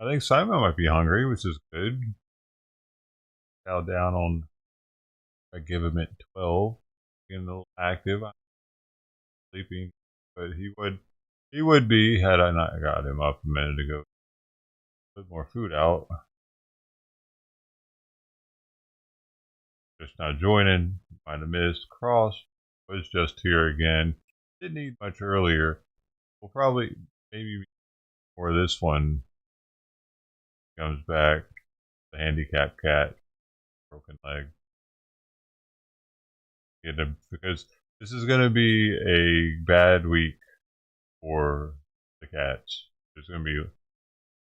I think Simon might be hungry, which is good. Now down on, I give him at 12. Getting a little active. I'm sleeping, but he would be had I not got him up a minute ago. Put more food out. Just now joining. Might have missed. Cross was just here again. Didn't eat much earlier. We'll probably maybe more this one comes back. The handicapped cat, broken leg. Get him because this is going to be a bad week for the cats. There's going to be,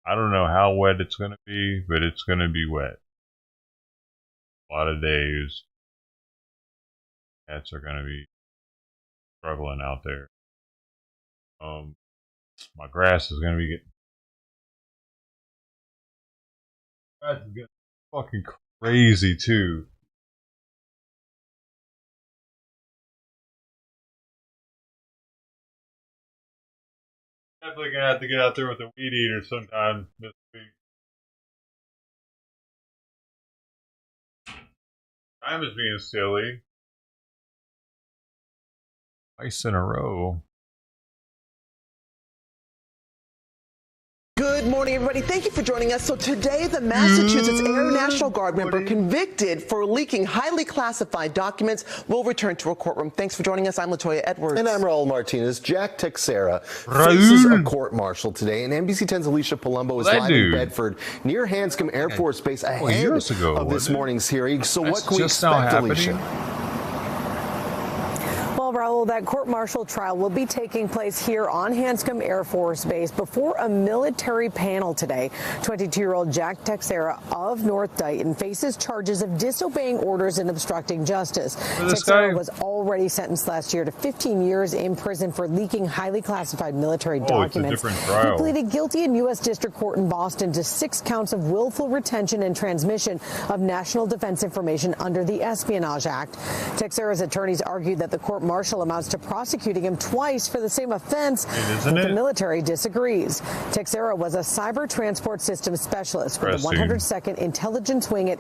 I don't know how wet it's going to be, but it's going to be wet. A lot of days. Cats are going to be struggling out there. My grass is going to be getting. Grass is getting fucking crazy too. Definitely gonna have to get out there with a weed eater sometime this week. Time is being silly. Twice in a row. Good morning, everybody. Thank you for joining us. So today, the Massachusetts Air National Guard member convicted for leaking highly classified documents will return to a courtroom. Thanks for joining us. I'm Latoya Edwards. And I'm Raul Martinez. Jack Texera faces a court-martial today, and NBC 10's Alicia Palumbo is live in Bedford near Hanscom Air Force Base ahead of this morning's hearing. So what can we expect, Alicia? Well, Raul, that court-martial trial will be taking place here on Hanscom Air Force Base before a military panel today. 22-year-old Jack Texera of North Dighton faces charges of disobeying orders and obstructing justice. Texera was already sentenced last year to 15 years in prison for leaking highly classified military documents. He pleaded guilty in U.S. District Court in Boston to 6 counts of willful retention and transmission of national defense information under the Espionage Act. Texera's attorneys argued that the court-martial amounts to prosecuting him twice for the same offense, but the military disagrees. Texera was a cyber transport systems specialist with the 102nd Intelligence Wing at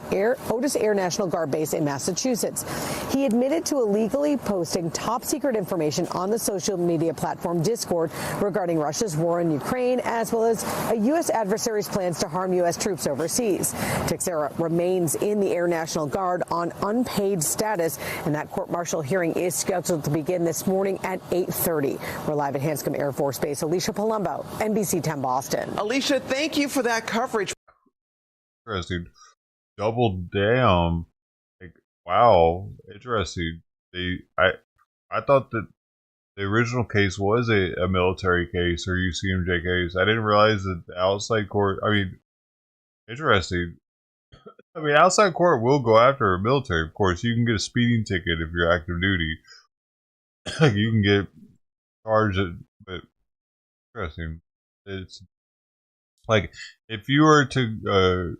Otis Air National Guard Base in Massachusetts. He admitted to illegally posting top-secret information on the social media platform Discord regarding Russia's war in Ukraine, as well as a U.S. adversary's plans to harm U.S. troops overseas. Texera remains in the Air National Guard on unpaid status, and that court-martial hearing is scheduled to begin this morning at 8:30. We're live at Hanscom Air Force Base. Alicia Palumbo, NBC 10 Boston. Alicia, thank you for that coverage. Interesting. Double down. Like, wow. Interesting. I thought that the original case was a military case or UCMJ case. I didn't realize that the outside court. I mean, interesting. I mean, outside court will go after a military, of course. You can get a speeding ticket if you're active duty. You can get charged, but interesting. It's like if you were to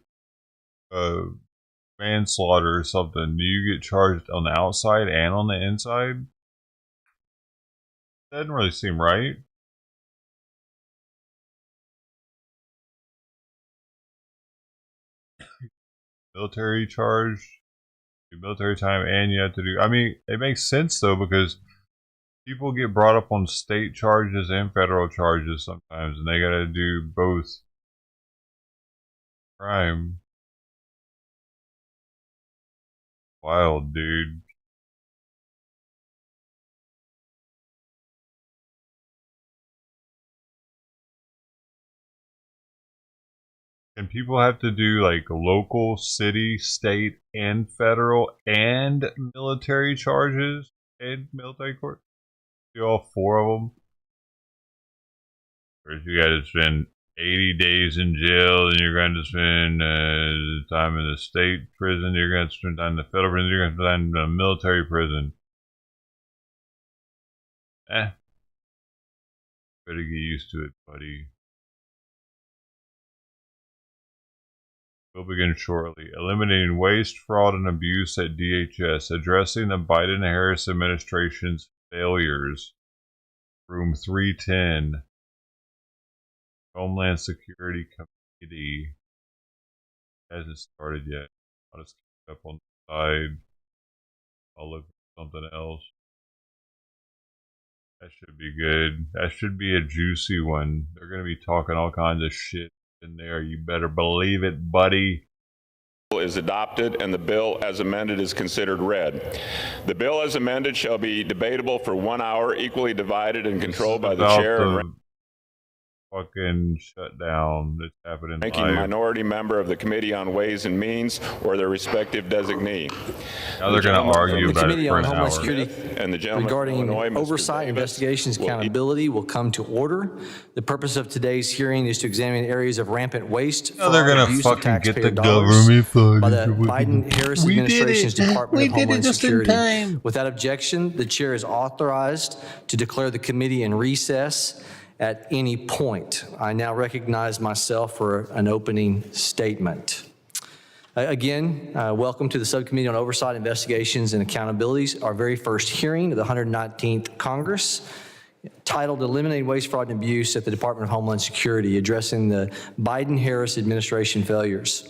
manslaughter or something, do you get charged on the outside and on the inside? That doesn't really seem right. Military charge, military time, and you have to do. I mean, it makes sense though because people get brought up on state charges and federal charges sometimes, and they gotta do both crime. Wild, dude. And people have to do like local, city, state, and federal, and military charges and military court. Do all 4 of them. Or you got to spend 80 days in jail, and you're going to spend time in the state prison. You're going to spend time in the federal prison. You're going to spend time in the military prison. Better get used to it, buddy. Will begin shortly. Eliminating waste, fraud, and abuse at DHS. Addressing the Biden-Harris administration's failures. Room 310. Homeland Security Committee. Hasn't started yet. I'll just keep up on the side. I'll look for something else. That should be good. That should be a juicy one. They're going to be talking all kinds of shit in there. You better believe it, buddy. Is adopted and the bill as amended is considered read. The bill as amended shall be debatable for 1 hour, equally divided and controlled by the chair and fucking shutdown that's happening ranking live. minority member of the Committee on Ways and Means or their respective designee. Now they're going to argue about it for an hour. And the gentleman regarding from Illinois, oversight, investigations, accountability will come to order. The purpose of today's hearing is to examine areas of rampant waste. Now they're going to fucking get the government by the Biden-Harris administration's Department of Homeland Security. Without objection, the chair is authorized to declare the committee in recess at any point. I now recognize myself for an opening statement. Again, welcome to the Subcommittee on Oversight, Investigations, and Accountabilities, our very first hearing of the 119th Congress, titled Eliminating Waste, Fraud, and Abuse at the Department of Homeland Security, addressing the Biden-Harris administration failures.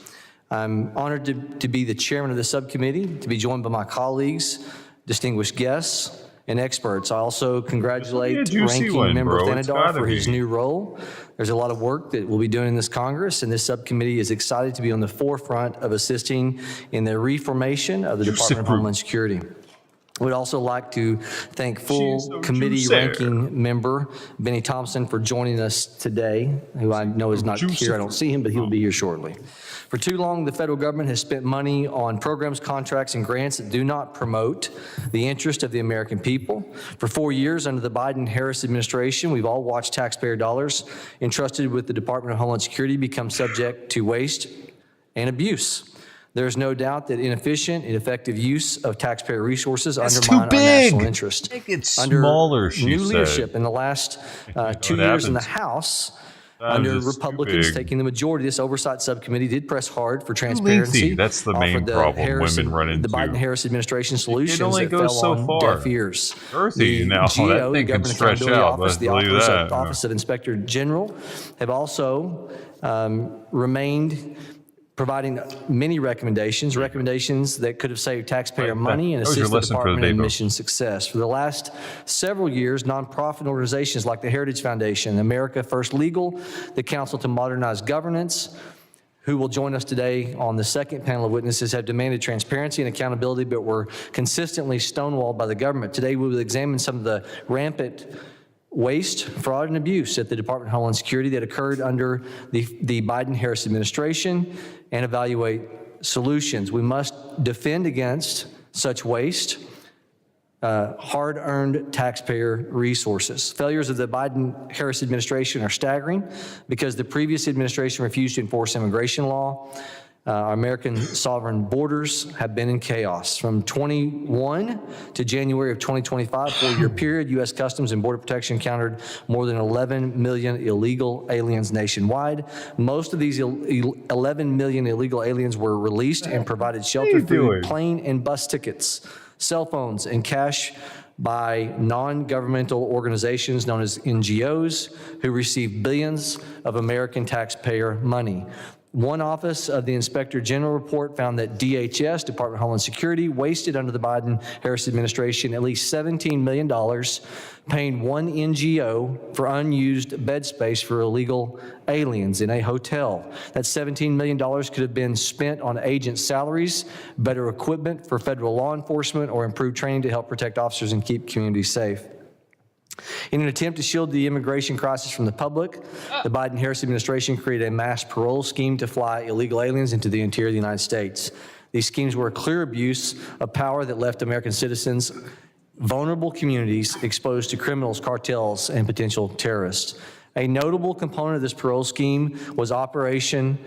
I'm honored to be the chairman of the subcommittee, to be joined by my colleagues, distinguished guests, and experts. I also congratulate Ranking Member Thanedar for his new role. There's a lot of work that we'll be doing in this Congress, and this subcommittee is excited to be on the forefront of assisting in the reformation of the Department of Homeland Security. We'd also like to thank full committee ranking member Benny Thompson for joining us today, who I know is not here. I don't see him, but he'll be here shortly. For too long, the federal government has spent money on programs, contracts, and grants that do not promote the interest of the American people. For 4 years under the Biden-Harris administration, we've all watched taxpayer dollars entrusted with the Department of Homeland Security become subject to waste and abuse. There is no doubt that inefficient and effective use of taxpayer resources undermine our national interest. Make it Under smaller, she new said. leadership in the last 2 years in the House, under Republicans taking the majority, this oversight subcommittee did press hard for transparency. That's the main problem women run into. The Biden-Harris administration solutions only that goes fell so on far. deaf ears. Earthy The now, GO, that the thing can Government stretch Accountability out. Office, Let's the believe that. Office of Inspector General have also remained providing many recommendations that could have saved taxpayer money and assist the department in mission success. For the last several years, nonprofit organizations like the Heritage Foundation, America First Legal, the Council to Modernize Governance, who will join us today on the second panel of witnesses, have demanded transparency and accountability, but were consistently stonewalled by the government. Today, we will examine some of the rampant waste, fraud, and abuse at the Department of Homeland Security that occurred under the Biden-Harris administration and evaluate solutions. We must defend against such waste, hard-earned taxpayer resources. Failures of the Biden-Harris administration are staggering because the previous administration refused to enforce immigration law. Our American sovereign borders have been in chaos. From 21 to January of 2025, 4-year period, U.S. Customs and Border Protection counted more than 11 million illegal aliens nationwide. Most of these 11 million illegal aliens were released and provided shelter, food, plane and bus tickets, cell phones, and cash by non-governmental organizations known as NGOs who receive billions of American taxpayer money. One office of the Inspector General report found that DHS, Department of Homeland Security, wasted under the Biden-Harris administration at least $17 million, paying one NGO for unused bed space for illegal aliens in a hotel. That $17 million could have been spent on agent salaries, better equipment for federal law enforcement, or improved training to help protect officers and keep communities safe. In an attempt to shield the immigration crisis from the public, the Biden-Harris administration created a mass parole scheme to fly illegal aliens into the interior of the United States. These schemes were a clear abuse of power that left American citizens, vulnerable communities, exposed to criminals, cartels, and potential terrorists. A notable component of this parole scheme was Operation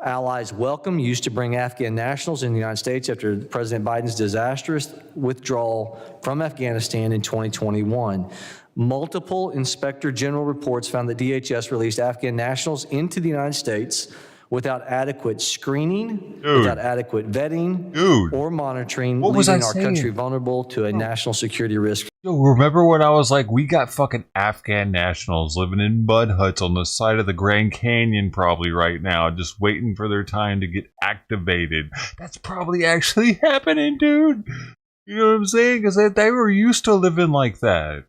Allies Welcome, used to bring Afghan nationals in the United States after President Biden's disastrous withdrawal from Afghanistan in 2021. Multiple Inspector General reports found that DHS released Afghan nationals into the United States without adequate screening, without adequate vetting, or monitoring, leaving our country vulnerable to a national security risk. Yo, remember when I was like, we got fucking Afghan nationals living in mud huts on the side of the Grand Canyon probably right now, just waiting for their time to get activated. That's probably actually happening, dude. You know what I'm saying? Because they were used to living like that.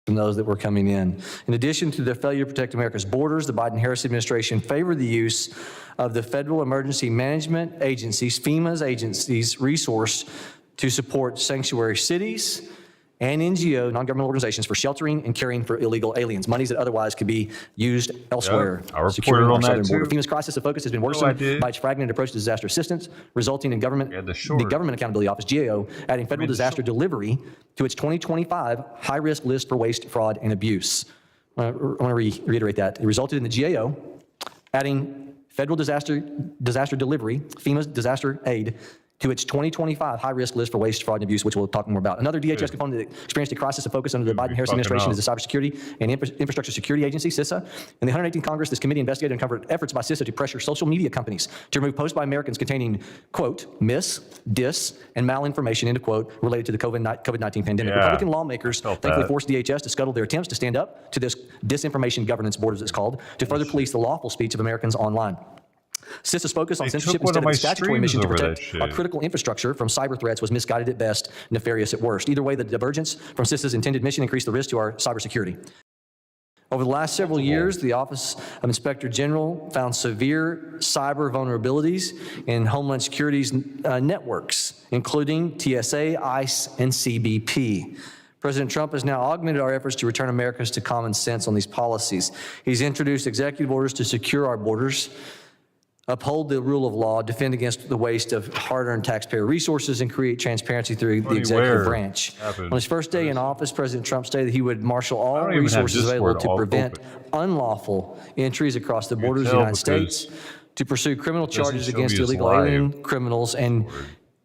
From those that were coming in. In addition to their failure to protect America's borders, the Biden-Harris administration favored the use of the Federal Emergency Management Agency's, FEMA's agency's resource to support sanctuary cities and NGO, non-governmental organizations, for sheltering and caring for illegal aliens, monies that otherwise could be used elsewhere. I reported on that too. FEMA's crisis of focus has been worsened by its fragmented approach to disaster assistance, resulting in the Government Accountability Office, GAO, adding federal disaster delivery to its 2025 high-risk list for waste, fraud, and abuse. I want to reiterate that. It resulted in the GAO adding federal disaster delivery, FEMA's disaster aid, to its 2025 high-risk list for waste, fraud, and abuse, which we'll talk more about. Another DHS component that experienced a crisis of focus under the Biden-Harris administration is the Cybersecurity and Infrastructure Security Agency, CISA. In the 118th Congress, this committee investigated and uncovered efforts by CISA to pressure social media companies to remove posts by Americans containing, quote, mis, dis, and malinformation, end of quote, related to the COVID-19 pandemic. Republican lawmakers thankfully forced DHS to scuttle their attempts to stand up to this disinformation governance board, as it's called, to further police the lawful speech of Americans online. CISA's focus on censorship instead of its statutory mission to protect our critical infrastructure from cyber threats was misguided at best, nefarious at worst. Either way, the divergence from CISA's intended mission increased the risk to our cybersecurity. Over the last several years, the Office of Inspector General found severe cyber vulnerabilities in Homeland Security's networks, including TSA, ICE, and CBP. President Trump has now augmented our efforts to return Americans to common sense on these policies. He's introduced executive orders to secure our borders, uphold the rule of law, defend against the waste of hard-earned taxpayer resources, and create transparency through the executive branch. On his first day in office, President Trump stated that he would marshal all resources available to prevent unlawful entries across the borders of the United States, to pursue criminal charges against illegal alien criminals, and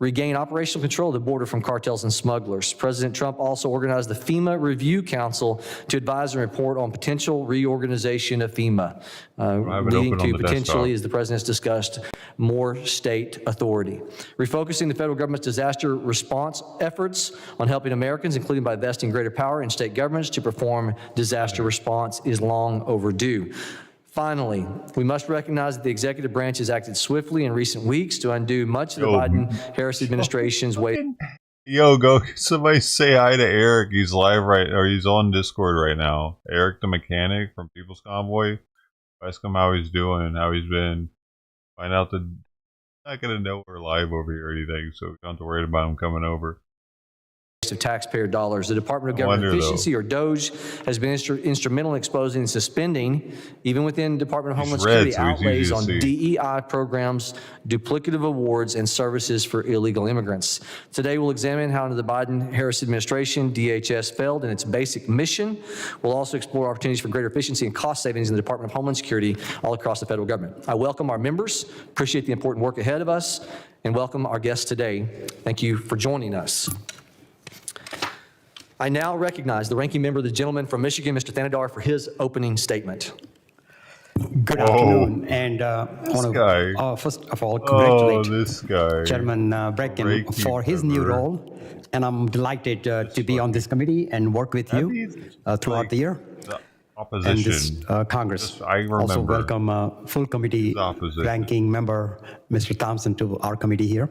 regain operational control of the border from cartels and smugglers. President Trump also organized the FEMA Review Council to advise and report on potential reorganization of FEMA, leading to potentially, as the president has discussed, more state authority. Refocusing the federal government's disaster response efforts on helping Americans, including by vesting greater power in state governments to perform disaster response, is long overdue. Finally, we must recognize that the executive branch has acted swiftly in recent weeks to undo much of the Biden-Harris administration's way. Yo, go somebody say hi to Eric. He's live he's on Discord right now. Eric the mechanic from People's Convoy. Ask him how he's doing, how he's been. Find out that not gonna know we're live over here or anything, so we don't have to worry about him coming over. Of taxpayer dollars. The Department of Government Efficiency, or DOGE, has been instrumental in exposing and suspending, even within the Department of Homeland Security, outlays on DEI programs, duplicative awards, and services for illegal immigrants. Today, we'll examine how under the Biden-Harris administration, DHS failed in its basic mission. We'll also explore opportunities for greater efficiency and cost savings in the Department of Homeland Security all across the federal government. I welcome our members, appreciate the important work ahead of us, and welcome our guests today. Thank you for joining us. I now recognize the ranking member, the gentleman from Michigan, Mr. Thanedar, for his opening statement. Good afternoon, and I want to first of all congratulate Chairman Brecken for his new role, and I'm delighted to be on this committee and work with you throughout the year. and this Congress. I remember. Also welcome full committee ranking member, Mr. Thompson, to our committee here.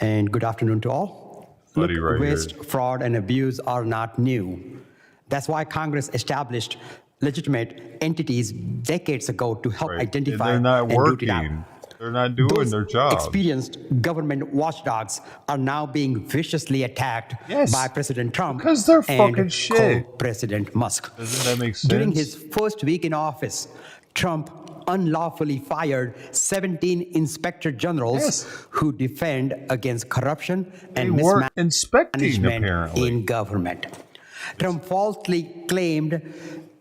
And good afternoon to all. Look, waste, fraud, and abuse are not new. That's why Congress established legitimate entities decades ago to help identify and they're not root it out. working. They're not doing their job. Experienced government watchdogs are now being viciously attacked by President Trump because they're fucking and shit. President Musk. Doesn't that make sense? During his first week in office, Trump unlawfully fired 17 inspector generals who defend against corruption and mismanagement in government. Trump falsely claimed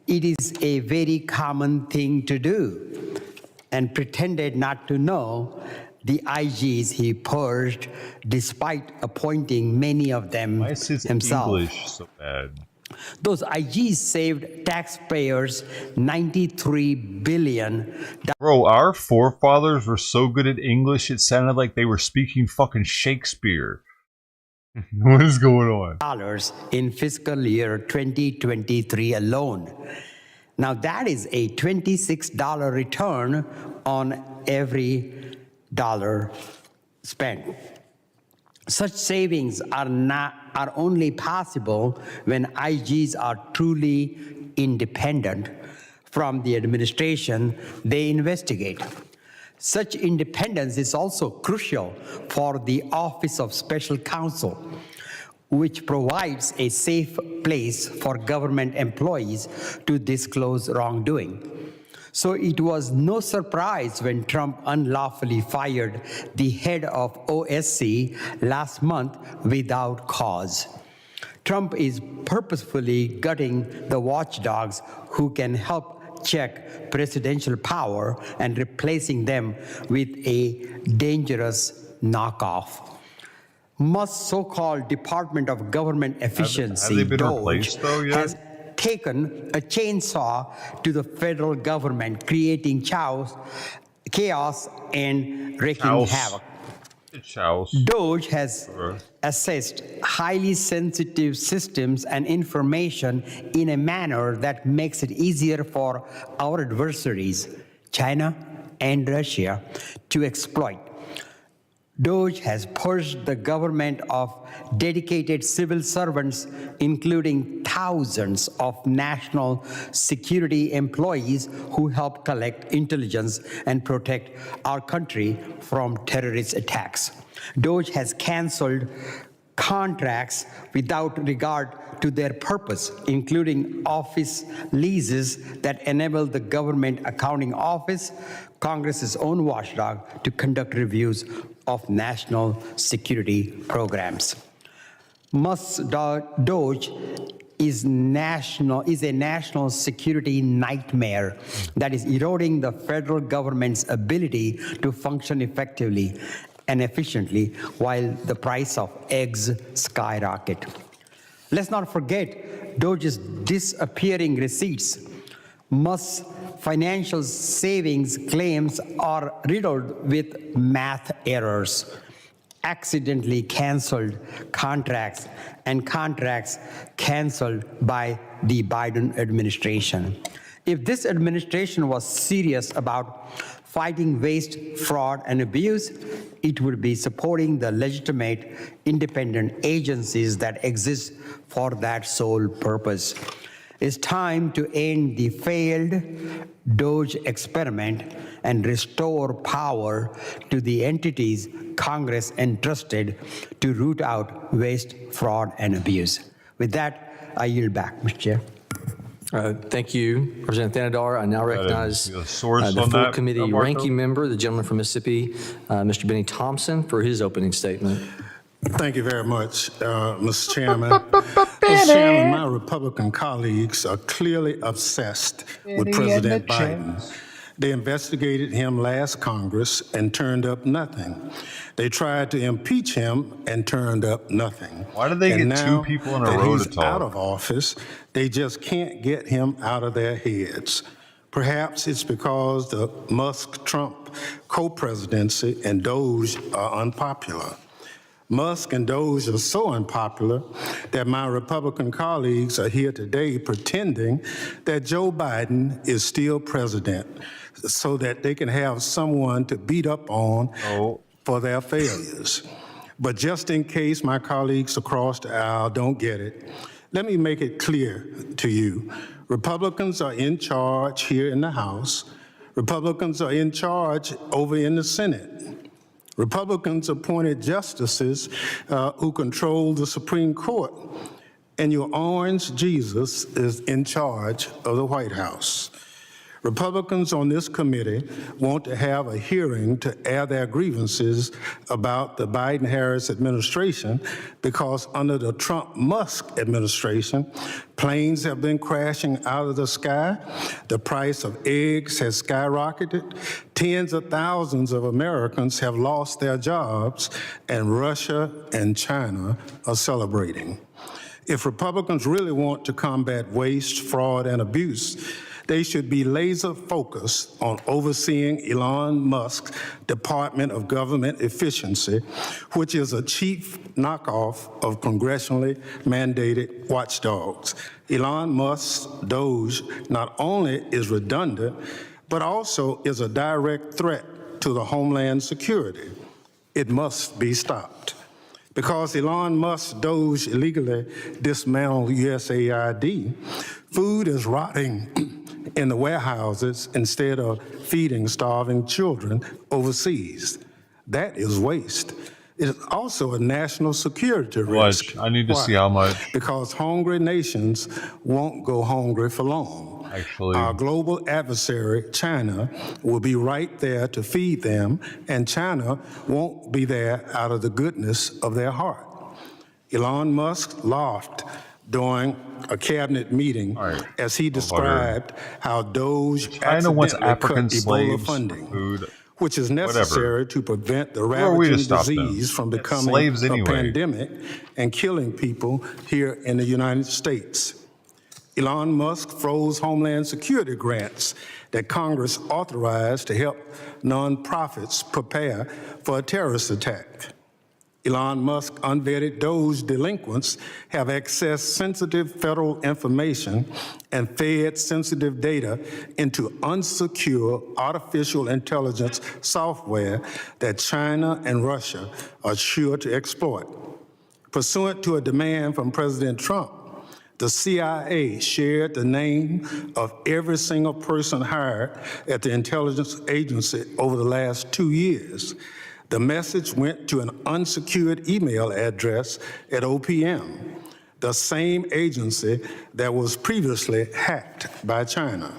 it is a very common thing to do and pretended not to know the IGs he purged despite appointing many of them himself. English so bad. Those IGs saved taxpayers $93 billion. Bro, our forefathers were so good at English, it sounded like they were speaking fucking Shakespeare. What is going on? Dollars in fiscal year 2023 alone. Now that is a $26 return on every dollar spent. Such savings are only possible when IGs are truly independent from the administration they investigate. Such independence is also crucial for the Office of Special Counsel, which provides a safe place for government employees to disclose wrongdoing. So it was no surprise when Trump unlawfully fired the head of OSC last month without cause. Trump is purposefully gutting the watchdogs who can help check presidential power and replacing them with a dangerous knockoff. Musk's so-called Department of Government Efficiency, DOGE, has taken a chainsaw to the federal government, creating chaos and wreaking havoc. DOGE has assessed highly sensitive systems and information in a manner that makes it easier for our adversaries, China and Russia, to exploit. DOGE has purged the government of dedicated civil servants, including thousands of national security employees who help collect intelligence and protect our country from terrorist attacks. DOGE has canceled contracts without regard to their purpose, including office leases that enable the Government Accounting Office, Congress's own watchdog, to conduct reviews of national security programs. Musk's DOGE is a national security nightmare that is eroding the federal government's ability to function effectively and efficiently while the price of eggs skyrocket. Let's not forget DOGE's disappearing receipts. Musk's financial savings claims are riddled with math errors, accidentally canceled contracts, and contracts canceled by the Biden administration. If this administration was serious about fighting waste, fraud, and abuse, it would be supporting the legitimate independent agencies that exist for that sole purpose. It's time to end the failed DOGE experiment and restore power to the entities Congress entrusted to root out waste, fraud, and abuse. With that, I yield back, Mr. Chair. Thank you, Representative Thanadar. I now recognize the full committee ranking member, the gentleman from Mississippi, Mr. Benny Thompson, for his opening statement. Thank you very much, Mr. Chairman. Mr. Chairman, my Republican colleagues are clearly obsessed with President Biden. They investigated him last Congress and turned up nothing. They tried to impeach him and turned up nothing. Why did they get two people in a row to talk? Out of office, they just can't get him out of their heads. Perhaps it's because the Musk-Trump co-presidency and DOGE are unpopular. Musk and Doge are so unpopular that my Republican colleagues are here today pretending that Joe Biden is still president so that they can have someone to beat up on for their failures. But just in case my colleagues across the aisle don't get it, let me make it clear to you. Republicans are in charge here in the House. Republicans are in charge over in the Senate. Republicans appointed justices who control the Supreme Court, and your orange Jesus is in charge of the White House. Republicans on this committee want to have a hearing to air their grievances about the Biden-Harris administration because under the Trump-Musk administration, planes have been crashing out of the sky, the price of eggs has skyrocketed, tens of thousands of Americans have lost their jobs, and Russia and China are celebrating. If Republicans really want to combat waste, fraud, and abuse, they should be laser focused on overseeing Elon Musk's Department of Government Efficiency, which is a cheap knockoff of congressionally mandated watchdogs. Elon Musk's Doge not only is redundant, but also is a direct threat to the homeland security. It must be stopped. Because Elon Musk's Doge illegally dismantled USAID, food is rotting in the warehouses instead of feeding starving children overseas. That is waste. It is also a national security risk. I need to see how much. Because hungry nations won't go hungry for long. Actually, our global adversary, China, will be right there to feed them, and China won't be there out of the goodness of their heart. Elon Musk laughed during a cabinet meeting as he described how Doge accidentally cut Ebola funding, which is necessary to prevent the ravaging disease from becoming a pandemic and killing people here in the United States. Elon Musk froze Homeland Security grants that Congress authorized to help nonprofits prepare for a terrorist attack. Elon Musk unvetted Doge delinquents have accessed sensitive federal information and fed sensitive data into unsecure artificial intelligence software that China and Russia are sure to exploit. Pursuant to a demand from President Trump, the CIA shared the name of every single person hired at the intelligence agency over the last 2 years. The message went to an unsecured email address at OPM, the same agency that was previously hacked by China.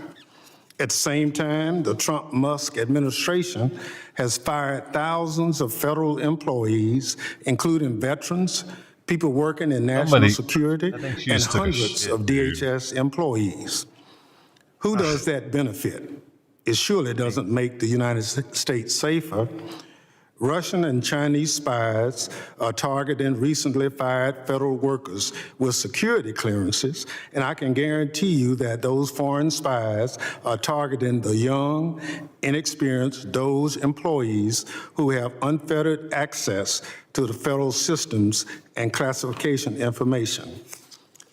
At the same time, the Trump-Musk administration has fired thousands of federal employees, including veterans, people working in national security, and hundreds of DHS employees. Who does that benefit? It surely doesn't make the United States safer. Russian and Chinese spies are targeting recently fired federal workers with security clearances, and I can guarantee you that those foreign spies are targeting the young, inexperienced Doge employees who have unfettered access to the federal systems and classification information.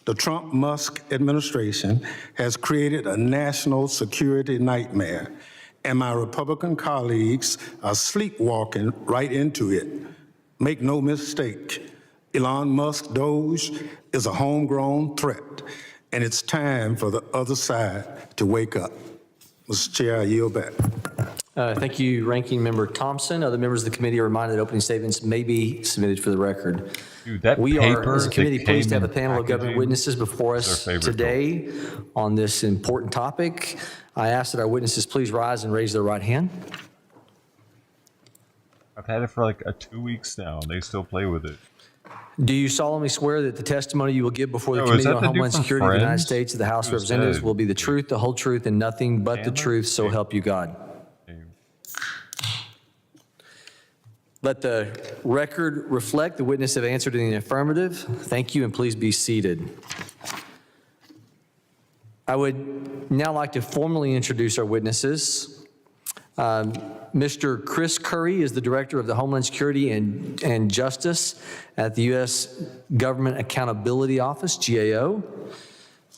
The Trump-Musk administration has created a national security nightmare, and my Republican colleagues are sleepwalking right into it. Make no mistake, Elon Musk Doge is a homegrown threat, and it's time for the other side to wake up. Mr. Chair, I yield back. Thank you, Ranking Member Thompson. Other members of the committee are reminded that opening statements may be submitted for the record. Dude, that we paper are, as a committee, pleased to have a panel of packaging government witnesses before us today on this important topic. I ask that our witnesses please rise and raise their right hand. I've had it for like 2 weeks now, and they still play with it. Do you solemnly swear that the testimony you will give before the Committee on Homeland Security of the United States of the House of Representatives will be the truth, the whole truth, and nothing but the truth, so help you God? Let the record reflect the witness have answered in the affirmative. Thank you, and please be seated. I would now like to formally introduce our witnesses. Mr. Chris Curry is the Director of the Homeland Security and Justice at the U.S. Government Accountability Office, GAO.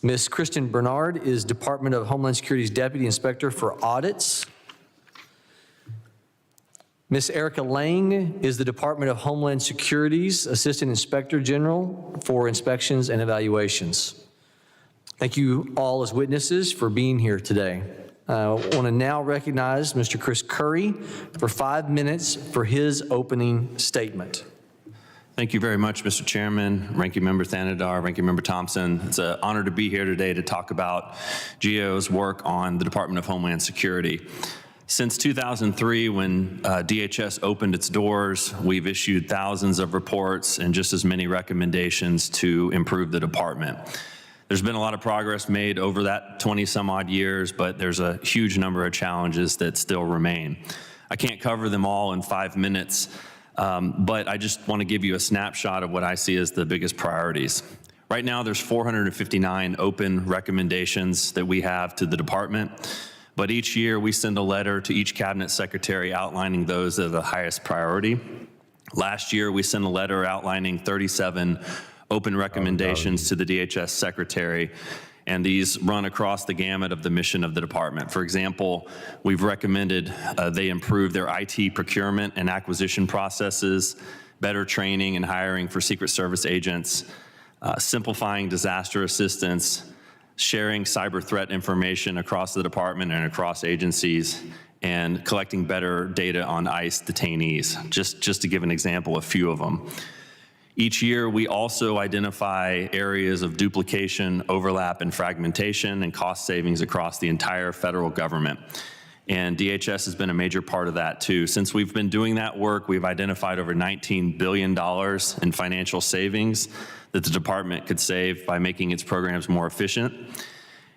Ms. Kristen Bernard is Department of Homeland Security's Deputy Inspector for Audits. Ms. Erica Lang is the Department of Homeland Security's Assistant Inspector General for Inspections and Evaluations. Thank you all as witnesses for being here today. I want to now recognize Mr. Chris Curry for 5 minutes for his opening statement. Thank you very much, Mr. Chairman, Ranking Member Thanedar, Ranking Member Thompson. It's an honor to be here today to talk about GAO's work on the Department of Homeland Security. Since 2003, when DHS opened its doors, we've issued thousands of reports and just as many recommendations to improve the department. There's been a lot of progress made over that 20-some-odd years, but there's a huge number of challenges that still remain. I can't cover them all in 5 minutes, but I just want to give you a snapshot of what I see as the biggest priorities. Right now, there's 459 open recommendations that we have to the department, but each year we send a letter to each cabinet secretary outlining those that are the highest priority. Last year, we sent a letter outlining 37 open recommendations to the DHS secretary, and these run across the gamut of the mission of the department. For example, we've recommended they improve their IT procurement and acquisition processes, better training and hiring for Secret Service agents, simplifying disaster assistance, sharing cyber threat information across the department and across agencies, and collecting better data on ICE detainees, just to give an example, a few of them. Each year, we also identify areas of duplication, overlap, and fragmentation and cost savings across the entire federal government. And DHS has been a major part of that too. Since we've been doing that work, we've identified over $19 billion in financial savings that the department could save by making its programs more efficient.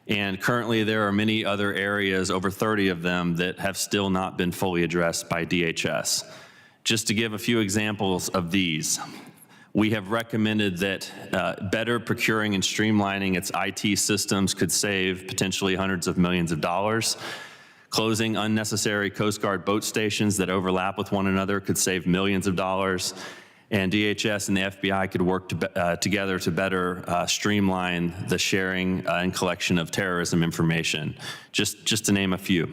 And currently, there are many other areas, over 30 of them, that have still not been fully addressed by DHS. Just to give a few examples of these, we have recommended that better procuring and streamlining its IT systems could save potentially hundreds of millions of dollars. Closing unnecessary Coast Guard boat stations that overlap with one another could save millions of dollars. And DHS and the FBI could work together to better streamline the sharing and collection of terrorism information, just to name a few.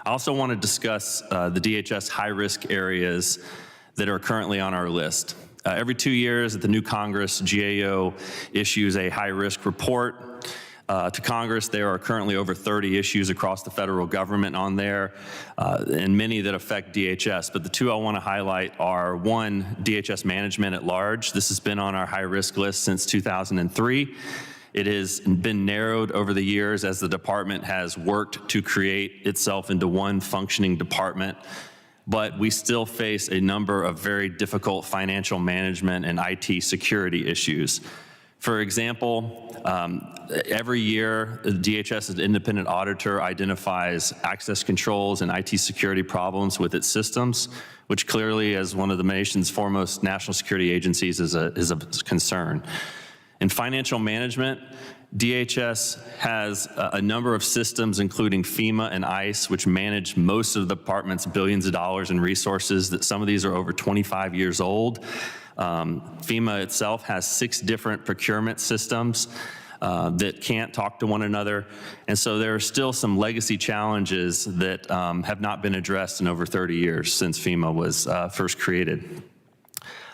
I also want to discuss the DHS high-risk areas that are currently on our list. Every 2 years at the new Congress, GAO issues a high-risk report to Congress. There are currently over 30 issues across the federal government on there, and many that affect DHS. But the two I want to highlight are, one, DHS management at large. This has been on our high-risk list since 2003. It has been narrowed over the years as the department has worked to create itself into one functioning department. But we still face a number of very difficult financial management and IT security issues. For example, every year, the DHS's independent auditor identifies access controls and IT security problems with its systems, which clearly, as one of the nation's foremost national security agencies, is a concern. In financial management, DHS has a number of systems, including FEMA and ICE, which manage most of the department's billions of dollars in resources. That some of these are over 25 years old. FEMA itself has 6 different procurement systems that can't talk to one another. And so there are still some legacy challenges that have not been addressed in over 30 years since FEMA was first created.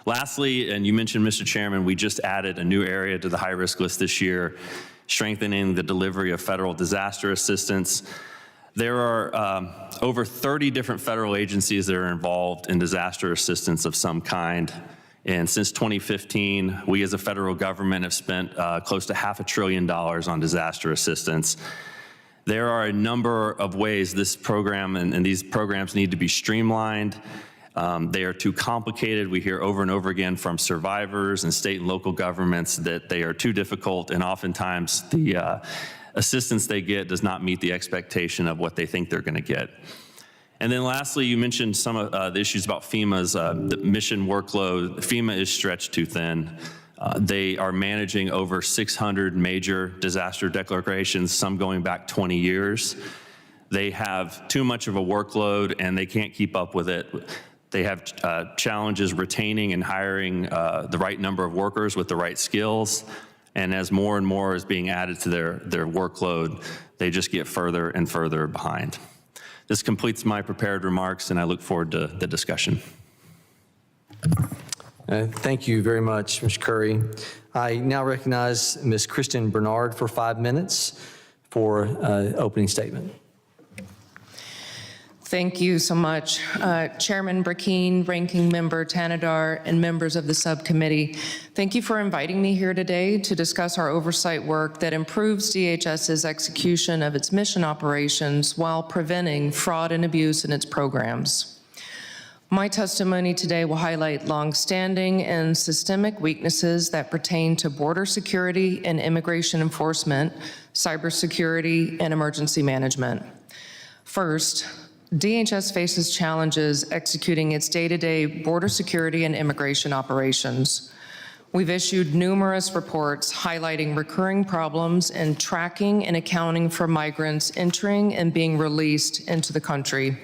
Lastly, and you mentioned, Mr. Chairman, we just added a new area to the high-risk list this year, strengthening the delivery of federal disaster assistance. There are over 30 different federal agencies that are involved in disaster assistance of some kind. And since 2015, we as a federal government have spent close to $500 billion on disaster assistance. There are a number of ways this program and these programs need to be streamlined. They are too complicated. We hear over and over again from survivors and state and local governments that they are too difficult, and oftentimes the assistance they get does not meet the expectation of what they think they're going to get. And then lastly, you mentioned some of the issues about FEMA's the mission workload. FEMA is stretched too thin. They are managing over 600 major disaster declarations, some going back 20 years. They have too much of a workload and they can't keep up with it. They have challenges retaining and hiring the right number of workers with the right skills. And as more and more is being added to their workload, they just get further and further behind. This completes my prepared remarks, and I look forward to the discussion. Thank you very much, Ms. Curry. I now recognize Ms. Kristen Bernard for 5 minutes for opening statement. Thank you so much. Chairman Brackeen, Ranking Member Tanadar, and members of the subcommittee, thank you for inviting me here today to discuss our oversight work that improves DHS's execution of its mission operations while preventing fraud and abuse in its programs. My testimony today will highlight longstanding and systemic weaknesses that pertain to border security and immigration enforcement, cybersecurity, and emergency management. First, DHS faces challenges executing its day-to-day border security and immigration operations. We've issued numerous reports highlighting recurring problems in tracking and accounting for migrants entering and being released into the country.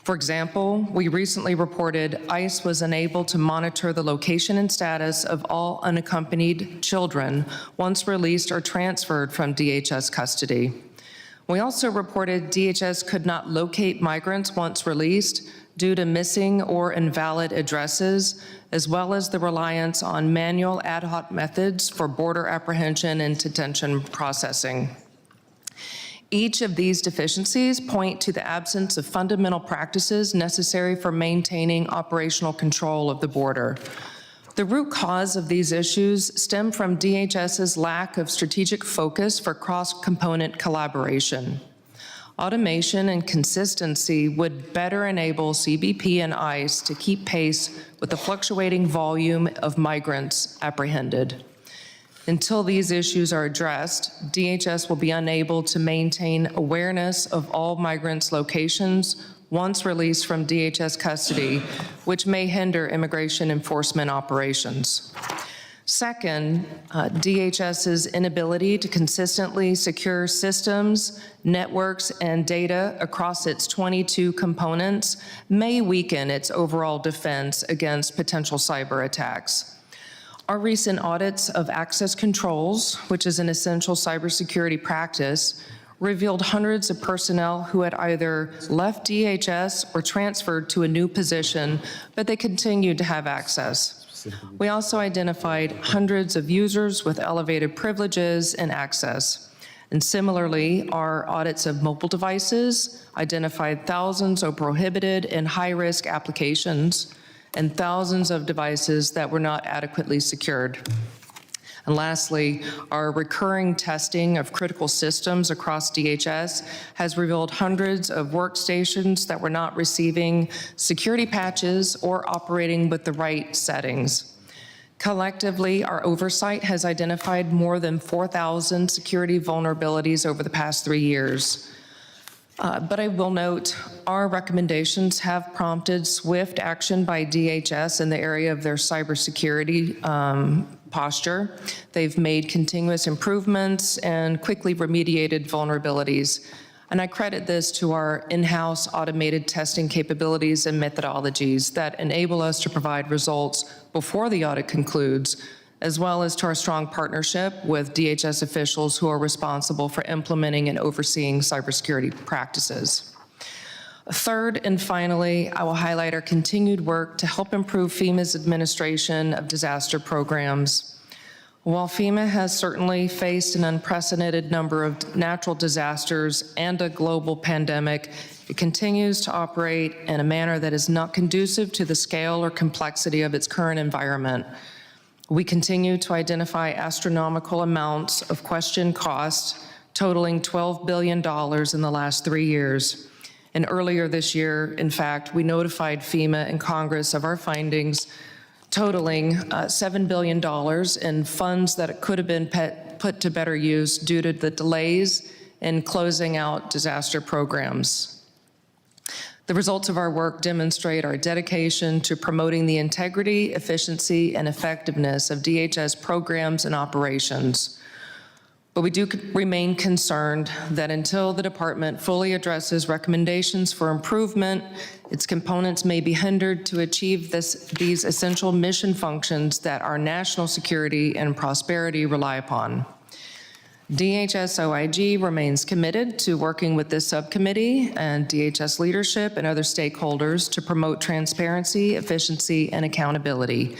For example, we recently reported ICE was unable to monitor the location and status of all unaccompanied children once released or transferred from DHS custody. We also reported DHS could not locate migrants once released due to missing or invalid addresses, as well as the reliance on manual ad hoc methods for border apprehension and detention processing. Each of these deficiencies point to the absence of fundamental practices necessary for maintaining operational control of the border. The root cause of these issues stem from DHS's lack of strategic focus for cross-component collaboration. Automation and consistency would better enable CBP and ICE to keep pace with the fluctuating volume of migrants apprehended. Until these issues are addressed, DHS will be unable to maintain awareness of all migrants' locations once released from DHS custody, which may hinder immigration enforcement operations. Second, DHS's inability to consistently secure systems, networks, and data across its 22 components may weaken its overall defense against potential cyber attacks. Our recent audits of access controls, which is an essential cybersecurity practice, revealed hundreds of personnel who had either left DHS or transferred to a new position, but they continued to have access. We also identified hundreds of users with elevated privileges and access. And similarly, our audits of mobile devices identified thousands of prohibited and high-risk applications and thousands of devices that were not adequately secured. And lastly, our recurring testing of critical systems across DHS has revealed hundreds of workstations that were not receiving security patches or operating with the right settings. Collectively, our oversight has identified more than 4,000 security vulnerabilities over the past 3 years. But I will note, our recommendations have prompted swift action by DHS in the area of their cybersecurity posture. They've made continuous improvements and quickly remediated vulnerabilities. And I credit this to our in-house automated testing capabilities and methodologies that enable us to provide results before the audit concludes, as well as to our strong partnership with DHS officials who are responsible for implementing and overseeing cybersecurity practices. Third and finally, I will highlight our continued work to help improve FEMA's administration of disaster programs. While FEMA has certainly faced an unprecedented number of natural disasters and a global pandemic, it continues to operate in a manner that is not conducive to the scale or complexity of its current environment. We continue to identify astronomical amounts of questioned costs, totaling $12 billion in the last 3 years. And earlier this year, in fact, we notified FEMA and Congress of our findings, totaling $7 billion in funds that could have been put to better use due to the delays in closing out disaster programs. The results of our work demonstrate our dedication to promoting the integrity, efficiency, and effectiveness of DHS programs and operations. But we do remain concerned that until the department fully addresses recommendations for improvement, its components may be hindered to achieve these essential mission functions that our national security and prosperity rely upon. DHS OIG remains committed to working with this subcommittee and DHS leadership and other stakeholders to promote transparency, efficiency, and accountability.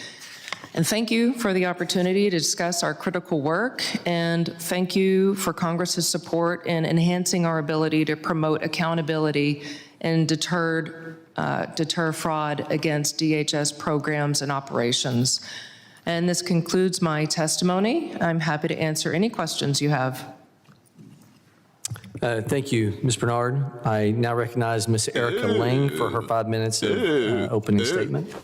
And thank you for the opportunity to discuss our critical work, and thank you for Congress's support in enhancing our ability to promote accountability and deter fraud against DHS programs and operations. And this concludes my testimony. I'm happy to answer any questions you have. Thank you, Ms. Bernard. I now recognize Ms. Erica Lang for her 5 minutes of opening statement.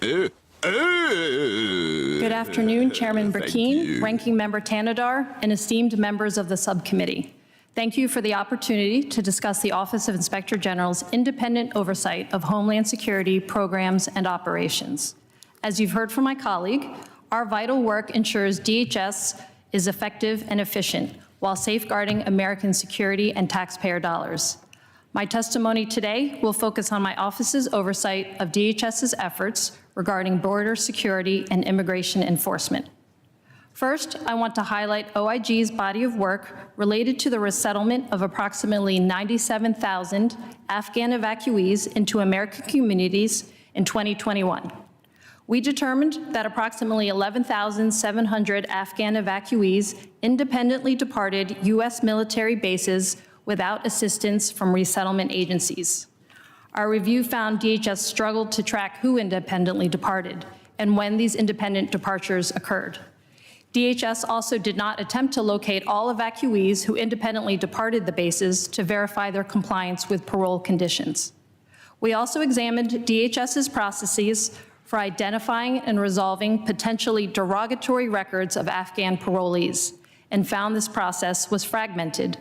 Good afternoon, Chairman Burkeen, Ranking Member Tanadar, and esteemed members of the subcommittee. Thank you for the opportunity to discuss the Office of Inspector General's independent oversight of Homeland Security programs and operations. As you've heard from my colleague, our vital work ensures DHS is effective and efficient while safeguarding American security and taxpayer dollars. My testimony today will focus on my office's oversight of DHS's efforts regarding border security and immigration enforcement. First, I want to highlight OIG's body of work related to the resettlement of approximately 97,000 Afghan evacuees into American communities in 2021. We determined that approximately 11,700 Afghan evacuees independently departed U.S. military bases without assistance from resettlement agencies. Our review found DHS struggled to track who independently departed and when these independent departures occurred. DHS also did not attempt to locate all evacuees who independently departed the bases to verify their compliance with parole conditions. We also examined DHS's processes for identifying and resolving potentially derogatory records of Afghan parolees and found this process was fragmented.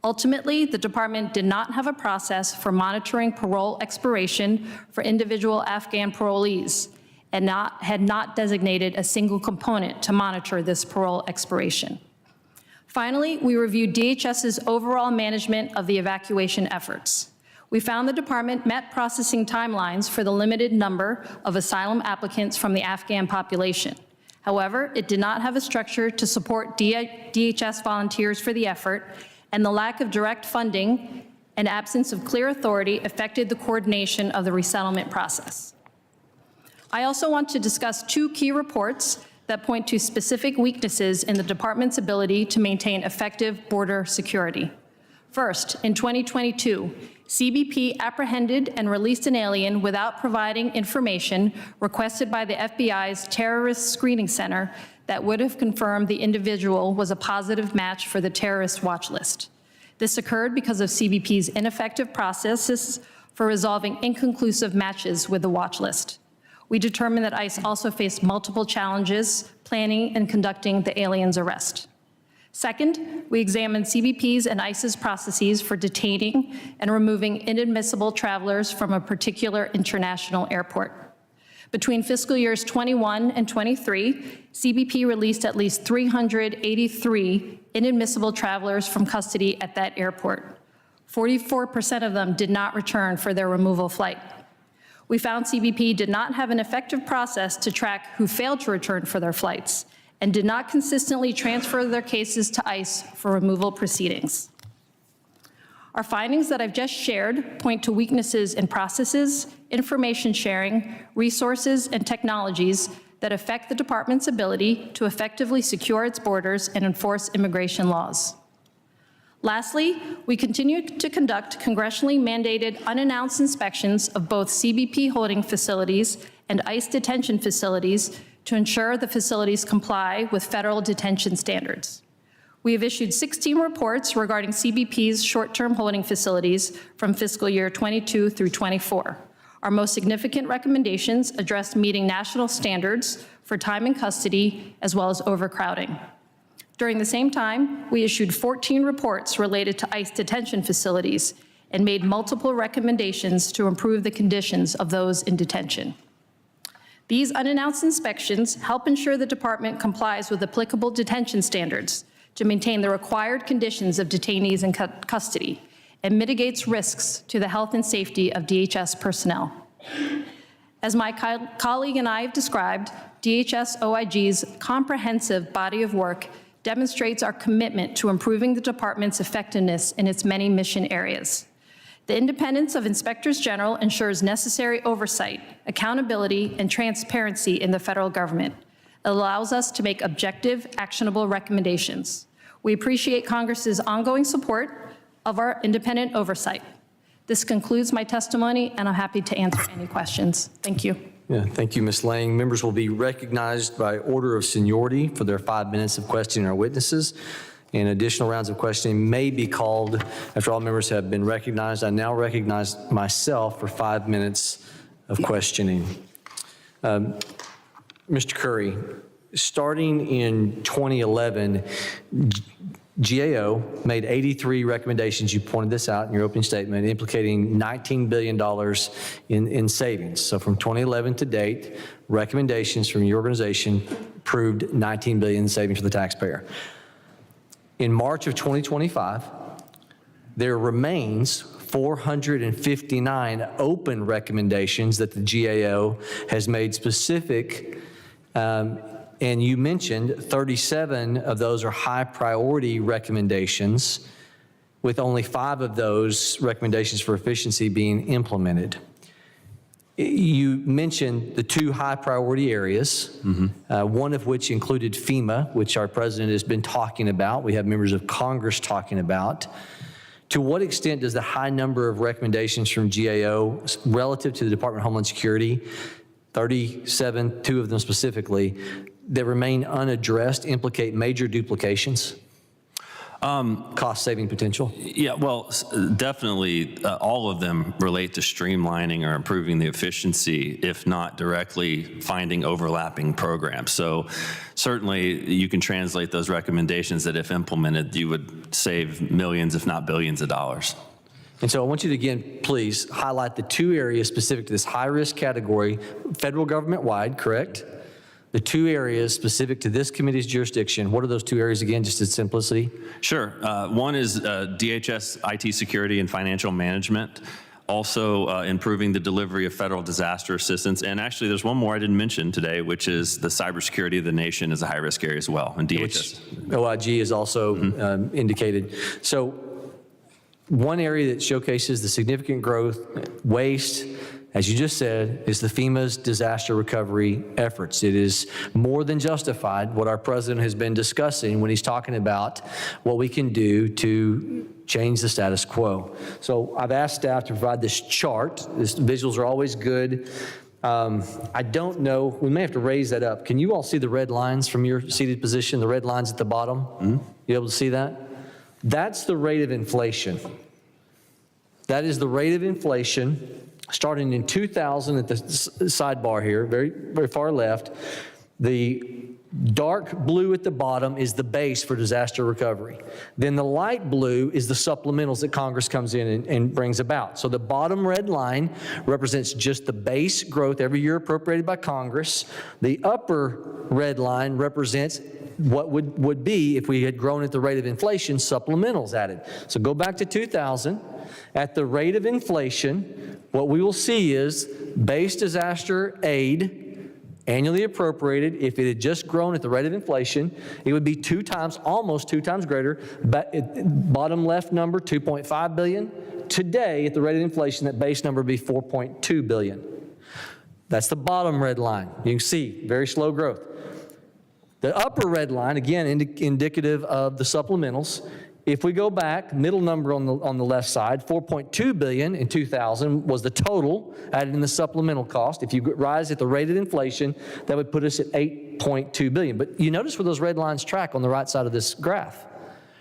Ultimately, the department did not have a process for monitoring parole expiration for individual Afghan parolees and had not designated a single component to monitor this parole expiration. Finally, we reviewed DHS's overall management of the evacuation efforts. We found the department met processing timelines for the limited number of asylum applicants from the Afghan population. However, it did not have a structure to support DHS volunteers for the effort, and the lack of direct funding and absence of clear authority affected the coordination of the resettlement process. I also want to discuss two key reports that point to specific weaknesses in the department's ability to maintain effective border security. First, in 2022, CBP apprehended and released an alien without providing information requested by the FBI's Terrorist Screening Center that would have confirmed the individual was a positive match for the terrorist watch list. This occurred because of CBP's ineffective processes for resolving inconclusive matches with the watch list. We determined that ICE also faced multiple challenges planning and conducting the alien's arrest. Second, we examined CBP's and ICE's processes for detaining and removing inadmissible travelers from a particular international airport. Between fiscal years 21 and 23, CBP released at least 383 inadmissible travelers from custody at that airport. 44% of them did not return for their removal flight. We found CBP did not have an effective process to track who failed to return for their flights and did not consistently transfer their cases to ICE for removal proceedings. Our findings that I've just shared point to weaknesses in processes, information sharing, resources, and technologies that affect the department's ability to effectively secure its borders and enforce immigration laws. Lastly, we continue to conduct congressionally mandated unannounced inspections of both CBP holding facilities and ICE detention facilities to ensure the facilities comply with federal detention standards. We have issued 16 reports regarding CBP's short-term holding facilities from fiscal year 22 through 24. Our most significant recommendations addressed meeting national standards for time in custody as well as overcrowding. During the same time, we issued 14 reports related to ICE detention facilities and made multiple recommendations to improve the conditions of those in detention. These unannounced inspections help ensure the department complies with applicable detention standards to maintain the required conditions of detainees in custody and mitigates risks to the health and safety of DHS personnel. As my colleague and I have described, DHS OIG's comprehensive body of work demonstrates our commitment to improving the department's effectiveness in its many mission areas. The independence of inspectors general ensures necessary oversight, accountability, and transparency in the federal government. It allows us to make objective, actionable recommendations. We appreciate Congress's ongoing support of our independent oversight. This concludes my testimony, and I'm happy to answer any questions. Thank you. Yeah, thank you, Ms. Lang. Members will be recognized by order of seniority for their 5 minutes of questioning our witnesses, and additional rounds of questioning may be called after all members have been recognized. I now recognize myself for 5 minutes of questioning. Mr. Curry, starting in 2011, GAO made 83 recommendations, you pointed this out in your opening statement, implicating $19 billion in savings. So from 2011 to date, recommendations from your organization proved $19 billion in savings for the taxpayer. In March of 2025, there remains 459 open recommendations that the GAO has made specific, and you mentioned 37 of those are high priority recommendations, with only 5 of those recommendations for efficiency being implemented. You mentioned the 2 high priority areas, one of which included FEMA, which our president has been talking about. We have members of Congress talking about. To what extent does the high number of recommendations from GAO relative to the Department of Homeland Security, 37, 2 of them specifically, that remain unaddressed implicate major duplications? Cost-saving potential? Yeah, well, definitely all of them relate to streamlining or improving the efficiency, if not directly finding overlapping programs. So certainly you can translate those recommendations that if implemented, you would save millions, if not billions of dollars. And so I want you to, again, please highlight the 2 areas specific to this high-risk category, federal government-wide, correct? The 2 areas specific to this committee's jurisdiction. What are those 2 areas again, just in simplicity? Sure. One is DHS IT security and financial management, also improving the delivery of federal disaster assistance. And actually, there's one more I didn't mention today, which is the cybersecurity of the nation is a high-risk area as well, and DHS. Which OIG is also indicated. So one area that showcases the significant growth, waste, as you just said, is the FEMA's disaster recovery efforts. It is more than justified what our president has been discussing when he's talking about what we can do to change the status quo. So I've asked staff to provide this chart. Visuals are always good. I don't know, we may have to raise that up. Can you all see the red lines from your seated position, the red lines at the bottom? You able to see that? That's the rate of inflation. That is the rate of inflation starting in 2000 at the sidebar here, very, very far left. The dark blue at the bottom is the base for disaster recovery. Then the light blue is the supplementals that Congress comes in and brings about. So the bottom red line represents just the base growth every year appropriated by Congress. The upper red line represents what would be, if we had grown at the rate of inflation, supplementals added. So go back to 2000. At the rate of inflation, what we will see is base disaster aid annually appropriated. If it had just grown at the rate of inflation, it would be 2 times, almost 2 times greater. But bottom left number, $2.5 billion. Today, at the rate of inflation, that base number would be $4.2 billion. That's the bottom red line. You can see very slow growth. The upper red line, again, indicative of the supplementals. If we go back, middle number on the left side, $4.2 billion in 2000 was the total added in the supplemental cost. If you rise at the rate of inflation, that would put us at $8.2 billion. But you notice where those red lines track on the right side of this graph.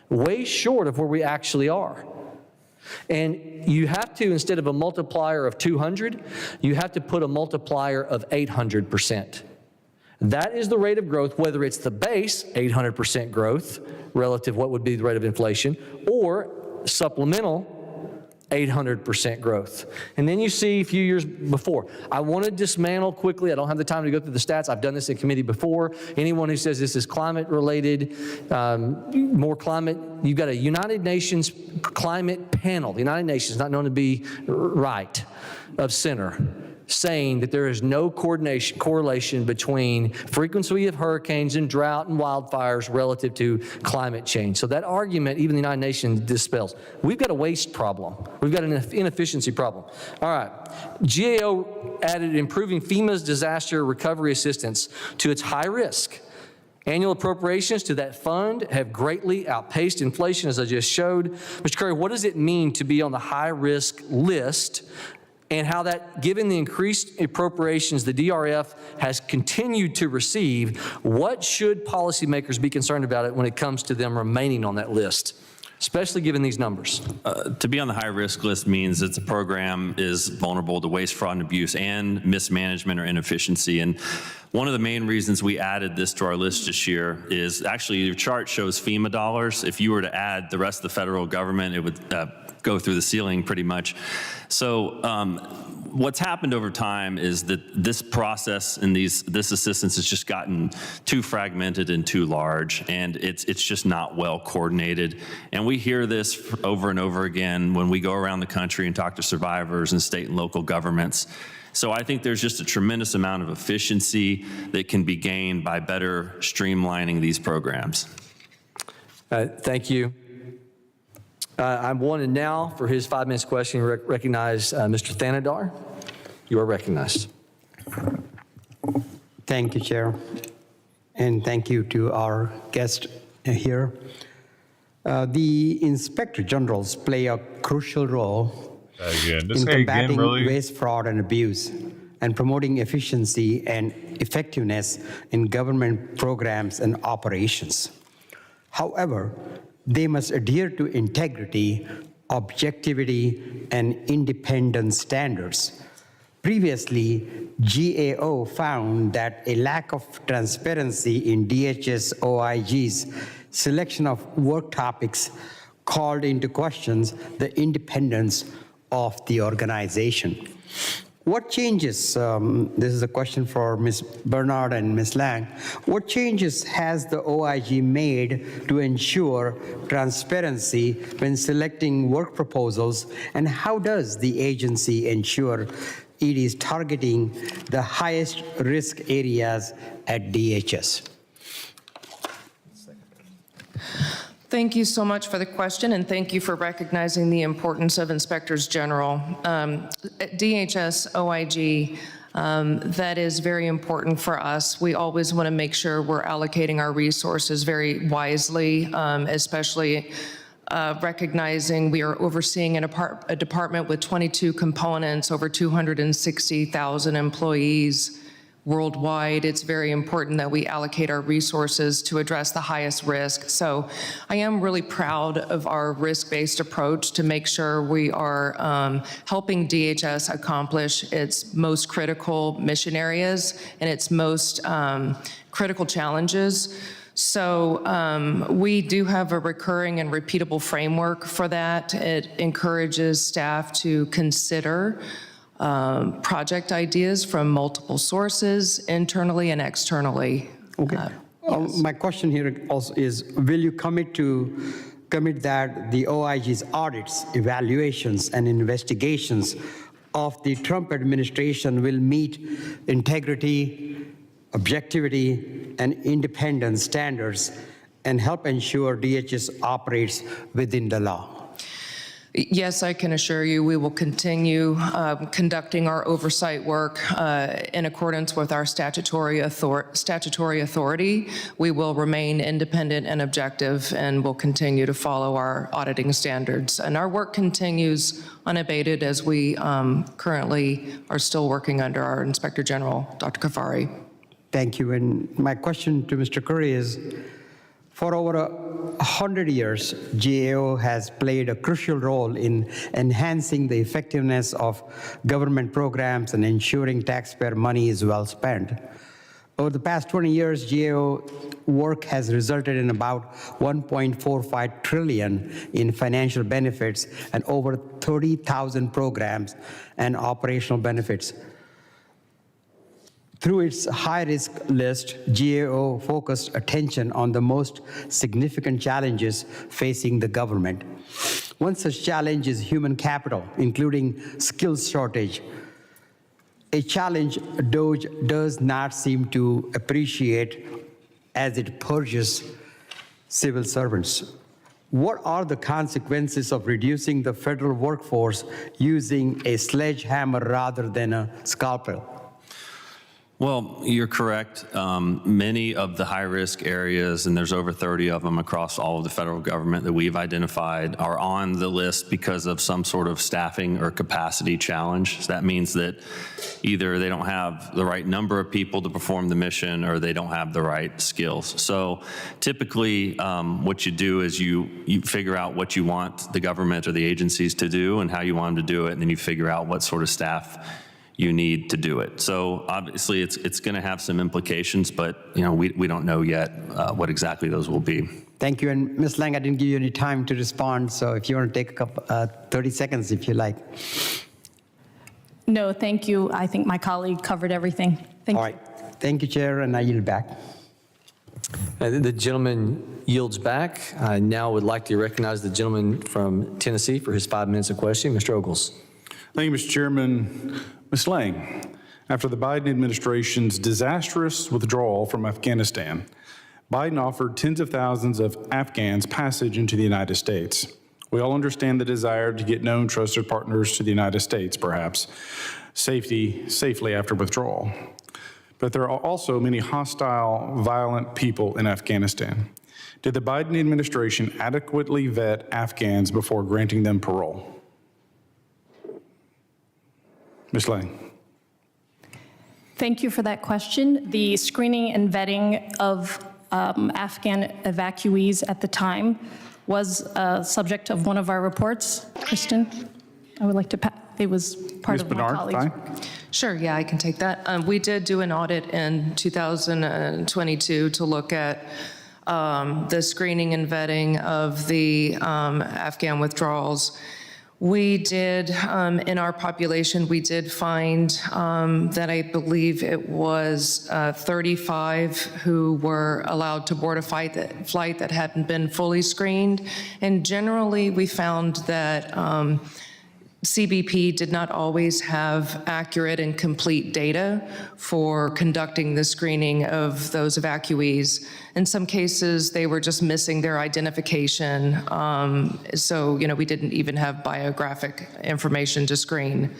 Way short of where we actually are. And you have to, instead of a multiplier of 200, you have to put a multiplier of 800%. That is the rate of growth, whether it's the base, 800% growth, relative to what would be the rate of inflation, or supplemental 800% growth. And then you see a few years before. I want to dismantle quickly. I don't have the time to go through the stats. I've done this in committee before. Anyone who says this is climate related, more climate, you've got a United Nations climate panel. The United Nations, not known to be right of center, saying that there is no correlation between frequency of hurricanes and drought and wildfires relative to climate change. So that argument, even the United Nations dispels. We've got a waste problem. We've got an inefficiency problem. All right. GAO added improving FEMA's disaster recovery assistance to its high risk. Annual appropriations to that fund have greatly outpaced inflation, as I just showed. Mr. Curry, what does it mean to be on the high risk list, and how that, given the increased appropriations the DRF has continued to receive, what should policymakers be concerned about it when it comes to them remaining on that list, especially given these numbers? To be on the high-risk list means that the program is vulnerable to waste, fraud, and abuse and mismanagement or inefficiency. And one of the main reasons we added this to our list this year is actually your chart shows FEMA dollars. If you were to add the rest of the federal government, it would go through the ceiling pretty much. So what's happened over time is that this process and this assistance has just gotten too fragmented and too large, and it's just not well coordinated. And we hear this over and over again when we go around the country and talk to survivors and state and local governments. So I think there's just a tremendous amount of efficiency that can be gained by better streamlining these programs. Thank you. I'm wanted now for his 5 minutes question. Recognize Mr. Thanadar. You are recognized. Thank you, Chair. And thank you to our guest here. The Inspector Generals play a crucial role in combating waste, fraud, and abuse, and promoting efficiency and effectiveness in government programs and operations. However, they must adhere to integrity, objectivity, and independent standards. Previously, GAO found that a lack of transparency in DHS OIG's selection of work topics called into questions the independence of the organization. What changes, this is a question for Ms. Bernard and Ms. Lang, what changes has the OIG made to ensure transparency when selecting work proposals, and how does the agency ensure it is targeting the highest risk areas at DHS? Thank you so much for the question, and thank you for recognizing the importance of inspectors general. At DHS OIG, that is very important for us. We always want to make sure we're allocating our resources very wisely, especially recognizing we are overseeing a department with 22 components, over 260,000 employees worldwide. It's very important that we allocate our resources to address the highest risk. So I am really proud of our risk-based approach to make sure we are helping DHS accomplish its most critical mission areas and its most critical challenges. So we do have a recurring and repeatable framework for that. It encourages staff to consider project ideas from multiple sources, internally and externally. Okay. My question here also is, will you commit that the OIG's audits, evaluations, and investigations of the Trump administration will meet integrity, objectivity, and independence standards and help ensure DHS operates within the law? Yes, I can assure you we will continue conducting our oversight work in accordance with our statutory authority. We will remain independent and objective, and will continue to follow our auditing standards. And our work continues unabated as we currently are still working under our Inspector General, Dr. Kafari. Thank you. And my question to Mr. Curry is, for over 100 years, GAO has played a crucial role in enhancing the effectiveness of government programs and ensuring taxpayer money is well spent. Over the past 20 years, GAO work has resulted in about $1.45 trillion in financial benefits and over 30,000 programs and operational benefits. Through its high-risk list, GAO focused attention on the most significant challenges facing the government. One such challenge is human capital, including skills shortage, a challenge DOGE does not seem to appreciate as it purges civil servants. What are the consequences of reducing the federal workforce using a sledgehammer rather than a scalpel? Well, you're correct. Many of the high-risk areas, and there's over 30 of them across all of the federal government that we've identified, are on the list because of some sort of staffing or capacity challenge. So that means that either they don't have the right number of people to perform the mission or they don't have the right skills. So typically what you do is you figure out what you want the government or the agencies to do and how you want them to do it, and then you figure out what sort of staff you need to do it. So obviously it's going to have some implications, but we don't know yet what exactly those will be. Thank you. And Ms. Lang, I didn't give you any time to respond, so if you want to take 30 seconds if you like. No, thank you. I think my colleague covered everything. Thank you. All right. Thank you, Chair, and I yield back. The gentleman yields back. I now would like to recognize the gentleman from Tennessee for his 5 minutes of questioning. Mr. Ogles. Thank you, Mr. Chairman. Ms. Lang, after the Biden administration's disastrous withdrawal from Afghanistan, Biden offered tens of thousands of Afghans passage into the United States. We all understand the desire to get known trusted partners to the United States, perhaps, safely after withdrawal. But there are also many hostile, violent people in Afghanistan. Did the Biden administration adequately vet Afghans before granting them parole? Ms. Lang. Thank you for that question. The screening and vetting of Afghan evacuees at the time was a subject of one of our reports. Kristen, I would like to, it was part of my colleague's work. Sure, yeah, I can take that. We did do an audit in 2022 to look at the screening and vetting of the Afghan withdrawals. We did, in our population, we did find that I believe it was 35 who were allowed to board a flight that hadn't been fully screened. And generally, we found that CBP did not always have accurate and complete data for conducting the screening of those evacuees. In some cases, they were just missing their identification. So, we didn't even have biographic information to screen.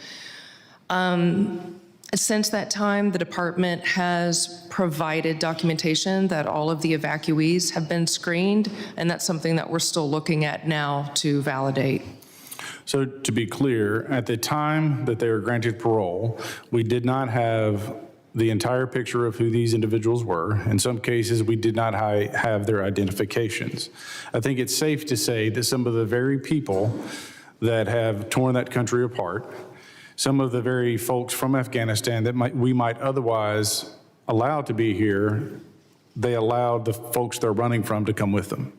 Since that time, the department has provided documentation that all of the evacuees have been screened, and that's something that we're still looking at now to validate. So to be clear, at the time that they were granted parole, we did not have the entire picture of who these individuals were. In some cases, we did not have their identifications. I think it's safe to say that some of the very people that have torn that country apart, some of the very folks from Afghanistan that we might otherwise allow to be here, they allowed the folks they're running from to come with them.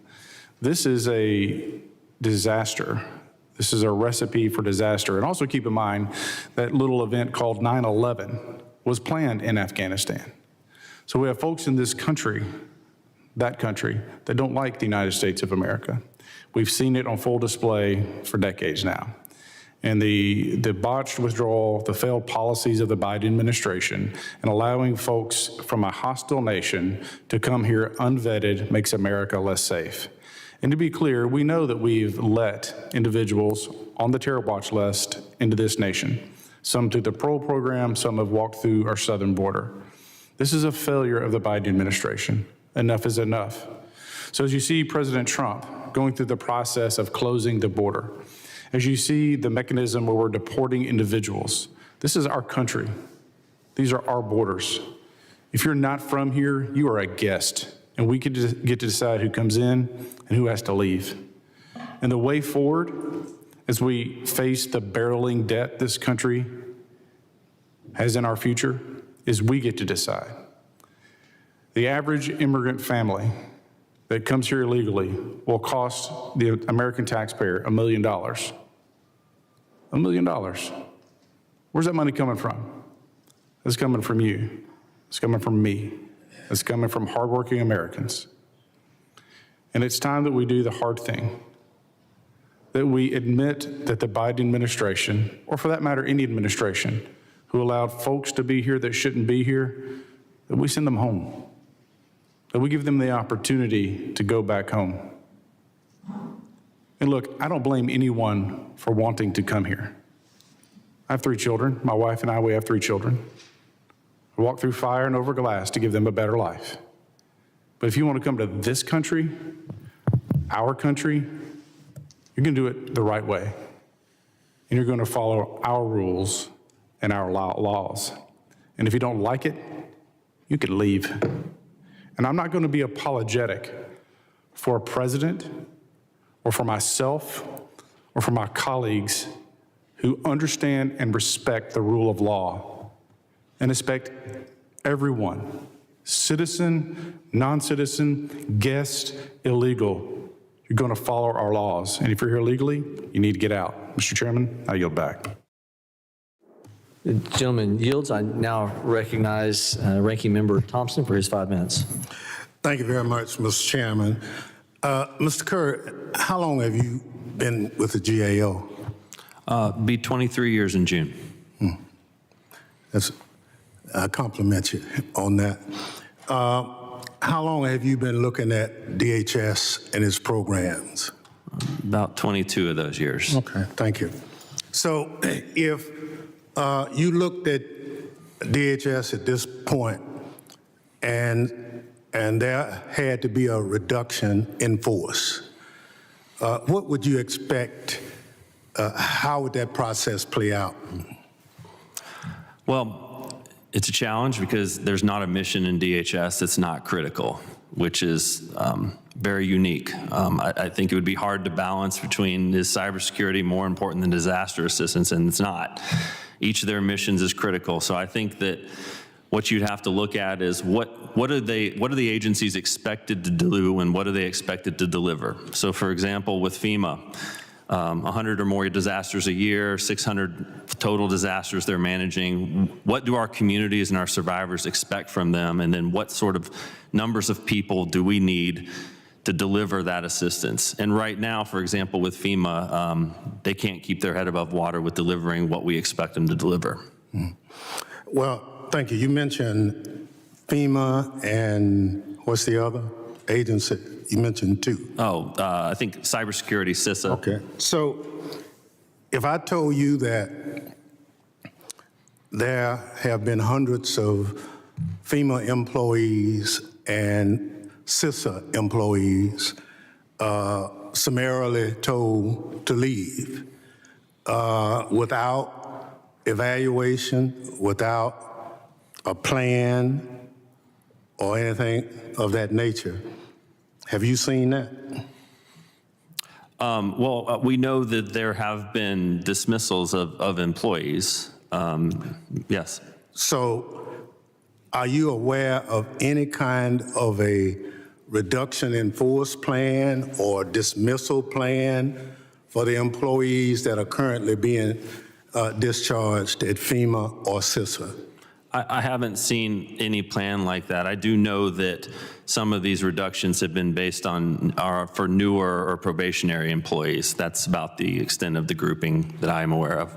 This is a disaster. This is a recipe for disaster. And also keep in mind that little event called 9/11 was planned in Afghanistan. So we have folks in this country, that don't like the United States of America. We've seen it on full display for decades now. And the botched withdrawal, the failed policies of the Biden administration, and allowing folks from a hostile nation to come here unvetted makes America less safe. And to be clear, we know that we've let individuals on the terror watch list into this nation. Some through the parole program, some have walked through our southern border. This is a failure of the Biden administration. Enough is enough. So as you see President Trump going through the process of closing the border, as you see the mechanism where we're deporting individuals, this is our country. These are our borders. If you're not from here, you are a guest. And we get to decide who comes in and who has to leave. And the way forward, as we face the barreling debt this country has in our future, is we get to decide. The average immigrant family that comes here illegally will cost the American taxpayer $1 million. $1 million. Where's that money coming from? It's coming from you. It's coming from me. It's coming from hardworking Americans. And it's time that we do the hard thing, that we admit that the Biden administration, or for that matter, any administration, who allowed folks to be here that shouldn't be here, that we send them home, that we give them the opportunity to go back home. And look, I don't blame anyone for wanting to come here. I have 3 children. My wife and I, we have 3 children. I walk through fire and over glass to give them a better life. But if you want to come to this country, our country, you're going to do it the right way. And you're going to follow our rules and our laws. And if you don't like it, you can leave. And I'm not going to be apologetic for a president or for myself or for my colleagues who understand and respect the rule of law and respect everyone, citizen, non-citizen, guest, illegal. You're going to follow our laws. And if you're here legally, you need to get out. Mr. Chairman, I yield back. The gentleman yields. I now recognize Ranking Member Thompson for his 5 minutes. Thank you very much, Mr. Chairman. Mr. Kerr, how long have you been with the GAO? Be 23 years in June. I compliment you on that. How long have you been looking at DHS and its programs? About 22 of those years. Okay, thank you. So if you looked at DHS at this point and there had to be a reduction in force, what would you expect? How would that process play out? Well, it's a challenge because there's not a mission in DHS that's not critical, which is very unique. I think it would be hard to balance between is cybersecurity more important than disaster assistance, and it's not. Each of their missions is critical. So I think that what you'd have to look at is what are the agencies expected to do and what are they expected to deliver? So for example, with FEMA, 100 or more disasters a year, 600 total disasters they're managing. What do our communities and our survivors expect from them? And then what sort of numbers of people do we need to deliver that assistance? And right now, for example, with FEMA, they can't keep their head above water with delivering what we expect them to deliver. Well, thank you. You mentioned FEMA and what's the other agency? You mentioned 2. Oh, I think cybersecurity, CISA. Okay. So if I told you that there have been hundreds of FEMA employees and CISA employees summarily told to leave without evaluation, without a plan or anything of that nature, have you seen that? Well, we know that there have been dismissals of employees. Yes. So are you aware of any kind of a reduction in force plan or dismissal plan for the employees that are currently being discharged at FEMA or CISA? I haven't seen any plan like that. I do know that some of these reductions have been based on for newer or probationary employees. That's about the extent of the grouping that I am aware of.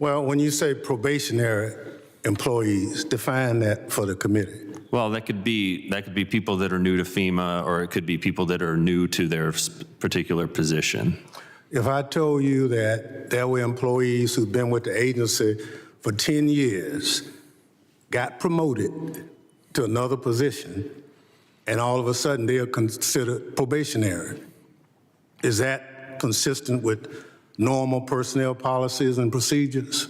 Well, when you say probationary employees, define that for the committee. Well, that could be people that are new to FEMA, or it could be people that are new to their particular position. If I told you that there were employees who've been with the agency for 10 years, got promoted to another position, and all of a sudden they are considered probationary, is that consistent with normal personnel policies and procedures?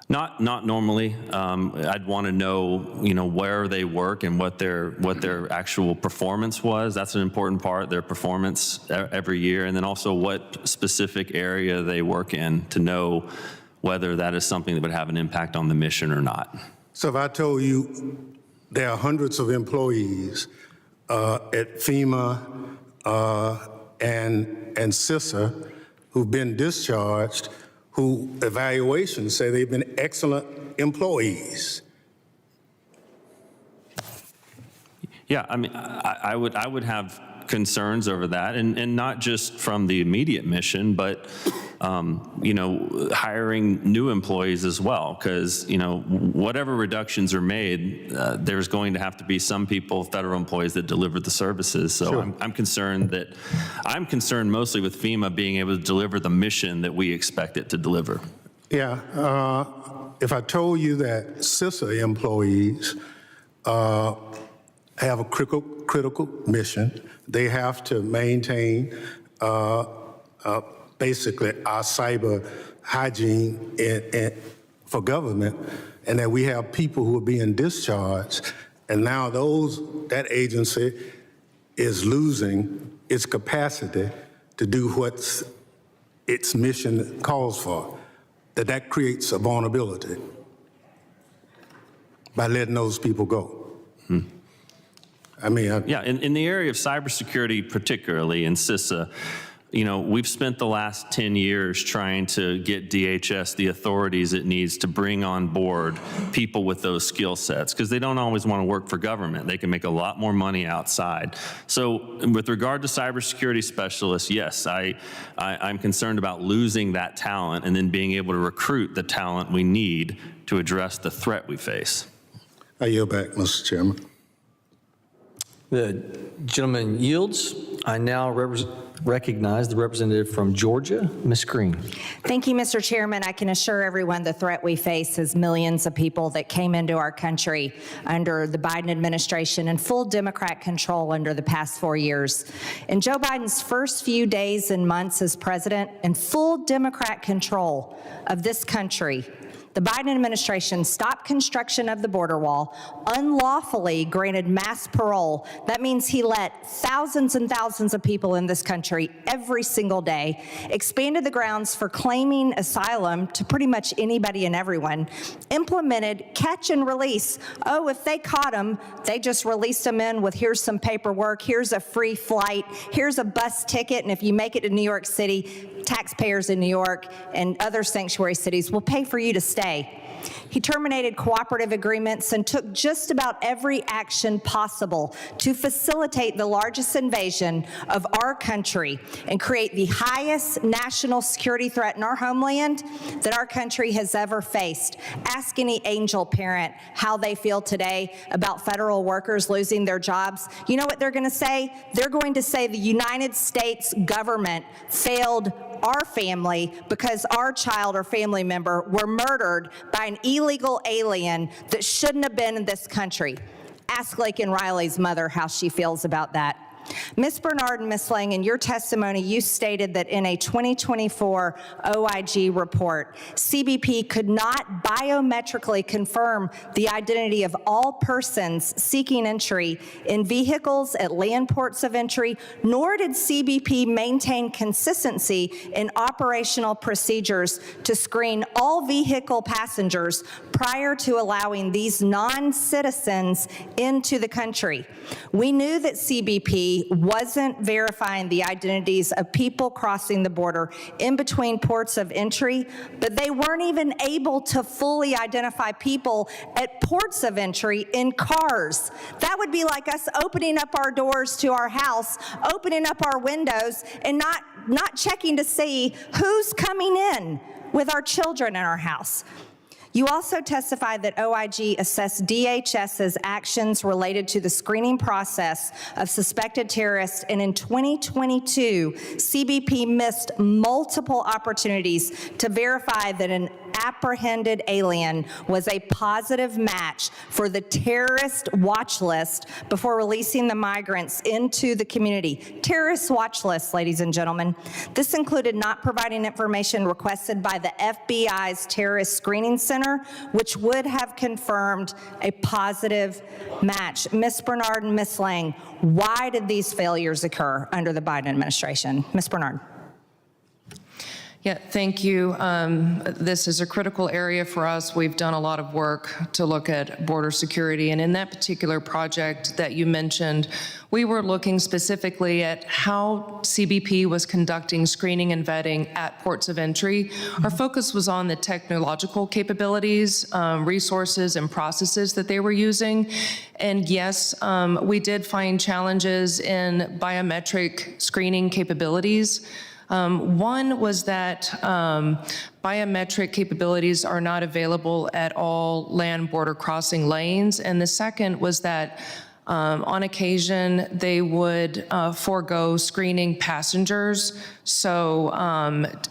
Not normally. I'd want to know, where they work and what their actual performance was. That's an important part, their performance every year, and then also what specific area they work in to know whether that is something that would have an impact on the mission or not. So if I told you there are hundreds of employees at FEMA and CISA who've been discharged, who evaluations say they've been excellent employees. Yeah, I mean, I would have concerns over that, and not just from the immediate mission, but you know, hiring new employees as well, because you know, whatever reductions are made, there's going to have to be some people, federal employees, that deliver the services. So Sure. I'm concerned mostly with FEMA being able to deliver the mission that we expect it to deliver. Yeah, if I told you that CISA employees have a critical mission, they have to maintain basically our cyber hygiene for government, and that we have people who are being discharged, and now that agency is losing its capacity to do what its mission calls for, that creates a vulnerability by letting those people go. I mean, yeah, in the area of cybersecurity, particularly in CISA, you know, we've spent the last 10 years trying to get DHS the authorities it needs to bring on board people with those skill sets, because they don't always want to work for government. They can make a lot more money outside. So with regard to cybersecurity specialists, yes, I'm concerned about losing that talent and then being able to recruit the talent we need to address the threat we face. I yield back, Mr. Chairman. The gentleman yields. I now recognize the representative from Georgia, Ms. Green. Thank you, Mr. Chairman. I can assure everyone the threat we face is millions of people that came into our country under the Biden administration and full Democrat control under the past 4 years. In Joe Biden's first few days and months as president and full Democrat control of this country, the Biden administration stopped construction of the border wall, unlawfully granted mass parole. That means he let thousands and thousands of people in this country every single day, expanded the grounds for claiming asylum to pretty much anybody and everyone, implemented catch and release. Oh, if they caught them, they just released them in with here's some paperwork, here's a free flight, here's a bus ticket, and if you make it to New York City, taxpayers in New York and other sanctuary cities will pay for you to stay. He terminated cooperative agreements and took just about every action possible to facilitate the largest invasion of our country and create the highest national security threat in our homeland that our country has ever faced. Ask any angel parent how they feel today about federal workers losing their jobs. You know what they're going to say? They're going to say the United States government failed our family because our child or family member were murdered by an illegal alien that shouldn't have been in this country. Ask Laken Riley's mother how she feels about that. Ms. Bernard and Ms. Lang, in your testimony, you stated that in a 2024 OIG report, CBP could not biometrically confirm the identity of all persons seeking entry in vehicles at land ports of entry, nor did CBP maintain consistency in operational procedures to screen all vehicle passengers prior to allowing these non-citizens into the country. We knew that CBP wasn't verifying the identities of people crossing the border in between ports of entry, but they weren't even able to fully identify people at ports of entry in cars. That would be like us opening up our doors to our house, opening up our windows, and not checking to see who's coming in with our children in our house. You also testified that OIG assessed DHS's actions related to the screening process of suspected terrorists, and in 2022, CBP missed multiple opportunities to verify that an apprehended alien was a positive match for the terrorist watch list before releasing the migrants into the community. Terrorist watch list, ladies and gentlemen. This included not providing information requested by the FBI's Terrorist Screening Center, which would have confirmed a positive match. Ms. Bernard and Ms. Lang, why did these failures occur under the Biden administration? Ms. Bernard. Yeah, thank you. This is a critical area for us. We've done a lot of work to look at border security, and in that particular project that you mentioned, we were looking specifically at how CBP was conducting screening and vetting at ports of entry. Our focus was on the technological capabilities, resources, and processes that they were using. And yes, we did find challenges in biometric screening capabilities. One was that biometric capabilities are not available at all land border crossing lanes. And the second was that on occasion, they would forego screening passengers. So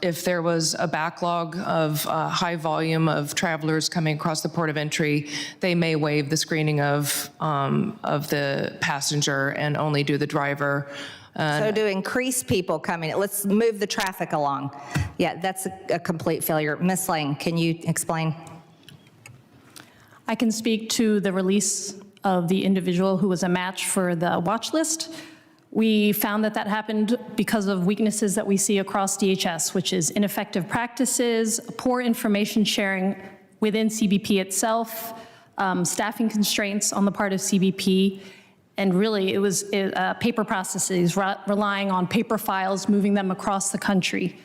if there was a backlog of high volume of travelers coming across the port of entry, they may waive the screening of the passenger and only do the driver. So to increase people coming, let's move the traffic along. Yeah, that's a complete failure. Ms. Lang, can you explain? I can speak to the release of the individual who was a match for the watch list. We found that that happened because of weaknesses that we see across DHS, which is ineffective practices, poor information sharing within CBP itself, staffing constraints on the part of CBP, and really it was paper processes, relying on paper files, moving them across the country.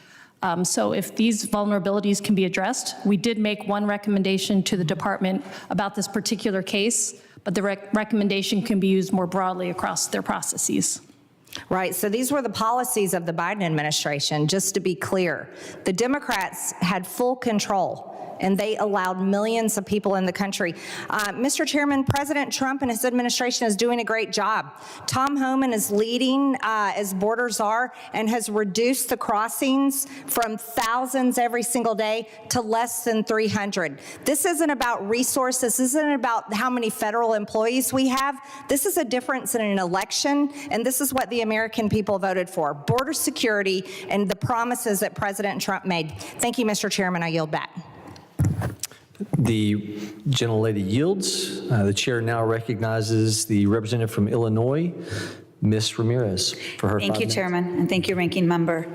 So if these vulnerabilities can be addressed, we did make one recommendation to the department about this particular case, but the recommendation can be used more broadly across their processes. Right, so these were the policies of the Biden administration, just to be clear. The Democrats had full control, and they allowed millions of people in the country. Mr. Chairman, President Trump and his administration is doing a great job. Tom Homan is leading as border czar and has reduced the crossings from thousands every single day to less than 300. This isn't about resources. This isn't about how many federal employees we have. This is a difference in an election, and this is what the American people voted for: border security and the promises that President Trump made. Thank you, Mr. Chairman. I yield back. The gentlelady yields. The chair now recognizes the representative from Illinois, Ms. Ramirez, for her 5 minutes. Thank you, Chairman, and thank you, Ranking Member.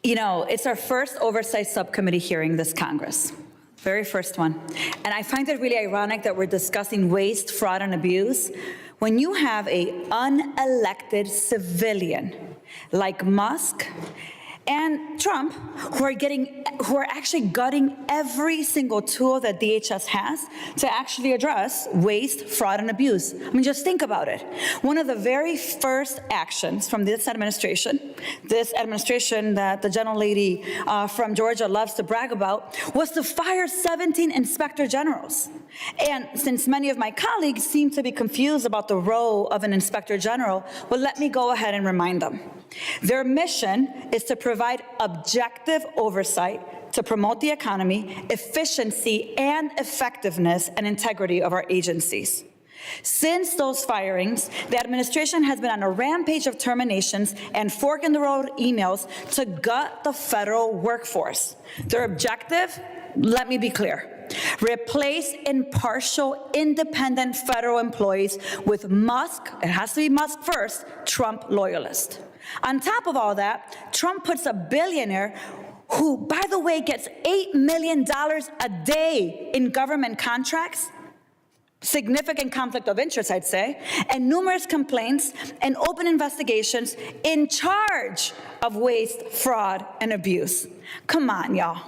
You know, it's our first Oversight Subcommittee hearing this Congress, very first one. And I find it really ironic that we're discussing waste, fraud, and abuse when you have an unelected civilian like Musk and Trump, who are actually gutting every single tool that DHS has to actually address waste, fraud, and abuse. I mean, just think about it. One of the very first actions from this administration that the gentlelady from Georgia loves to brag about, was to fire 17 inspector generals. And since many of my colleagues seem to be confused about the role of an inspector general, well, let me go ahead and remind them. Their mission is to provide objective oversight to promote the economy, efficiency, and effectiveness and integrity of our agencies. Since those firings, the administration has been on a rampage of terminations and fork-in-the-road emails to gut the federal workforce. Their objective, let me be clear: replace impartial, independent federal employees with Musk, it has to be Musk first, Trump loyalists. On top of all that, Trump puts a billionaire who, by the way, gets $8 million a day in government contracts, significant conflict of interest, I'd say, and numerous complaints and open investigations, in charge of waste, fraud, and abuse. Come on, y'all.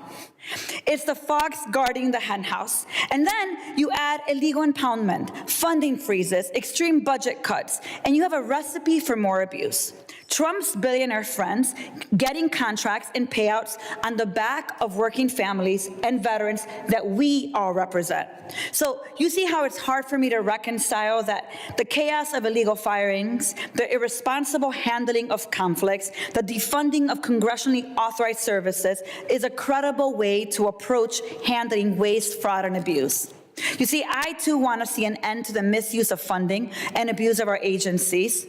It's the fox guarding the henhouse. And then you add illegal impoundment, funding freezes, extreme budget cuts, and you have a recipe for more abuse. Trump's billionaire friends getting contracts and payouts on the back of working families and veterans that we all represent. So you see how it's hard for me to reconcile that the chaos of illegal firings, the irresponsible handling of conflicts, the defunding of congressionally authorized services is a credible way to approach handling waste, fraud, and abuse. You see, I too want to see an end to the misuse of funding and abuse of our agencies,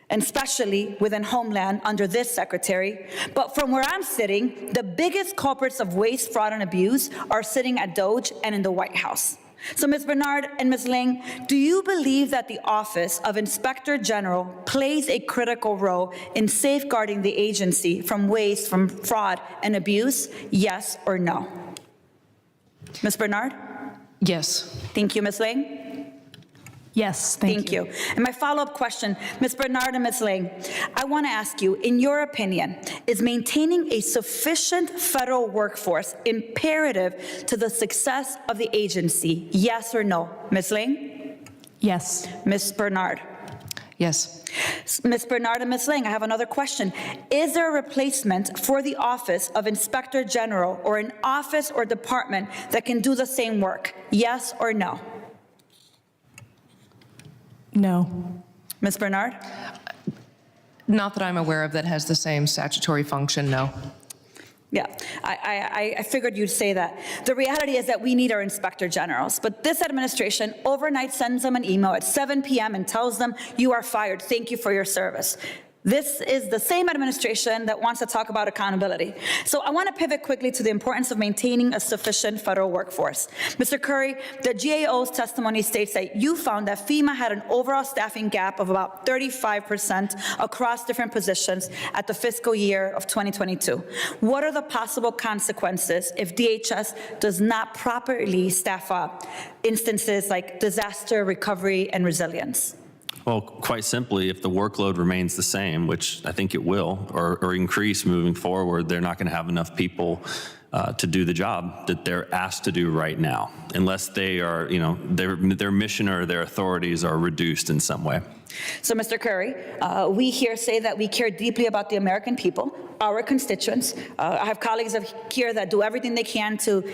and especially within Homeland under this secretary. But from where I'm sitting, the biggest culprits of waste, fraud, and abuse are sitting at DOJ and in the White House. So Ms. Bernard and Ms. Ling, do you believe that the Office of Inspector General plays a critical role in safeguarding the agency from waste, from fraud and abuse? Yes or no? Ms. Bernard? Yes. Thank you, Ms. Ling. Yes, Thank you. And my follow-up question, Ms. Bernard and Ms. Ling, I want to ask you, in your opinion, is maintaining a sufficient federal workforce imperative to the success of the agency? Yes or no? Ms. Ling? Yes. Ms. Bernard? Yes. Ms. Bernard and Ms. Ling, I have another question. Is there a replacement for the Office of Inspector General or an office or department that can do the same work? Yes or no? No. Ms. Bernard? Not that I'm aware of that has the same statutory function, no. Yeah, I figured you'd say that. The reality is that we need our inspector generals, but this administration overnight sends them an email at 7 p.m. and tells them, you are fired, thank you for your service. This is the same administration that wants to talk about accountability. So I want to pivot quickly to the importance of maintaining a sufficient federal workforce. Mr. Curry, the GAO's testimony states that you found that FEMA had an overall staffing gap of about 35% across different positions at the fiscal year of 2022. What are the possible consequences if DHS does not properly staff up instances like disaster recovery and resilience? Well, quite simply, if the workload remains the same, which I think it will, or increase moving forward, they're not going to have enough people to do the job that they're asked to do right now, unless they are, their mission or their authorities are reduced in some way. So, Mr. Curry, we here say that we care deeply about the American people, our constituents. I have colleagues here that do everything they can to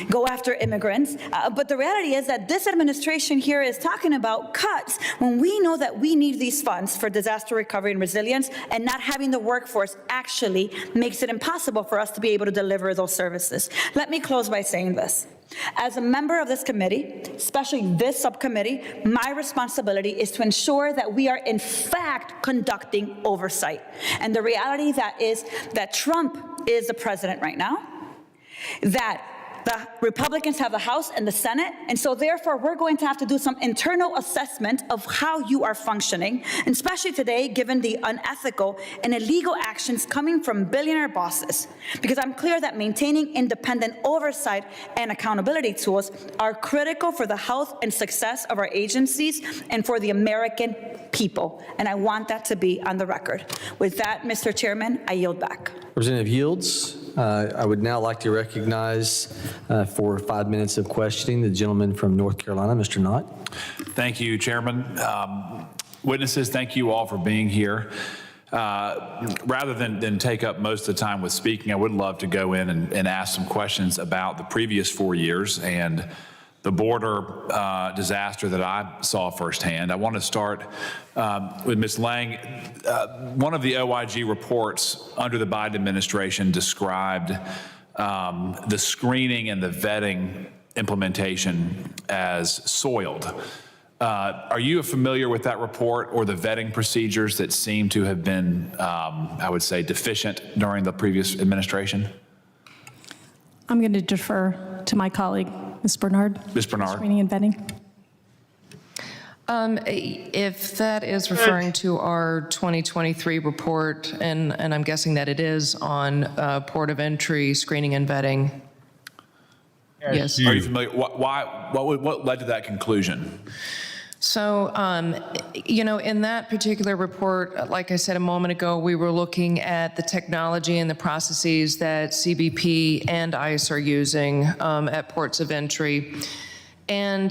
go after immigrants. But the reality is that this administration here is talking about cuts when we know that we need these funds for disaster recovery and resilience, and not having the workforce actually makes it impossible for us to be able to deliver those services. Let me close by saying this. As a member of this committee, especially this subcommittee, my responsibility is to ensure that we are in fact conducting oversight. And the reality that is that Trump is the president right now, that the Republicans have the House and the Senate, and so therefore we're going to have to do some internal assessment of how you are functioning, and especially today given the unethical and illegal actions coming from billionaire bosses. Because I'm clear that maintaining independent oversight and accountability tools are critical for the health and success of our agencies and for the American people, and I want that to be on the record. With that, Mr. Chairman, I yield back. Representative Yields. I would now like to recognize for 5 minutes of questioning the gentleman from North Carolina, Mr. Knott. Thank you, Chairman. Witnesses, thank you all for being here. Rather than take up most of the time with speaking, I would love to go in and ask some questions about the previous 4 years and the border disaster that I saw firsthand. I want to start with Ms. Lang. One of the OIG reports under the Biden administration described the screening and the vetting implementation as soiled. Are you familiar with that report or the vetting procedures that seem to have been, I would say, deficient during the previous administration? I'm going to defer to my colleague, Ms. Bernard. Ms. Bernard. Screening and vetting. If that is referring to our 2023 report, and I'm guessing that it is on port of entry screening and vetting. Yes. Are you familiar? What led to that conclusion? So, in that particular report, like I said a moment ago, we were looking at the technology and the processes that CBP and ICE are using at ports of entry. And,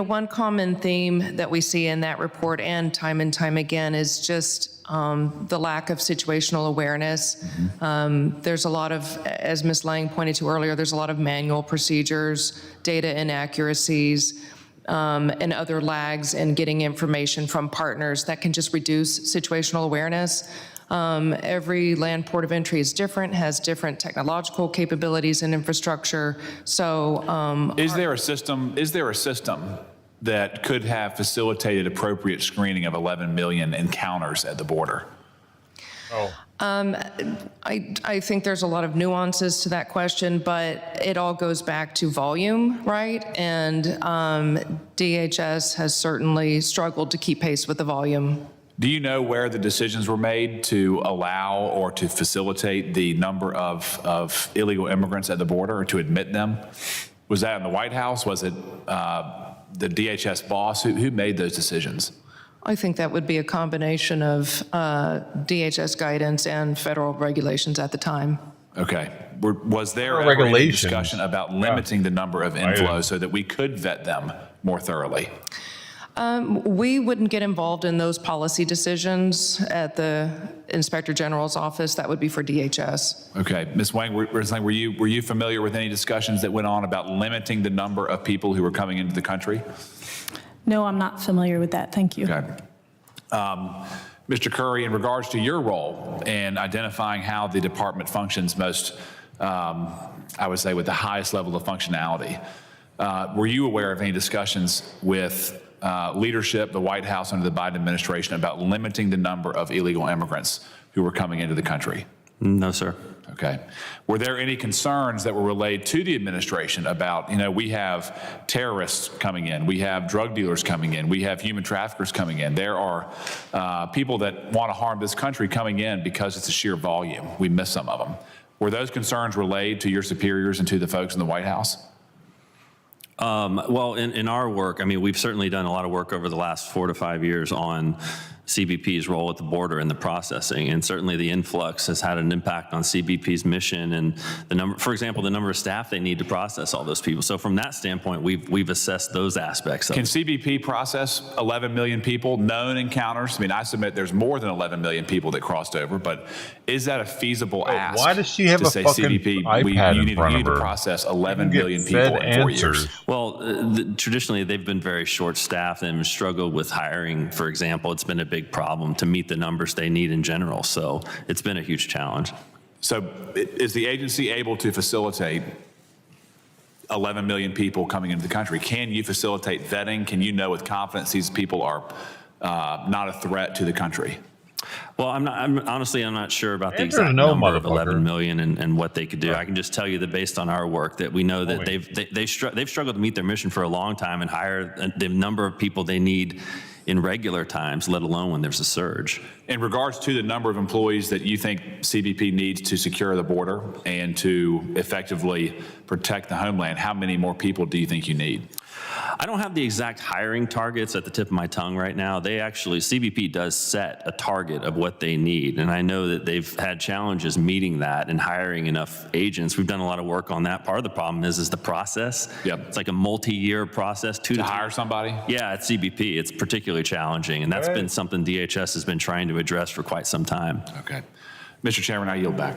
one common theme that we see in that report and time again is just the lack of situational awareness. There's a lot of, as Ms. Lang pointed to earlier, there's a lot of manual procedures, data inaccuracies, and other lags in getting information from partners that can just reduce situational awareness. Every land port of entry is different, has different technological capabilities and infrastructure. So, is there a system that could have facilitated appropriate screening of 11 million encounters at the border? I think there's a lot of nuances to that question, but it all goes back to volume, right? And DHS has certainly struggled to keep pace with the volume. Do you know where the decisions were made to allow or to facilitate the number of illegal immigrants at the border or to admit them? Was that in the White House? Was it the DHS boss? Who made those decisions? I think that would be a combination of DHS guidance and federal regulations at the time. Okay. Was there ever any discussion about limiting the number of inflows so that we could vet them more thoroughly? We wouldn't get involved in those policy decisions at the Inspector General's office. That would be for DHS. Okay. Ms. Wang, were you familiar with any discussions that went on about limiting the number of people who were coming into the country? No, I'm not familiar with that. Thank you. Okay. Mr. Curry, in regards to your role in identifying how the department functions most, I would say, with the highest level of functionality, were you aware of any discussions with leadership, the White House under the Biden administration, about limiting the number of illegal immigrants who were coming into the country? No, sir. Okay. Were there any concerns that were relayed to the administration about, we have terrorists coming in, we have drug dealers coming in, we have human traffickers coming in. There are people that want to harm this country coming in because it's a sheer volume. We miss some of them. Were those concerns relayed to your superiors and to the folks in the White House? Well, in our work, we've certainly done a lot of work over the last 4 to 5 years on CBP's role at the border and the processing, and certainly the influx has had an impact on CBP's mission and the number, for example, the number of staff they need to process all those people. So from that standpoint, we've assessed those aspects of Can it. CBP process 11 million people, known encounters? I submit there's more than 11 million people that crossed over, but is that a feasible ask? Why does she have to a say fucking CBP, iPad you in need front to of her? process 11 Get million fed people in 4 years? answers. Well, traditionally, they've been very short-staffed and struggled with hiring, for example. It's been a big problem to meet the numbers they need in general. So it's been a huge challenge. So is the agency able to facilitate 11 million people coming into the country? Can you facilitate vetting? Can you know with confidence these people are not a threat to the country? Well, I'm honestly not sure about the Answer exact no, number of motherfucker. 11 million and what they could do. I can just tell you that based on our work that we know that they've struggled to meet their mission for a long time and hire the number of people they need in regular times, let alone when there's a surge. In regards to the number of employees that you think CBP needs to secure the border and to effectively protect the homeland, how many more people do you think you need? I don't have the exact hiring targets at the tip of my tongue right now. CBP does set a target of what they need, and I know that they've had challenges meeting that and hiring enough agents. We've done a lot of work on that. Part of the problem is the process. Yep. It's like a multi-year process. To hire somebody? Yeah, at CBP, it's particularly challenging, and that's been something DHS has been trying to address for quite some time. Okay. Mr. Chairman, I yield back.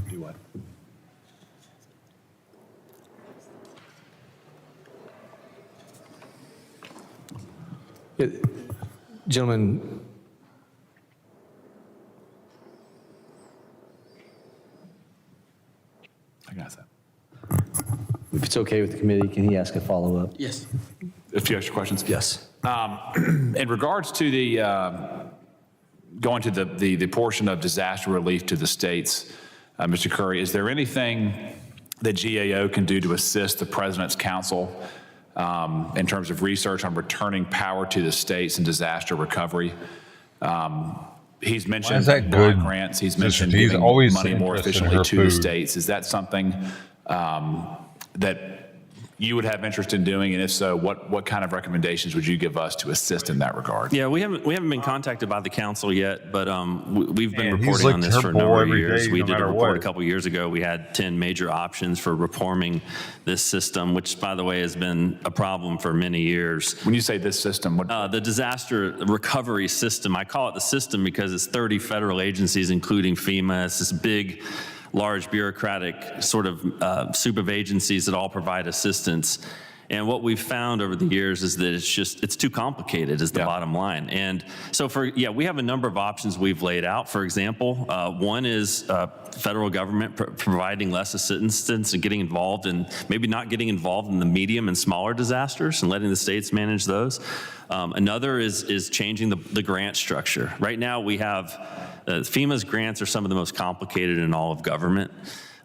Do what? Gentlemen, I got that. if it's okay with the committee, can he ask a follow-up? Yes. A few extra questions? Yes. In regards to the going to the portion of disaster relief to the states, Mr. Curry, is there anything that GAO can do to assist the President's Council in terms of research on returning power to the states and disaster recovery? He's mentioned block grants. He's mentioned giving money more efficiently to the states. Is that something that you would have interest in doing? And if so, what kind of recommendations would you give us to assist in that regard? Yeah, we haven't been contacted by the council yet, but we've been reporting on this for a number of years. We did a report a couple years ago. We had 10 major options for reforming this system, which, by the way, has been a problem for many years. When you say this system, what? The disaster recovery system. I call it the system because it's 30 federal agencies, including FEMA. It's this big, large bureaucratic sort of soup of agencies that all provide assistance. And what we've found over the years is that it's too complicated is the bottom line. And so we have a number of options we've laid out. For example, one is federal government providing less assistance and getting involved and maybe not getting involved in the medium and smaller disasters and letting the states manage those. Another is changing the grant structure. Right now we have FEMA's grants are some of the most complicated in all of government.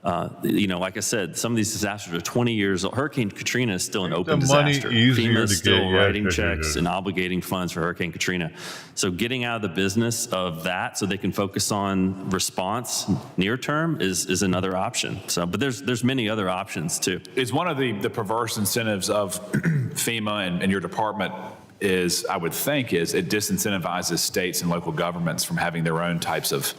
Like I said, some of these disasters are 20 years old. Hurricane Katrina is still an open disaster. FEMA is still writing checks and obligating funds for Hurricane Katrina. So getting out of the business of that so they can focus on response near term is another option. So, but there's many other options too. It's one of the perverse incentives of FEMA and your department is, I would think, it disincentivizes states and local governments from having their own types of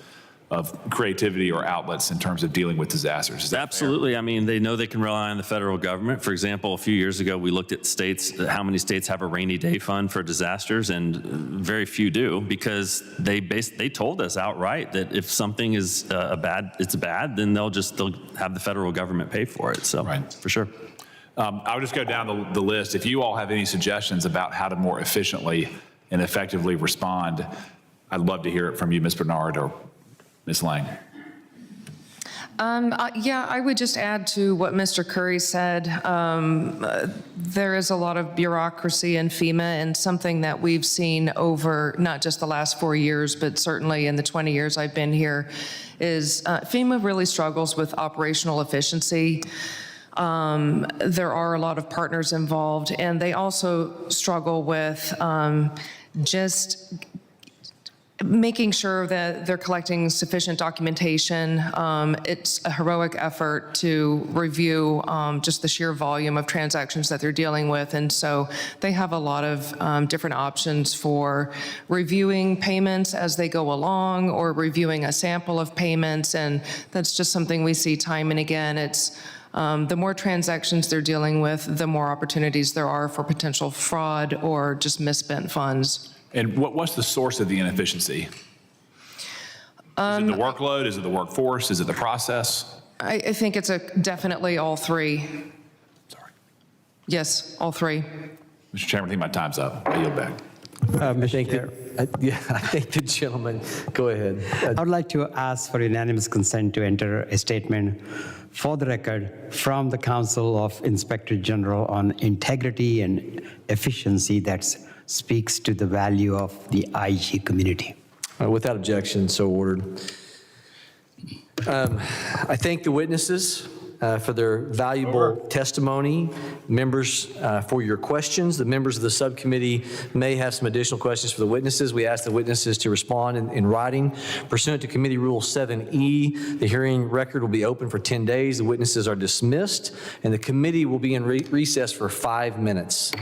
creativity or outlets in terms of dealing with disasters. Is that Absolutely. fair? I mean, they know they can rely on the federal government. For example, a few years ago, we looked at states, how many states have a rainy day fund for disasters, and very few do, because they told us outright that if something is bad, then they'll have the federal government pay for it. So, for sure. I'll just go down the list. If you all have any suggestions about how to more efficiently and effectively respond, I'd love to hear it from you, Ms. Bernard or Ms. Lang. I would just add to what Mr. Curry said. There is a lot of bureaucracy in FEMA, and something that we've seen over not just the last 4 years, but certainly in the 20 years I've been here, is FEMA really struggles with operational efficiency. There are a lot of partners involved, and they also struggle with just making sure that they're collecting sufficient documentation. It's a heroic effort to review just the sheer volume of transactions that they're dealing with. And so they have a lot of different options for reviewing payments as they go along or reviewing a sample of payments. And that's just something we see time and again. It's the more transactions they're dealing with, the more opportunities there are for potential fraud or just misspent funds. And what's the source of the inefficiency? Is it the workload? Is it the workforce? Is it the process? I think it's definitely all three. Sorry. Yes, all three. Mr. Chairman, I think my time's up. I yield back. I think the gentleman, go ahead. I would like to ask for unanimous consent to enter a statement for the record from the Council of Inspector General on integrity and efficiency that speaks to the value of the IG community. Without objection, so ordered. I thank the witnesses for their valuable testimony. Members, for your questions. The members of the subcommittee may have some additional questions for the witnesses. We ask the witnesses to respond in writing. Pursuant to Committee Rule 7E, the hearing record will be open for 10 days. The witnesses are dismissed, and the committee will be in recess for 5 minutes.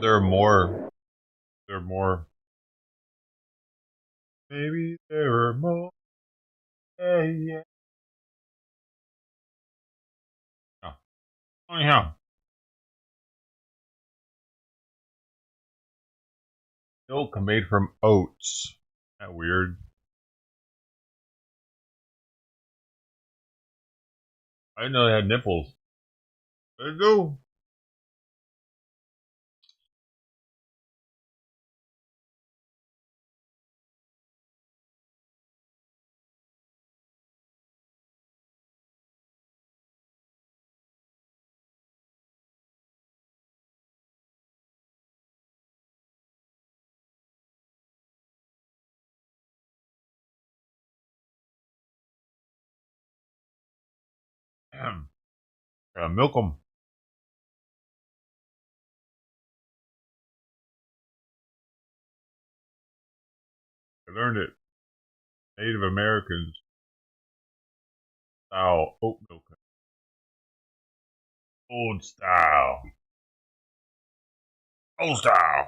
There are more. Maybe there are more. Yeah. Oh, yeah. Milk made from oats. Isn't that weird? I didn't know they had nipples. There you go. Damn. Gotta milk them. I learned it. Native Americans style oat milk. Old style. Old style.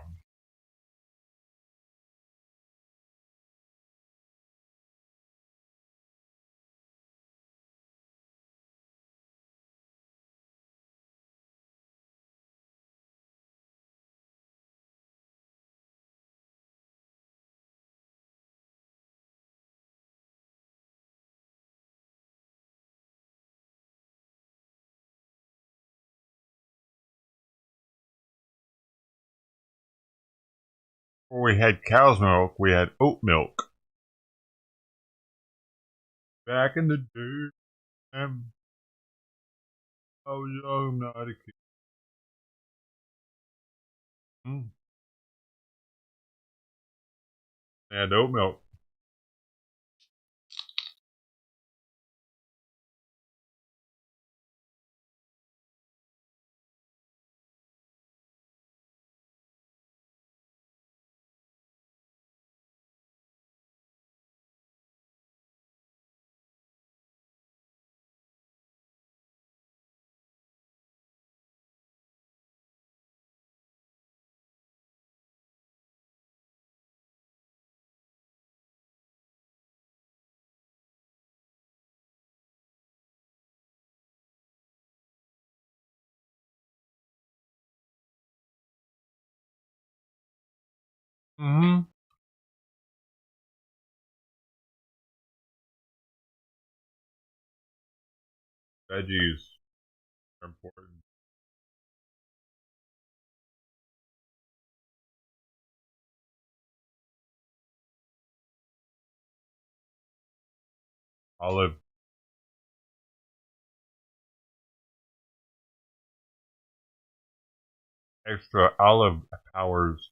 Before we had cow's milk, we had oat milk. Back in the day, I was young, not a kid. They had oat milk. Veggies are important. Olive. Extra olive powers.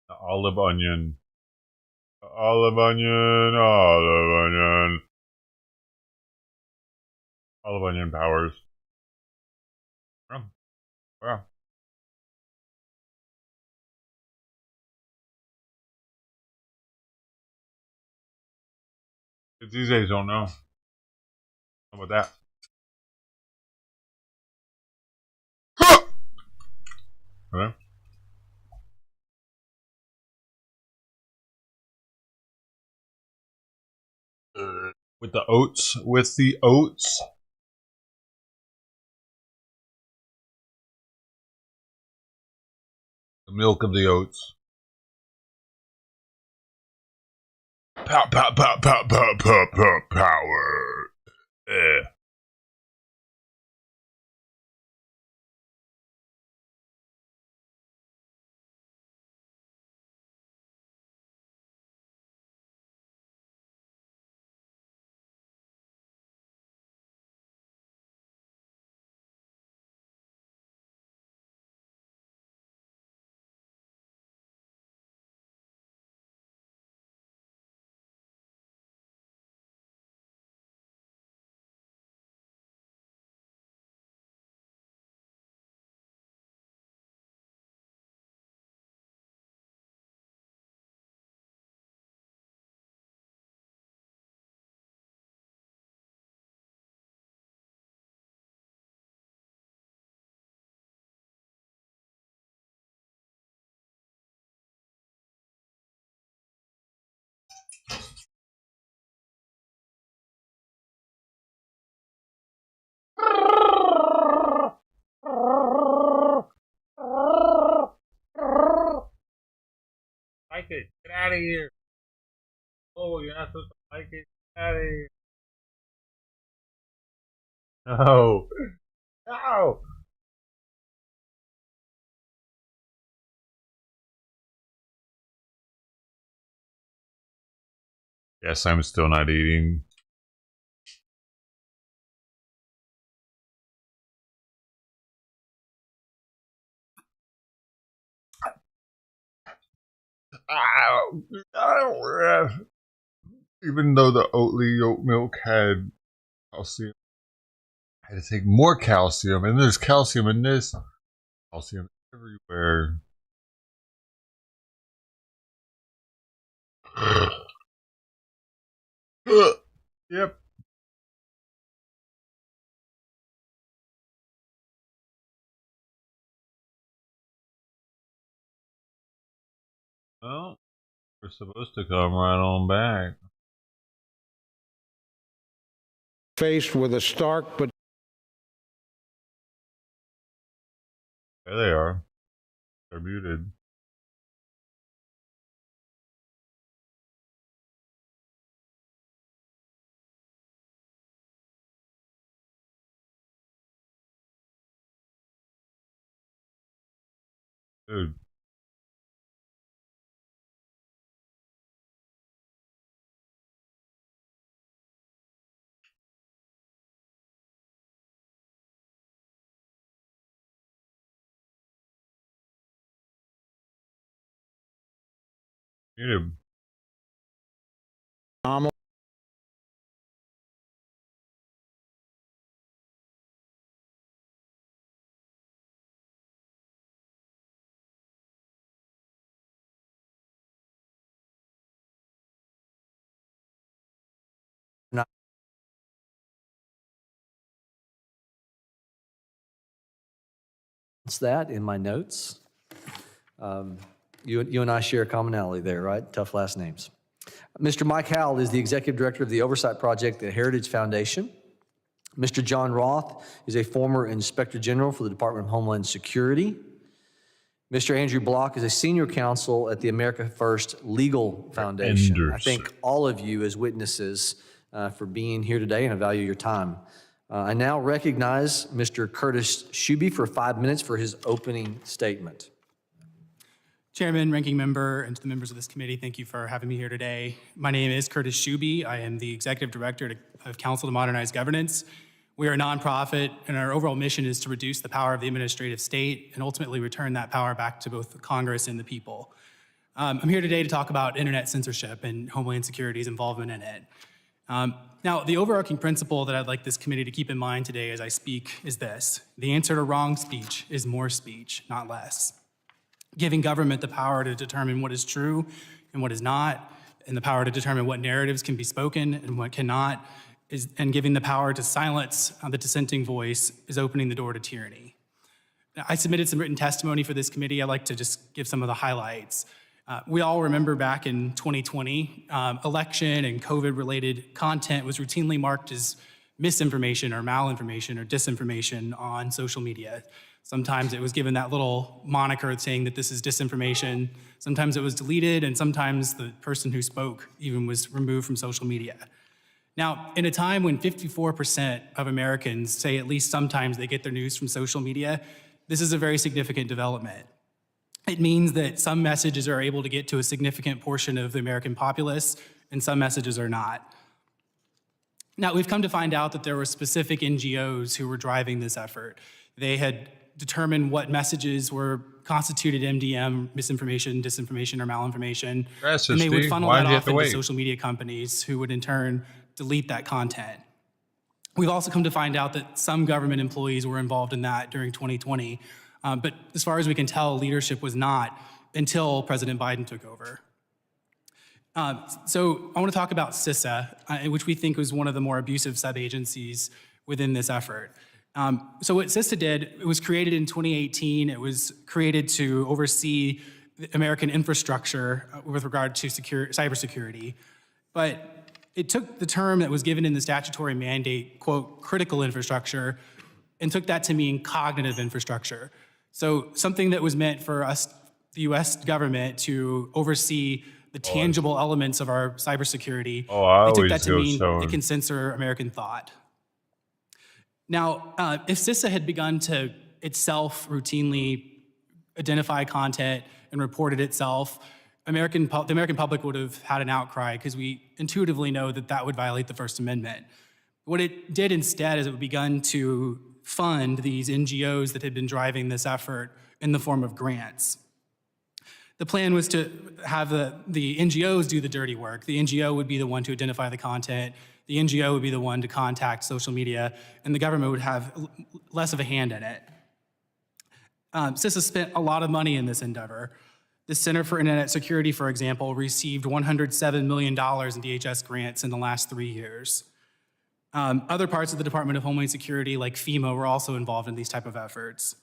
The olive onion. Olive onion, olive onion. Olive onion powers. Wow. Kids these days don't know. How about that? Hello? With the oats. With the oats. The milk of the oats. Pow, pow, pow, pow, pow, pow, pow, power. Like it. Get out of here. Oh, you're not supposed to like it. Get out of here. No. No. Yes, I'm still not eating. Even though the Oatly oat milk had calcium, I had to take more calcium, and there's calcium in this. Calcium everywhere. Yep. Well, we're supposed to come right on back. Faced with a stark but There they are. They're muted. Dude. Mute him. That in my notes. You and I share a commonality there, right? Tough last names. Mr. Mike Howell is the Executive Director of the Oversight Project at Heritage Foundation. Mr. John Roth is a former Inspector General for the Department of Homeland Security. Mr. Andrew Block is a Senior Counsel at the America First Legal Foundation. I thank all of you as witnesses for being here today, and I value your time. I now recognize Mr. Curtis Shuby for 5 minutes for his opening statement. Chairman, Ranking Member, and to the members of this committee, thank you for having me here today. My name is Curtis Shuby. I am the Executive Director of Council to Modernize Governance. We are a nonprofit, and our overall mission is to reduce the power of the administrative state and ultimately return that power back to both the Congress and the people. I'm here today to talk about internet censorship and Homeland Security's involvement in it. Now, the overarching principle that I'd like this committee to keep in mind today as I speak is this: the answer to wrong speech is more speech, not less. Giving government the power to determine what is true and what is not, and the power to determine what narratives can be spoken and what cannot, and giving the power to silence the dissenting voice is opening the door to tyranny. Now, I submitted some written testimony for this committee. I'd like to just give some of the highlights. We all remember back in 2020, election and COVID-related content was routinely marked as misinformation or malinformation or disinformation on social media. Sometimes it was given that little moniker saying that this is disinformation. Sometimes it was deleted, and sometimes the person who spoke even was removed from social media. Now, in a time when 54% of Americans say at least sometimes they get their news from social media, this is a very significant development. It means that some messages are able to get to a significant portion of the American populace, and some messages are not. Now, we've come to find out that there were specific NGOs who were driving this effort. They had determined what messages were constituted MDM, misinformation, disinformation, or malinformation, and they would funnel that off into social media companies who would in turn delete that content. We've also come to find out that some government employees were involved in that during 2020, but as far as we can tell, leadership was not until President Biden took over. So I want to talk about CISA, which we think was one of the more abusive sub-agencies within this effort. So what CISA did, it was created in 2018. It was created to oversee the American infrastructure with regard to cybersecurity. But it took the term that was given in the statutory mandate, quote, critical infrastructure, and took that to mean cognitive infrastructure. So something that was meant for us, the US government, to oversee the tangible elements of our cybersecurity, they took that to mean it can censor American thought. Now, if CISA had begun to itself routinely identify content and report it itself, the American public would have had an outcry because we intuitively know that that would violate the First Amendment. What it did instead is it begun to fund these NGOs that had been driving this effort in the form of grants. The plan was to have the NGOs do the dirty work. The NGO would be the one to identify the content. The NGO would be the one to contact social media, and the government would have less of a hand in it. CISA spent a lot of money in this endeavor. The Center for Internet Security, for example, received $107 million in DHS grants in the last 3 years. Other parts of the Department of Homeland Security, like FEMA, were also involved in these type of efforts.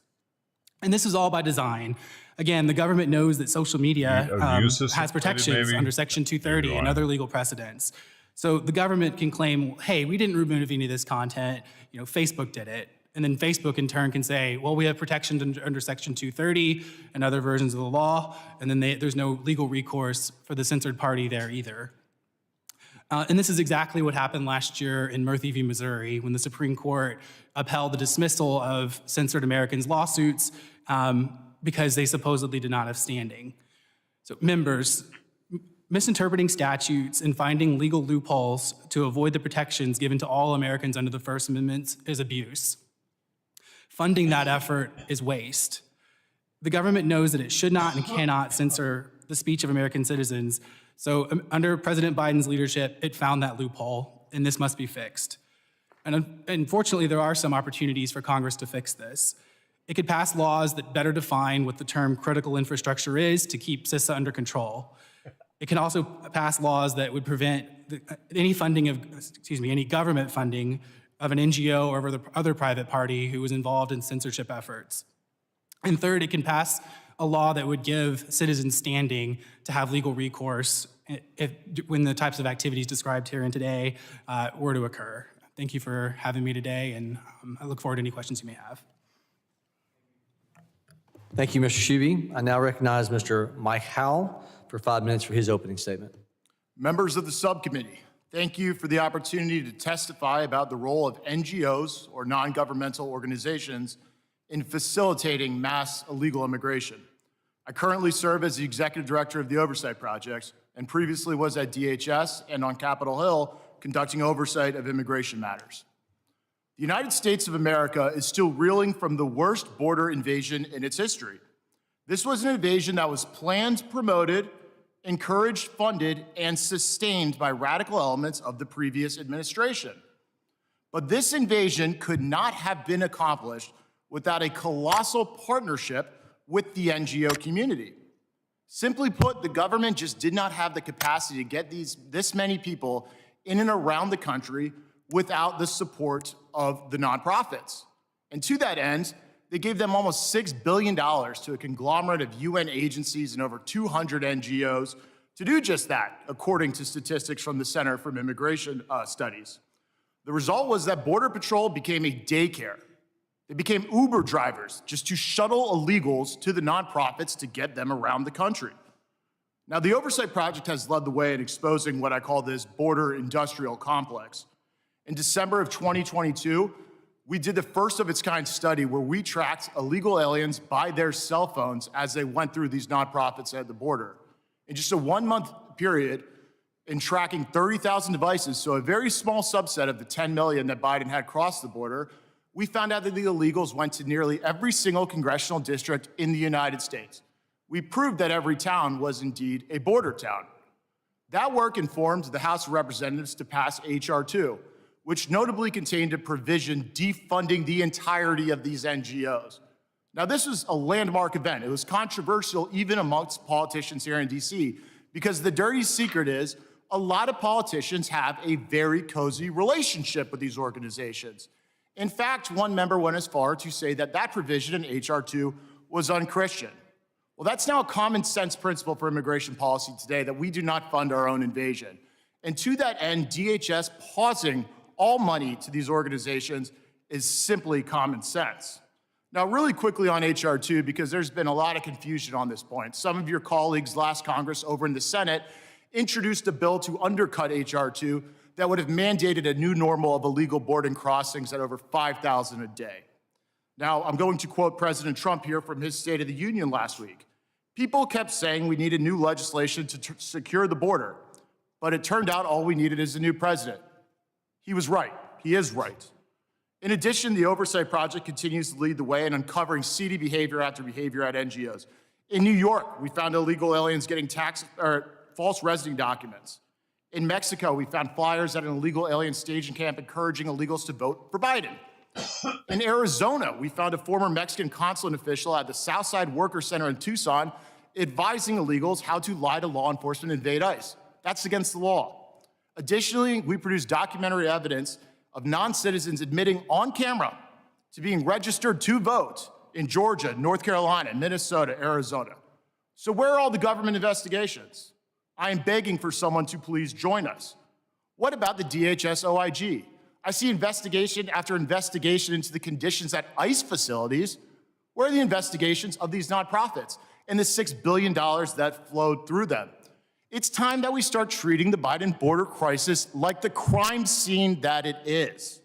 And this is all by design. Again, the government knows that social media has protections under Section 230 and other legal precedents. So the government can claim, hey, we didn't remove any of this content, Facebook did it. And then Facebook in turn can say, well, we have protections under Section 230 and other versions of the law, and then there's no legal recourse for the censored party there either. And this is exactly what happened last year in Murphy v. Missouri when the Supreme Court upheld the dismissal of censored Americans' lawsuits because they supposedly did not have standing. So members, misinterpreting statutes and finding legal loopholes to avoid the protections given to all Americans under the First Amendment is abuse. Funding that effort is waste. The government knows that it should not and cannot censor the speech of American citizens. So under President Biden's leadership, it found that loophole, and this must be fixed. And unfortunately, there are some opportunities for Congress to fix this. It could pass laws that better define what the term critical infrastructure is to keep CISA under control. It can also pass laws that would prevent any government funding of an NGO or other private party who was involved in censorship efforts. And third, it can pass a law that would give citizens standing to have legal recourse when the types of activities described here and today were to occur. Thank you for having me today, and I look forward to any questions you may have. Thank you, Mr. Shuby. I now recognize Mr. Mike Howell for 5 minutes for his opening statement. Members of the subcommittee, thank you for the opportunity to testify about the role of NGOs or non-governmental organizations in facilitating mass illegal immigration. I currently serve as the executive director of the Oversight Project and previously was at DHS and on Capitol Hill conducting oversight of immigration matters. The United States of America is still reeling from the worst border invasion in its history. This was an invasion that was planned, promoted, encouraged, funded, and sustained by radical elements of the previous administration. But this invasion could not have been accomplished without a colossal partnership with the NGO community. Simply put, the government just did not have the capacity to get this many people in and around the country without the support of the nonprofits. And to that end, they gave them almost $6 billion to a conglomerate of UN agencies and over 200 NGOs to do just that, according to statistics from the Center for Immigration Studies. The result was that Border Patrol became a daycare. They became Uber drivers just to shuttle illegals to the nonprofits to get them around the country. Now, the Oversight Project has led the way in exposing what I call this border industrial complex. In December of 2022, we did the first of its kind study where we tracked illegal aliens by their cell phones as they went through these nonprofits at the border. In just a 1-month period, in tracking 30,000 devices, so a very small subset of the 10 million that Biden had crossed the border, we found out that the illegals went to nearly every single congressional district in the United States. We proved that every town was indeed a border town. That work informed the House of Representatives to pass H.R. 2, which notably contained a provision defunding the entirety of these NGOs. Now, this was a landmark event. It was controversial even amongst politicians here in DC, because the dirty secret is a lot of politicians have a very cozy relationship with these organizations. In fact, one member went as far to say that that provision in H.R. 2 was unchristian. Well, that's now a common sense principle for immigration policy today, that we do not fund our own invasion. And to that end, DHS pausing all money to these organizations is simply common sense. Now, really quickly on H.R. 2, because there's been a lot of confusion on this point. Some of your colleagues last Congress over in the Senate introduced a bill to undercut H.R. 2 that would have mandated a new normal of illegal boarding crossings at over 5,000 a day. Now, I'm going to quote President Trump here from his State of the Union last week. People kept saying we needed new legislation to secure the border, but it turned out all we needed is a new president. He was right. He is right. In addition, the Oversight Project continues to lead the way in uncovering seedy behavior after behavior at NGOs. In New York, we found illegal aliens getting false residence documents. In Mexico, we found flyers at an illegal alien staging camp encouraging illegals to vote for Biden. In Arizona, we found a former Mexican consulate official at the Southside Worker Center in Tucson advising illegals how to lie to law enforcement and invade ICE. That's against the law. Additionally, we produced documentary evidence of non-citizens admitting on camera to being registered to vote in Georgia, North Carolina, Minnesota, Arizona. So where are all the government investigations? I am begging for someone to please join us. What about the DHS OIG? I see investigation after investigation into the conditions at ICE facilities. Where are the investigations of these nonprofits and the $6 billion that flowed through them? It's time that we start treating the Biden border crisis like the crime scene that it is.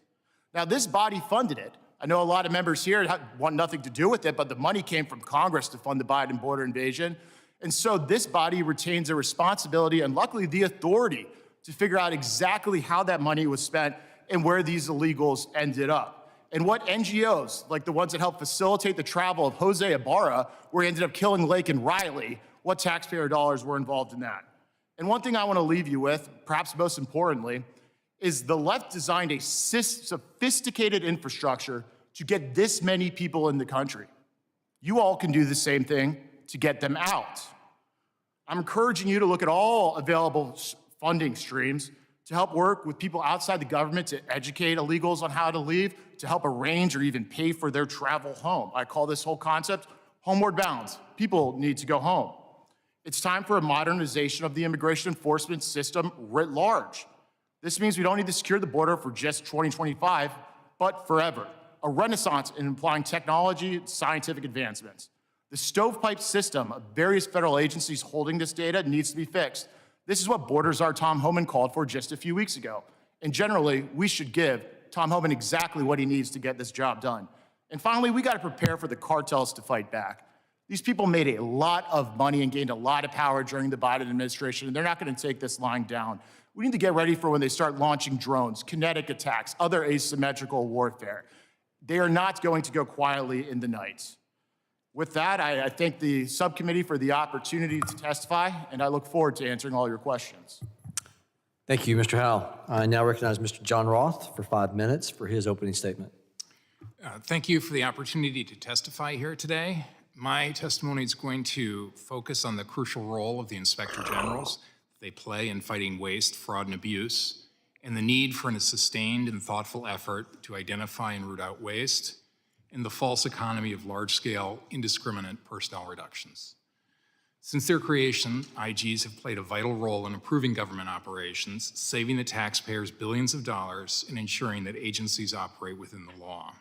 Now, this body funded it. I know a lot of members here want nothing to do with it, but the money came from Congress to fund the Biden border invasion. And so this body retains a responsibility and luckily the authority to figure out exactly how that money was spent and where these illegals ended up. And what NGOs, like the ones that helped facilitate the travel of Jose Ibarra, where he ended up killing Lake and Riley, what taxpayer dollars were involved in that? And one thing I want to leave you with, perhaps most importantly, is the left designed a sophisticated infrastructure to get this many people in the country. You all can do the same thing to get them out. I'm encouraging you to look at all available funding streams to help work with people outside the government to educate illegals on how to leave, to help arrange or even pay for their travel home. I call this whole concept homeward bound. People need to go home. It's time for a modernization of the immigration enforcement system writ large. This means we don't need to secure the border for just 2025, but forever. A renaissance in applying technology and scientific advancements. The stovepipe system of various federal agencies holding this data needs to be fixed. This is what Border Czar Tom Homan called for just a few weeks ago. And generally, we should give Tom Homan exactly what he needs to get this job done. And finally, we got to prepare for the cartels to fight back. These people made a lot of money and gained a lot of power during the Biden administration, and they're not going to take this line down. We need to get ready for when they start launching drones, kinetic attacks, other asymmetrical warfare. They are not going to go quietly in the night. With that, I thank the subcommittee for the opportunity to testify, and I look forward to answering all your questions. Thank you, Mr. Howell. I now recognize Mr. John Roth for 5 minutes for his opening statement. Thank you for the opportunity to testify here today. My testimony is going to focus on the crucial role of the Inspector Generals that they play in fighting waste, fraud, and abuse, and the need for a sustained and thoughtful effort to identify and root out waste, and the false economy of large-scale, indiscriminate personnel reductions. Since their creation, IGs have played a vital role in improving government operations, saving the taxpayers billions of dollars, and ensuring that agencies operate within the law.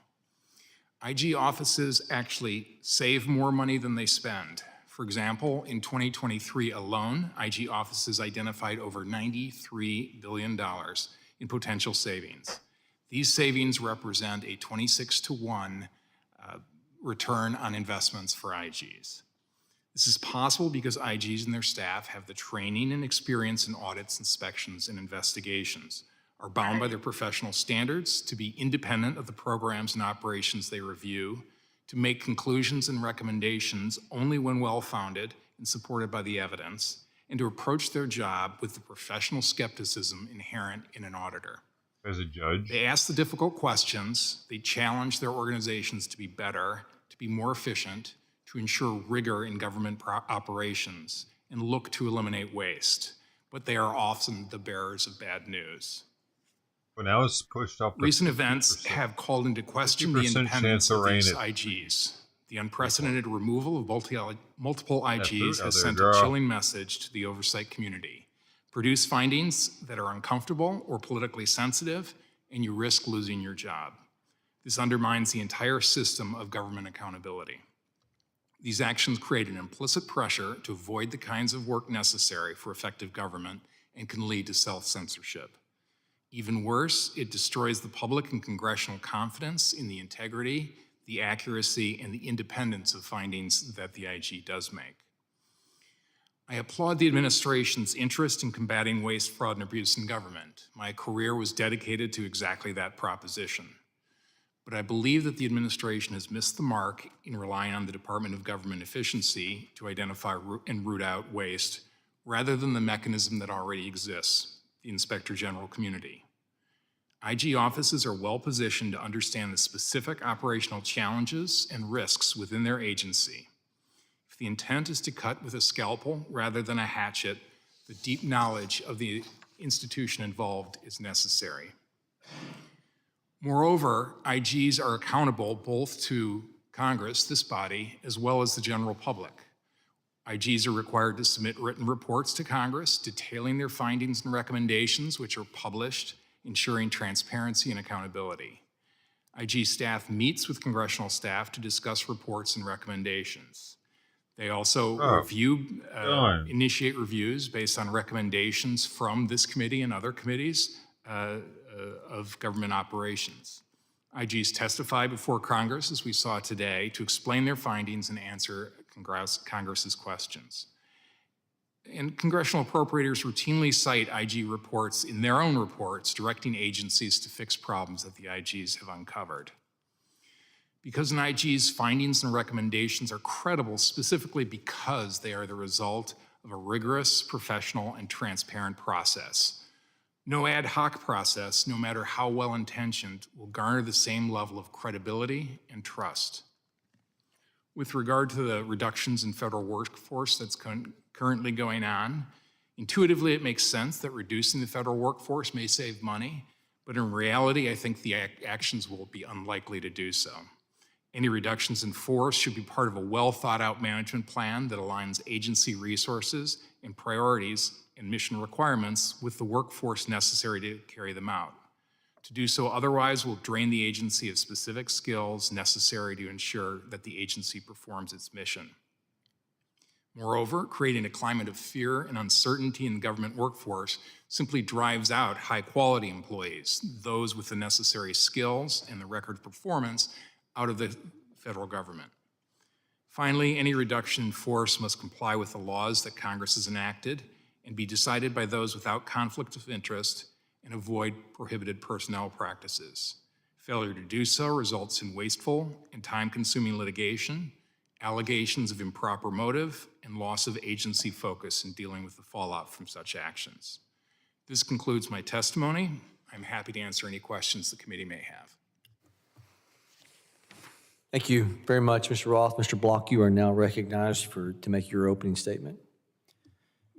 IG offices actually save more money than they spend. For example, in 2023 alone, IG offices identified over $93 billion in potential savings. These savings represent a 26-to-1 return on investments for IGs. This is possible because IGs and their staff have the training and experience in audits, inspections, and investigations, are bound by their professional standards to be independent of the programs and operations they review, to make conclusions and recommendations only when well-founded and supported by the evidence, and to approach their job with the professional skepticism inherent in an auditor. As a judge, they ask the difficult questions, they challenge their organizations to be better, to be more efficient, to ensure rigor in government operations, and look to eliminate waste. But they are often the bearers of bad news. When I was pushed up, recent events have called into question the independence of these IGs. The unprecedented removal of multiple IGs has sent a chilling message to the oversight community. Produce findings that are uncomfortable or politically sensitive, and you risk losing your job. This undermines the entire system of government accountability. These actions create an implicit pressure to avoid the kinds of work necessary for effective government and can lead to self-censorship. Even worse, it destroys the public and congressional confidence in the integrity, the accuracy, and the independence of findings that the IG does make. I applaud the administration's interest in combating waste, fraud, and abuse in government. My career was dedicated to exactly that proposition. But I believe that the administration has missed the mark in relying on the Department of Government Efficiency to identify and root out waste, rather than the mechanism that already exists, the Inspector General community. IG offices are well positioned to understand the specific operational challenges and risks within their agency. If the intent is to cut with a scalpel rather than a hatchet, the deep knowledge of the institution involved is necessary. Moreover, IGs are accountable both to Congress, this body, as well as the general public. IGs are required to submit written reports to Congress detailing their findings and recommendations, which are published ensuring transparency and accountability. IG staff meets with congressional staff to discuss reports and recommendations. They also initiate reviews based on recommendations from this committee and other committees of government operations. IGs testify before Congress, as we saw today, to explain their findings and answer Congress's questions. And congressional appropriators routinely cite IG reports in their own reports, directing agencies to fix problems that the IGs have uncovered. Because an IG's findings and recommendations are credible specifically because they are the result of a rigorous, professional, and transparent process. No ad hoc process, no matter how well-intentioned, will garner the same level of credibility and trust. With regard to the reductions in federal workforce that's currently going on, intuitively it makes sense that reducing the federal workforce may save money, but in reality, I think the actions will be unlikely to do so. Any reductions in force should be part of a well-thought-out management plan that aligns agency resources and priorities and mission requirements with the workforce necessary to carry them out. To do so otherwise will drain the agency of specific skills necessary to ensure that the agency performs its mission. Moreover, creating a climate of fear and uncertainty in the government workforce simply drives out high-quality employees, those with the necessary skills and the record of performance, out of the federal government. Finally, any reduction in force must comply with the laws that Congress has enacted and be decided by those without conflict of interest and avoid prohibited personnel practices. Failure to do so results in wasteful and time-consuming litigation, allegations of improper motive, and loss of agency focus in dealing with the fallout from such actions. This concludes my testimony. I'm happy to answer any questions the committee may have. Thank you very much, Mr. Roth. Mr. Block, you are now recognized to make your opening statement.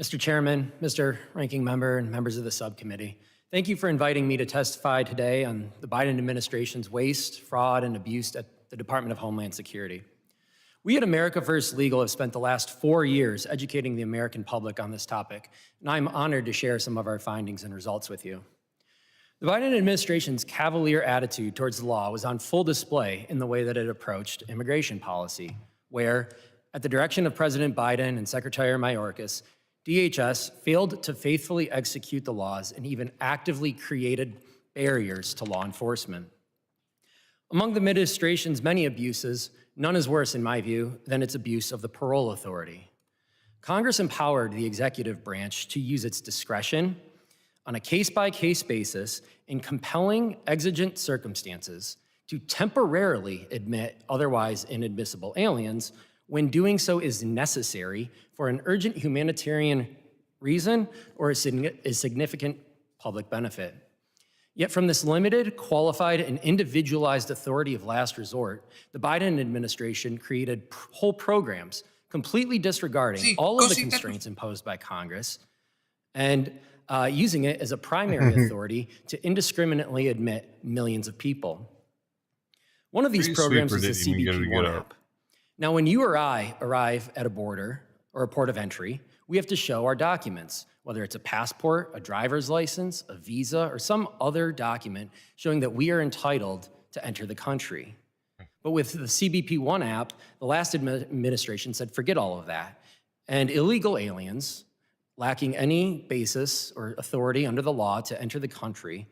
Mr. Chairman, Mr. Ranking Member, and members of the subcommittee, thank you for inviting me to testify today on the Biden administration's waste, fraud, and abuse at the Department of Homeland Security. We at America First Legal have spent the last 4 years educating the American public on this topic, and I'm honored to share some of our findings and results with you. The Biden administration's cavalier attitude towards the law was on full display in the way that it approached immigration policy, where, at the direction of President Biden and Secretary Mayorkas, DHS failed to faithfully execute the laws and even actively created barriers to law enforcement. Among the administration's many abuses, none is worse, in my view, than its abuse of the parole authority. Congress empowered the executive branch to use its discretion on a case-by-case basis in compelling exigent circumstances to temporarily admit otherwise inadmissible aliens when doing so is necessary for an urgent humanitarian reason or a significant public benefit. Yet from this limited, qualified, and individualized authority of last resort, the Biden administration created whole programs completely disregarding all of the constraints imposed by Congress and using it as a primary authority to indiscriminately admit millions of people. One of these programs is the CBP-1 app. Now, when you or I arrive at a border or a port of entry, we have to show our documents, whether it's a passport, a driver's license, a visa, or some other document showing that we are entitled to enter the country. But with the CBP-1 app, the last administration said, forget all of that. And illegal aliens, lacking any basis or authority under the law to enter the country,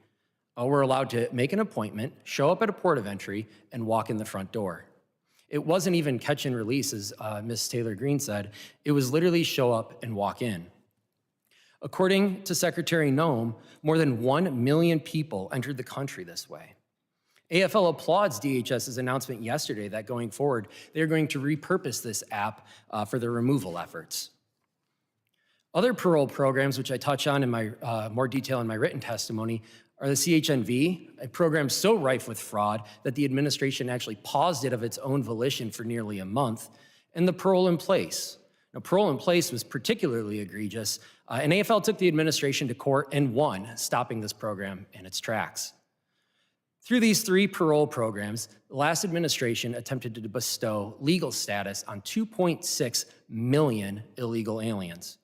were allowed to make an appointment, show up at a port of entry, and walk in the front door. It wasn't even catch and release, as Ms. Taylor Greene said. It was literally show up and walk in. According to Secretary Noem, more than 1 million people entered the country this way. AFL applauds DHS's announcement yesterday that going forward, they're going to repurpose this app for their removal efforts. Other parole programs, which I touch on in my more detail in my written testimony, are the CHNV, a program so rife with fraud that the administration actually paused it of its own volition for nearly a month, and the Parole in Place. Now, Parole in Place was particularly egregious, and AFL took the administration to court and won, stopping this program in its tracks. Through these 3 parole programs, the last administration attempted to bestow legal status on 2.6 million illegal aliens.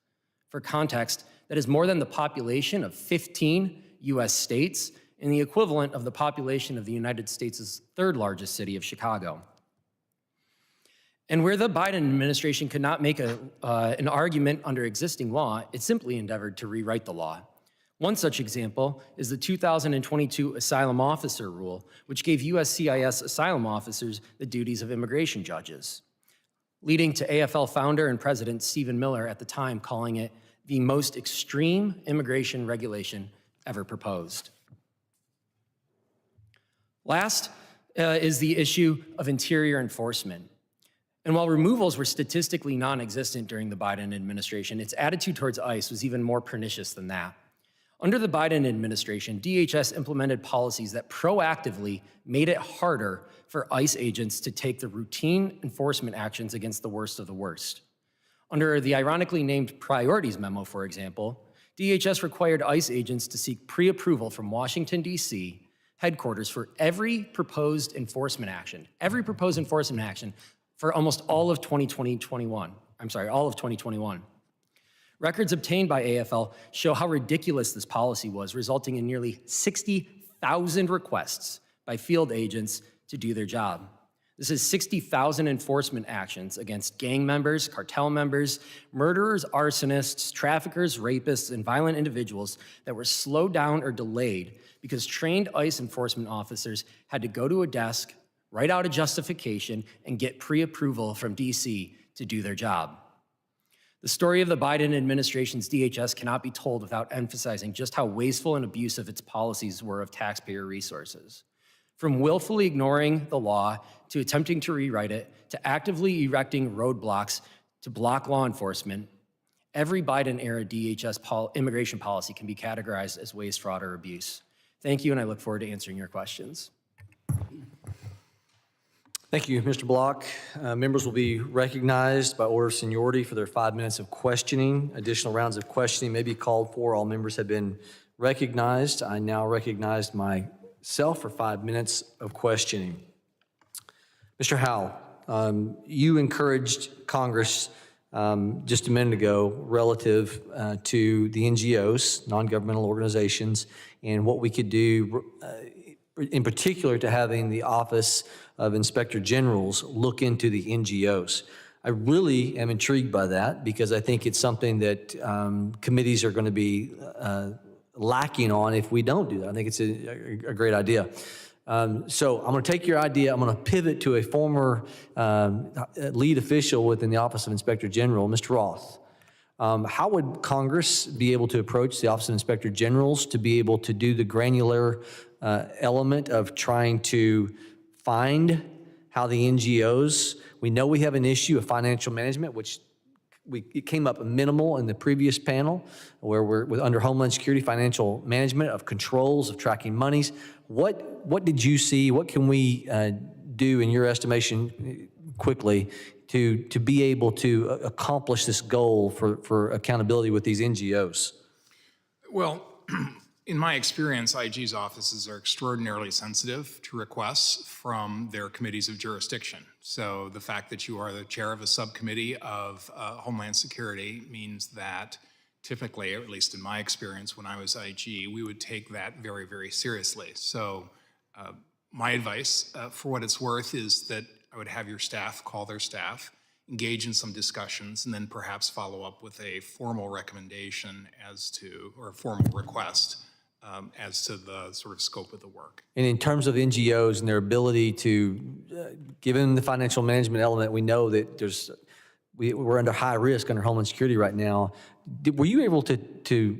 For context, that is more than the population of 15 U.S. states and the equivalent of the population of the United States' third largest city of Chicago. And where the Biden administration could not make an argument under existing law, it simply endeavored to rewrite the law. One such example is the 2022 Asylum Officer Rule, which gave USCIS asylum officers the duties of immigration judges, leading to AFL founder and president Stephen Miller at the time calling it the most extreme immigration regulation ever proposed. Last is the issue of interior enforcement. And while removals were statistically non-existent during the Biden administration, its attitude towards ICE was even more pernicious than that. Under the Biden administration, DHS implemented policies that proactively made it harder for ICE agents to take the routine enforcement actions against the worst of the worst. Under the ironically named priorities memo, for example, DHS required ICE agents to seek pre-approval from Washington, D.C. headquarters for every proposed enforcement action for almost all of 2021. Records obtained by AFL show how ridiculous this policy was, resulting in nearly 60,000 requests by field agents to do their job. This is 60,000 enforcement actions against gang members, cartel members, murderers, arsonists, traffickers, rapists, and violent individuals that were slowed down or delayed because trained ICE enforcement officers had to go to a desk, write out a justification, and get pre-approval from DC to do their job. The story of the Biden administration's DHS cannot be told without emphasizing just how wasteful and abusive its policies were of taxpayer resources. From willfully ignoring the law, to attempting to rewrite it, to actively erecting roadblocks to block law enforcement, every Biden-era DHS immigration policy can be categorized as waste, fraud, or abuse. Thank you, and I look forward to answering your questions. Thank you, Mr. Block. Members will be recognized by order of seniority for their 5 minutes of questioning. Additional rounds of questioning may be called for. All members have been recognized. I now recognize myself for 5 minutes of questioning. Mr. Howell, you encouraged Congress just a minute ago relative to the NGOs, non-governmental organizations, and what we could do in particular to having the Office of Inspector Generals look into the NGOs. I really am intrigued by that because I think it's something that committees are going to be lacking on if we don't do that. I think it's a great idea. So I'm going to take your idea. I'm going to pivot to a former lead official within the Office of Inspector General, Mr. Roth. How would Congress be able to approach the Office of Inspector Generals to be able to do the granular element of trying to find how the NGOs, we know we have an issue of financial management, which it came up minimal in the previous panel, where we're under Homeland Security, financial management of controls, of tracking monies. What did you see? What can we do in your estimation quickly to be able to accomplish this goal for accountability with these NGOs? Well, in my experience, IG's offices are extraordinarily sensitive to requests from their committees of jurisdiction. So the fact that you are the chair of a subcommittee of Homeland Security means that typically, or at least in my experience when I was IG, we would take that very, very seriously. So my advice, for what it's worth, is that I would have your staff call their staff, engage in some discussions, and then perhaps follow up with a formal recommendation or a formal request as to the sort of scope of the work. And in terms of NGOs and their ability to, given the financial management element, we know that we're under high risk under Homeland Security right now. Were you able to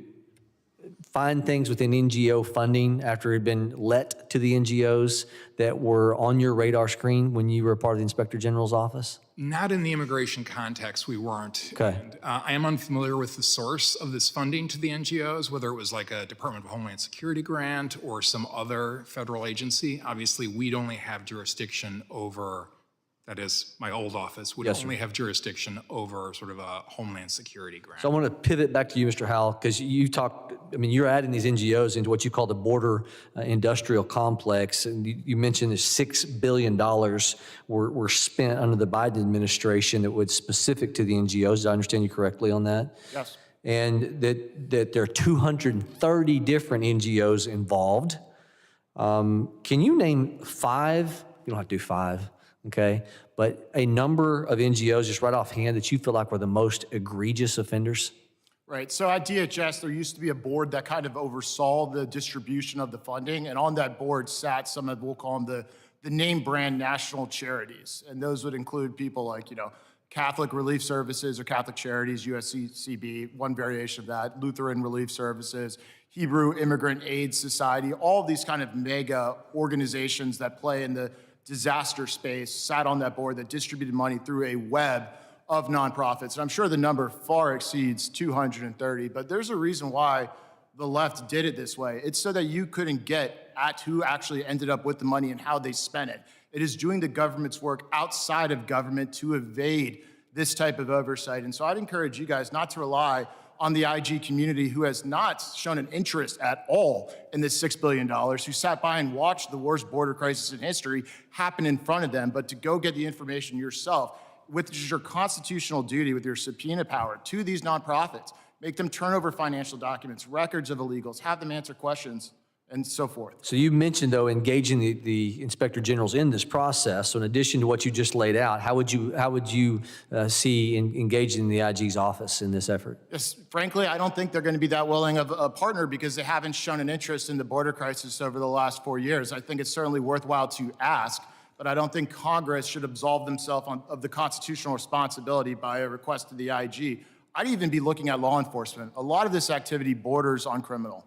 find things within NGO funding after it had been let to the NGOs that were on your radar screen when you were a part of the Inspector General's office? Not in the immigration context, we weren't. Okay. And, I am unfamiliar with the source of this funding to the NGOs, whether it was like a Department of Homeland Security grant or some other federal agency. Obviously, we'd only have jurisdiction over, that is, my old office would only have jurisdiction over sort of a Homeland Security grant. So I want to pivot back to you, Mr. Howell, because you talked, you're adding these NGOs into what you call the border industrial complex. And you mentioned that $6 billion were spent under the Biden administration that was specific to the NGOs. Did I understand you correctly on that? Yes. and that there are 230 different NGOs involved. Can you name 5? You don't have to do 5, okay? But a number of NGOs just right offhand that you feel like were the most egregious offenders? Right, so at DHS, there used to be a board that kind of oversaw the distribution of the funding, and on that board sat some of, we'll call them the name brand national charities. And those would include people like, Catholic Relief Services or Catholic Charities, USCCB, one variation of that, Lutheran Relief Services, Hebrew Immigrant Aid Society, all of these kind of mega organizations that play in the disaster space sat on that board that distributed money through a web of nonprofits. And I'm sure the number far exceeds 230, but there's a reason why the left did it this way. It's so that you couldn't get at who actually ended up with the money and how they spent it. It is doing the government's work outside of government to evade this type of oversight. And so I'd encourage you guys not to rely on the IG community, who has not shown an interest at all in this $6 billion, who sat by and watched the worst border crisis in history happen in front of them, but to go get the information yourself, which is your constitutional duty with your subpoena power to these nonprofits. Make them turn over financial documents, records of illegals, have them answer questions, and so forth. So you mentioned, though, engaging the inspector generals in this process. So in addition to what you just laid out, how would you see engaging the IG's office in this effort? Yes, frankly, I don't think they're going to be that willing of a partner because they haven't shown an interest in the border crisis over the last 4 years. I think it's certainly worthwhile to ask, but I don't think Congress should absolve themselves of the constitutional responsibility by a request to the IG. I'd even be looking at law enforcement. A lot of this activity borders on criminal.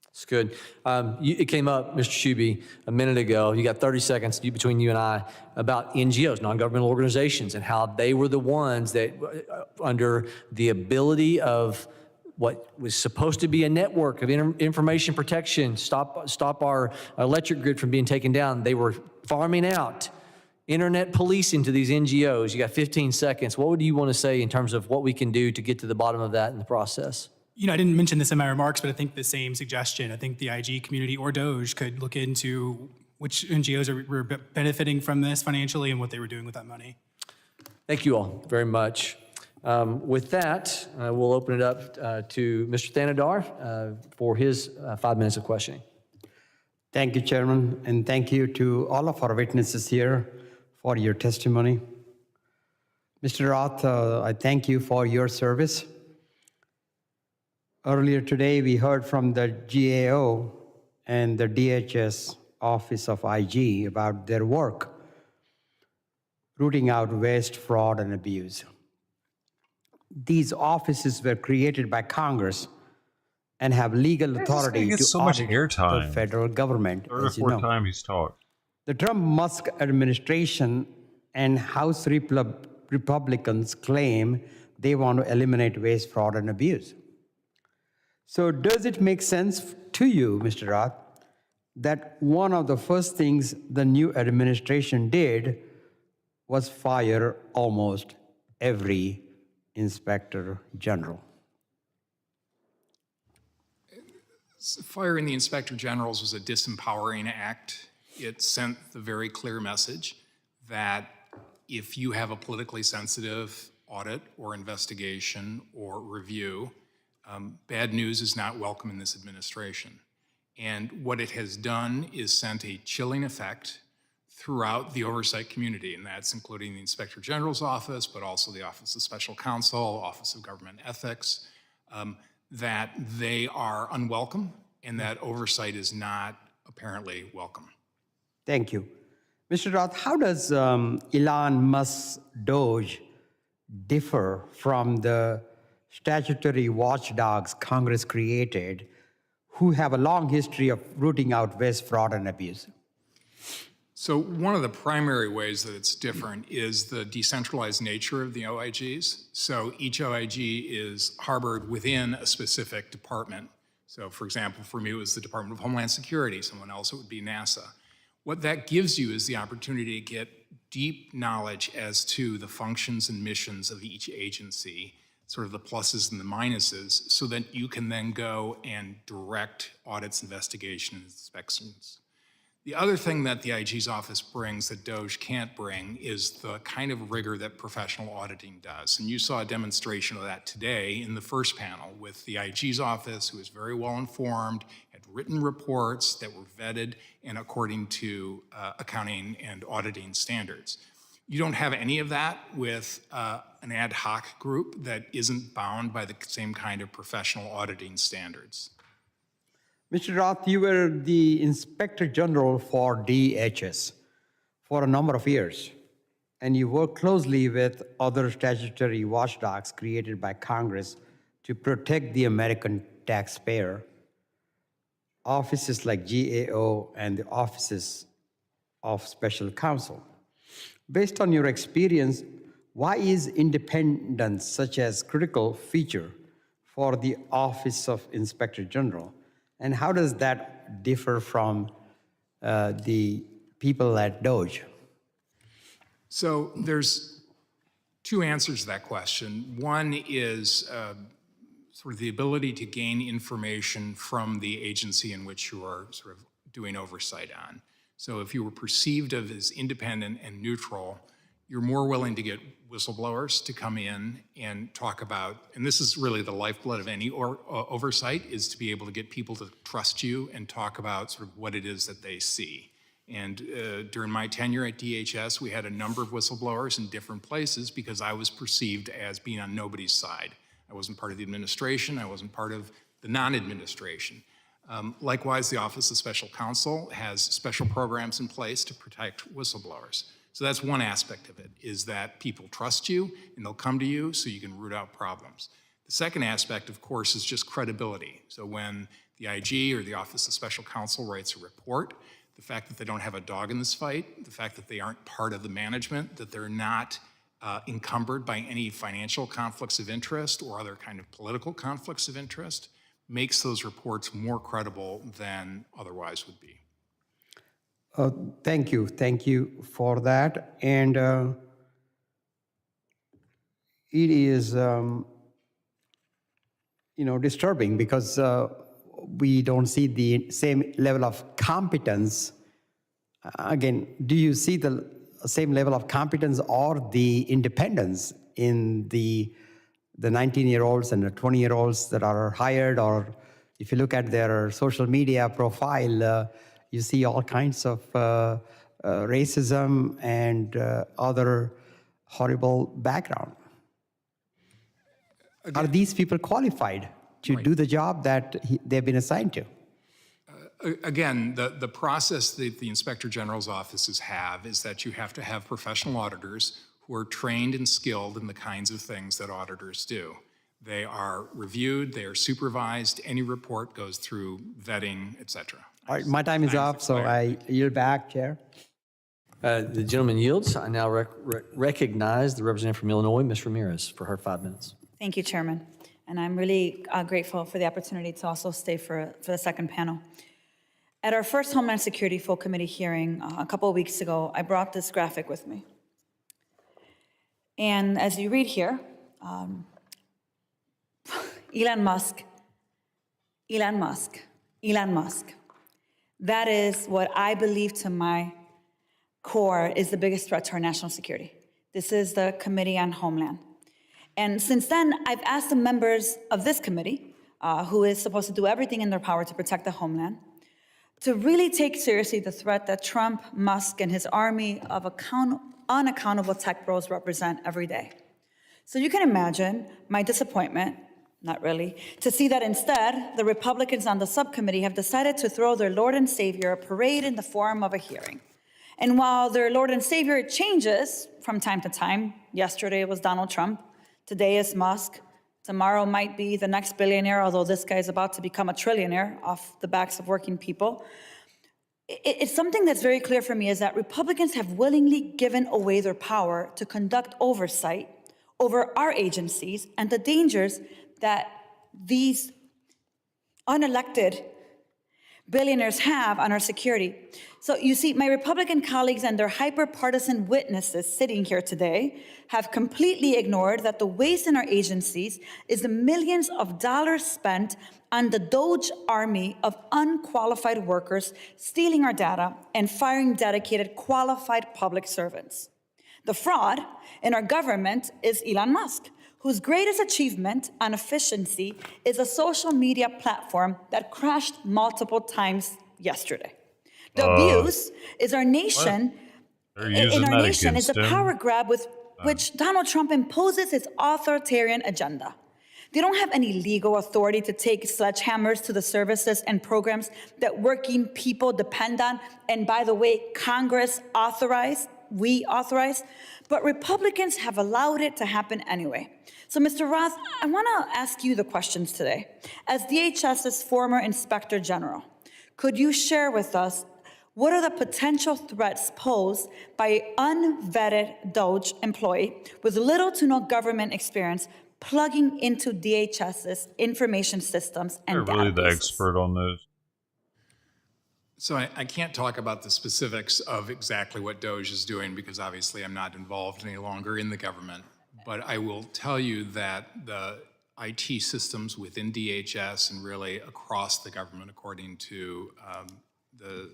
It's good. It came up, Mr. Shuby, a minute ago. You got 30 seconds between you and I about NGOs, non-governmental organizations, and how they were the ones that, under the ability of what was supposed to be a network of information protection, stop our electric grid from being taken down, they were farming out internet policing to these NGOs. You got 15 seconds. What would you want to say in terms of what we can do to get to the bottom of that in the process? I didn't mention this in my remarks, but I think the same suggestion. I think the IG community or DOJ could look into which NGOs were benefiting from this financially and what they were doing with that money. Thank you all very much. With that, we'll open it up to Mr. Thanadar for his 5 minutes of questioning. Thank you, Chairman, and thank you to all of our witnesses here for your testimony. Mr. Roth, I thank you for your service. Earlier today, we heard from the GAO and the DHS Office of IG about their work rooting out waste, fraud, and abuse. These offices were created by Congress and have legal authority to audit the federal government. Third or fourth time he's talked. The Trump-Musk administration and House Republicans claim they want to eliminate waste, fraud, and abuse. So does it make sense to you, Mr. Roth, that one of the first things the new administration did was fire almost every inspector general? Firing the inspector generals was a disempowering act. It sent the very clear message that if you have a politically sensitive audit or investigation or review, bad news is not welcome in this administration. And what it has done is sent a chilling effect throughout the oversight community, and that's including the Inspector General's office, but also the Office of Special Counsel, Office of Government Ethics, that they are unwelcome and that oversight is not apparently welcome. Thank you. Mr. Roth, how does Elon Musk's DOJ differ from the statutory watchdogs Congress created who have a long history of rooting out waste, fraud, and abuse? So one of the primary ways that it's different is the decentralized nature of the OIGs. So each OIG is harbored within a specific department. So for example, for me, it was the Department of Homeland Security. Someone else, it would be NASA. What that gives you is the opportunity to get deep knowledge as to the functions and missions of each agency, sort of the pluses and the minuses, so that you can then go and direct audits, investigation, and inspections. The other thing that the IG's office brings that DOJ can't bring is the kind of rigor that professional auditing does. And you saw a demonstration of that today in the first panel with the IG's office, who is very well informed, had written reports that were vetted and according to accounting and auditing standards. You don't have any of that with an ad hoc group that isn't bound by the same kind of professional auditing standards. Mr. Roth, you were the Inspector General for DHS for a number of years, and you worked closely with other statutory watchdogs created by Congress to protect the American taxpayer. Offices like GAO and the offices of Special Counsel. Based on your experience, why is independence such a critical feature for the Office of Inspector General? And how does that differ from the people at DOJ? So there's two answers to that question. One is sort of the ability to gain information from the agency in which you are sort of doing oversight on. So if you were perceived of as independent and neutral, you're more willing to get whistleblowers to come in and talk about, and this is really the lifeblood of any oversight, is to be able to get people to trust you and talk about sort of what it is that they see. And during my tenure at DHS, we had a number of whistleblowers in different places because I was perceived as being on nobody's side. I wasn't part of the administration, I wasn't part of the non-administration. Likewise, the Office of Special Counsel has special programs in place to protect whistleblowers. So that's one aspect of it, is that people trust you and they'll come to you so you can root out problems. The second aspect, of course, is just credibility. So when the IG or the Office of Special Counsel writes a report, the fact that they don't have a dog in this fight, the fact that they aren't part of the management, that they're not encumbered by any financial conflicts of interest or other kind of political conflicts of interest, makes those reports more credible than otherwise would be. Thank you for that. And it is, disturbing because we don't see the same level of competence. Again, do you see the same level of competence or the independence in the 19-year-olds and the 20-year-olds that are hired? Or if you look at their social media profile, you see all kinds of racism and other horrible background. Are these people qualified to do the job that they've been assigned to? Again, the process that the Inspector General's offices have is that you have to have professional auditors who are trained and skilled in the kinds of things that auditors do. They are reviewed, they are supervised, any report goes through vetting, et cetera. All right, my time is up, so I yield back, Chair. The gentleman yields. I now recognize the representative from Illinois, Ms. Ramirez, for her 5 minutes. Thank you, Chairman. And I'm really grateful for the opportunity to also stay for the second panel. At our first Homeland Security Full Committee hearing a couple of weeks ago, I brought this graphic with me. And as you read here, Elon Musk. That is what I believe to my core is the biggest threat to our national security. This is the Committee on Homeland. And since then, I've asked the members of this committee, who is supposed to do everything in their power to protect the homeland, to really take seriously the threat that Trump, Musk, and his army of unaccountable tech bros represent every day. So you can imagine my disappointment, not really, to see that instead, the Republicans on the subcommittee have decided to throw their Lord and Savior a parade in the form of a hearing. And while their Lord and Savior changes from time to time, yesterday it was Donald Trump, today is Musk, tomorrow might be the next billionaire, although this guy is about to become a trillionaire off the backs of working people. It's something that's very clear for me is that Republicans have willingly given away their power to conduct oversight over our agencies and the dangers that these unelected billionaires have on our security. So you see, my Republican colleagues and their hyper-partisan witnesses sitting here today have completely ignored that the waste in our agencies is the millions of dollars spent on the Doge army of unqualified workers stealing our data and firing dedicated, qualified public servants. The fraud in our government is Elon Musk, whose greatest achievement on efficiency is a social media platform that crashed multiple times yesterday. The abuse is our nation, in our nation is a power grab with which Donald Trump imposes his authoritarian agenda. They don't have any legal authority to take sledgehammers to the services and programs that working people depend on. And by the way, Congress authorized, we authorized, but Republicans have allowed it to happen anyway. So Mr. Roth, I want to ask you the questions today. As DHS's former Inspector General, could you share with us what are the potential threats posed by an unvetted DOGE employee with little to no government experience plugging into DHS's information systems and They're really databases? the expert on those. So I can't talk about the specifics of exactly what DOGE is doing because obviously I'm not involved any longer in the government. But I will tell you that the IT systems within DHS and really across the government, according to the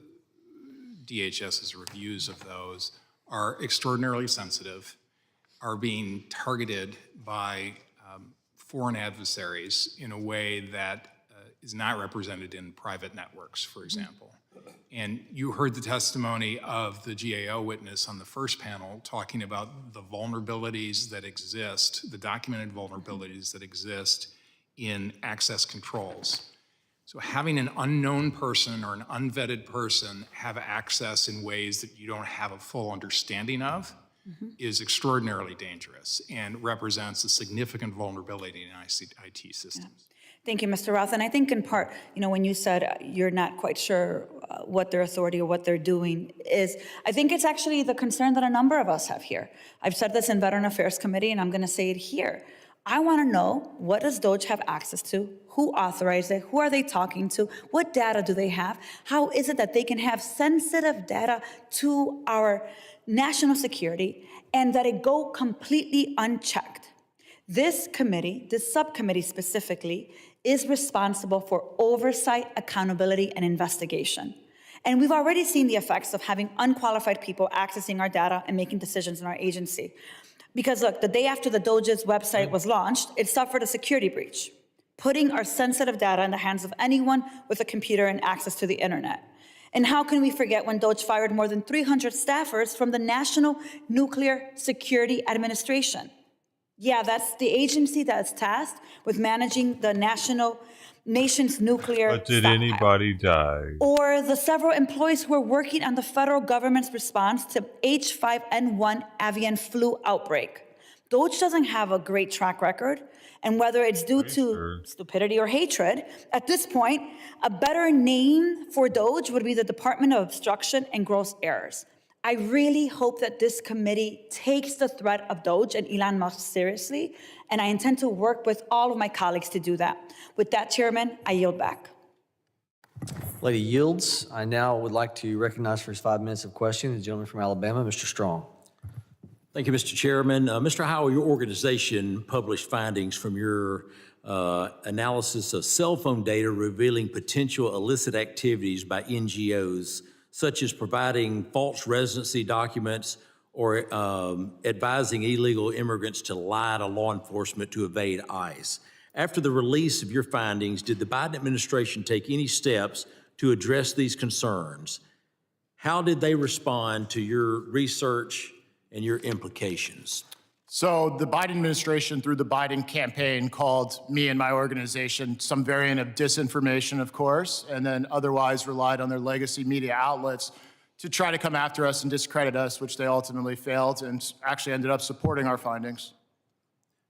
DHS's reviews of those, are extraordinarily sensitive, are being targeted by foreign adversaries in a way that is not represented in private networks, for example. And you heard the testimony of the GAO witness on the first panel talking about the vulnerabilities that exist, the documented vulnerabilities that exist in access controls. So having an unknown person or an unvetted person have access in ways that you don't have a full understanding of is extraordinarily dangerous and represents a significant vulnerability in IT systems. Thank you, Mr. Roth. And I think in part, when you said you're not quite sure what their authority or what they're doing is, I think it's actually the concern that a number of us have here. I've said this in Veteran Affairs Committee, and I'm going to say it here. I want to know, what does DOGE have access to? Who authorized it? Who are they talking to? What data do they have? How is it that they can have sensitive data to our national security and that it go completely unchecked? This committee, this subcommittee specifically, is responsible for oversight, accountability, and investigation. And we've already seen the effects of having unqualified people accessing our data and making decisions in our agency. Because look, the day after the DOGE's website was launched, it suffered a security breach, putting our sensitive data in the hands of anyone with a computer and access to the internet. And how can we forget when DOGE fired more than 300 staffers from the National Nuclear Security Administration? Yeah, that's the agency that's tasked with managing the nation's nuclear But did stockpile. anybody die? Or the several employees who are working on the federal government's response to H5N1 avian flu outbreak. DOGE doesn't have a great track record, and whether it's due to stupidity or hatred, at this point, a better name for DOGE would be the Department of Obstruction and Gross Errors. I really hope that this committee takes the threat of DOGE and Elon Musk seriously, and I intend to work with all of my colleagues to do that. With that, Chairman, I yield back. Lady yields. I now would like to recognize for his 5 minutes of questioning the gentleman from Alabama, Mr. Strong. Thank you, Mr. Chairman. Mr. Howell, your organization published findings from your analysis of cell phone data revealing potential illicit activities by NGOs, such as providing false residency documents or advising illegal immigrants to lie to law enforcement to evade ICE. After the release of your findings, did the Biden administration take any steps to address these concerns? How did they respond to your research and your implications? So the Biden administration, through the Biden campaign, called me and my organization some variant of disinformation, of course, and then otherwise relied on their legacy media outlets to try to come after us and discredit us, which they ultimately failed and actually ended up supporting our findings.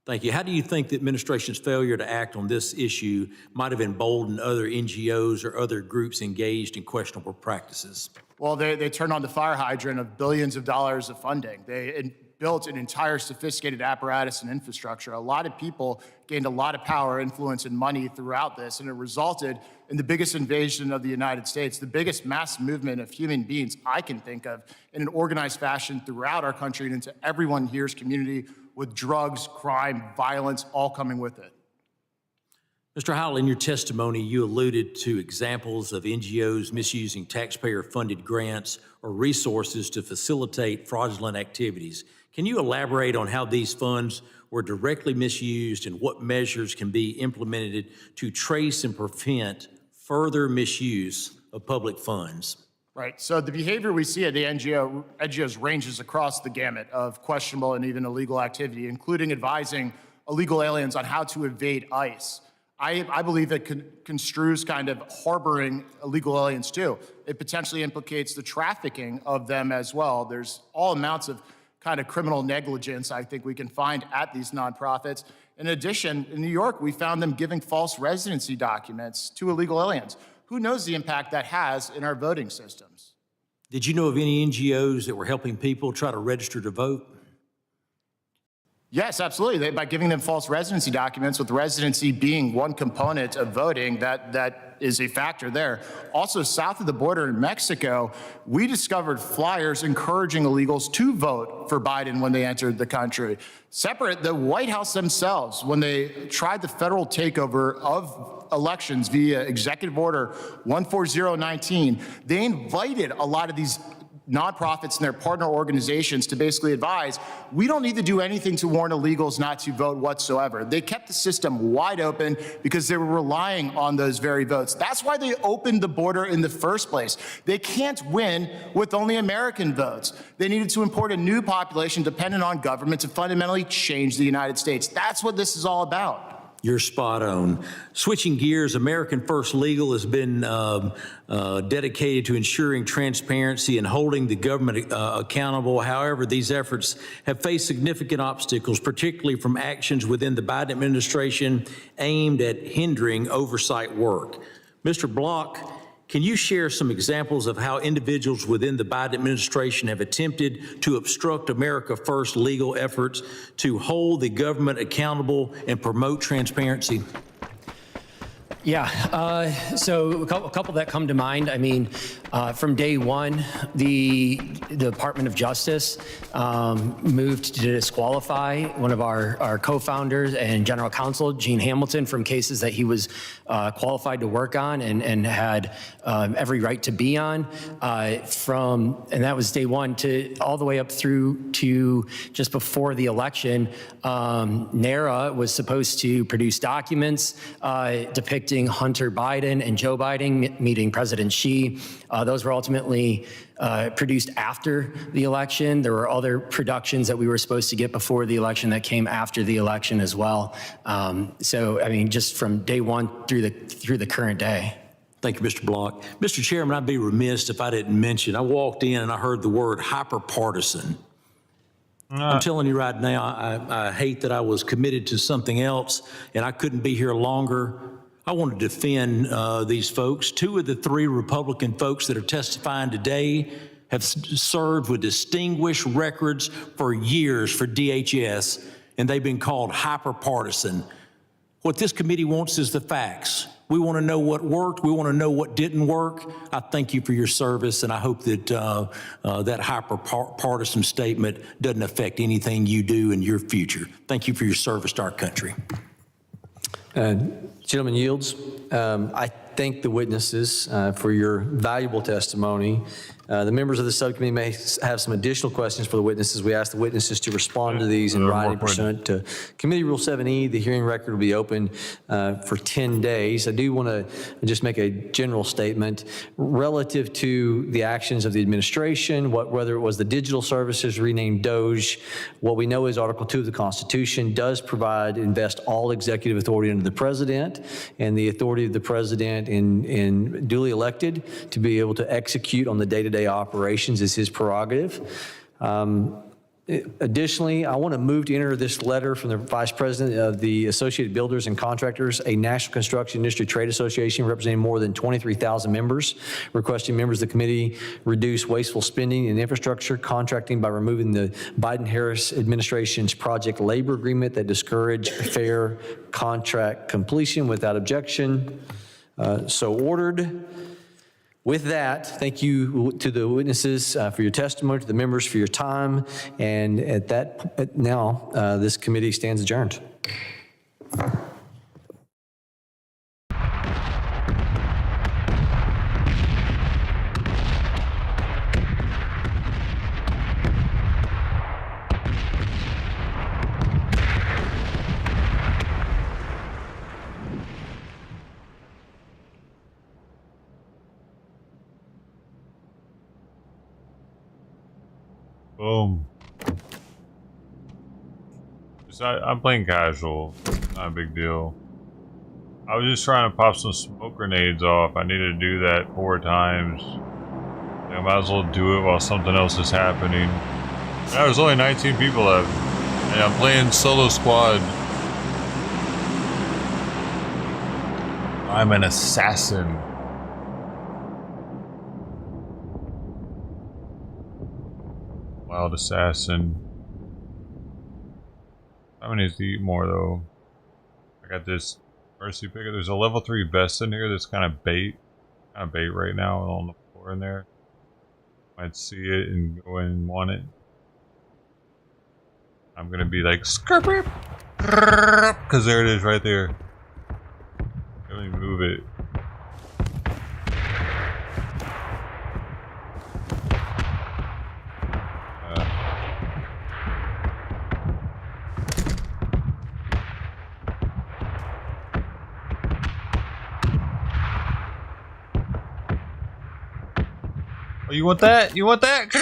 Thank you. How do you think the administration's failure to act on this issue might have emboldened other NGOs or other groups engaged in questionable practices? Well, they turned on the fire hydrant of billions of dollars of funding. They built an entire sophisticated apparatus and infrastructure. A lot of people gained a lot of power, influence, and money throughout this, and it resulted in the biggest invasion of the United States, the biggest mass movement of human beings I can think of in an organized fashion throughout our country and into everyone here's community, with drugs, crime, violence, all coming with it. Mr. Howell, in your testimony, you alluded to examples of NGOs misusing taxpayer-funded grants or resources to facilitate fraudulent activities. Can you elaborate on how these funds were directly misused and what measures can be implemented to trace and prevent further misuse of public funds? Right, so the behavior we see at the NGOs ranges across the gamut of questionable and even illegal activity, including advising illegal aliens on how to evade ICE. I believe it construes kind of harboring illegal aliens too. It potentially implicates the trafficking of them as well. There's all amounts of kind of criminal negligence I think we can find at these nonprofits. In addition, in New York, we found them giving false residency documents to illegal aliens. Who knows the impact that has in our voting systems? Did you know of any NGOs that were helping people try to register to vote? Yes, absolutely. By giving them false residency documents, with residency being one component of voting, that is a factor there. Also, south of the border in Mexico, we discovered flyers encouraging illegals to vote for Biden when they entered the country. Separate, the White House themselves, when they tried the federal takeover of elections via Executive Order 14019, they invited a lot of these nonprofits and their partner organizations to basically advise, we don't need to do anything to warn illegals not to vote whatsoever. They kept the system wide open because they were relying on those very votes. That's why they opened the border in the first place. They can't win with only American votes. They needed to import a new population dependent on government to fundamentally change the United States. That's what this is all about. You're spot on. Switching gears, American First Legal has been dedicated to ensuring transparency and holding the government accountable. However, these efforts have faced significant obstacles, particularly from actions within the Biden administration aimed at hindering oversight work. Mr. Block, can you share some examples of how individuals within the Biden administration have attempted to obstruct America First legal efforts to hold the government accountable and promote transparency? Yeah, so a couple that come to mind. I mean, from day one, the Department of Justice moved to disqualify one of our co-founders and general counsel, Gene Hamilton, from cases that he was qualified to work on and had every right to be on. And that was day one to all the way up through to just before the election. NARA was supposed to produce documents depicting Hunter Biden and Joe Biden meeting President Xi. Those were ultimately produced after the election. There were other productions that we were supposed to get before the election that came after the election as well. So, I mean, just from day one through the current day. Thank you, Mr. Block. Mr. Chairman, I'd be remiss if I didn't mention, I walked in and I heard the word hyper-partisan. I'm telling you right now, I hate that I was committed to something else and I couldn't be here longer. I want to defend these folks. 2 of the 3 Republican folks that are testifying today have served with distinguished records for years for DHS, and they've been called hyper-partisan. What this committee wants is the facts. We want to know what worked. We want to know what didn't work. I thank you for your service, and I hope that that hyper-partisan statement doesn't affect anything you do in your future. Thank you for your service to our country. Gentleman yields. I thank the witnesses for your valuable testimony. The members of the subcommittee may have some additional questions for the witnesses. We ask the witnesses to respond to these in writing pursuant to Committee Rule 7E. The hearing record will be open for 10 days. I do want to just make a general statement relative to the actions of the administration, whether it was the digital services renamed DOGE. What we know is Article 2 of the Constitution does invest all executive authority under the president, and the authority of the president in duly elected to be able to execute on the day-to-day operations is his prerogative. Additionally, I want to move to enter this letter from the Vice President of the Associated Builders and Contractors, a National Construction Industry Trade Association representing more than 23,000 members, requesting members of the committee reduce wasteful spending in infrastructure contracting by removing the Biden-Harris administration's project labor agreement that discouraged fair contract completion without objection. So ordered. With that, thank you to the witnesses for your testimony, to the members for your time, and now this committee stands adjourned. Boom. I'm playing casual. Not a big deal. I was just trying to pop some smoke grenades off. I needed to do that 4 times. I might as well do it while something else is happening. Now there's only 19 people left. And I'm playing solo squad. I'm an assassin. Wild assassin. I need to eat more though. I got this mercy picker. There's a level 3 vest in here that's kind of bait right now on the floor in there. Might see it and go in and want it. I'm gonna be like because there it is right there. Let me move it. Oh, you want that? You want that?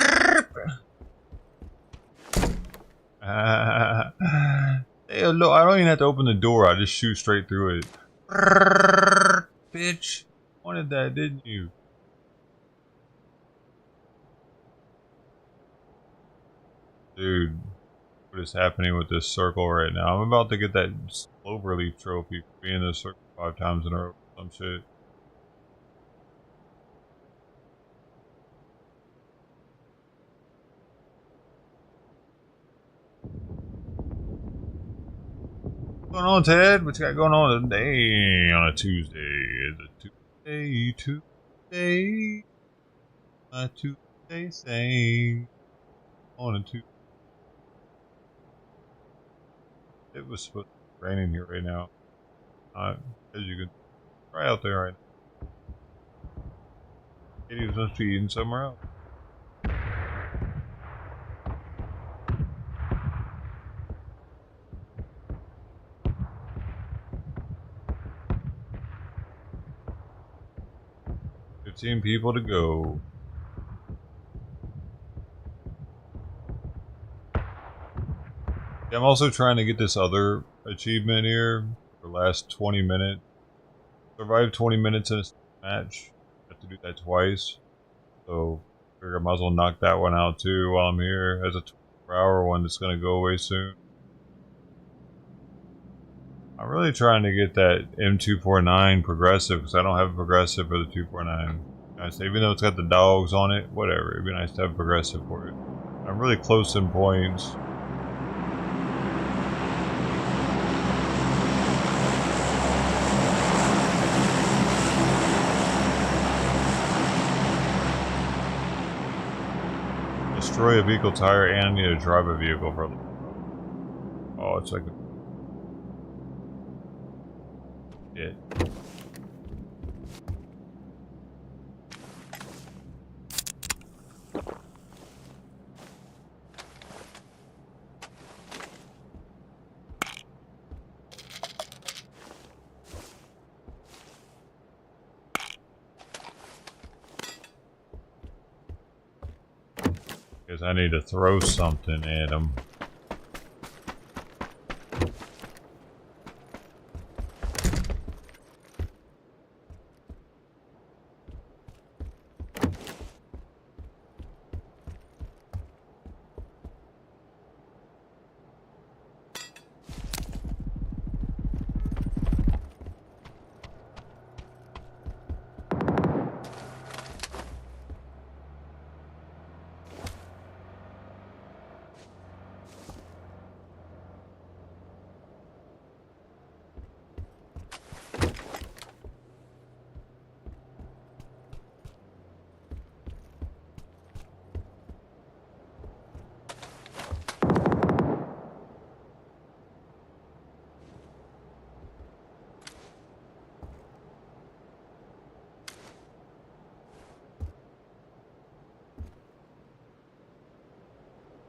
Hey, look, I don't even have to open the door. I just shoot straight through it. Bitch. Wanted that, didn't you? Dude. What is happening with this circle right now? I'm about to get that Clover Leaf trophy for being in this circle 5 times in a row or some shit. What's going on, Ted? What you got going on today on a Tuesday? It's a Tuesday. A Tuesday thing. On a Tuesday. It was supposed to be raining here right now. As you can try out there right now. Kitties must be eating somewhere else. People to go. Yeah, I'm also trying to get this other achievement here for the last 20 minutes. Survive 20 minutes in a match. I have to do that twice. So I figure I might as well knock that one out too while I'm here. As a 24-hour one that's going to go away soon. I'm really trying to get that M249 progressive because I don't have a progressive for the 249. Even though it's got the dogs on it, whatever. It'd be nice to have a progressive for it. I'm really close in points. Destroy a vehicle tire and I need to drive a vehicle for a little while. Oh, it's like it. Because I need to throw something at him.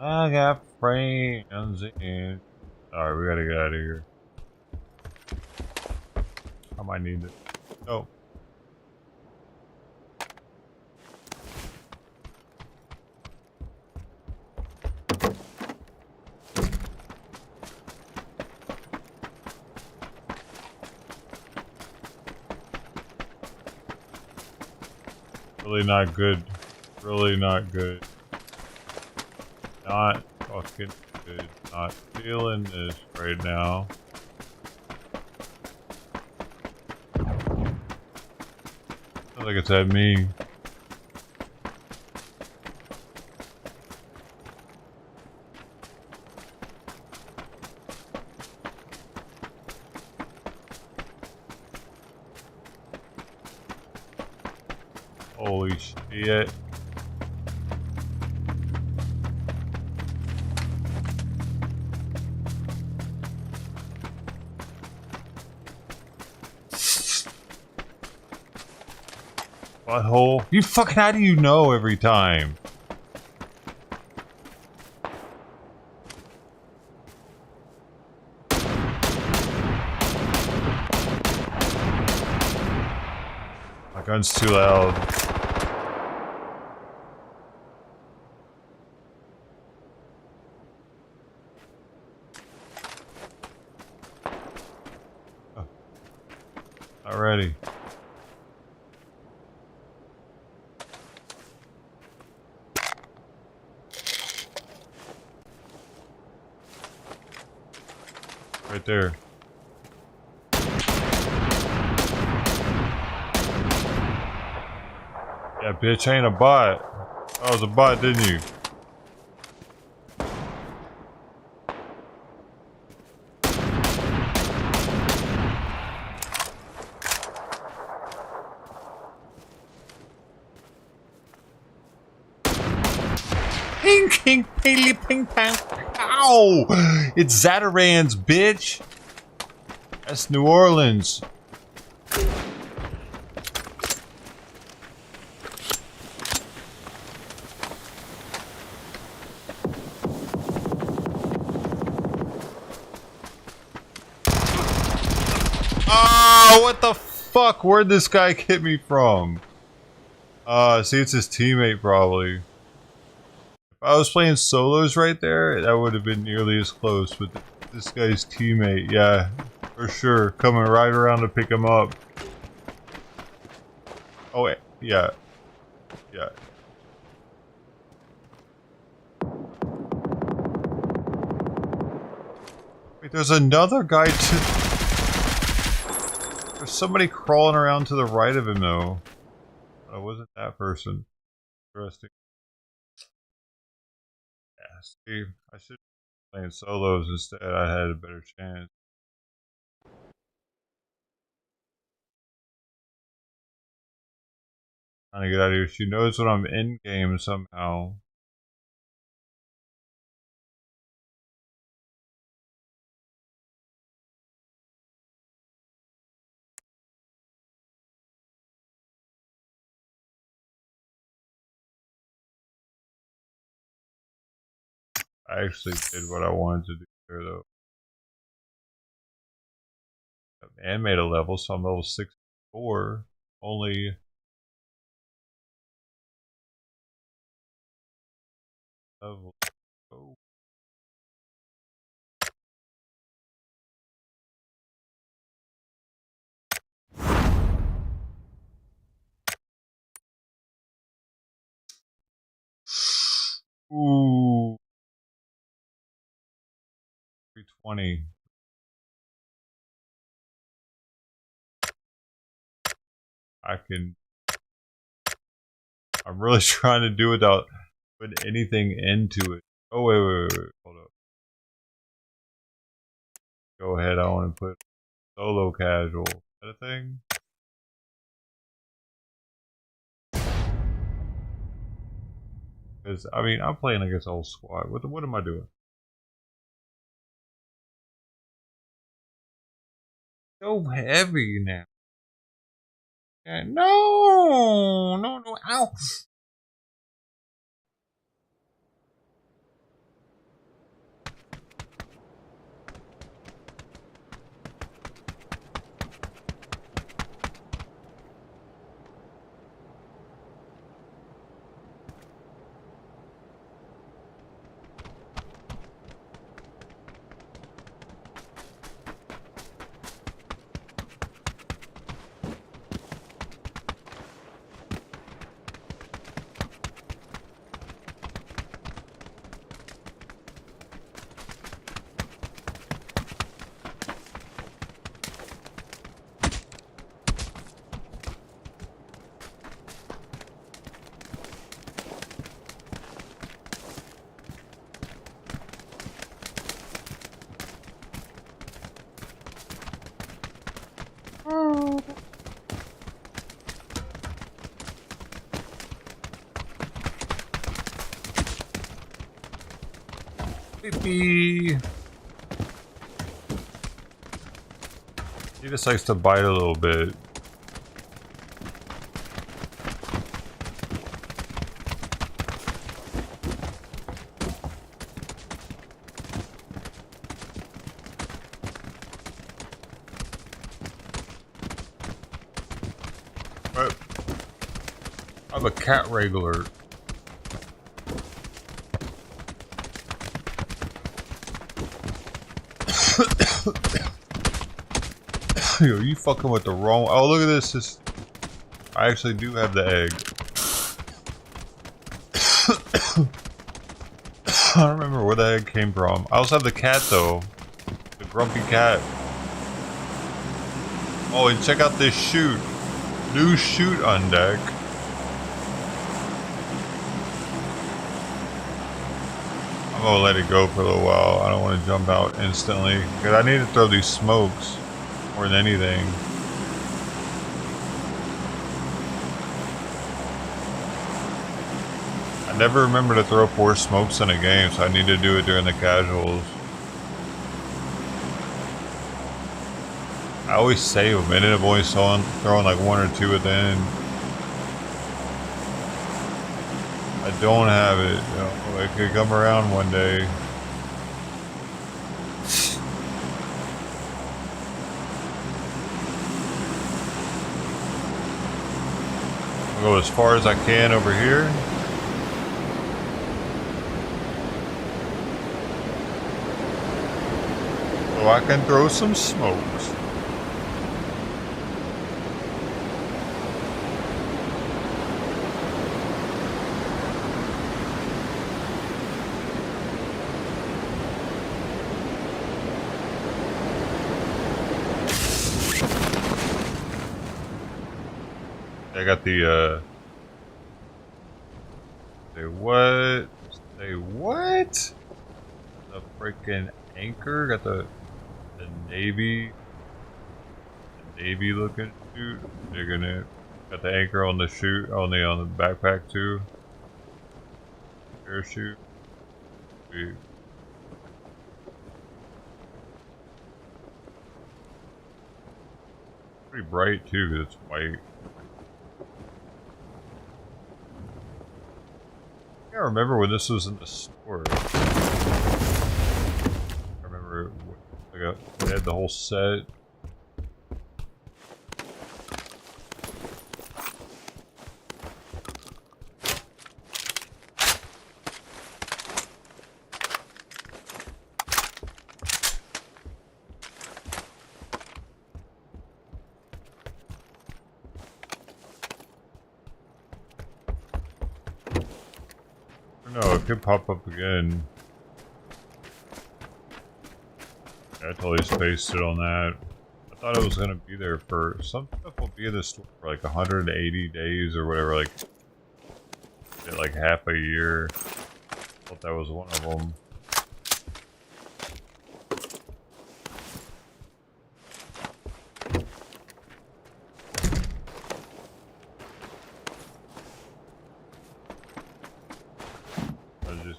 I got friends in. Alright, we gotta get out of here. I might need it. Oh. Really not good. Really not good. Not fucking good. Not feeling this right now. Sounds like it's at me. Holy shit. Butthole. You fucking, how do you know every time? My gun's too loud. Oh. Alrighty. Right there. Yeah, bitch, ain't a bot. That was a bot, didn't you? Ping, ping, ping, ping, ping. Ow! It's Zatarans, bitch. That's New Orleans. Oh, what the fuck? Where'd this guy hit me from? See, it's his teammate, probably. If I was playing solos right there, that would have been nearly as close, but this guy's teammate, yeah, for sure, coming right around to pick him up. Oh, wait, yeah. Yeah. Wait, there's another guy too. There's somebody crawling around to the right of him, though. Oh, wasn't that person. Interesting. Yeah, see, I should be playing solos instead. I had a better chance. Trying to get out of here. She knows when I'm in game somehow. I actually did what I wanted to do there, though. And made a level, so I'm level 64. Only level. Oh. Ooh. 320. I can. I'm really trying to do without putting anything into it. Oh, wait. Hold up. Go ahead. I want to put solo casual. Is that a thing? Because, I mean, I'm playing against whole squad. What am I doing? So heavy now. Yeah, no. Ow. He just likes to bite a little bit. But I'm a cat wrangler. Yo, you fucking with the wrong. Oh, look at this. I actually do have the egg. I don't remember where the egg came from. I also have the cat though. The grumpy cat. Oh, and check out this chute. New chute on deck. I'm gonna let it go for a little while. I don't want to jump out instantly because I need to throw these smokes more than anything. I never remember to throw 4 smokes in a game, so I need to do it during the casuals. I always save them, and then I've always throwing like 1 or 2 at the end. I don't have it. You know, it could come around one day. I'll go as far as I can over here. So I can throw some smokes. I got the, say what? Say what? The freaking anchor? Got the navy looking chute. Digging it. Got the anchor on the chute, on the backpack too. Parachute. Sweet. Pretty bright too, because it's white. I remember when this was in the store. I remember they had the whole set. No, it could pop up again. Yeah, I totally spaced it on that. I thought it was gonna be there for some stuff will be in the store for like 180 days or whatever, like half a year. I thought that was one of them.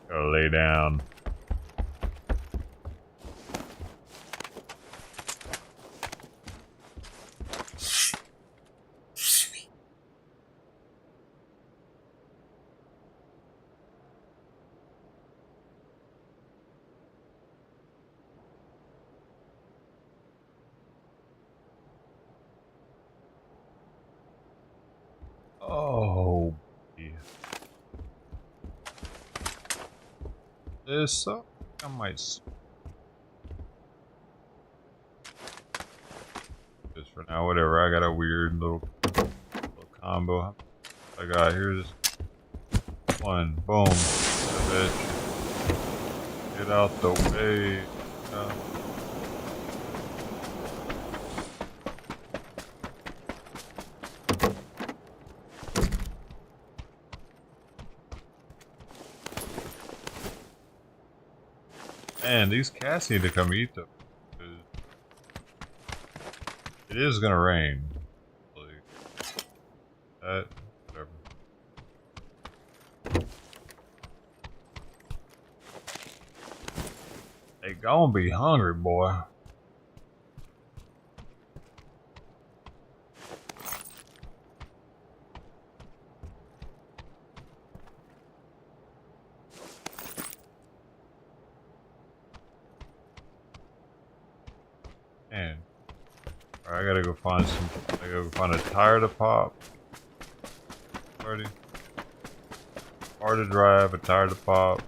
Gotta lay down. Oh, yeah. This I might just for now, whatever. I got a weird little combo. I got here's one. Boom. Bitch. Get out the way. Man, these cats need to come eat them. It is gonna rain. That, whatever. They gonna be hungry, boy. Man, I gotta go find some. I gotta go find a tire to pop. Already. Hard to drive, a tire to pop.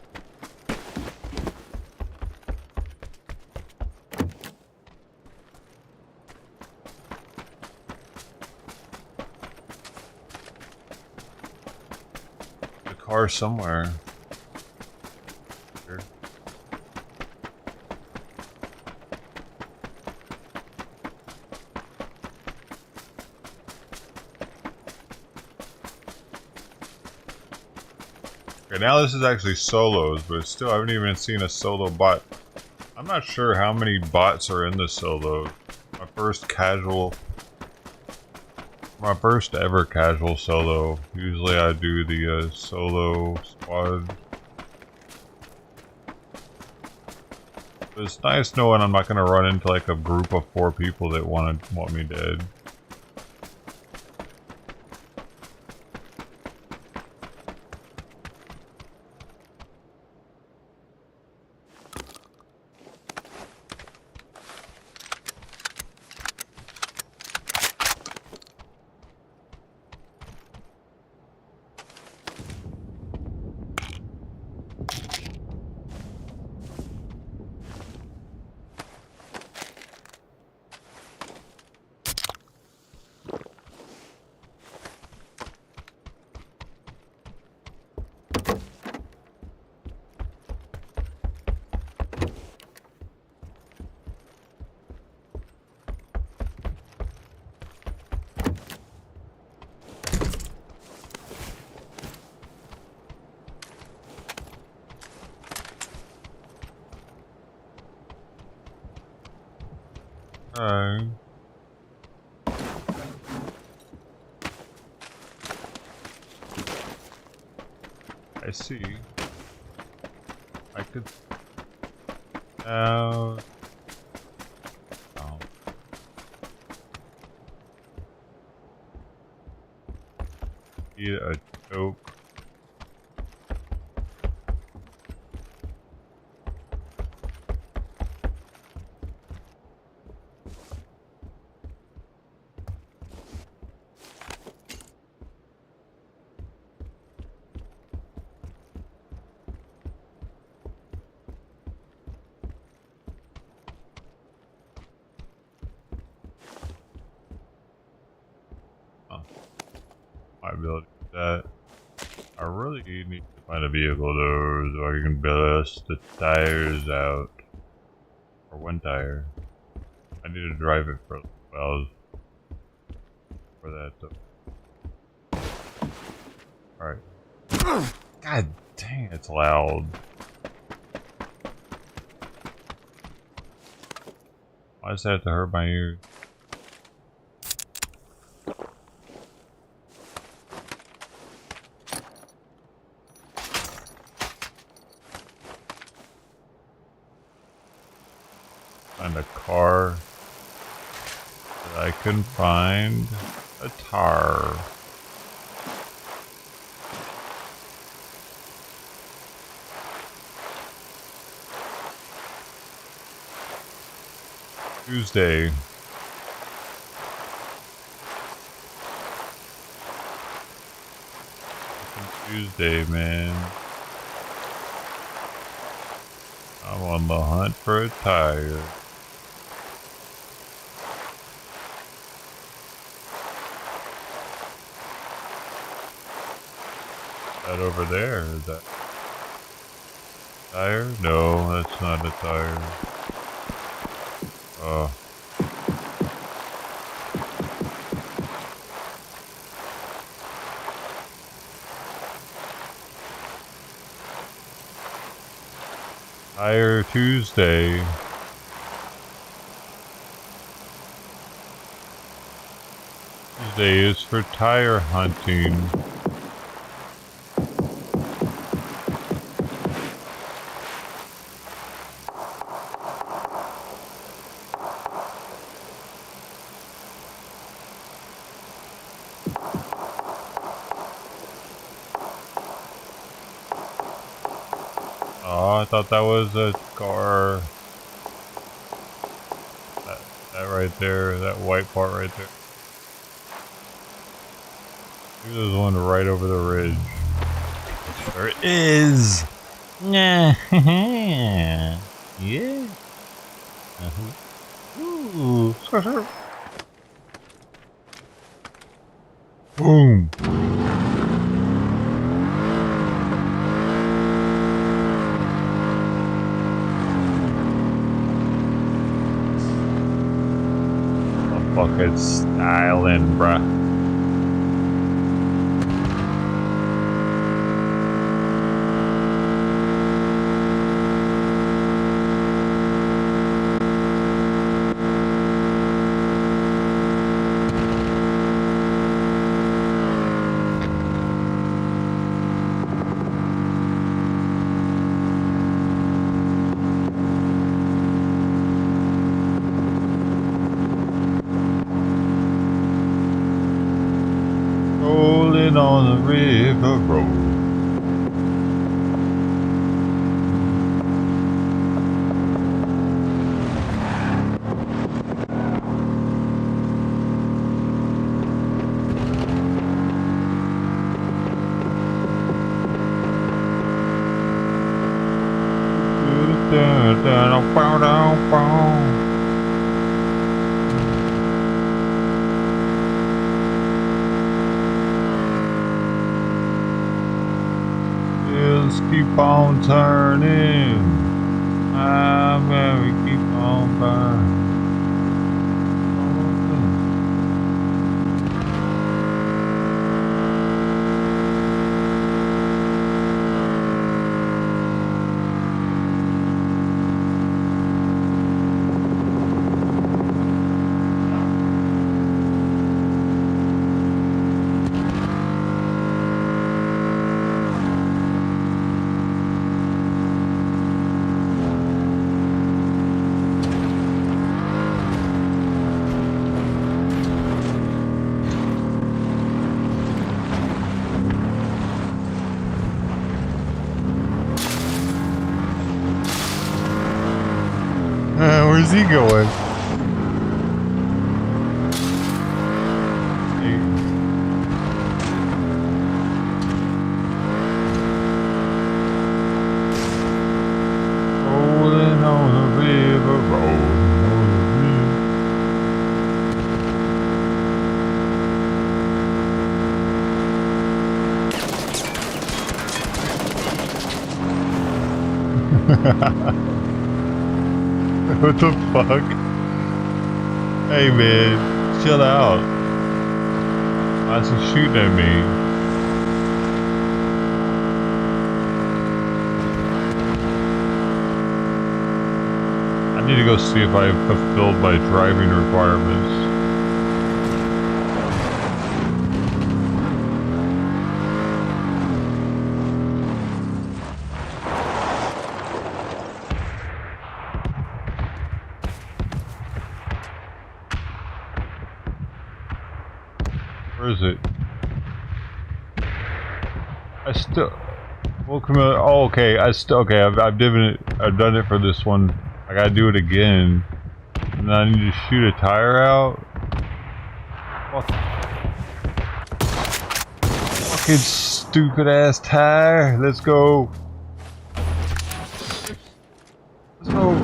The car somewhere. Here. Okay, now this is actually solos, but still I haven't even seen a solo bot. I'm not sure how many bots are in the solo. My first ever casual solo. Usually I do the solo squad. But it's nice knowing I'm not gonna run into like a group of 4 people that want me dead. I see. I could. Oh. Need a choke. My ability to do that. I really need to find a vehicle though, so I can bust the tires out. Or one tire. I need to drive it for a while for that though. Alright. God dang, it's loud. Why does that have to hurt my ears? Find a car that I couldn't find a tire. Tuesday. Tuesday, man. I'm on the hunt for a tire. That over there, is that tire? No, that's not a tire. Oh. Tire Tuesday. Tuesday is for tire hunting. Oh, I thought that was a car. That right there, that white part right there. Maybe there's one right over the ridge. There it is! Yeah. Yeah. Ooh. Boom. Fucking styling, bruh. Rolling on the river road. Wheels keep on turning. I'm gonna keep on burning. Where's he going? Rolling on the river, rolling on the river. What the fuck? Hey man, chill out. Why is he shooting at me? I need to go see if I fulfilled my driving requirements. Where is it? I still. Welcome. Oh, okay. Okay. I've done it for this one. I gotta do it again. And then I need to shoot a tire out. Fucking stupid ass tire. Let's go. Let's go.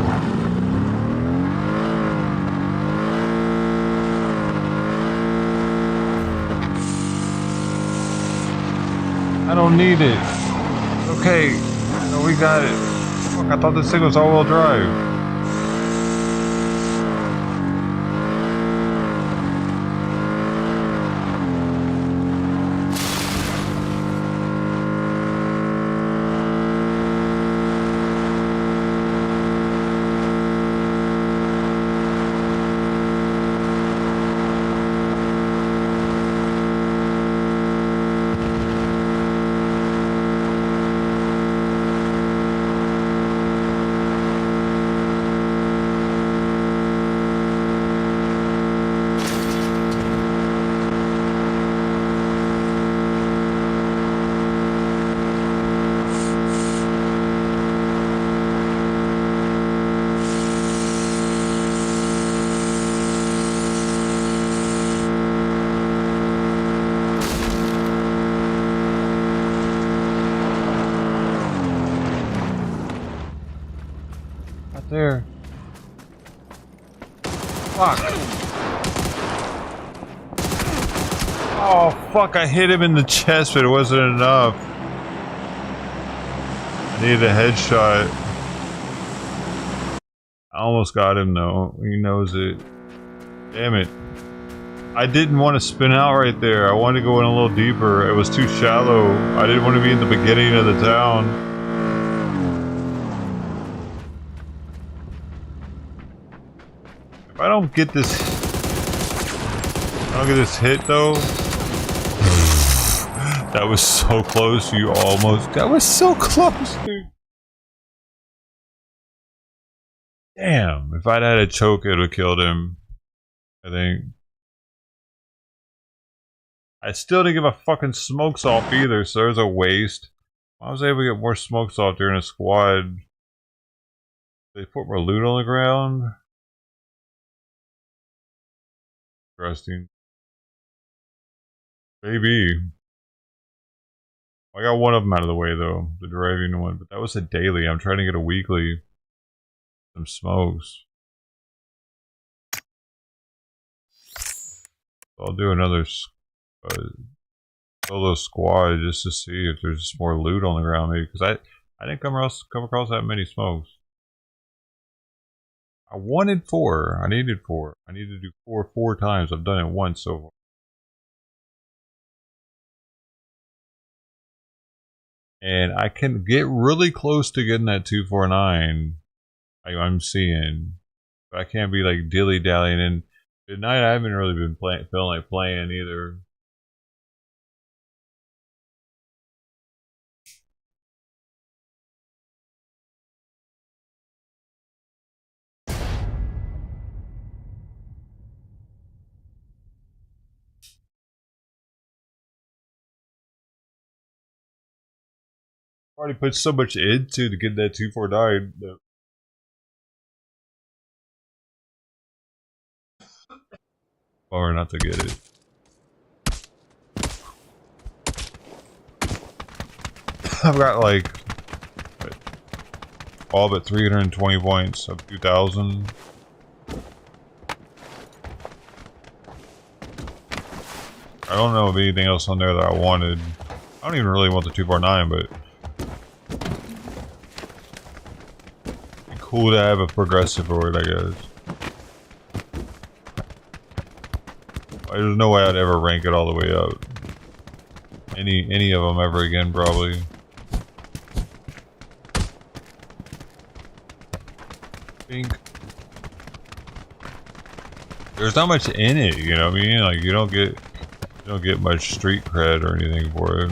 I don't need it. Okay. No, we got it. Fuck, I thought this thing was all-wheel drive. there. Fuck. Oh, fuck. I hit him in the chest, but it wasn't enough. I needed a headshot. I almost got him, though. He knows it. Damn it. I didn't want to spin out right there. I wanted to go in a little deeper. It was too shallow. I didn't want to be in the beginning of the town. If I don't get this... hit, though... That was so close. You almost... That was so close, dude. Damn. If I'd had a choke, it would have killed him. I think. I still didn't get my fucking smokes off either, so there's a waste. I was able to get more smokes off during a squad. They put more loot on the ground. Interesting. Maybe. I got one of them out of the way though, the driving one, but that was a daily. I'm trying to get a weekly. Some smokes. I'll do another solo squad just to see if there's just more loot on the ground, maybe, because I didn't come across that many smokes. I wanted 4. I needed 4. I need to do 4 times. I've done it once so far. And I can get really close to getting that 249 I'm seeing. But I can't be like dilly-dallying. And at night I haven't really been feeling like playing either. Already put so much into to get that 249. Or not to get it. I've got like all but 320 points of 2,000. I don't know of anything else on there that I wanted. I don't even really want the 249, but it'd be cool to have a progressive for it, I guess. There's no way I'd ever rank it all the way up. Any of them ever again, probably. There's not much in it, you know what I mean? Like you don't get much street cred or anything for it.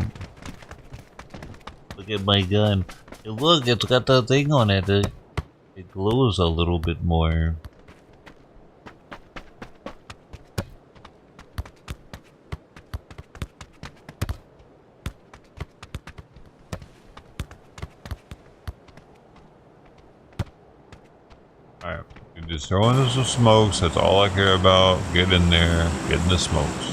Look at my gun. Hey, look, it's got the thing on it. It glows a little bit more. Alright, just throw in some smokes, that's all I care about. Get in there, get in the smokes.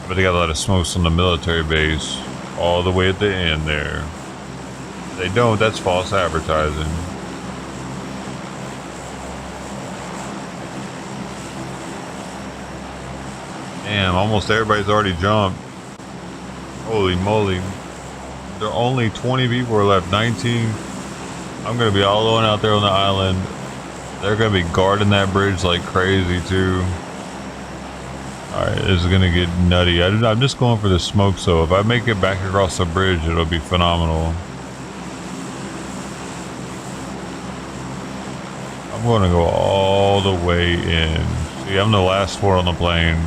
But they got a lot of smokes on the military base, all the way at the end there. If they don't, that's false advertising. Damn, almost everybody's already jumped. Holy moly. There are only 20 people are left, 19. I'm gonna be all alone out there on the island. They're gonna be guarding that bridge like crazy too. Alright, this is gonna get nutty. I'm just going for the smoke, so if I make it back across the bridge, it'll be phenomenal. I'm gonna go all the way in. See, I'm the last 4 on the plane.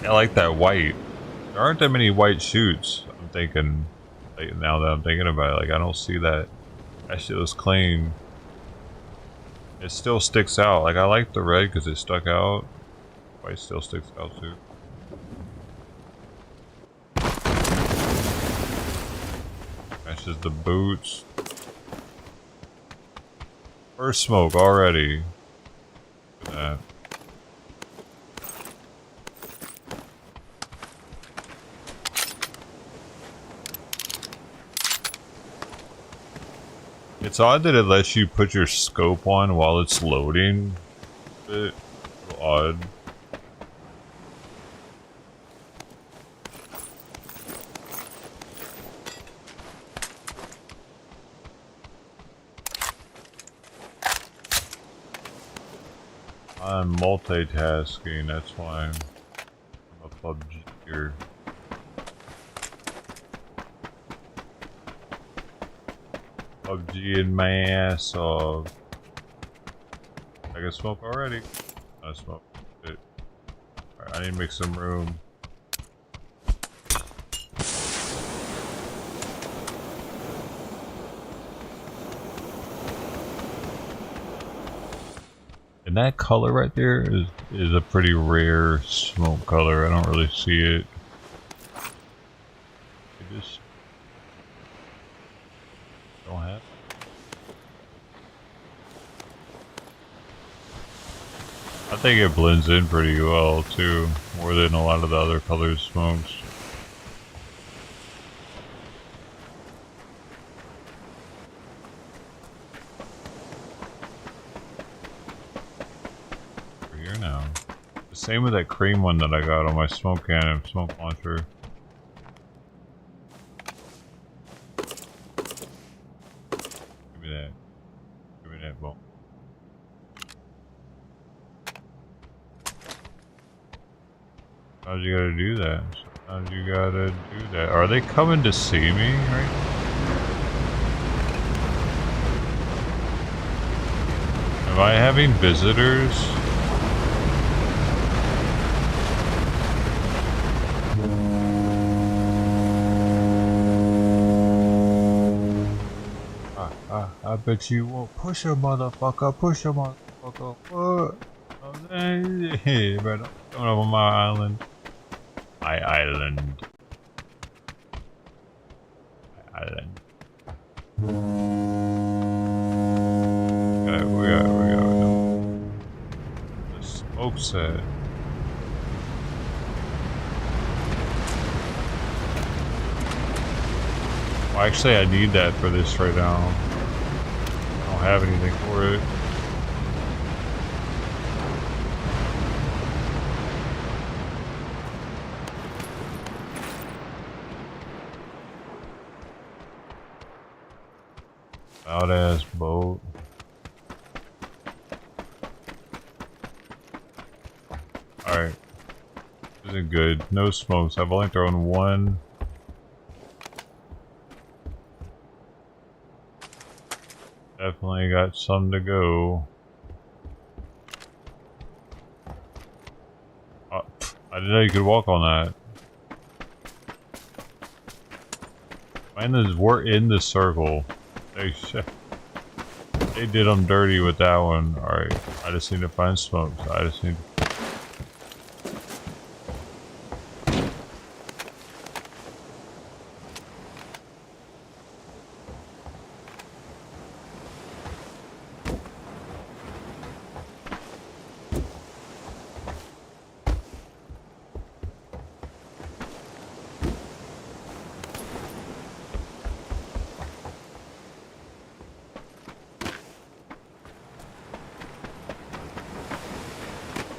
I like that white. There aren't that many white chutes, I'm thinking. Like, now that I'm thinking about it, like I don't see that. That shit was clean. It still sticks out. Like I like the red because it stuck out. White still sticks out too. Matches the boots. First smoke already. Look at that. It's odd that it lets you put your scope on while it's loading. A bit odd. I'm multitasking, that's why I'm a PUBG here. PUBG in my ass off. I can smoke already. I smoke it. Alright, I need to make some room. And that color right there is a pretty rare smoke color. I don't really see it. I just don't have it. I think it blends in pretty well too, more than a lot of the other colored smokes. Here now. The same with that cream one that I got on my smoke can and smoke launcher. Give me that. Give me that ball. How'd you gotta do that? How'd you gotta do that? Are they coming to see me right now? Am I having visitors? I bet you won't. Push a motherfucker, push a motherfucker. What? Hey, but don't over my island. My island. My island. Okay, we got the smoke set. Well, actually, I need that for this right now. I don't have anything for it. Loud ass boat. Alright. This isn't good. No smokes. I've only thrown one. Definitely got some to go. Oh, I didn't know you could walk on that. We're in the circle. They did them dirty with that one. Alright, I just need to find smokes. I just need...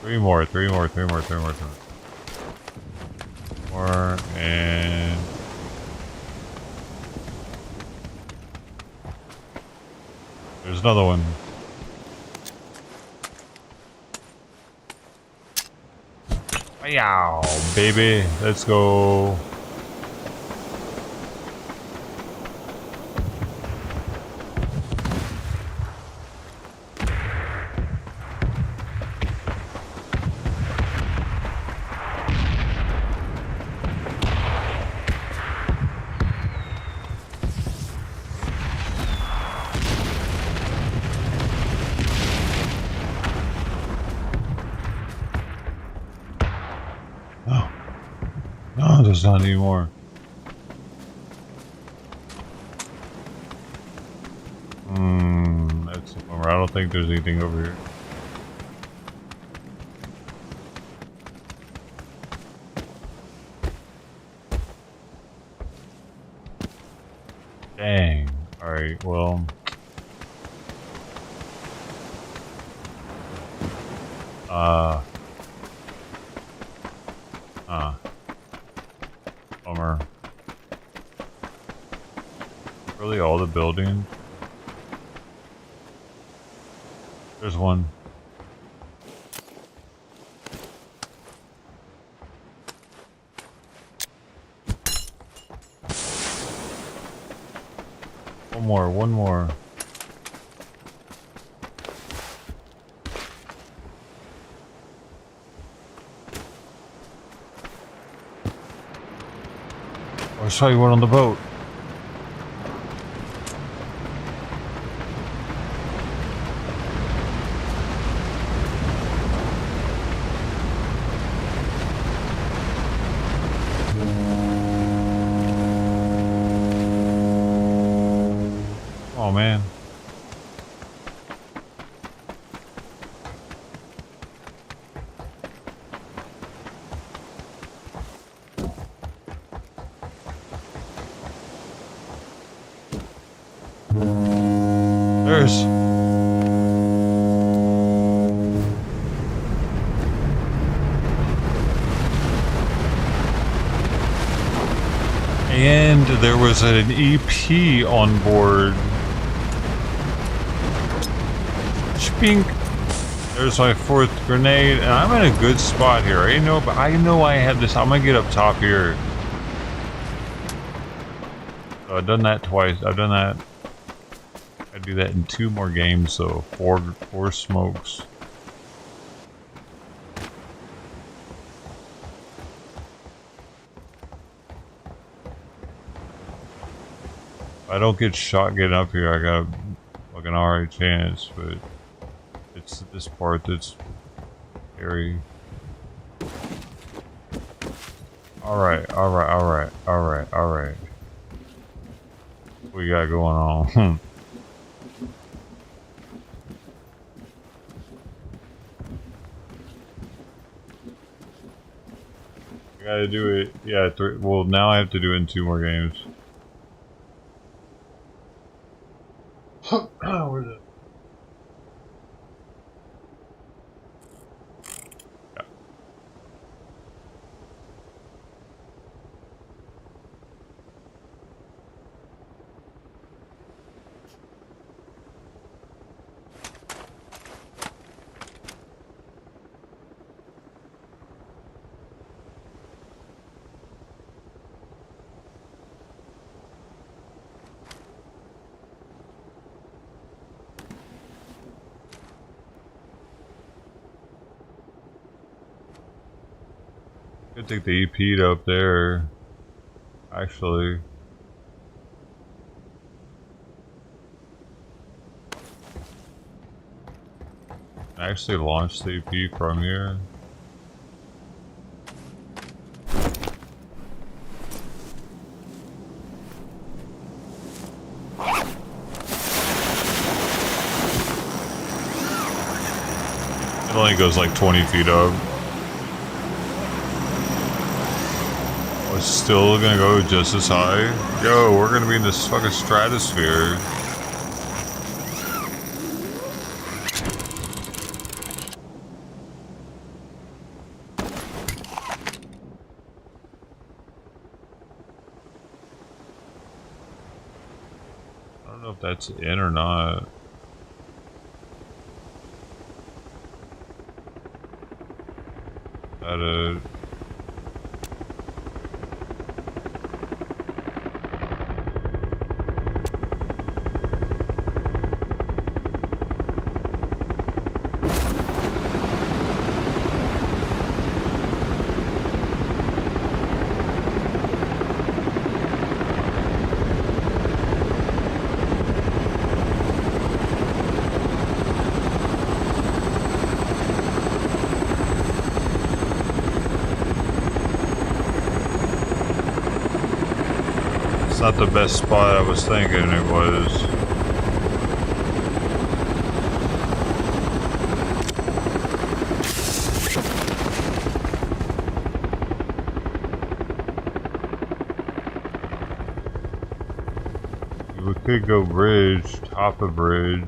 Three more, and... There's another one. Yow, baby, let's go. there's not anymore. That's a bummer. I don't think there's anything over here. Dang. Alright, well. Bummer. Really all the buildings? There's one. One more. I saw you one on the boat. Oh man. There's. And there was an EP on board. Spink. There's my 4th grenade, and I'm in a good spot here. I know I have this. I'm gonna get up top here. So I've done that twice. I've done that. I do that in 2 more games, so 4 smokes. If I don't get shot getting up here, I got like an alright chance, but it's this part that's scary. Alright. What we got going on? I gotta do it. Yeah, well, now I have to do it in 2 more games. Where's it? Could take the EP to up there, actually. I actually launched the EP from here. It only goes like 20 feet up. It's still gonna go just as high. Yo, we're gonna be in this fucking stratosphere. I don't know if that's in or not. It's not the best spot I was thinking it was. We could go bridge, top of bridge.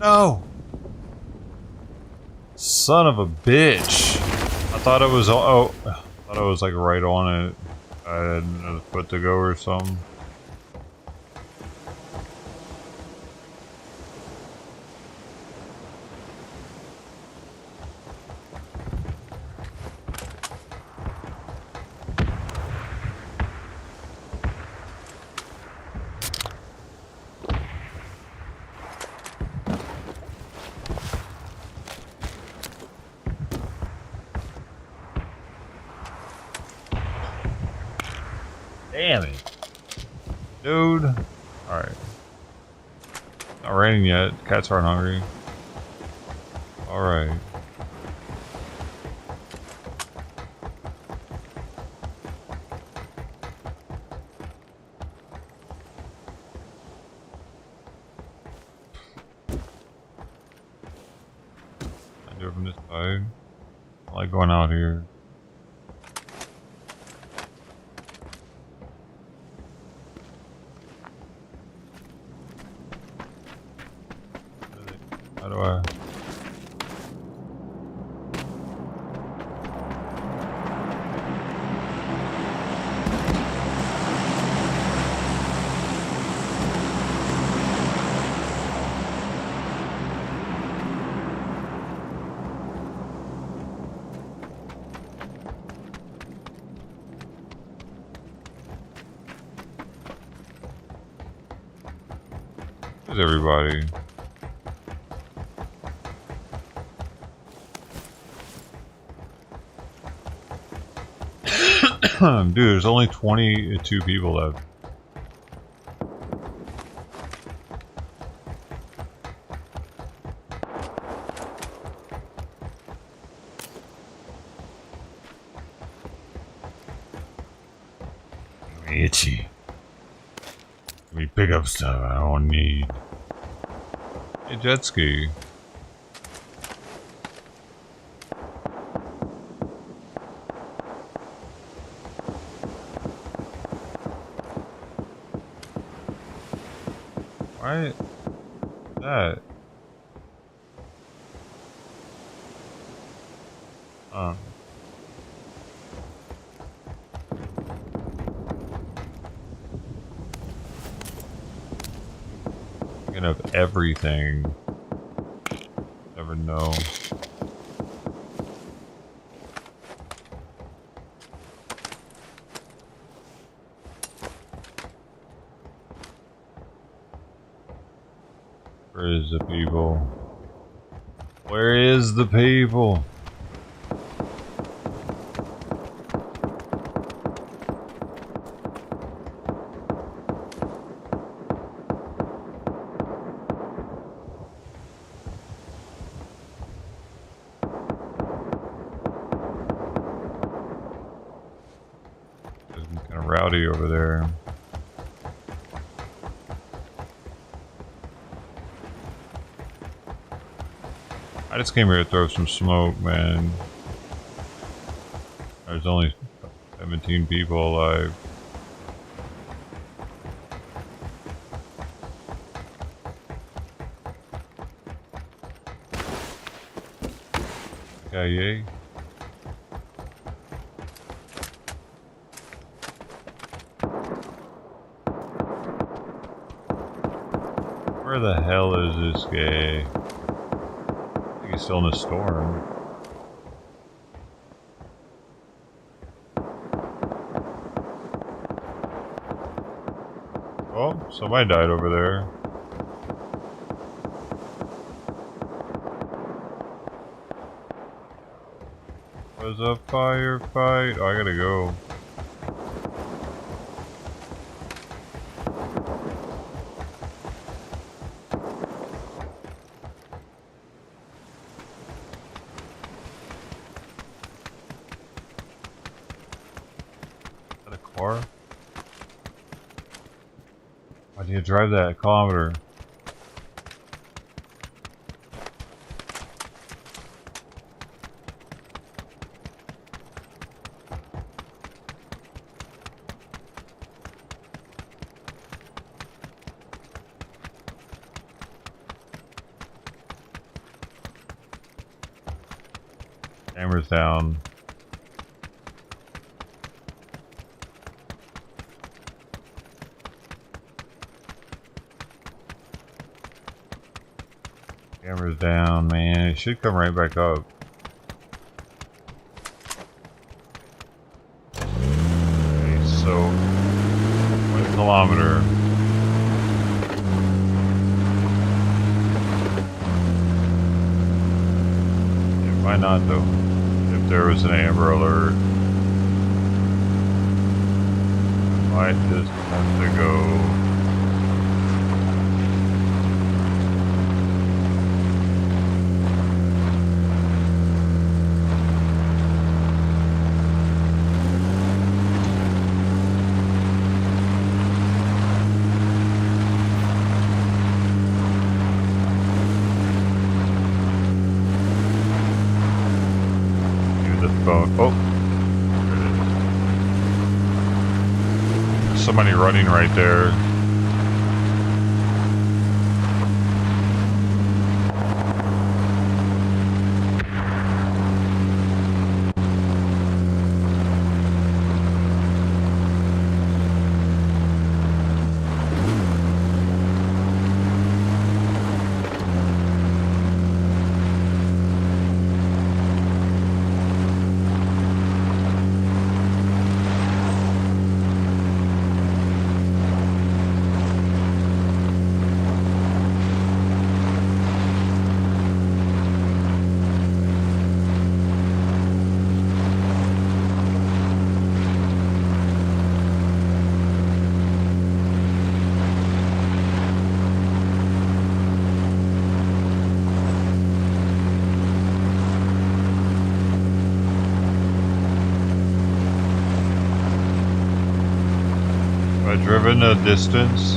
No! Son of a bitch! I thought it was. Oh, I thought I was like right on it. I had a foot to go or something. Damn it. Dude. Alright. Not raining yet. Cats aren't hungry. Alright. I do it from this side. I like going out here. How do I? Where's everybody? Dude, there's only 22 people left. I'm itchy. Let me pick up stuff I don't need. A jet ski. Why that? Thinking of everything. Never know. Where is the people? Where is the people? It's kind of rowdy over there. I just came here to throw some smoke, man. There's only 17 people alive. Yeah, yay. Where the hell is this guy? he's still in a storm. Oh, somebody died over there. Was a firefight. Oh, I gotta go. Is that a car? Why do you drive that kilometer? Camera's down. Camera's down, man. It should come right back up. Okay, so 1 kilometer. Yeah, why not though? If there was an Amber Alert, I might just have to go. Oh, there's somebody running right there. Have I driven a distance?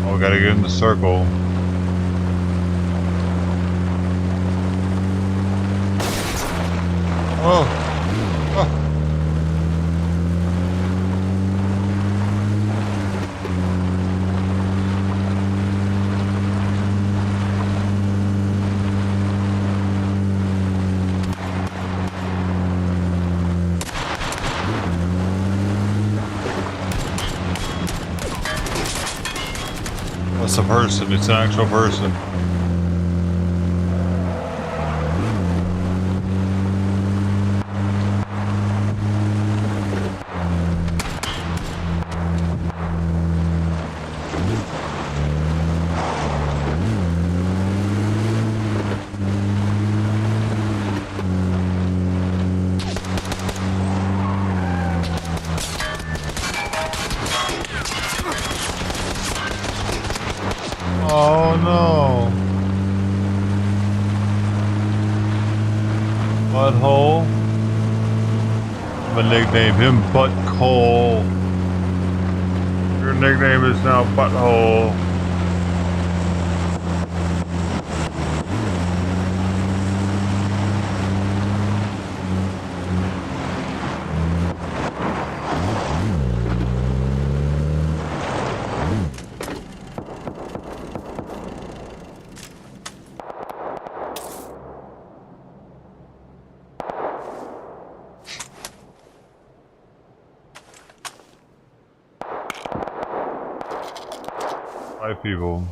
Oh, gotta get in the circle. Oh. Oh. It's a person, it's an actual person. Oh no. Butthole. I'm gonna nickname him Butthole. Your nickname is now Butthole. 5 people.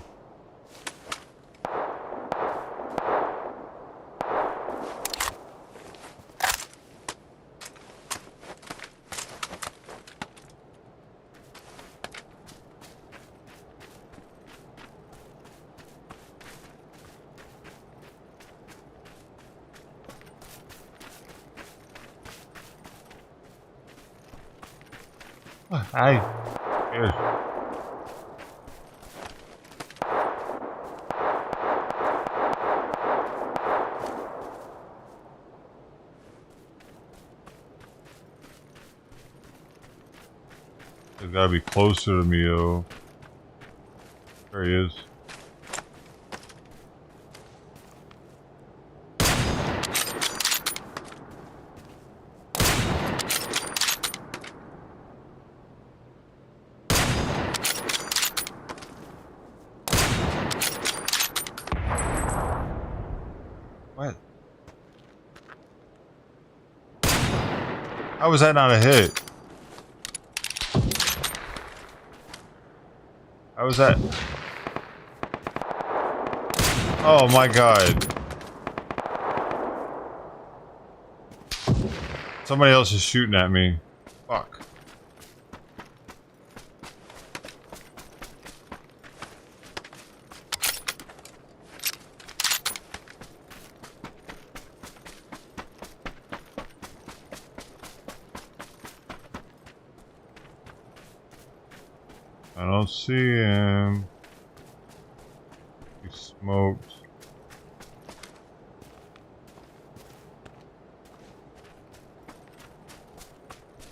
Hi. Here. He's gotta be closer to me, though. There he is. What? How was that not a hit? How was that? Oh my god. Somebody else is shooting at me. Fuck. I don't see him. He smoked.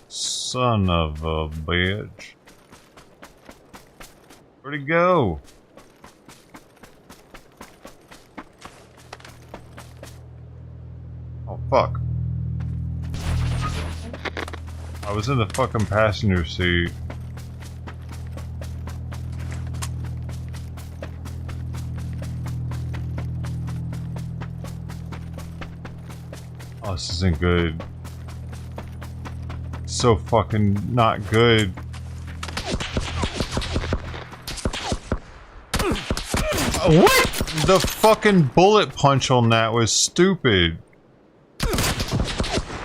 Son of a bitch. Where'd he go? Oh, fuck. I was in the fucking passenger seat. Oh, this isn't good. So fucking not good. What? The fucking bullet punch on that was stupid.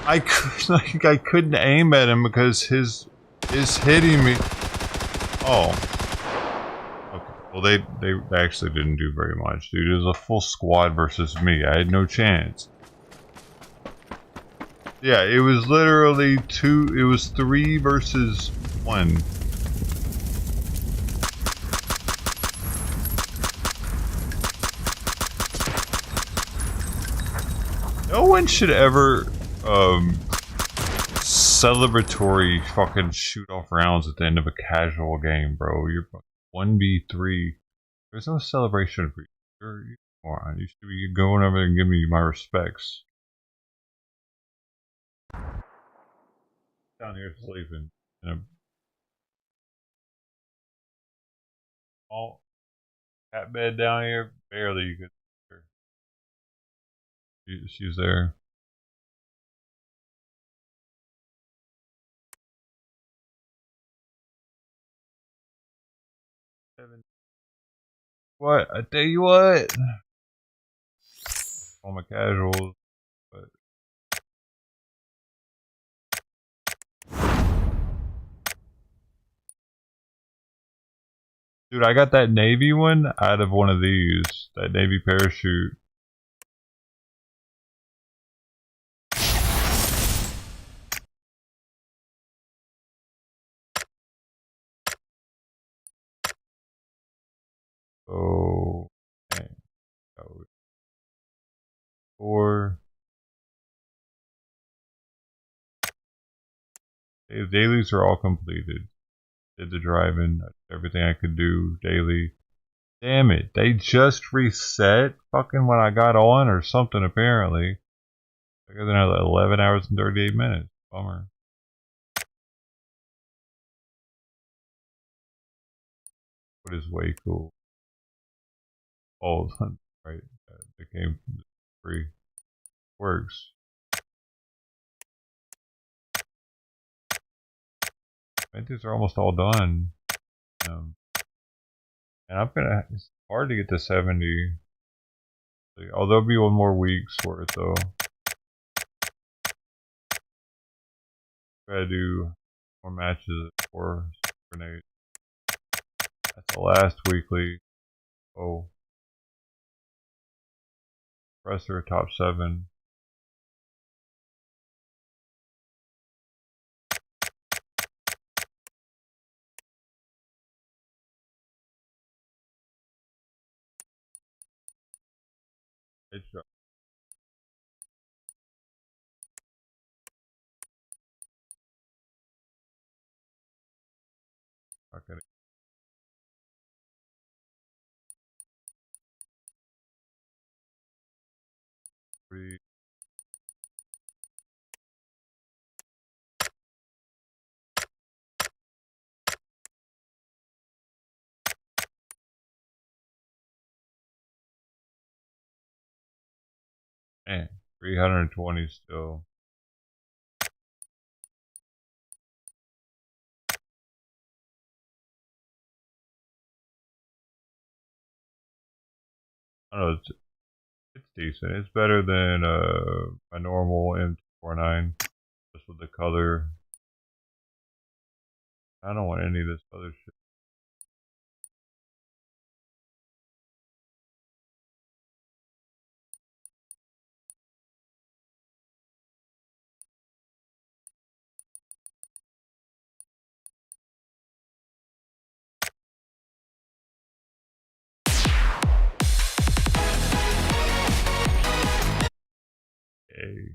I couldn't aim at him because his is hitting me. Oh. Okay. Well, they actually didn't do very much, dude. It was a full squad versus me. I had no chance. Yeah, it was literally 2. It was 3 versus 1. No one should ever celebratory fucking shoot off rounds at the end of a casual game, bro. You're 1v3. There's no celebration for you. You're a moron. You should be going over there and giving me my respects. Down here sleeping in a small cat bed down here. Barely you could see her. She's there. What? I tell you what. All my casuals, but dude, I got that Navy one out of one of these. That Navy parachute. Oh, dang. That was 4. Dailies are all completed. Did the driving, everything I could do daily. Damn it, they just reset fucking when I got on or something apparently. I got another 11 hours and 38 minutes. Bummer. What is way cool? Oh, right. The game free. Works. I think these are almost all done. And it's hard to get to 70. Oh, there'll be one more week's worth though. Gotta do more matches for grenades. That's the last weekly. Oh. Presser top 7. It's not gonna. Man, 320 still. I don't know, it's decent. It's better than a normal M249, just with the color. I don't want any of this other shit. Okay.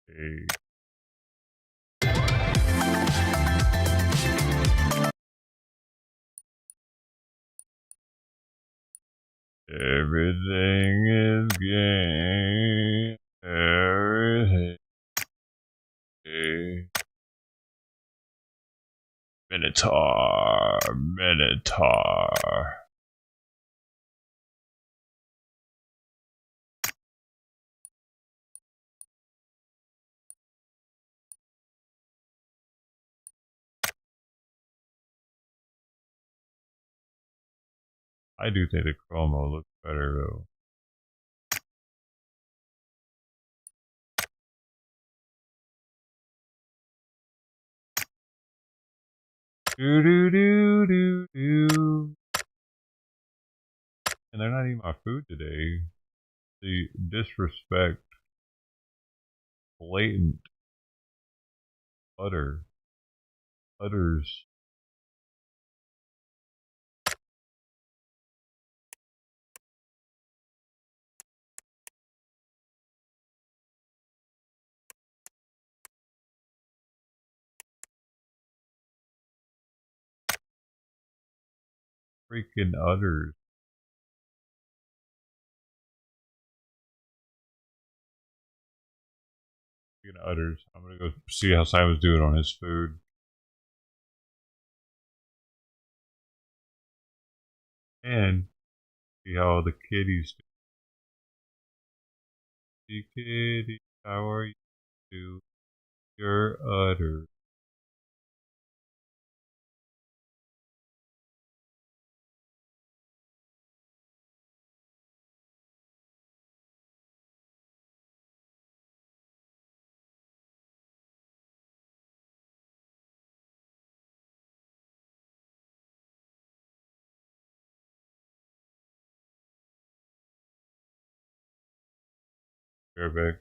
Okay. Everything is game. Everything. Okay. Minotaur. I do think the chromo looks better though. Do do do do do. And they're not eating my food today. The disrespect, blatant utters. Freaking utters. Freaking utters. I'm gonna go see how Simon's doing on his food. And see how the kitties do. Hey kitty, how are you? You're utter. Back.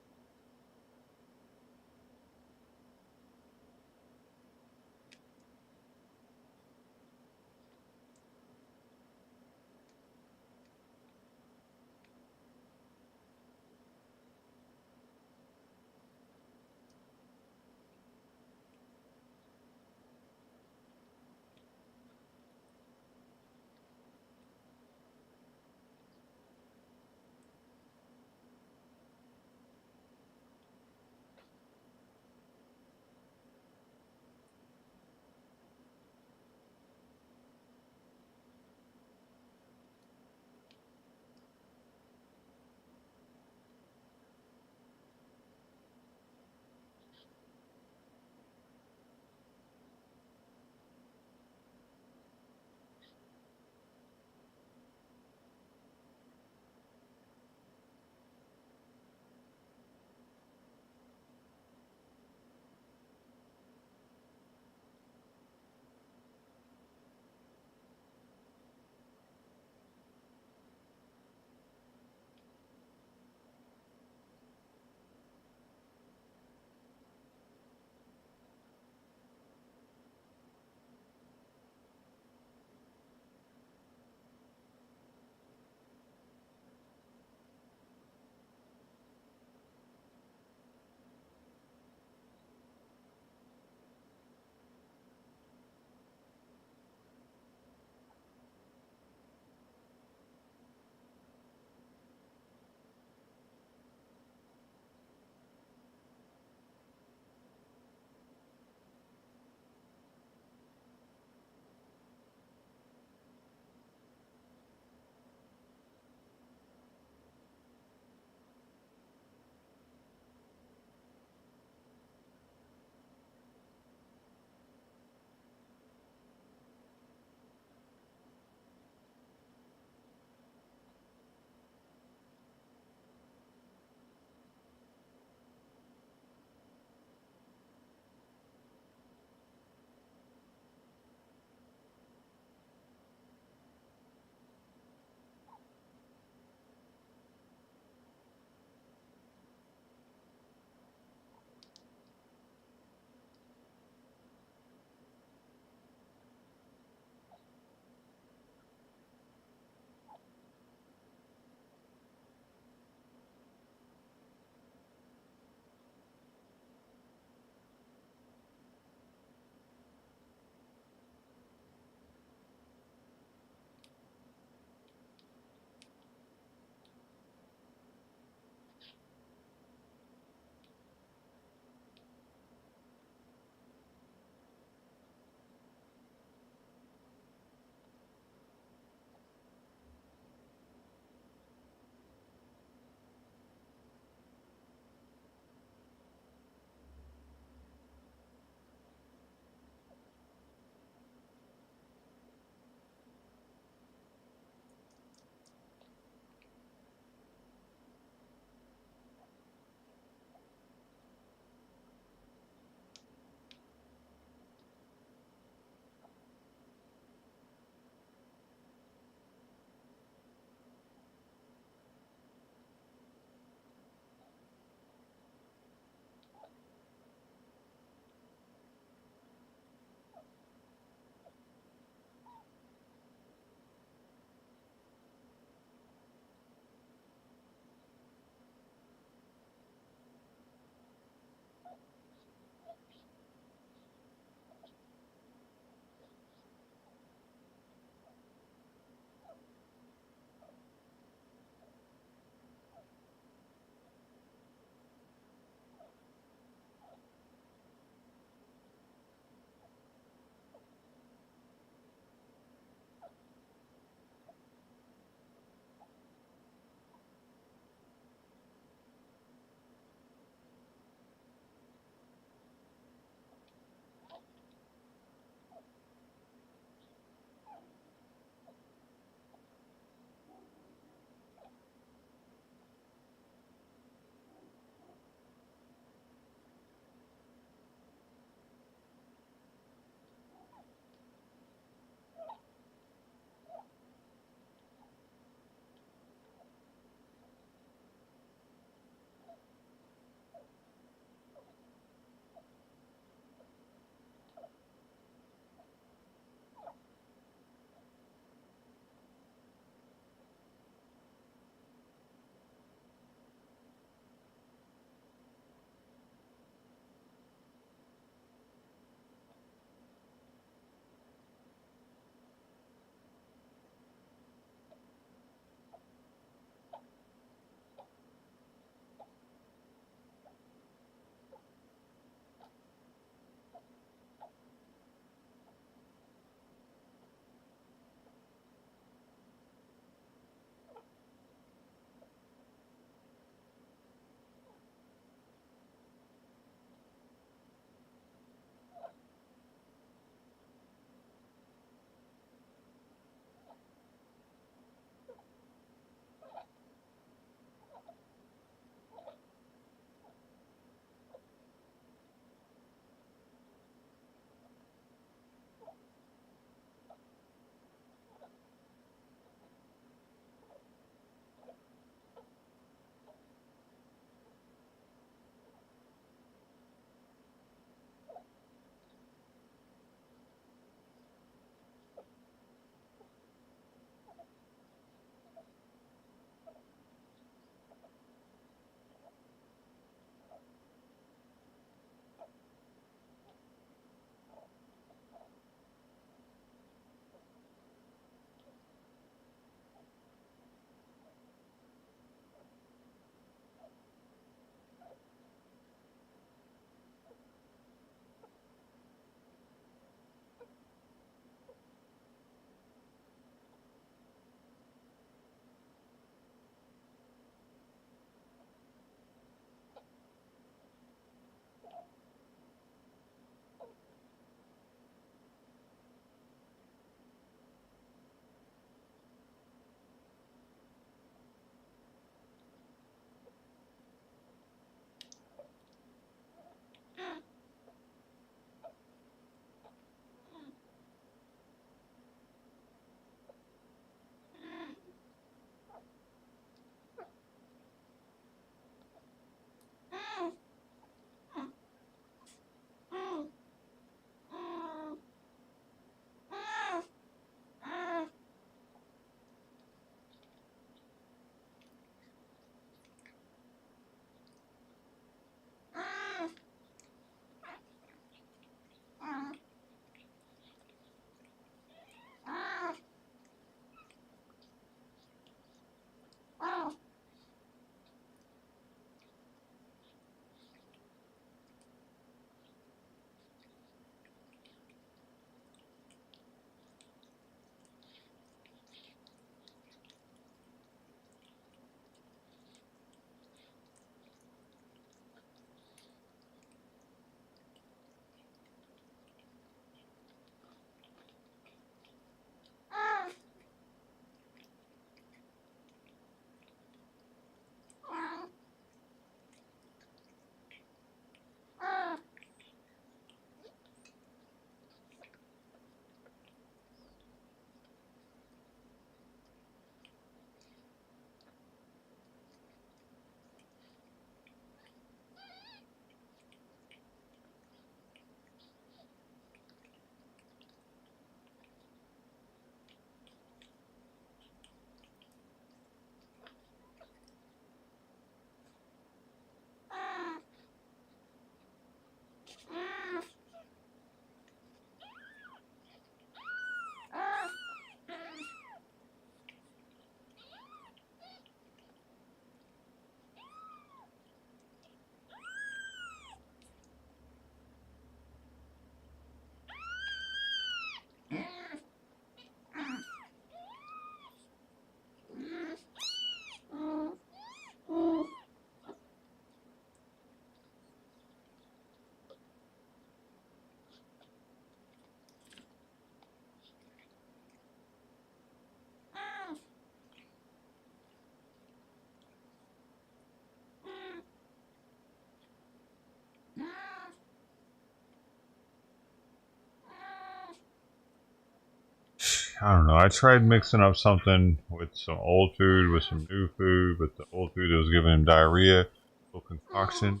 I don't know. I tried mixing up something with some old food with some new food, but the old food was giving him diarrhea. A little concoction.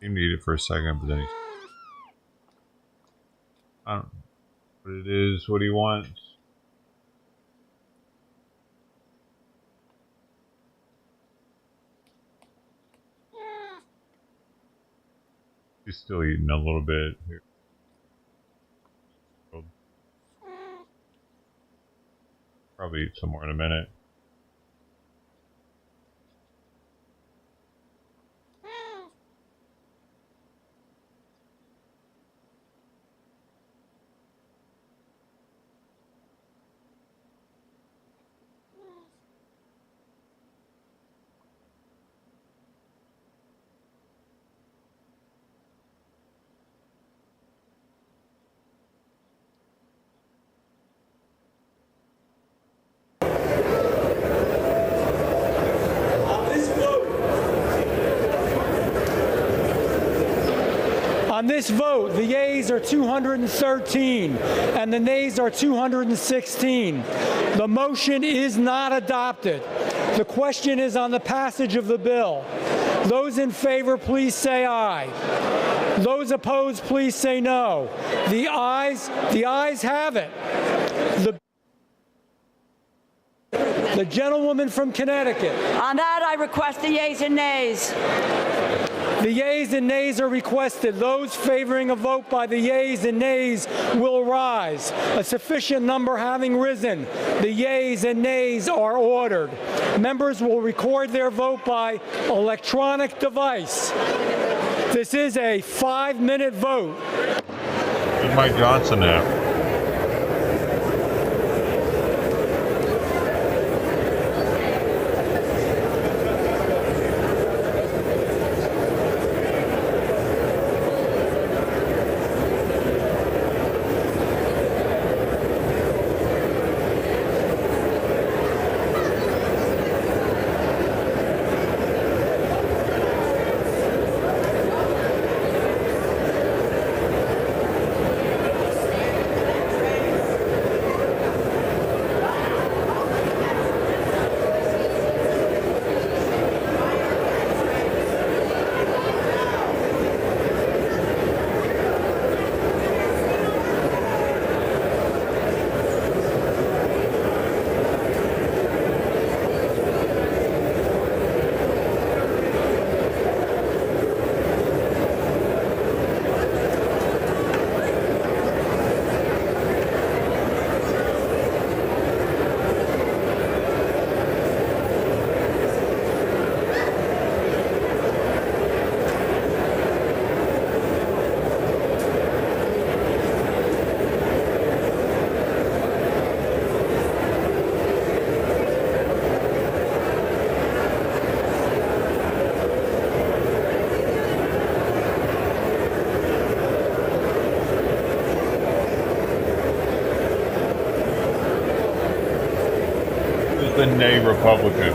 He needed it for a second, but then he. I don't know what it is, what he wants. He's still eating a little bit here. Probably eat some more in a minute. On this vote, the yeas are 213 and the nays are 216. The motion is not adopted. The question is on the passage of the bill. Those in favor, please say aye. Those opposed, please say no. The ayes have it. The gentlewoman from Connecticut. On that, I request the yeas and nays. The yeas and nays are requested. Those favoring a vote by the yeas and nays will rise. A sufficient number having risen, the yeas and nays are ordered. Members will record their vote by electronic device. This is a 5-minute vote. Where's Mike Johnson at? The nay Republican.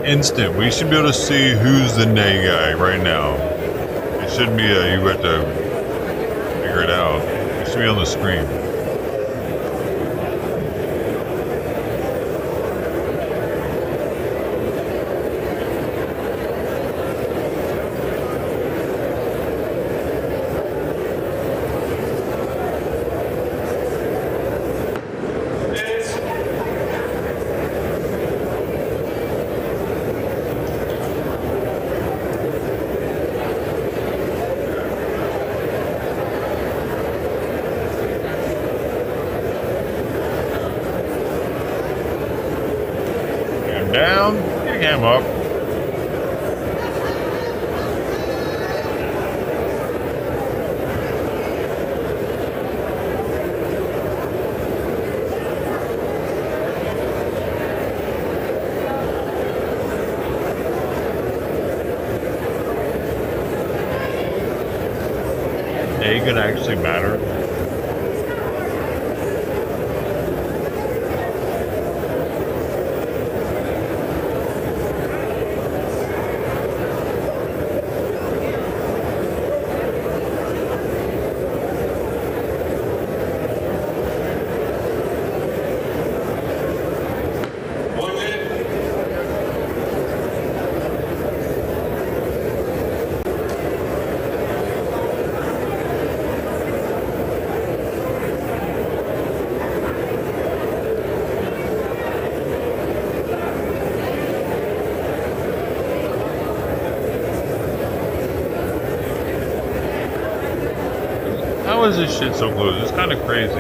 Instant. We should be able to see who's the nay guy right now. It shouldn't be a you have to figure it out. It should be on the screen. bring him up. Egg can actually matter. How is this shit so close? It's kind of crazy.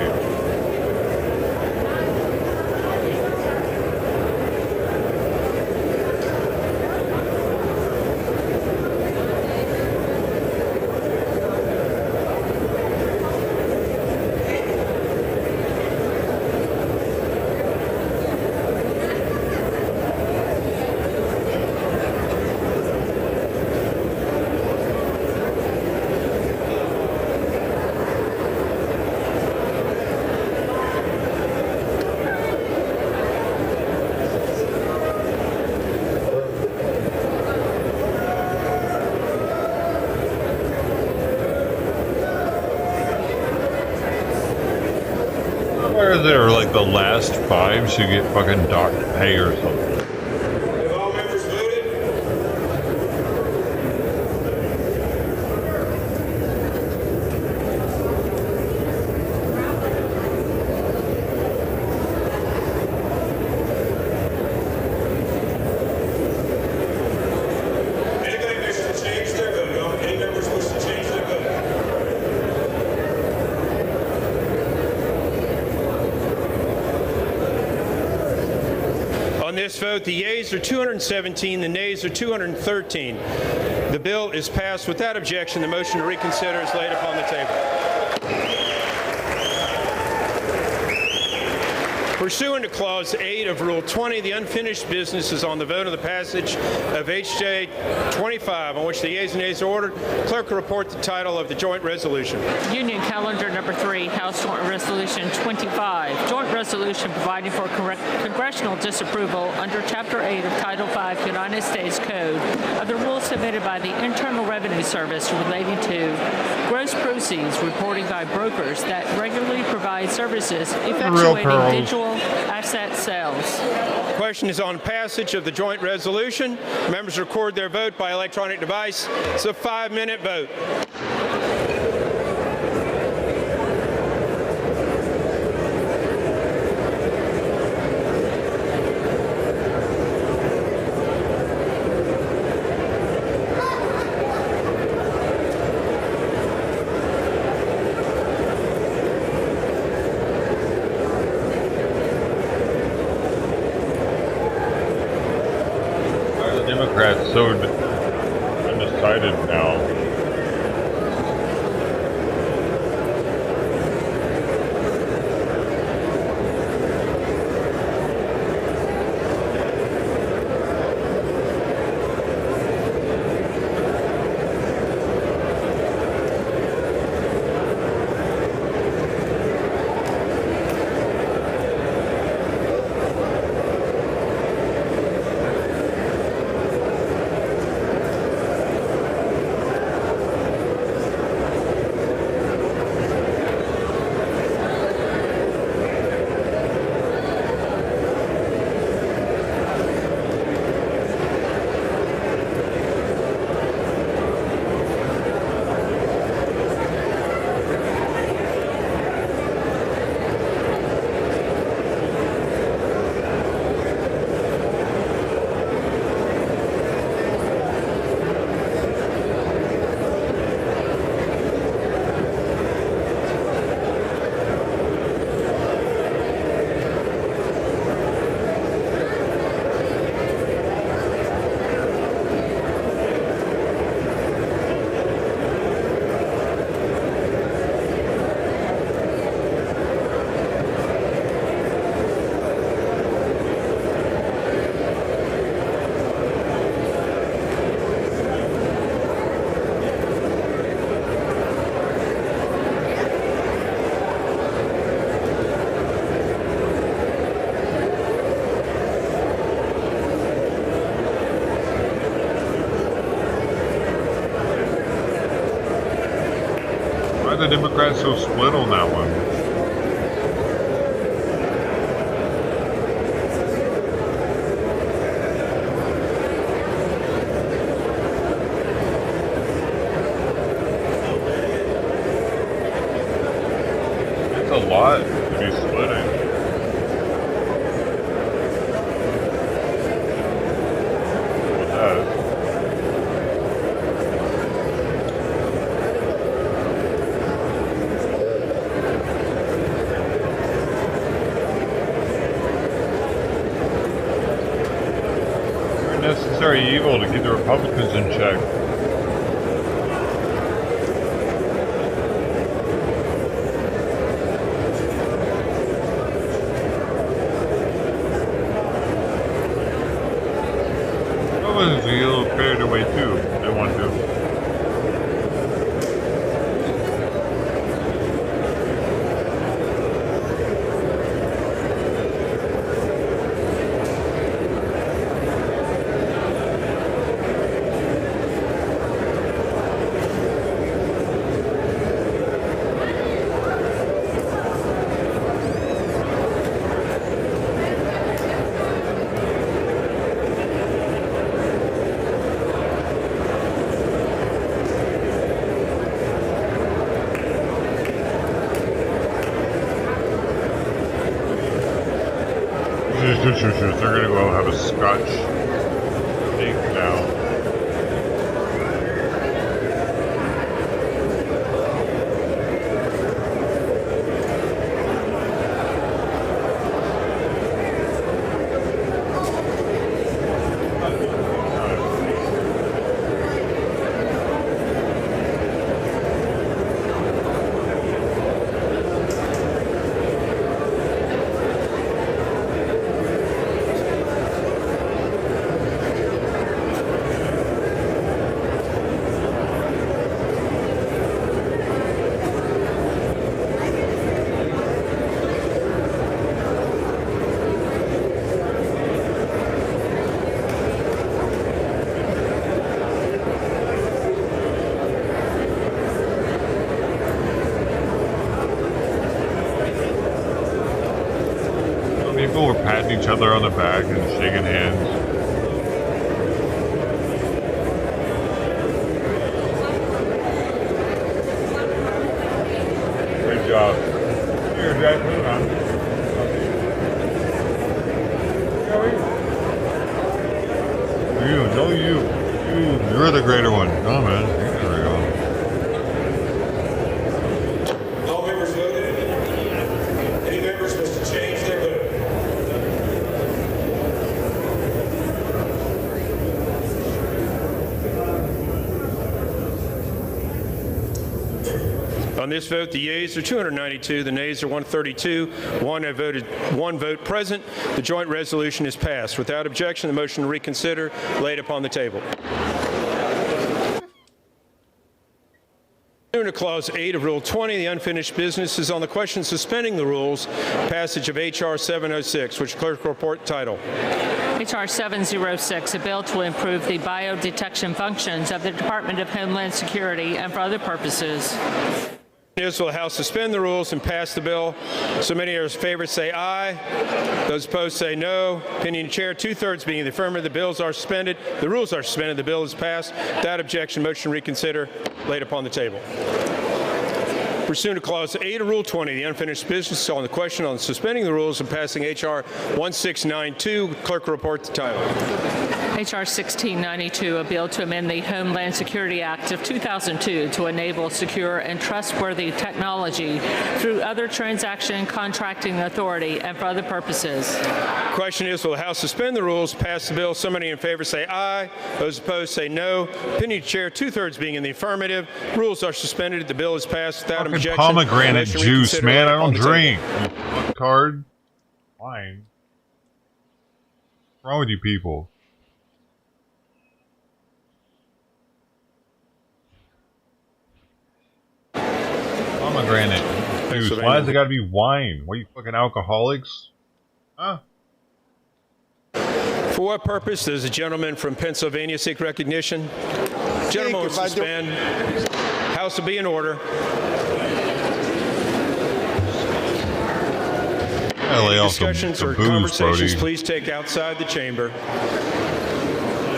Where they're like the last 5 should get fucking docked pay or something. On this vote, the yeas are 217, the nays are 213. The bill is passed without objection. The motion to reconsider is laid upon the table. Pursuant to Clause 8 of Rule 20, the unfinished business is on the vote of the passage of H.J. 25, on which the yeas and nays are ordered. Clerk will report the title of the joint resolution. Union Calendar Number 3, House Joint Resolution 25, Joint Resolution providing for congressional disapproval under Chapter 8 of Title 5 United States Code of the rules submitted by the Internal Revenue Service relating to gross proceeds reporting by brokers that regularly provide services effectuating digital asset sales. Question is on passage of the joint resolution. Members record their vote by electronic device. It's a 5-minute vote. Democrats so undecided now. the Democrats so split on that one? It's a lot to be splitting. Necessary evil to keep the Republicans in check. Republicans are a little carried away too. They want to. They're gonna go have a Scotch steak now. People were patting each other on the back and shaking hands. Great job. Here, Jack, put it on. You're the greater one. Oh, man. There we go. All members voted. Any members wish to change their vote? On this vote, the yeas are 292, the nays are 132. One vote present. The joint resolution is passed. Without objection, the motion to reconsider laid upon the table. Pursuant to Clause 8 of Rule 20, the unfinished business is on the question suspending the rules, passage of H.R. 706, which clerk will report title. H.R. 706, a bill to improve the biodetection functions of the Department of Homeland Security and for other purposes. Will the House suspend the rules and pass the bill? So many of those in favor say aye. Those opposed say no. Opinion of chair, 2/3 being in the affirmative. The bills are suspended. The rules are suspended. The bill is passed. Without objection, motion to reconsider laid upon the table. Pursuant to Clause 8 of Rule 20, the unfinished business is on the question on suspending the rules and passing H.R. 1692. Clerk will report the title. H.R. 1692, a bill to amend the Homeland Security Act of 2002 to enable secure and trustworthy technology through other transaction contracting authority and for other purposes. Question is, will the House suspend the rules, pass the bill? So many in favor say aye. Those opposed say no. Opinion of chair, 2/3 being in the affirmative. Rules are suspended. The bill is passed without objection. Pomegranate juice, man. I don't drink. Card. Wine. What's wrong with you people? Pomegranate juice. Why has it got to be wine? What are you, fucking alcoholics? Huh? For what purpose does the gentleman from Pennsylvania seek recognition? Gentlemen will suspend. House will be in order. Any discussions or conversations, please take outside the chamber.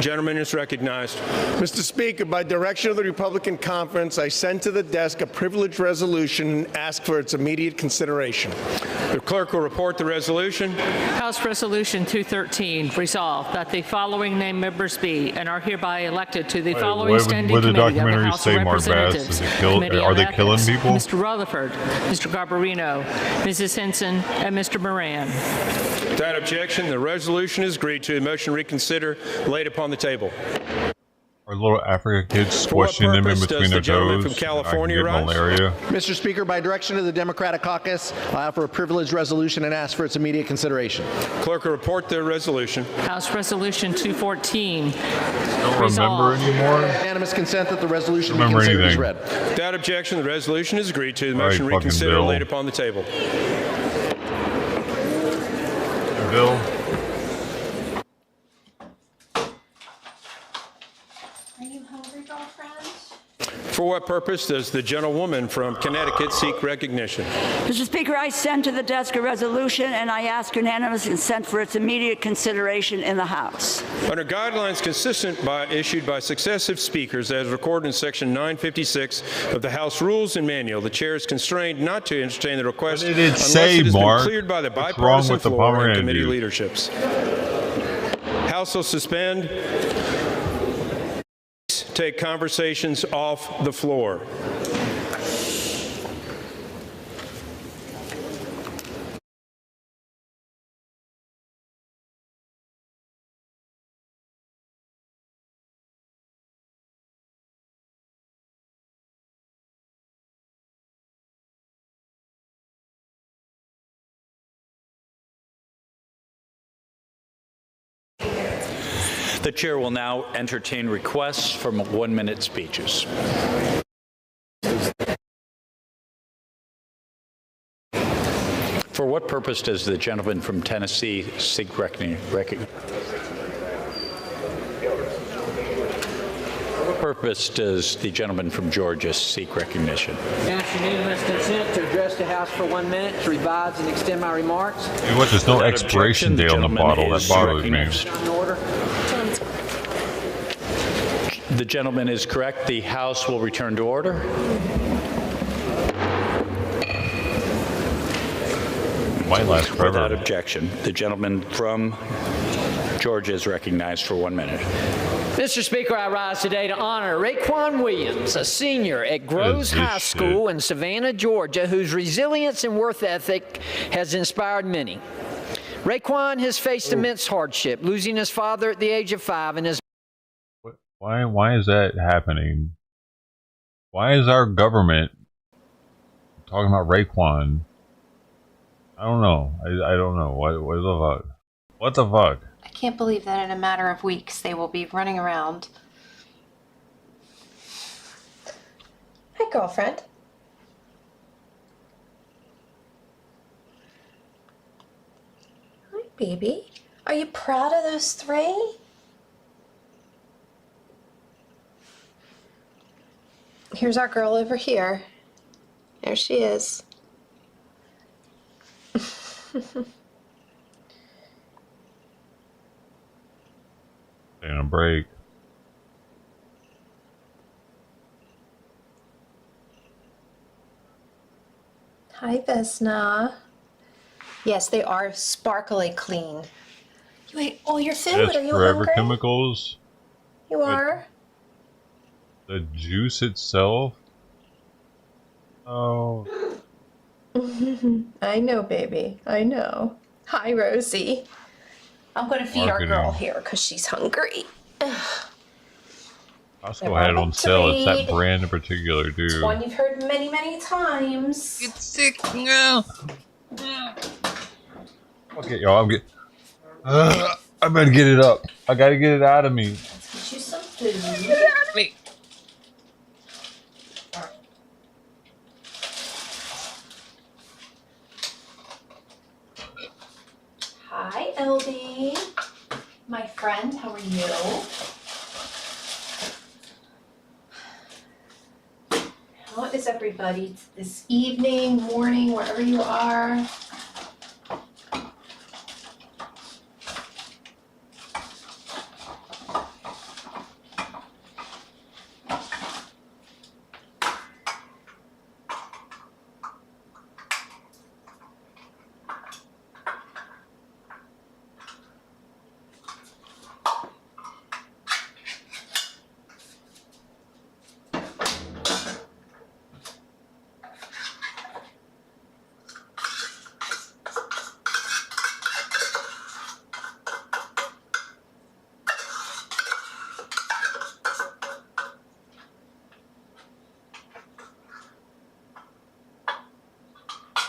Gentleman is recognized. Mr. Speaker, by direction of the Republican Conference, I sent to the desk a privilege resolution and asked for its immediate consideration. The clerk will report the resolution. House Resolution 213, resolved that the following named members be and are hereby elected to the following standing committee of the House of Representatives. Are they killing people? Mr. Rutherford, Mr. Garbarino, Mrs. Henson, and Mr. Moran. Without objection, the resolution is agreed to. The motion reconsider laid upon the table. Are little African kids squishing them in between their toes? From California, malaria. Mr. Speaker, by direction of the Democratic Caucus, I offer a privilege resolution and ask for its immediate consideration. Clerk will report the resolution. House Resolution 214. Don't remember anymore. Unanimous consent that the resolution be Remember considered as anything. read. Without objection, the resolution is agreed to. The All right, motion fucking reconsider Bill. laid upon the table. Bill. Are you hungry, girlfriend? For what purpose does the gentlewoman from Connecticut seek recognition? Mr. Speaker, I send to the desk a resolution, and I ask unanimous consent for its immediate consideration in the House. Under guidelines issued by successive speakers as recorded in Section 956 of the House Rules and Manual, the chair is constrained not to entertain the request What did it unless say, it has Mark? been cleared by the What's wrong bipartisan with the floor and Pomeranian committee dude? leaderships. House will suspend. Take conversations off the floor. The chair will now entertain requests for 1-minute speeches. For what purpose does the gentleman from Tennessee seek recognition? For what purpose does the gentleman from Georgia seek recognition? Ask unanimous consent to address the House for 1 minute to revise and extend my remarks. Hey, what? There's no Without expiration objection, date on the bottle. That bothers me. recognized. On order. The gentleman is correct. The House will return to order. Might last forever. Without objection, the gentleman from Georgia is recognized for 1 minute. Mr. Speaker, I rise today to honor Raekwon Williams, a senior at Groves High School in Savannah, Georgia, whose resilience and work ethic has inspired many. Raekwon has faced immense hardship, losing his father at the age of 5 and his Why is that happening? Why is our government talking about Raekwon? I don't know. I don't know. What the fuck? What the fuck? I can't believe that in a matter of weeks they will be running around. Hi, girlfriend. Hi, baby. Are you proud of those 3? Here's our girl over here. There she is. Taking a break. Hi, Vesna. Yes, they are sparkly clean. You ate all your food. That's Are you forever hungry? chemicals. You are? The juice itself. Oh. I know, baby. I know. Hi, Rosie. I'm going to feed our girl Marketing. here because she's hungry. Costco had it on sale. It's that brand in particular, It's dude. one you've heard many, many times. Get sick. No. Okay, y'all. I better get it up. I gotta get it out of me. Get you some food. Get it out of me. Hi, LB. My friend, how are you? How is everybody this evening, morning, wherever you are?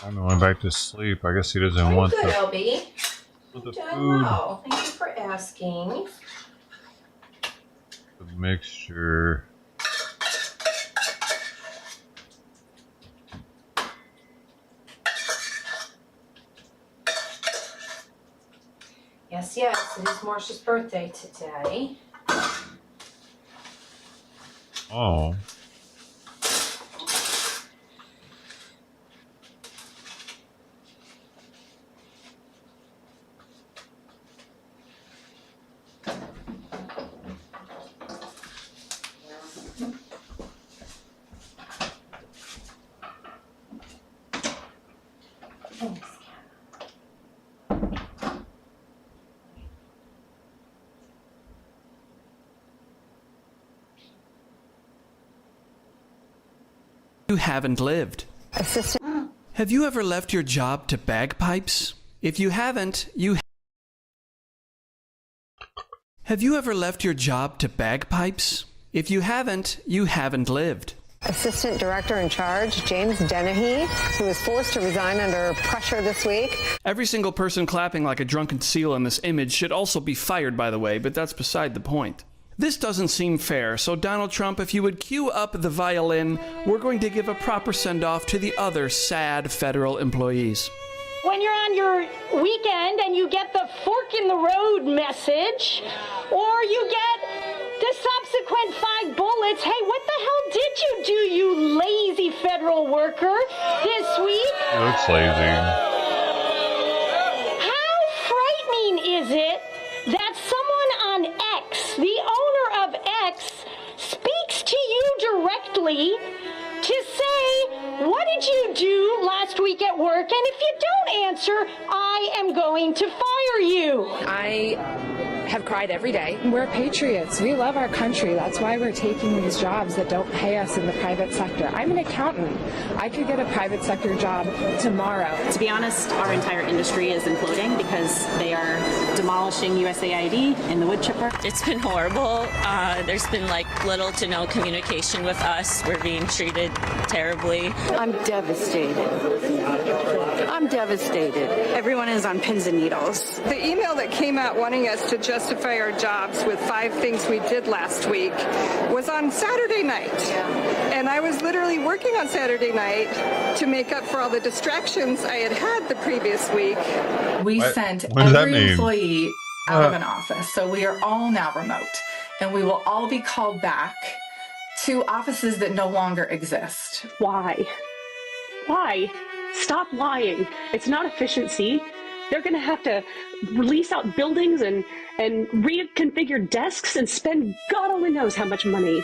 I'm going back to sleep. I guess he doesn't want Good, the LB. food. Well. Thank you for asking. The mixture. Yes, yes, it is Marcia's birthday today. Oh. You haven't lived. Have you ever left your job to bagpipes? If you haven't, Have you ever left your job to bagpipes? If you haven't lived. Assistant Director in Charge, James Dennehy, who was forced to resign under pressure this week. Every single person clapping like a drunken seal in this image should also be fired, by the way, but that's beside the point. This doesn't seem fair, so Donald Trump, if you would cue up the violin, we're going to give a proper send-off to the other sad federal employees. When you're on your weekend and you get the fork in the road message, or you get the subsequent 5 bullets, hey, what the hell did you do, you lazy federal worker, this week? He looks lazy. How frightening is it that someone on X, the owner of X, speaks to you directly to say, what did you do last week at work? And if you don't answer, I am going to fire you. I have cried every day. We're patriots. We love our country. That's why we're taking these jobs that don't pay us in the private sector. I'm an accountant. I could get a private sector job tomorrow. To be honest, our entire industry is imploding because they are demolishing USAID and the wood chipper. It's been horrible. There's been like little to no communication with us. We're being treated terribly. I'm devastated. I'm devastated. Everyone is on pins and needles. The email that came out wanting us to justify our jobs with 5 things we did last week was on Saturday night. And I was literally working on Saturday night to make up for all the distractions I had had the previous week. We sent every employee out of an office. So we are all now remote. And we will all be called back to offices that no longer exist. Why? Why? Stop lying. It's not efficiency. They're going to have to release out buildings and reconfigure desks and spend God only knows how much money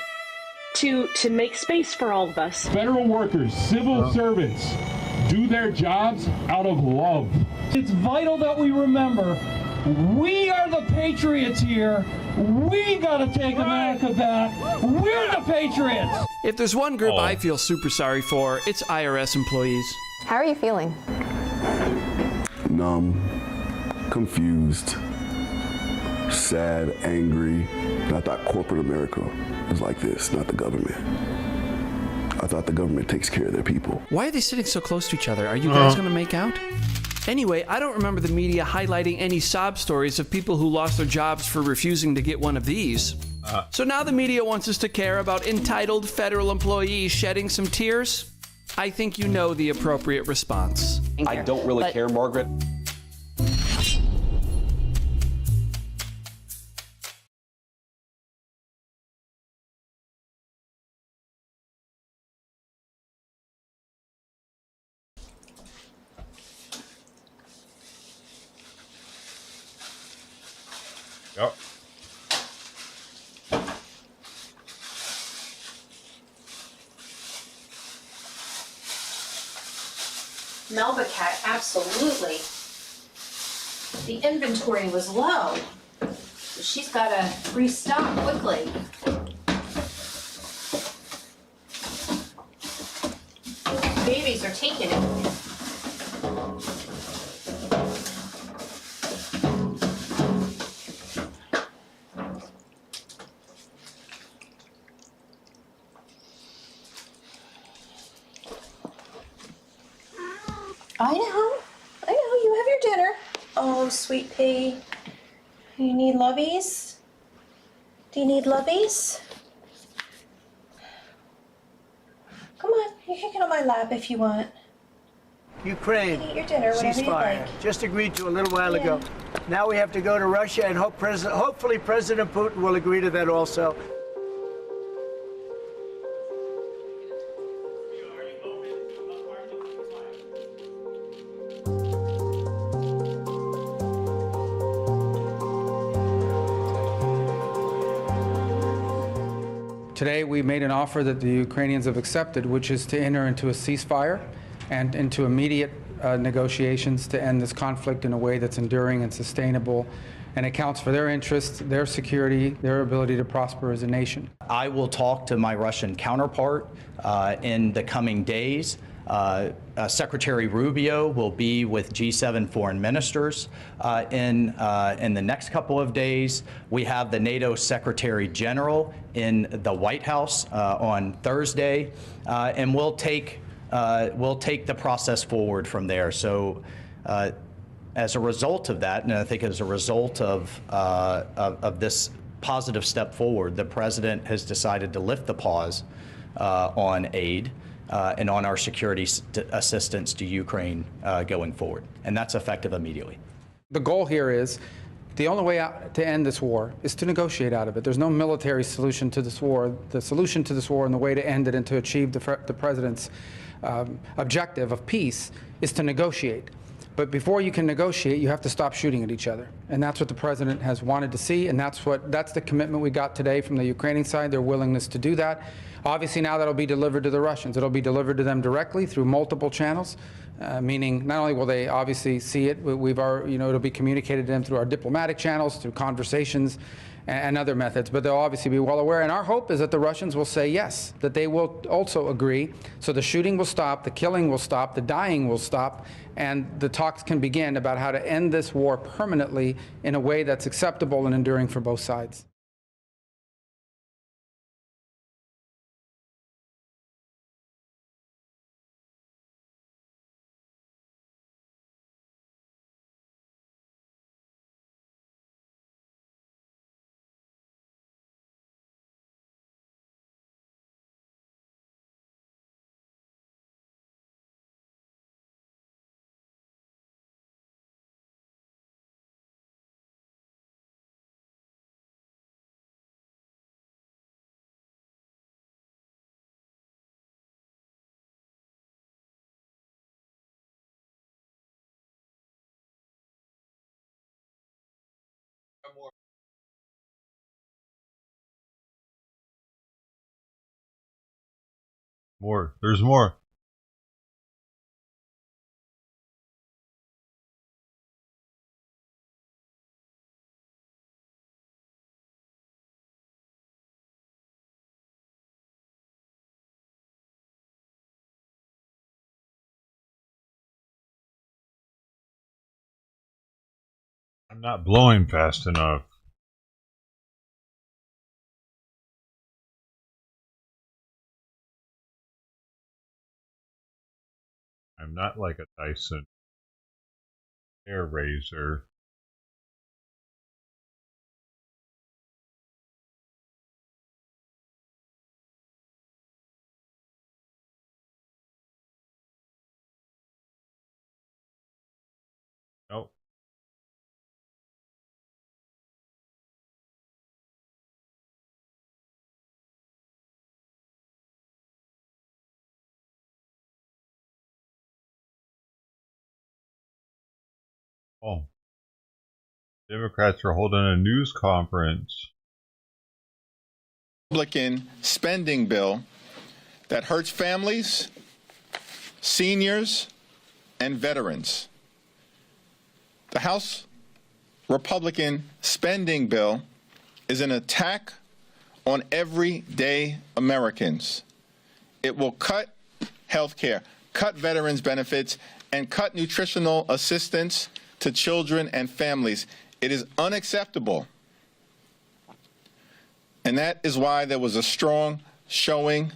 to make space for all of us. Federal workers, civil servants, do their jobs out of love. It's vital that we remember we are the patriots here. We gotta take America back. We're the patriots. If there's one group I feel super sorry for, it's IRS employees. How are you feeling? Numb, confused, sad, angry. And I thought corporate America was like this, not the government. I thought the government takes care of their people. Why are they sitting so close to each other? Are you guys gonna make out? Anyway, I don't remember the media highlighting any sob stories of people who lost their jobs for refusing to get one of these. So now the media wants us to care about entitled federal employees shedding some tears? I think you know the appropriate response. I don't really care, Margaret. Yep. Melba Cat, absolutely. The inventory was low. So she's got to restock quickly. Babies are taking it. I know, you have your dinner. Oh, sweet pea. You need lovies? Do you need lovies? Come on, you can get on my lap if you want. Ukraine, Eat your dinner, whatever you ceasefire, like. just agreed to a little while Yeah. ago. Now we have to go to Russia and hopefully President Putin will agree to that also. Today, we made an offer that the Ukrainians have accepted, which is to enter into a ceasefire and into immediate negotiations to end this conflict in a way that's enduring and sustainable and accounts for their interests, their security, their ability to prosper as a nation. I will talk to my Russian counterpart in the coming days. Secretary Rubio will be with G7 foreign ministers in the next couple of days. We have the NATO Secretary General in the White House on Thursday, and we'll take the process forward from there. So, as a result of that, and I think as a result of this positive step forward, the president has decided to lift the pause on aid. And on our security assistance to Ukraine going forward. And that's effective immediately. The goal here is the only way out to end this war is to negotiate out of it. There's no military solution to this war. The solution to this war and the way to end it and to achieve the president's objective of peace is to negotiate. But before you can negotiate, you have to stop shooting at each other. And that's what the president has wanted to see, and that's the commitment we got today from the Ukrainian side, their willingness to do that. Obviously, now that'll be delivered to the Russians. It'll be delivered to them directly through multiple channels, meaning not only will they obviously see it, it'll be communicated to them through our diplomatic channels, through conversations, and other methods, but they'll obviously be well aware. And our hope is that the Russians will say yes, that they will also agree. So the shooting will stop, the killing will stop, the dying will stop, and the talks can begin about how to end this war permanently in a way that's acceptable and enduring for both sides. More. There's more. I'm not blowing fast enough. I'm not like a Dyson hair razor. Nope. Oh. Democrats are holding a news conference. Republican spending bill that hurts families, seniors, and veterans. The House Republican spending bill is an attack on everyday Americans. It will cut health care, cut veterans benefits, and cut nutritional assistance to children and families. It is unacceptable. And that is why there was a strong showing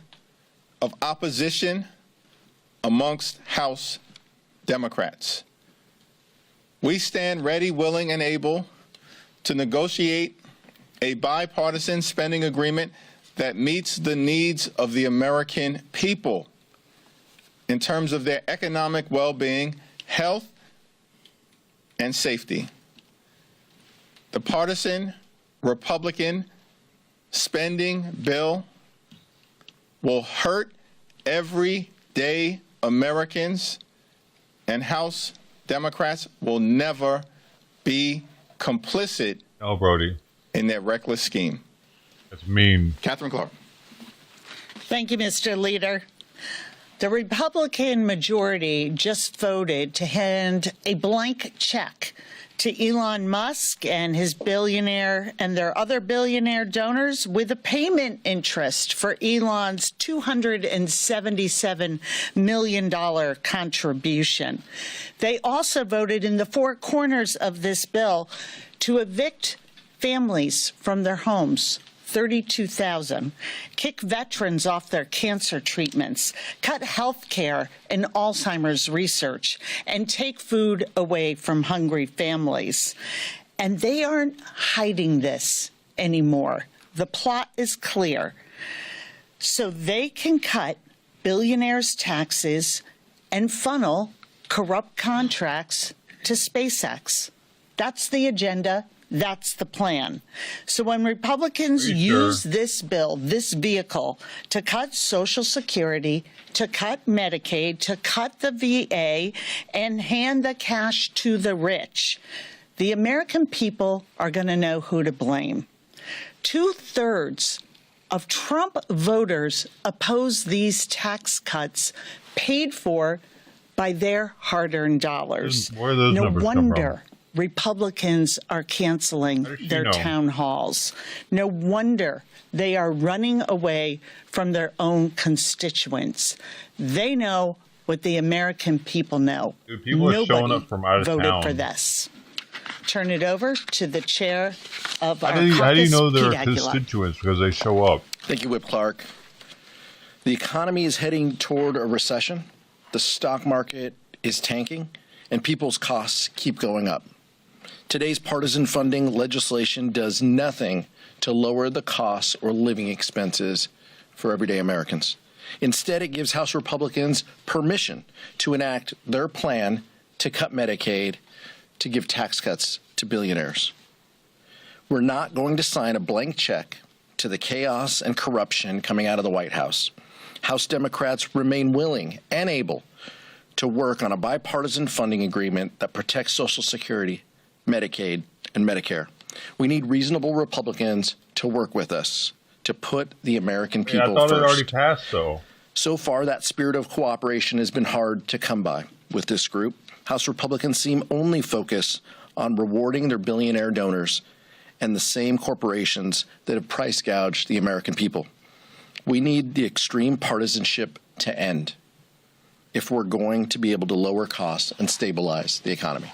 of opposition amongst House Democrats. We stand ready, willing, and able to negotiate a bipartisan spending agreement that meets the needs of the American people in terms of their economic well-being, health, and safety. The partisan Republican spending bill will hurt everyday Americans, and House Democrats will never be complicit in their reckless scheme. That's mean. Catherine Clark. Thank you, Mr. Leader. The Republican majority just voted to hand a blank check to Elon Musk and his billionaire and their other billionaire donors with a payment interest for Elon's $277 million contribution. They also voted in the four corners of this bill to evict families from their homes. 32,000, kick veterans off their cancer treatments, cut health care and Alzheimer's research, and take food away from hungry families. And they aren't hiding this anymore. The plot is clear. So they can cut billionaires' taxes and funnel corrupt contracts to SpaceX. That's the agenda. That's the plan. So when Republicans use this bill, this vehicle, to cut Social Security, to cut Medicaid, to cut the VA, and hand the cash to the rich, the American people are going to know who to blame. 2/3 of Trump voters oppose these tax cuts paid for by their hard-earned dollars. Where are those numbers come from? Republicans are canceling their town halls. No wonder they are running away from their own constituents. They know what the American people know. Dude, people are showing up from out of voted town. for this. Turn it over to the chair of our How do you know they're Pete Aguilar. constituents? Because they show up. Thank you, Whip Clark. The economy is heading toward a recession. The stock market is tanking, and people's costs keep going up. Today's partisan funding legislation does nothing to lower the costs or living expenses for everyday Americans. Instead, it gives House Republicans permission to enact their plan to cut Medicaid, to give tax cuts to billionaires. We're not going to sign a blank check to the chaos and corruption coming out of the White House. House Democrats remain willing and able to work on a bipartisan funding agreement that protects Social Security, Medicaid, and Medicare. We need reasonable Republicans to work with us to put the American people I thought first. it already passed, though. So far, that spirit of cooperation has been hard to come by with this group. House Republicans seem only focused on rewarding their billionaire donors and the same corporations that have price gouged the American people. We need the extreme partisanship to end if we're going to be able to lower costs and stabilize the economy.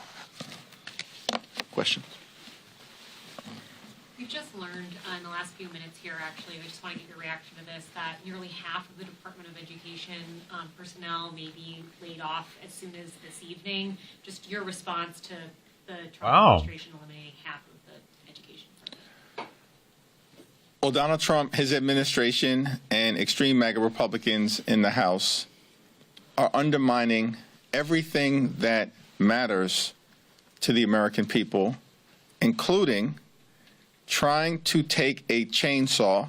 Question. We've just learned in the last few minutes here, actually, we just want to get your reaction to this, that nearly half of the Department of Education personnel may be laid off as soon as this evening. Just your response to the Trump administration eliminating half of the education firms. Well, Donald Trump, his administration, and extreme MAGA Republicans in the House are undermining everything that matters to the American people, including trying to take a chainsaw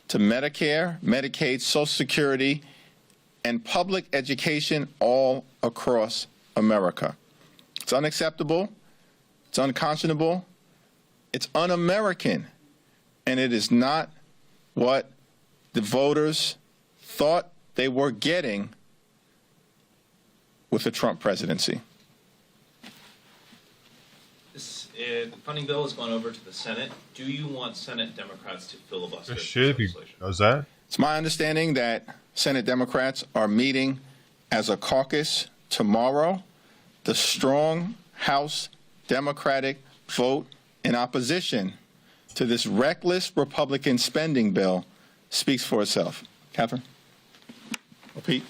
to Medicare, Medicaid, Social Security, and public education all across America. It's unacceptable It's unconscionable. It's un-American. And it is not what the voters thought they were getting with the Trump presidency. The funding bill has gone over to the Senate. Do you want Senate Democrats to filibuster It this should be. legislation? Does that? It's my understanding that Senate Democrats are meeting as a caucus tomorrow. The strong House Democratic vote in opposition to this reckless Republican spending bill speaks for itself. Catherine? Or Pete?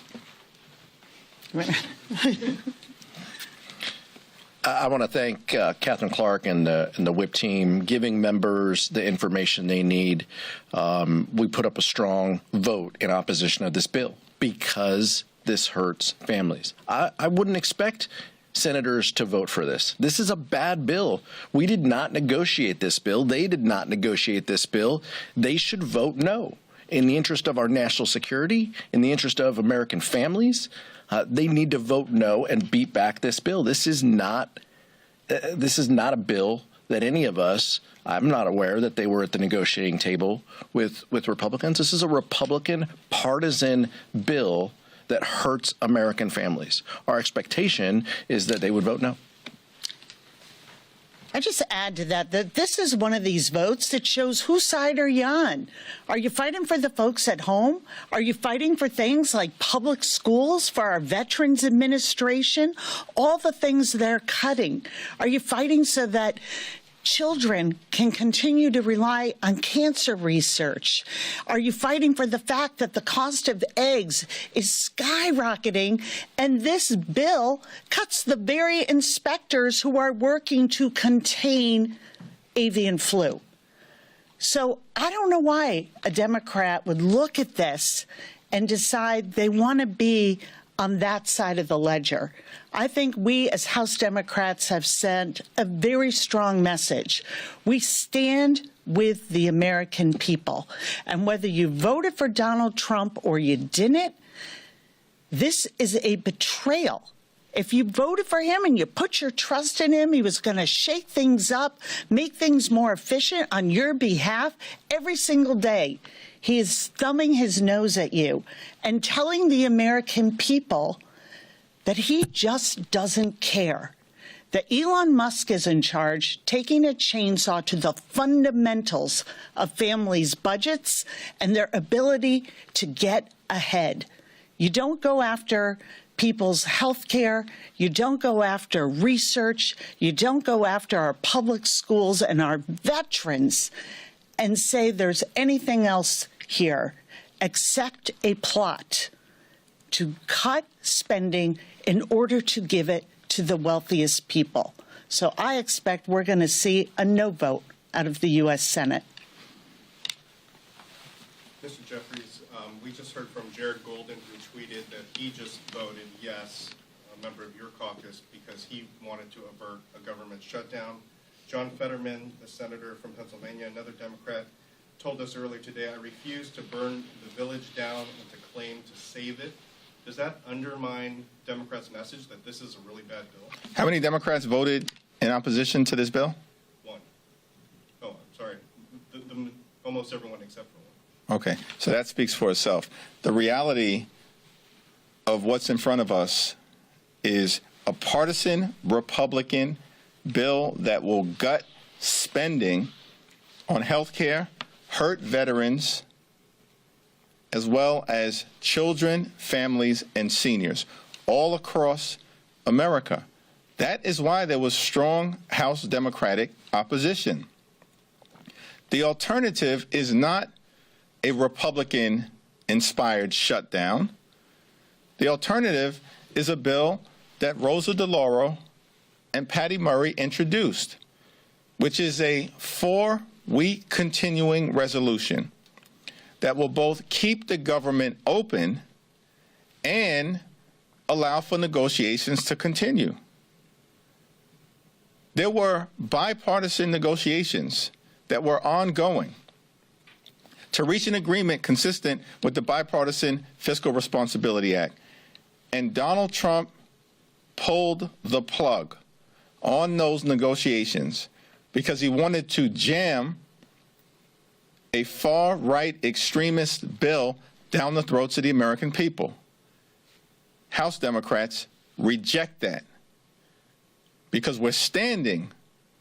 I want to thank Catherine Clark and the whip team giving members the information they need. We put up a strong vote in opposition of this bill because this hurts families. I wouldn't expect senators to vote for this. This is a bad bill. We did not negotiate this bill. They did not negotiate this bill. They should vote no. In the interest of our national security, in the interest of American families, they need to vote no and beat back this bill. This is not a bill that any of us, I'm not aware that they were at the negotiating table with Republicans. This is a Republican partisan bill that hurts American families. Our expectation is that they would vote no. I just add to that this is one of these votes that shows whose side are you on. Are you fighting for the folks at home? Are you fighting for things like public schools, for our Veterans Administration, all the things they're cutting? Are you fighting so that children can continue to rely on cancer research? Are you fighting for the fact that the cost of eggs is skyrocketing and this bill cuts the very inspectors who are working to contain avian flu? So I don't know why a Democrat would look at this and decide they want to be on that side of the ledger. I think we as House Democrats have sent a very strong message. We stand with the American people. And whether you voted for Donald Trump or you didn't, this is a betrayal. If you voted for him and you put your trust in him, he was going to shake things up, make things more efficient on your behalf every single day. He is thumbing his nose at you and telling the American people that he just doesn't care. That Elon Musk is in charge, taking a chainsaw to the fundamentals of families' budgets and their ability to get ahead. You don't go after people's health care. You don't go after research. You don't go after our public schools and our veterans and say there's anything else here except a plot to cut spending in order to give it to the wealthiest people. So I expect we're going to see a no vote out of the U.S. Senate. Mr. Jeffries, we just heard from Jared Golden, who tweeted that he just voted yes, a member of your caucus, because he wanted to avert a government shutdown. John Fetterman, the senator from Pennsylvania, another Democrat, told us earlier today, I refuse to burn the village down and to claim to save it. Does that undermine Democrats' message that this is a really bad bill? How many Democrats voted in opposition to this bill? One. Oh, I'm sorry. Almost everyone except for one. Okay, so that speaks for itself. The reality of what's in front of us is a partisan Republican bill that will gut spending on health care, hurt veterans, as well as children, families, and seniors all across America. That is why there was strong House Democratic opposition. The alternative is not a Republican-inspired shutdown. The alternative is a bill that Rosa DeLauro and Patty Murray introduced, which is a 4-week continuing resolution that will both keep the government open and allow for negotiations to continue. There were bipartisan negotiations that were ongoing to reach an agreement consistent with the Bipartisan Fiscal Responsibility Act. And Donald Trump pulled the plug on those negotiations because he wanted to jam a far-right extremist bill down the throats of the American people. House Democrats reject that because we're standing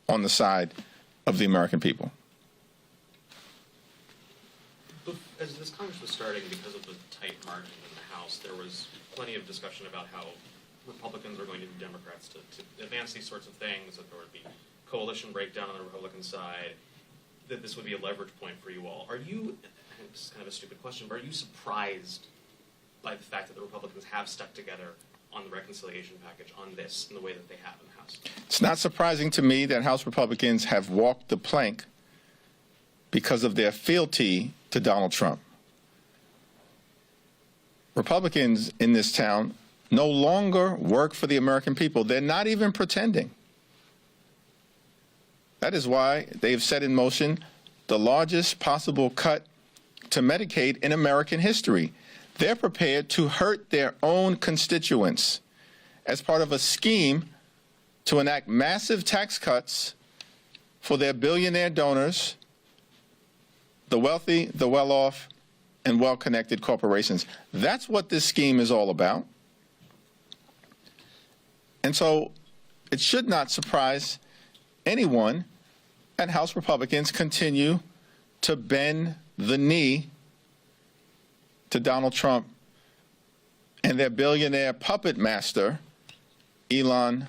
on the side of the American people. As this Congress was starting, because of the tight margin in the House, there was plenty of discussion about how Republicans are going to do Democrats to advance these sorts of things, that there would be coalition breakdown on the Republican side, that this would be a leverage point for you all. Are you, this is kind of a stupid question, but are you surprised by the fact that the Republicans have stuck together on the reconciliation package on this in the way that they have in the House? It's not surprising to me that House Republicans have walked the plank because of their fealty to Donald Trump. Republicans in this town no longer work for the American people. They're not even pretending. That is why they've set in motion the largest possible cut to Medicaid in American history. They're prepared to hurt their own constituents as part of a scheme to enact massive tax cuts for their billionaire donors, the wealthy, the well-off, and well-connected corporations. That's what this scheme is all about. And so it should not surprise anyone that House Republicans continue to bend the knee to Donald Trump and their billionaire puppet master, Elon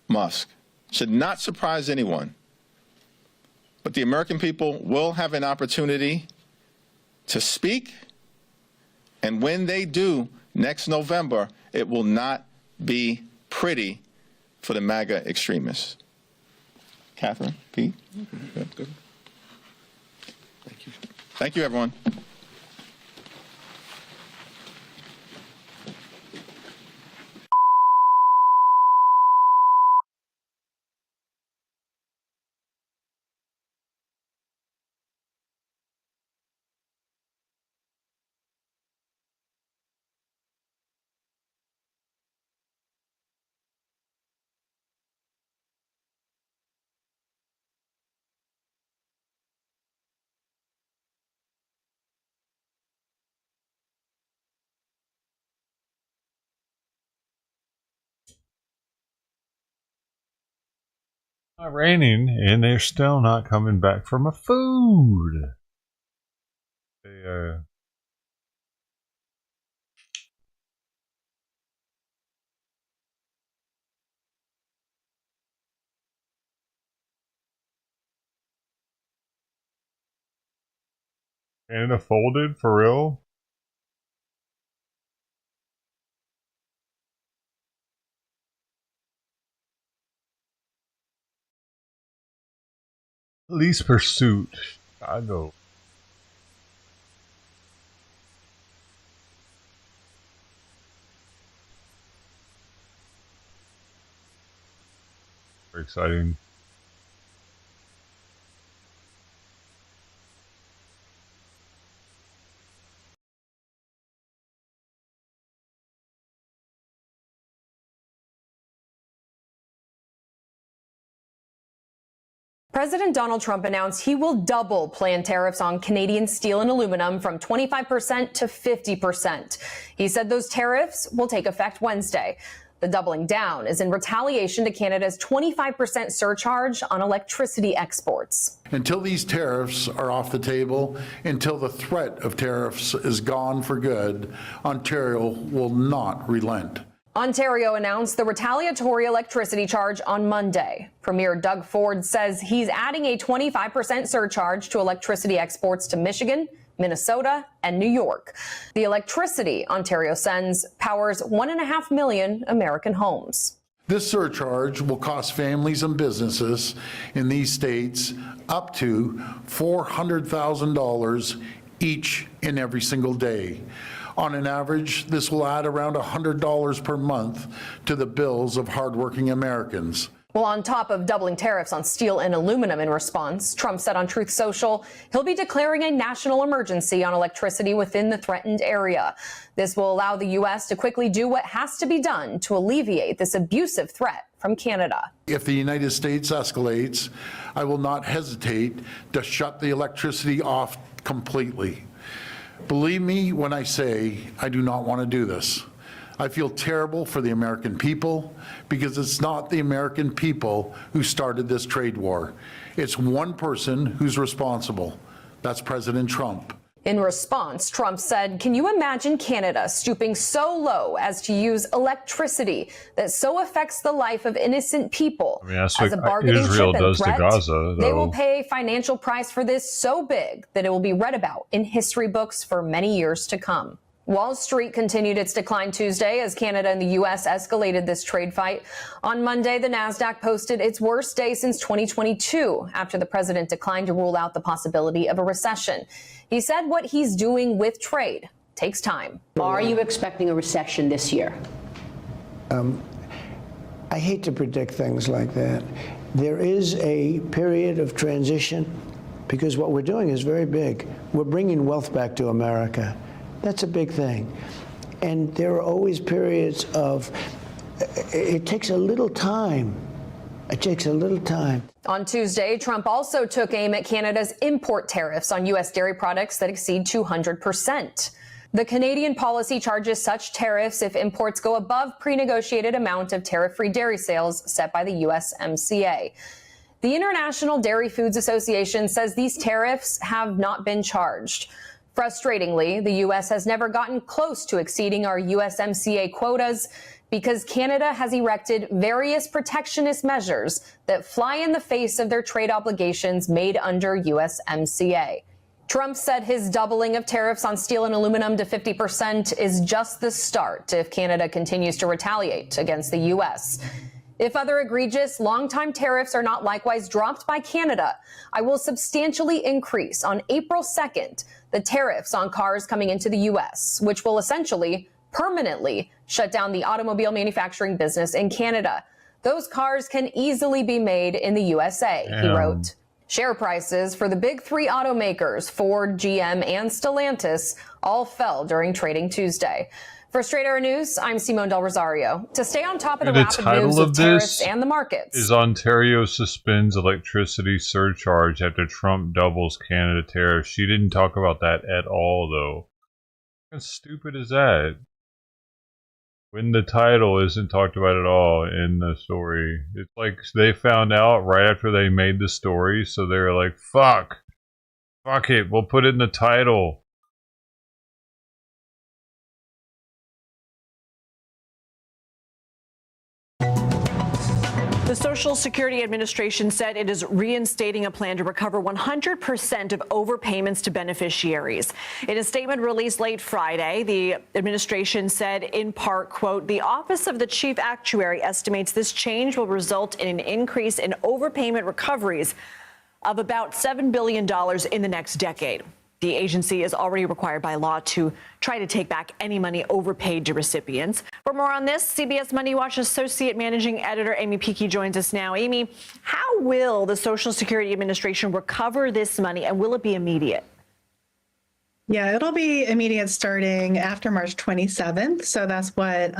Musk. Should not surprise anyone. But the American people will have an opportunity to speak, and when they do next November, it will not be pretty for the MAGA extremists. Catherine, Pete? Good, good. Thank you. Thank you, everyone. Not raining, and they're still not coming back from a food. They, Canada folded for real? Police pursuit. Chicago. Very exciting. President Donald Trump announced he will double planned tariffs on Canadian steel and aluminum from 25% to 50%. He said those tariffs will take effect Wednesday. The doubling down is in retaliation to Canada's 25% surcharge on electricity exports. Until these tariffs are off the table, until the threat of tariffs is gone for good, Ontario will not relent. Ontario announced the retaliatory electricity charge on Monday. Premier Doug Ford says he's adding a 25% surcharge to electricity exports to Michigan, Minnesota, and New York. The electricity Ontario sends powers 1.5 million American homes. This surcharge will cost families and businesses in these states up to $400,000 each and every single day. On an average, this will add around $100 per month to the bills of hardworking Americans. Well, on top of doubling tariffs on steel and aluminum in response, Trump said on Truth Social he'll be declaring a national emergency on electricity within the threatened area. This will allow the U.S. to quickly do what has to be done to alleviate this abusive threat from Canada. If the United States escalates, I will not hesitate to shut the electricity off completely. Believe me when I say I do not want to do this. I feel terrible for the American people because it's not the American people who started this trade war. It's one person who's responsible. That's President Trump. In response, Trump said, "Can you imagine Canada stooping so low as to use electricity that so affects the life of innocent people that's as a what bargaining Israel chip and does to threat? Gaza, They will though. pay a financial price for this so big that it will be read about in history books for many years to come." Wall Street continued its decline Tuesday as Canada and the U.S. escalated this trade fight. On Monday, the Nasdaq posted its worst day since 2022 after the president declined to rule out the possibility of a recession. He said what he's doing with trade takes time. Are you expecting a recession this year? I hate to predict things like that. There is a period of transition because what we're doing is very big. We're bringing wealth back to America. That's a big thing. And there are always periods of, it takes a little time. It takes a little time. On Tuesday, Trump also took aim at Canada's import tariffs on U.S. dairy products that exceed 200%. The Canadian policy charges such tariffs if imports go above pre-negotiated amount of tariff-free dairy sales set by the USMCA. The International Dairy Foods Association says these tariffs have not been charged. Frustratingly, the U.S. has never gotten close to exceeding our USMCA quotas because Canada has erected various protectionist measures that fly in the face of their trade obligations made under USMCA. Trump said his doubling of tariffs on steel and aluminum to 50% is just the start if Canada continues to retaliate against the U.S. If other egregious long-time tariffs are not likewise dropped by Canada, I will substantially increase on April 2nd the tariffs on cars coming into the U.S., which will essentially permanently shut down the automobile manufacturing business in Canada. Those cars can easily be made in the USA, he wrote. Share prices for the big three automakers, Ford, GM, and Stellantis, all fell during trading Tuesday. For Straight Arrow News, I'm Simone Del Rosario. To stay on top of the rapid moves of tariffs and the markets. Is Ontario suspends electricity surcharge after Trump doubles Canada tariffs. She didn't talk about that at all, though. How stupid is that? When the title isn't talked about at all in the story. It's like they found out right after they made the story, so they were like, fuck it, we'll put it in the title. The Social Security Administration said it is reinstating a plan to recover 100% of overpayments to beneficiaries. In a statement released late Friday, the administration said in part, quote, "The Office of the Chief Actuary estimates this change will result in an increase in overpayment recoveries of about $7 billion in the next decade." The agency is already required by law to try to take back any money overpaid to recipients. For more on this, CBS Money Watch Associate Managing Editor Amy Peakey joins us now. Amy, how will the Social Security Administration recover this money, and will it be immediate? Yeah, it'll be immediate starting after March 27th. So that's what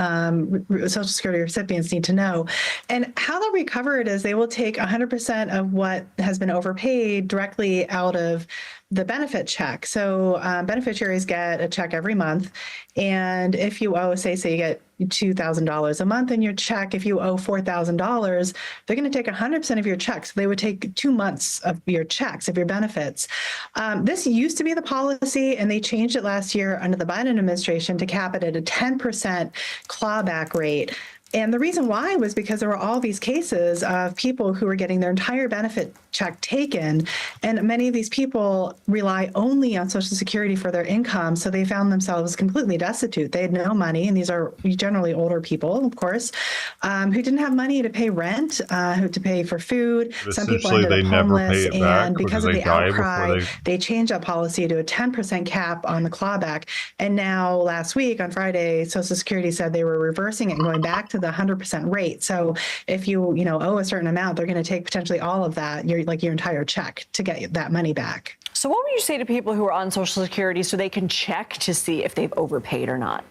Social Security recipients need to know. And how they'll recover it is they will take 100% of what has been overpaid directly out of the benefit check. So beneficiaries get a check every month. And if you owe, say you get $2,000 a month in your check, if you owe $4,000, they're going to take 100% of your checks. So they would take 2 months of your checks, of your benefits. This used to be the policy, and they changed it last year under the Biden administration to cap it at a 10% clawback rate. And the reason why was because there were all these cases of people who were getting their entire benefit check taken. And many of these people rely only on Social Security for their income. So they found themselves completely destitute. They had no money. And these are generally older people, of course, who didn't have money to pay rent, to pay for food. Some people ended up homeless. And because of the outcry, they changed that policy to a 10% cap on the clawback. And now last week on Friday, Social Security said they were reversing it and going back to to the 100% rate. So if you owe a certain amount, they're going to take potentially all of that, your entire check, to get that money back. So what would you say to people who are on Social Security so they can check to see if they've overpaid or not?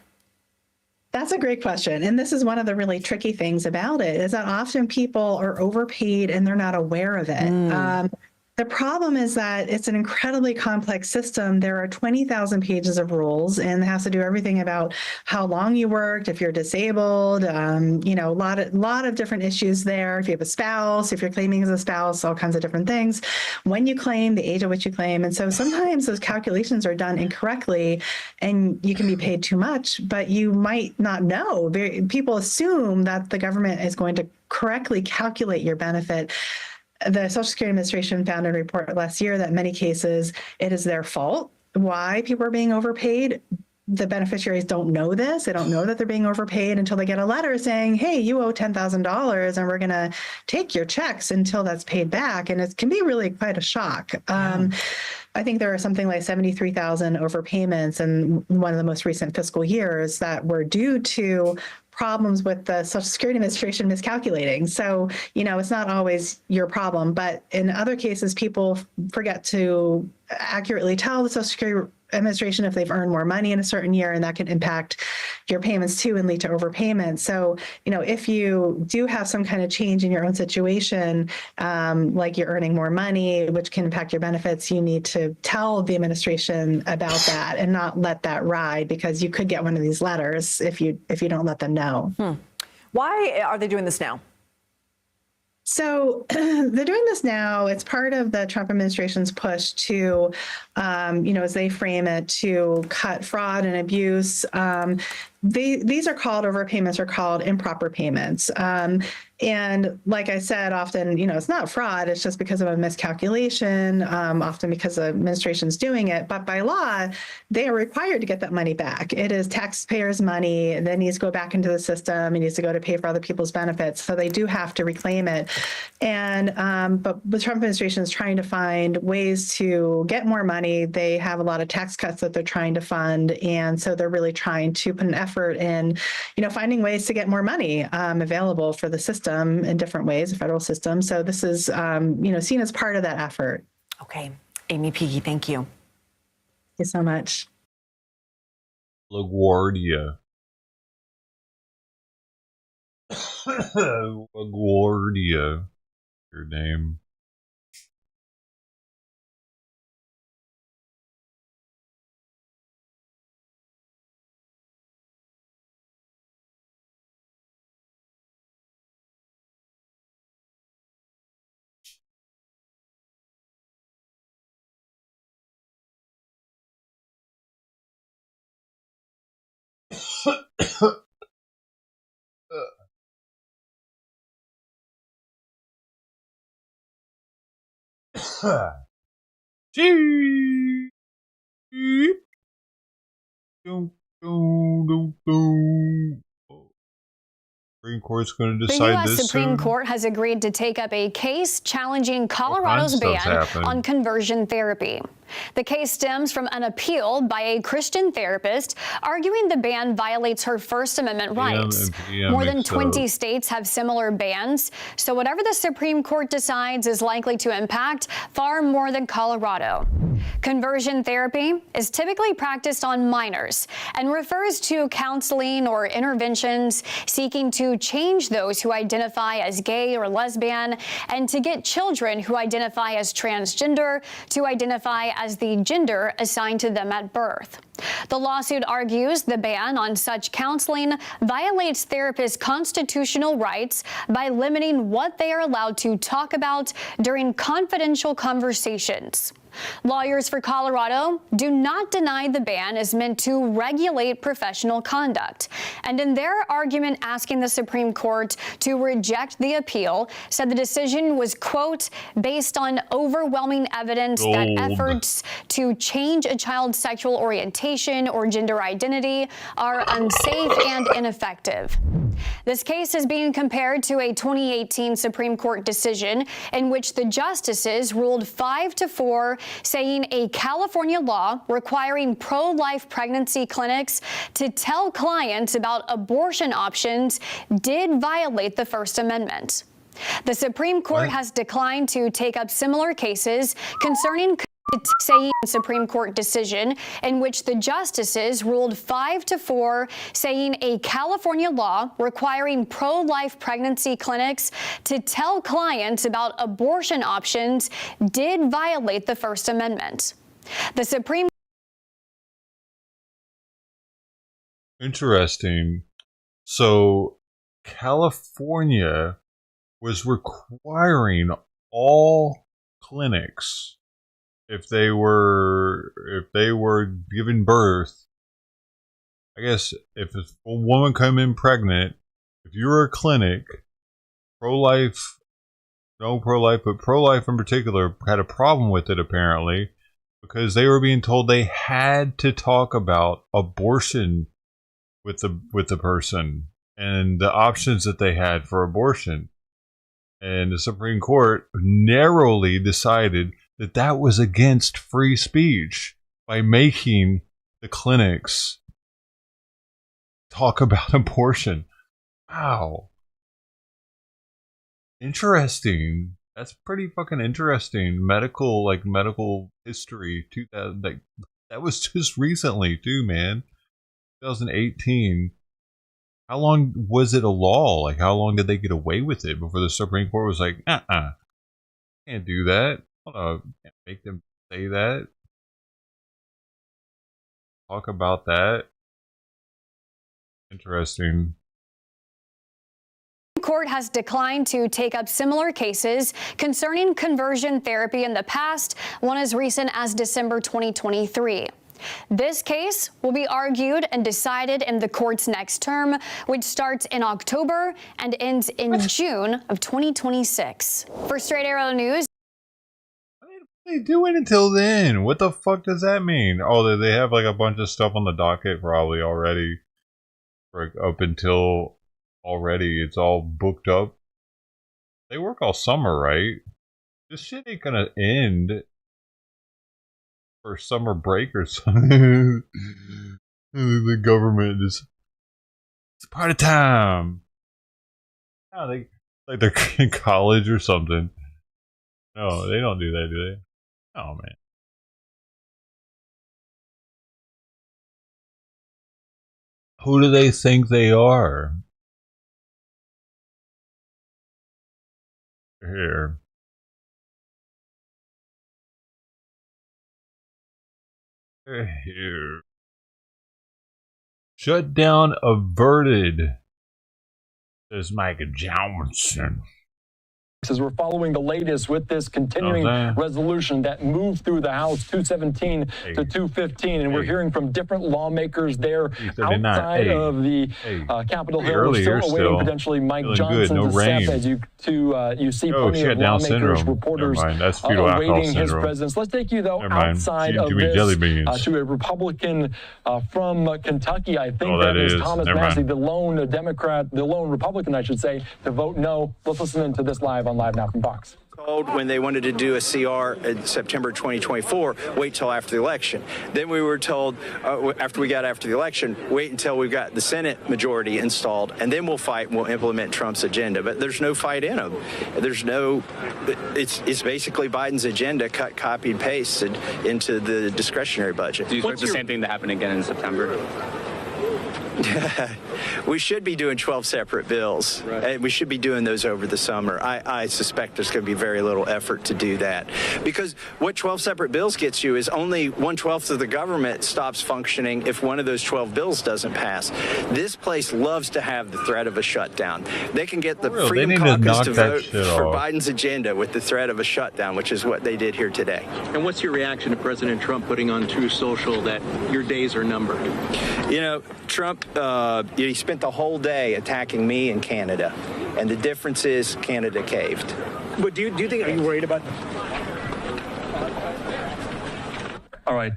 That's a great question. And this is one of the really tricky things about it, is that often people are overpaid and they're not aware of it. The problem is that it's an incredibly complex system. There are 20,000 pages of rules, and it has to do everything about how long you worked, if you're disabled, a lot of different issues there. If you have a spouse, if you're claiming as a spouse, all kinds of different things. When you claim, the age at which you claim. And so sometimes those calculations are done incorrectly, and you can be paid too much, but you might not know. People assume that the government is going to correctly calculate your benefit. The Social Security Administration found in a report last year that in many cases it is their fault why people are being overpaid. The beneficiaries don't know this. They don't know that they're being overpaid until they get a letter saying, hey, you owe $10,000 and we're going to take your checks until that's paid back. And it can be really quite a shock. I think there are something like 73,000 overpayments in one of the most recent fiscal years that were due to problems with the Social Security Administration miscalculating. So, it's not always your problem, but in other cases, people forget to accurately tell the Social Security Administration if they've earned more money in a certain year, and that can impact your payments too and lead to overpayments. So, if you do have some kind of change in your own situation, like you're earning more money, which can impact your benefits, you need to tell the administration about that and not let that ride, because you could get one of these letters if you don't let them know. Why are they doing this now? So they're doing this now. It's part of the Trump administration's push to, as they frame it, to cut fraud and abuse. These are called overpayments, or called improper payments. And like I said, often, it's not fraud. It's just because of a miscalculation, often because the administration's doing it. But by law, they are required to get that money back. It is taxpayers' money that needs to go back into the system. It needs to go to pay for other people's benefits. So they do have to reclaim it. And but the Trump administration is trying to find ways to get more money. They have a lot of tax cuts that they're trying to fund. And so they're really trying to put an effort in, finding ways to get more money available for the system in different ways, the federal system. So this is, seen as part of that effort. Okay. Amy Peaky, thank you. Thank you so much. LaGuardia. LaGuardia. Your name. Cheep. Supreme Court's going to The decide U.S. this Supreme soon? Court has agreed to take up a case challenging Colorado's ban on conversion therapy. The case stems from an appeal by a Christian therapist arguing the ban violates her First Amendment rights. More than 20 states have similar bans, so whatever the Supreme Court decides is likely to impact far more than Colorado. Conversion therapy is typically practiced on minors and refers to counseling or interventions seeking to change those who identify as gay or lesbian, and to get children who identify as transgender to identify as the gender assigned to them at birth. The lawsuit argues the ban on such counseling violates therapists' constitutional rights by limiting what they are allowed to talk about during confidential conversations. Lawyers for Colorado do not deny the ban is meant to regulate professional conduct, and in their argument asking the Supreme Court to reject the appeal, said the decision was, quote, based on overwhelming evidence that efforts to change a child's sexual orientation or gender identity are unsafe and ineffective. This case is being compared to a 2018 Supreme Court decision in which the justices ruled 5-4 saying a California law requiring pro-life pregnancy clinics to tell clients about abortion options did violate the First Amendment. The Supreme Court has declined to take up similar cases concerning saying Supreme Court decision in which the justices ruled 5-4, saying a California law requiring pro-life pregnancy clinics to tell clients about abortion options did violate the First Amendment. The Supreme Interesting. So California was requiring all clinics, if they were giving birth, I guess if a woman come in pregnant, if you were a clinic, pro-life, no pro-life, but pro-life in particular had a problem with it apparently, because they were being told they had to talk about abortion with the person and the options that they had for abortion. And the Supreme Court narrowly decided that that was against free speech by making the clinics talk about abortion. Wow. Interesting. That's pretty fucking interesting. Medical history. 2000, that was just recently too, man. 2018. How long was it a law? Like, how long did they get away with it before the Supreme Court was like, can't do that. Can't make them say that. Talk about that. Interesting. Court has declined to take up similar cases concerning conversion therapy in the past, one as recent as December 2023. This case will be argued and decided in the court's next term, which starts in October and ends in June of 2026. For Straight Arrow News. What are they doing until then? What the fuck does that mean? Oh, they have like a bunch of stuff on the docket probably already. Like up until already, it's all booked up. They work all summer, right? This shit ain't gonna end for summer break or something. The government is, it's part of time. No, they like they're in college or something. No, they don't do that, do they? Oh man. Who do they think they are? Here. Here. Shutdown averted, says Mike Johnson. As we're following the latest with this continuing resolution that moved through the House 217 to 215, and we're hearing from different lawmakers there outside of the Capitol Hill. We're still awaiting potentially Mike Johnson's step as you see plenty of lawmakers, reporters awaiting his presence. Let's take you though outside of this to a Republican from Kentucky. I think that is Thomas Massey, the lone Democrat, the lone Republican, I should say, to vote no. Let's listen to this live on Live Now from Fox. When they wanted to do a CR in September 2024, wait till after the election. Then we were told, after the election, wait until we've got the Senate majority installed, and then we'll fight and we'll implement Trump's agenda. But there's no fight in them. There's no, it's basically Biden's agenda cut, copied, pasted into the discretionary budget. Do you expect the same thing to happen again in September? We should be doing 12 separate bills. Right. We should be doing those over the summer. I suspect there's going to be very little effort to do that. Because what 12 separate bills gets you is only 1/12 of the government stops functioning if one of those 12 bills doesn't pass. This place loves to have the threat of a shutdown. They can get the Freedom Caucus to vote for Biden's agenda with the threat of a shutdown, which is what they did here today. And what's your reaction to President Trump putting on Truth Social that your days are numbered? You know, Trump, he spent the whole day attacking me in Canada, and the difference is Canada caved. But do you think, are you worried about? All right.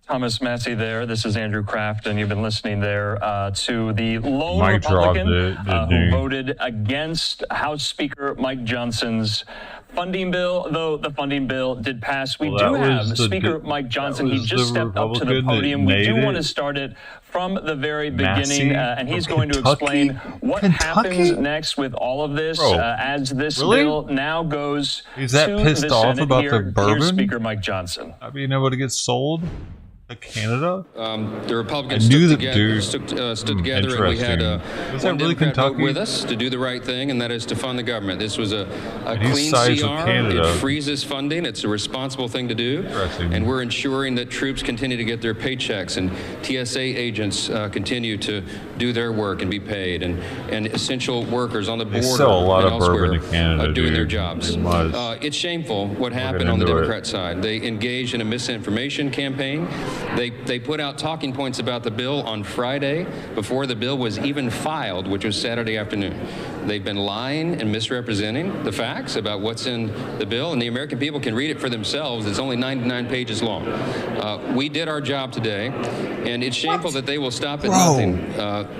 Thomas Massey there. This is Andrew Kraft, and you've been listening there to the lone Republican who voted against House Speaker Mike Johnson's funding bill, though the funding bill did pass, we Well, do that have was the- Speaker Mike Johnson. that He was just the stepped up to the Republican that podium. We do made want to it. start it from the very Massey beginning, and he's from going to explain Kentucky? what Kentucky? happens next with all of this Bro, as this really? bill now goes He's that to pissed the off Senate. about Here- the Here's bourbon? Speaker Mike Johnson. Not being able to get sold to Canada? The Republicans I knew stood that together, dude. stood together, and we had interesting. Was one that really Democrat vote Kentucky? with us to do the right thing, and that is to fund the government. This was a He clean sides with CR. Canada. It freezes funding. It's a responsible thing to do, Interesting. and we're ensuring that troops continue to get their paychecks, and TSA agents continue to do their work and be paid, and essential workers on the border They sell a lot and of bourbon elsewhere to Canada, doing their dude. jobs. They must. It's shameful what happened on the into it. Democrat side. They engaged in a misinformation campaign. They put out talking points about the bill on Friday before the bill was even filed, which was Saturday afternoon. They've been lying and misrepresenting the facts about what's in the bill, and the American people can read it for themselves. It's only 99 pages long. We did our job today, and it's shameful that they will stop at nothing.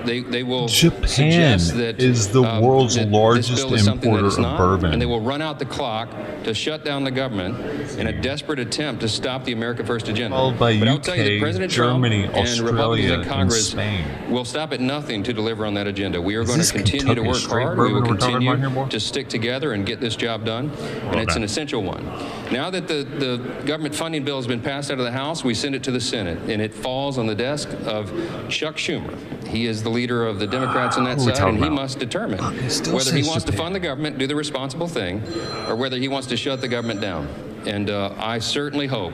They will Japan suggest that is the world's that largest this bill is something that importer it's of not, bourbon. and they will run out the clock to shut down the government in a desperate attempt to stop the America First agenda. Followed by But I'll UK, tell you that President Germany, Trump and Republicans Australia, in and Congress Spain. will stop at nothing to deliver on that agenda. We are Is going this to continue to Kentucky work straight hard. We will bourbon we're talking continue about here, boy? to stick together and get this job done, and it's an essential one. Now that the government funding bill has been passed out of the House, we send it to the Senate, and it falls on the desk of Chuck Schumer. He is the leader of the Democrats on that What are we side, talking and he about? must determine It still whether he says wants to Japan. fund the government, do the responsible thing, or whether he wants to shut the government down. And I certainly hope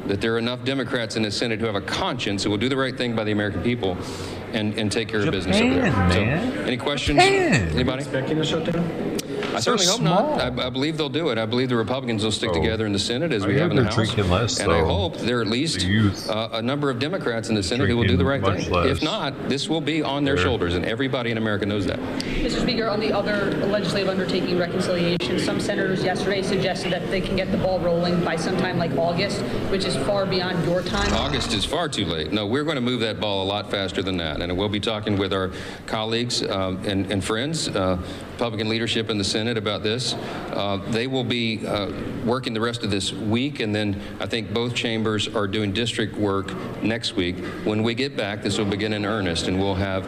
that there are enough Democrats in the Senate who have a conscience who will do the right thing by the American people and take care of business over there. man. So, any questions? Japan. Anybody? Expecting a shutdown? I certainly hope not. I believe they'll do it. I believe the Republicans will stick together in the Senate as I we hear have in the they're House. drinking less, And I though. hope there are at least The youth. a number of Democrats in the Senate who will do the right Drinking thing. much less. If not, this will be on their shoulders, and everybody in America knows that. Mr. Speaker, on the other legislative undertaking, reconciliation, some senators yesterday suggested that they can get the ball rolling by sometime like August, which is far beyond your time. August is far too late. No, we're going to move that ball a lot faster than that. And we'll be talking with our colleagues and friends, Republican leadership in the Senate about this. They will be working the rest of this week, and then I think both chambers are doing district work next week. When we get back, this will begin in earnest, and we'll have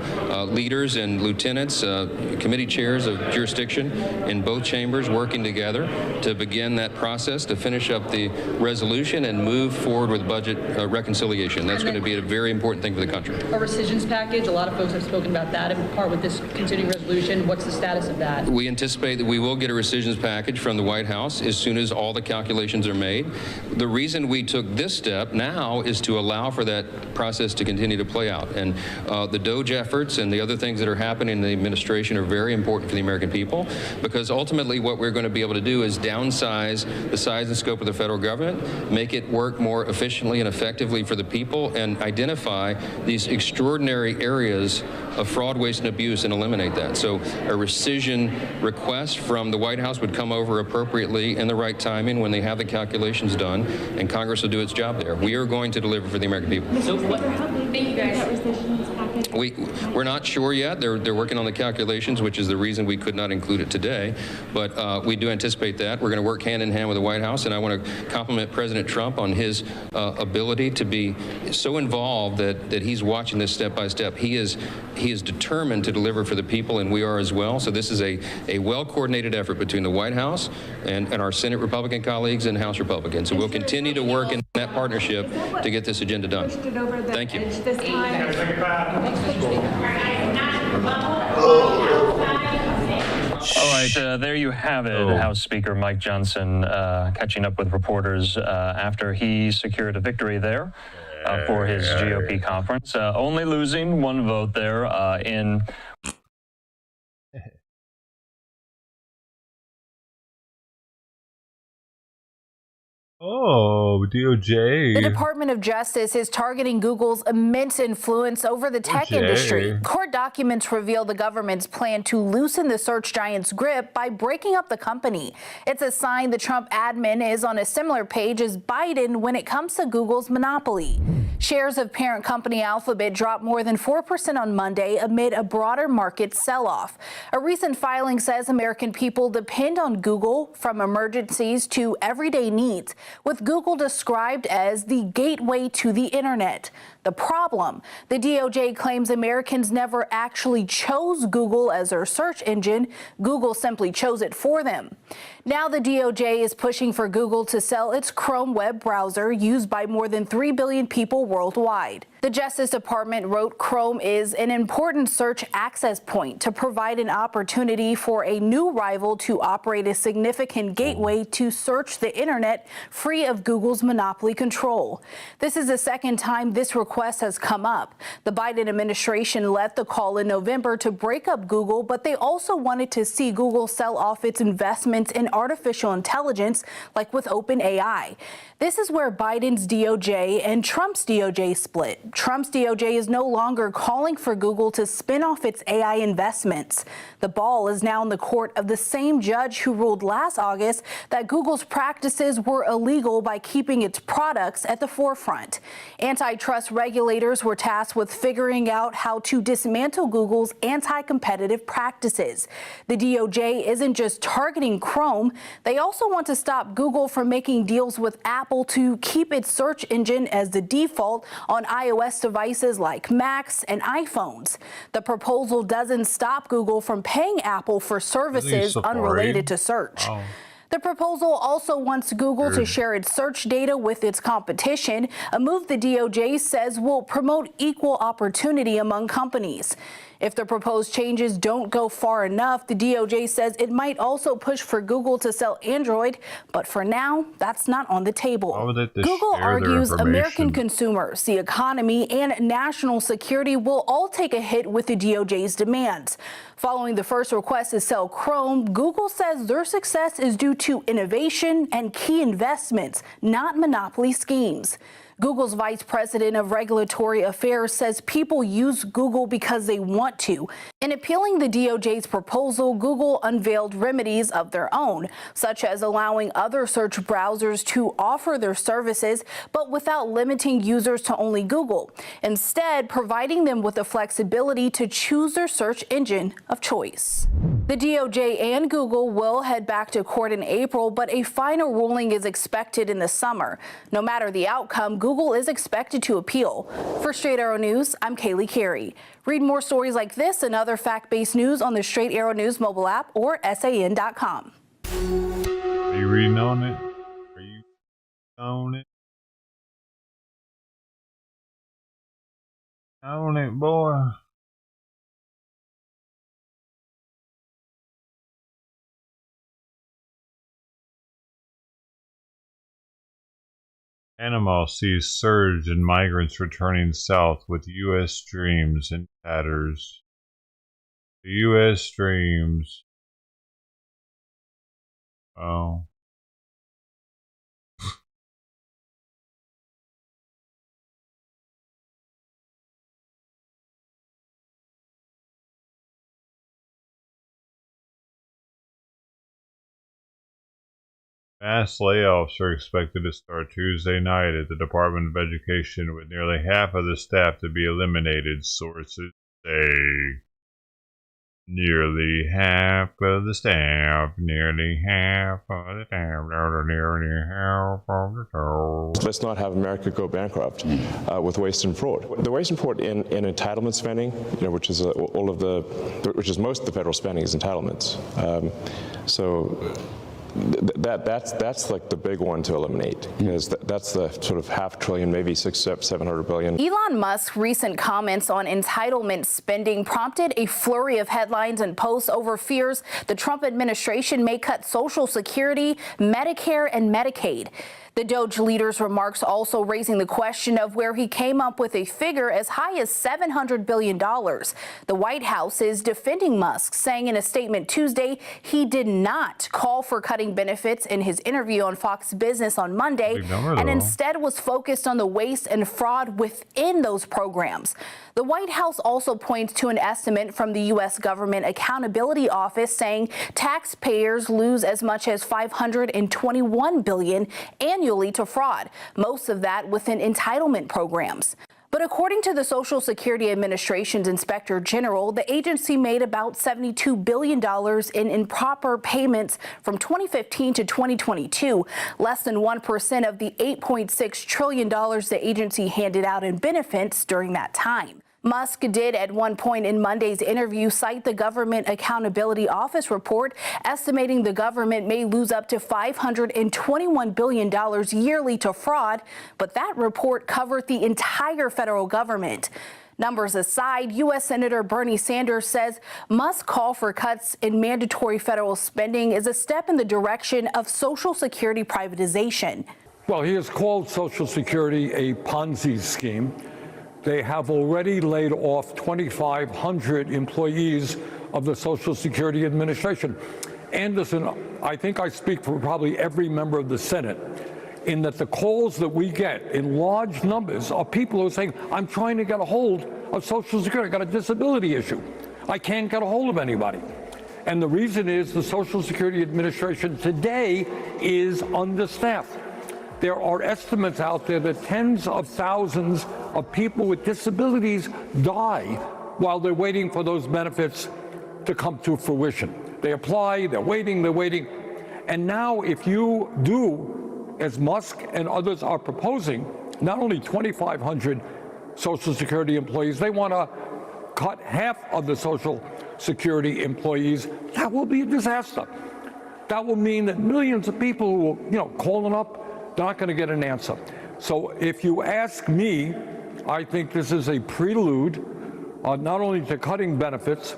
leaders and lieutenants, committee chairs of jurisdiction in both chambers working together to begin that process to finish up the resolution and move forward with budget reconciliation. That's going to be a very important thing for the country. A rescissions package, a lot of folks have spoken about that in part with this continuing resolution. What's the status of that? We anticipate that we will get a rescissions package from the White House as soon as all the calculations are made. The reason we took this step now is to allow for that process to continue to play out. And the DOGE efforts and the other things that are happening in the administration are very important for the American people, because ultimately what we're going to be able to do is downsize the size and scope of the federal government, make it work more efficiently and effectively for the people, and identify these extraordinary areas of fraud, waste, and abuse and eliminate that. So a rescission request from the White House would come over appropriately in the right timing when they have the calculations done, and Congress will do its job there. We are going to deliver for the American people. So what? Thank you guys. We're not sure yet. They're working on the calculations, which is the reason we could not include it today. But we do anticipate that. We're going to work hand in hand with the White House, and I want to compliment President Trump on his ability to be so involved that he's watching this step by step. He is determined to deliver for the people, and we are as well. So this is a well-coordinated effort between the White House and our Senate Republican colleagues and House Republicans. So we'll continue to work in that partnership to get this agenda done. Thank you. All right, there you have it. House Speaker Mike Johnson catching up with reporters after he secured a victory there for his GOP conference, only losing one vote there in Oh, DOJ. The Department of Justice is targeting Google's immense influence over the tech industry. Court documents reveal the government's plan to loosen the search giant's grip by breaking up the company. It's a sign the Trump admin is on a similar page as Biden when it comes to Google's monopoly. Shares of parent company Alphabet dropped more than 4% on Monday amid a broader market sell-off. A recent filing says American people depend on Google from emergencies to everyday needs, with Google described as the gateway to the internet. The problem, the DOJ claims Americans never actually chose Google as their search engine. Google simply chose it for them. Now the DOJ is pushing for Google to sell its Chrome web browser used by more than 3 billion people worldwide. The Justice Department wrote Chrome is an important search access point to provide an opportunity for a new rival to operate a significant gateway to search the internet free of Google's monopoly control. This is the second time this request has come up. The Biden administration led the call in November to break up Google, but they also wanted to see Google sell off its investments in artificial intelligence, like with OpenAI. This is where Biden's DOJ and Trump's DOJ split. Trump's DOJ is no longer calling for Google to spin off its AI investments. The ball is now in the court of the same judge who ruled last August that Google's practices were illegal by keeping its products at the forefront. Antitrust regulators were tasked with figuring out how to dismantle Google's anti-competitive practices. The DOJ isn't just targeting Chrome. They also want to stop Google from making deals with Apple to keep its search engine as the default on iOS devices like Macs and iPhones. The proposal doesn't stop Google from paying Apple for services unrelated to search. Wow. The proposal also wants Google to share its search data with its competition, a move the DOJ says will promote equal opportunity among companies. If the proposed changes don't go far enough, the DOJ says it might also push for Google to sell Android, but for now, that's not on the table. Google argues American consumers, the economy, and national security will all take a hit with the DOJ's demands. Following the first request to sell Chrome, Google says their success is due to innovation and key investments, not monopoly schemes. Google's vice president of regulatory affairs says people use Google because they want to. In appealing the DOJ's proposal, Google unveiled remedies of their own, such as allowing other search browsers to offer their services, but without limiting users to only Google. Instead, providing them with the flexibility to choose their search engine of choice. The DOJ and Google will head back to court in April, but a final ruling is expected in the summer. No matter the outcome, Google is expected to appeal. For Straight Arrow News, I'm Kaylee Carey. Read more stories like this and other fact-based news on the Straight Arrow News mobile app or SAN.com. Are you reading on it? Are you on it? On it, boy. Panama sees surge in migrants returning south with U.S. dreams in tatters. The U.S. dreams. Oh. Mass layoffs are expected to start Tuesday night at the Department of Education, with nearly half of the staff to be eliminated, sources say. Nearly half of the staff, nearly half of the staff, nearly half of the staff. Let's not have America go bankrupt with waste and fraud. The waste and fraud in entitlement spending, which is which is most of the federal spending is entitlements. That's like the big one to eliminate, because that's the sort of $500 billion, maybe $700 billion. Elon Musk's recent comments on entitlement spending prompted a flurry of headlines and posts over fears the Trump administration may cut Social Security, Medicare, and Medicaid. The Doge leader's remarks also raising the question of where he came up with a figure as high as $700 billion. The White House is defending Musk, saying in a statement Tuesday he did not call for cutting benefits in his interview on Fox Business on Monday, and instead was focused on the waste and fraud within those programs. The White House also points to an estimate from the U.S. Government Accountability Office saying taxpayers lose as much as $521 billion annually to fraud, most of that within entitlement programs. But according to the Social Security Administration's Inspector General, the agency made about $72 billion in improper payments from 2015 to 2022, less than 1% of the $8.6 trillion the agency handed out in benefits during that time. Musk did at one point in Monday's interview cite the Government Accountability Office report, estimating the government may lose up to $521 billion yearly to fraud, but that report covered the entire federal government. Numbers aside, U.S. Senator Bernie Sanders says Musk's call for cuts in mandatory federal spending is a step in the direction of Social Security privatization. Well, he has called Social Security a Ponzi scheme. They have already laid off 2,500 employees of the Social Security Administration. Anderson, I think I speak for probably every member of the Senate in that the calls that we get in large numbers are people who are saying, I'm trying to get a hold of Social Security. I got a disability issue. I can't get a hold of anybody. And the reason is the Social Security Administration today is understaffed. There are estimates out there that tens of thousands of people with disabilities die while they're waiting for those benefits to come to fruition. They apply, they're waiting. And now if you do, as Musk and others are proposing, not only 2,500 Social Security employees, they want to cut half of the Social Security employees. That will be a disaster. That will mean that millions of people who will, calling up, not going to get an answer. So if you ask me, I think this is a prelude not only to cutting benefits,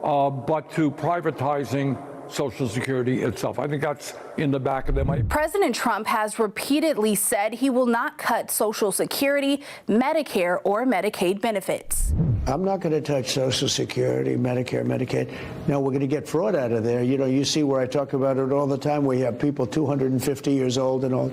but to privatizing Social Security itself. I think that's in the back of their mind. President Trump has repeatedly said he will not cut Social Security, Medicare, or Medicaid benefits. I'm not going to touch Social Security, Medicare, Medicaid. No, we're going to get fraud out of there. You see where I talk about it all the time. We have people 250 years old and all,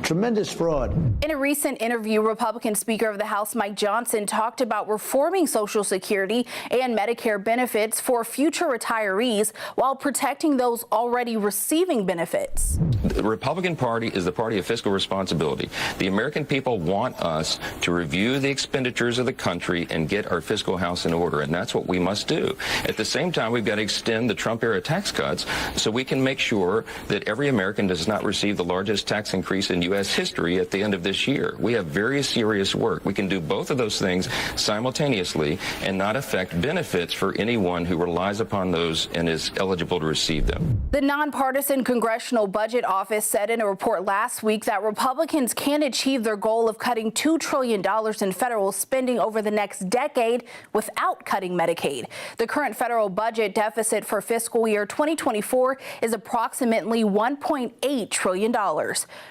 tremendous fraud. In a recent interview, Republican Speaker of the House Mike Johnson talked about reforming Social Security and Medicare benefits for future retirees while protecting those already receiving benefits. The Republican Party is the party of fiscal responsibility. The American people want us to review the expenditures of the country and get our fiscal house in order, and that's what we must do. At the same time, we've got to extend the Trump-era tax cuts so we can make sure that every American does not receive the largest tax increase in U.S. history at the end of this year. We have very serious work. We can do both of those things simultaneously and not affect benefits for anyone who relies upon those and is eligible to receive them. The nonpartisan Congressional Budget Office said in a report last week that Republicans can achieve their goal of cutting $2 trillion in federal spending over the next decade without cutting Medicaid. The current federal budget deficit for fiscal year 2024 is approximately $1.8 trillion.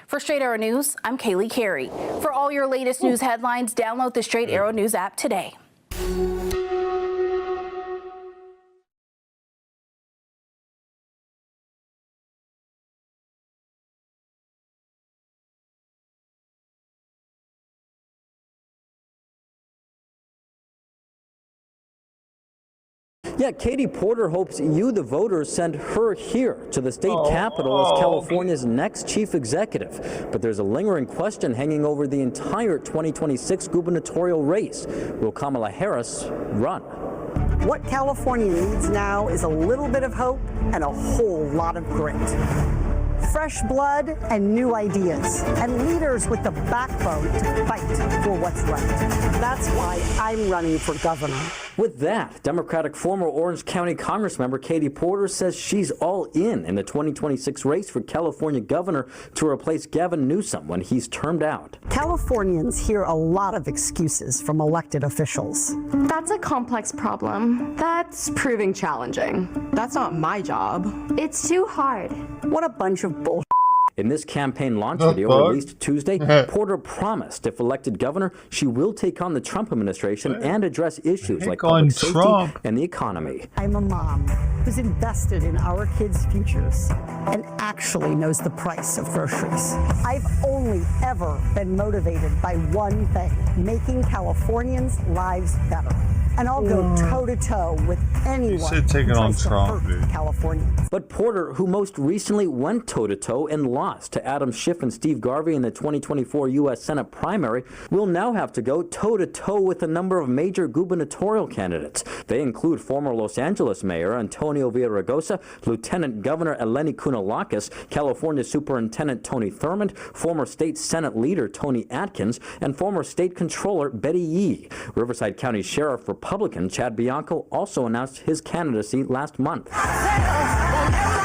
For Straight Arrow News, I'm Kaylee Carey. For all your latest news headlines, download the Straight Arrow News app today. Yeah, Katie Porter hopes you, the voters, send her here to the state capitol as California's next chief executive. But there's a lingering question hanging over the entire 2026 gubernatorial race. Will Kamala Harris run? What California needs now is a little bit of hope and a whole lot of grit. Fresh blood and new ideas, and leaders with the backbone to fight for what's right. That's why I'm running for governor. With that, Democratic former Orange County Congressmember Katie Porter says she's all in the 2026 race for California governor to replace Gavin Newsom when he's termed out. Californians hear a lot of excuses from elected officials. That's a complex problem. That's proving challenging. That's not my job. It's too hard. What a bunch of bullshit. In this campaign launch The video fuck? released Tuesday, Porter promised if elected governor, she will take on the Trump administration and address issues like on public safety Trump. and the economy. I'm a mom who's invested in our kids' futures and actually knows the price of groceries. I've only ever been motivated by one thing, making Californians' lives better. And I'll go toe-to-toe with anyone said taking who on tries to Trump, hurt dude. Californians. But Porter, who most recently went toe-to-toe and lost to Adam Schiff and Steve Garvey in the 2024 U.S. Senate primary, will now have to go toe-to-toe with a number of major gubernatorial candidates. They include former Los Angeles Mayor Antonio Villaraigosa, Lieutenant Governor Eleni Kounalakis, California Superintendent Tony Thurmond, former State Senate Leader Tony Atkins, and former State Controller Betty Yee. Riverside County Sheriff Republican Chad Bianco also announced his candidacy last month.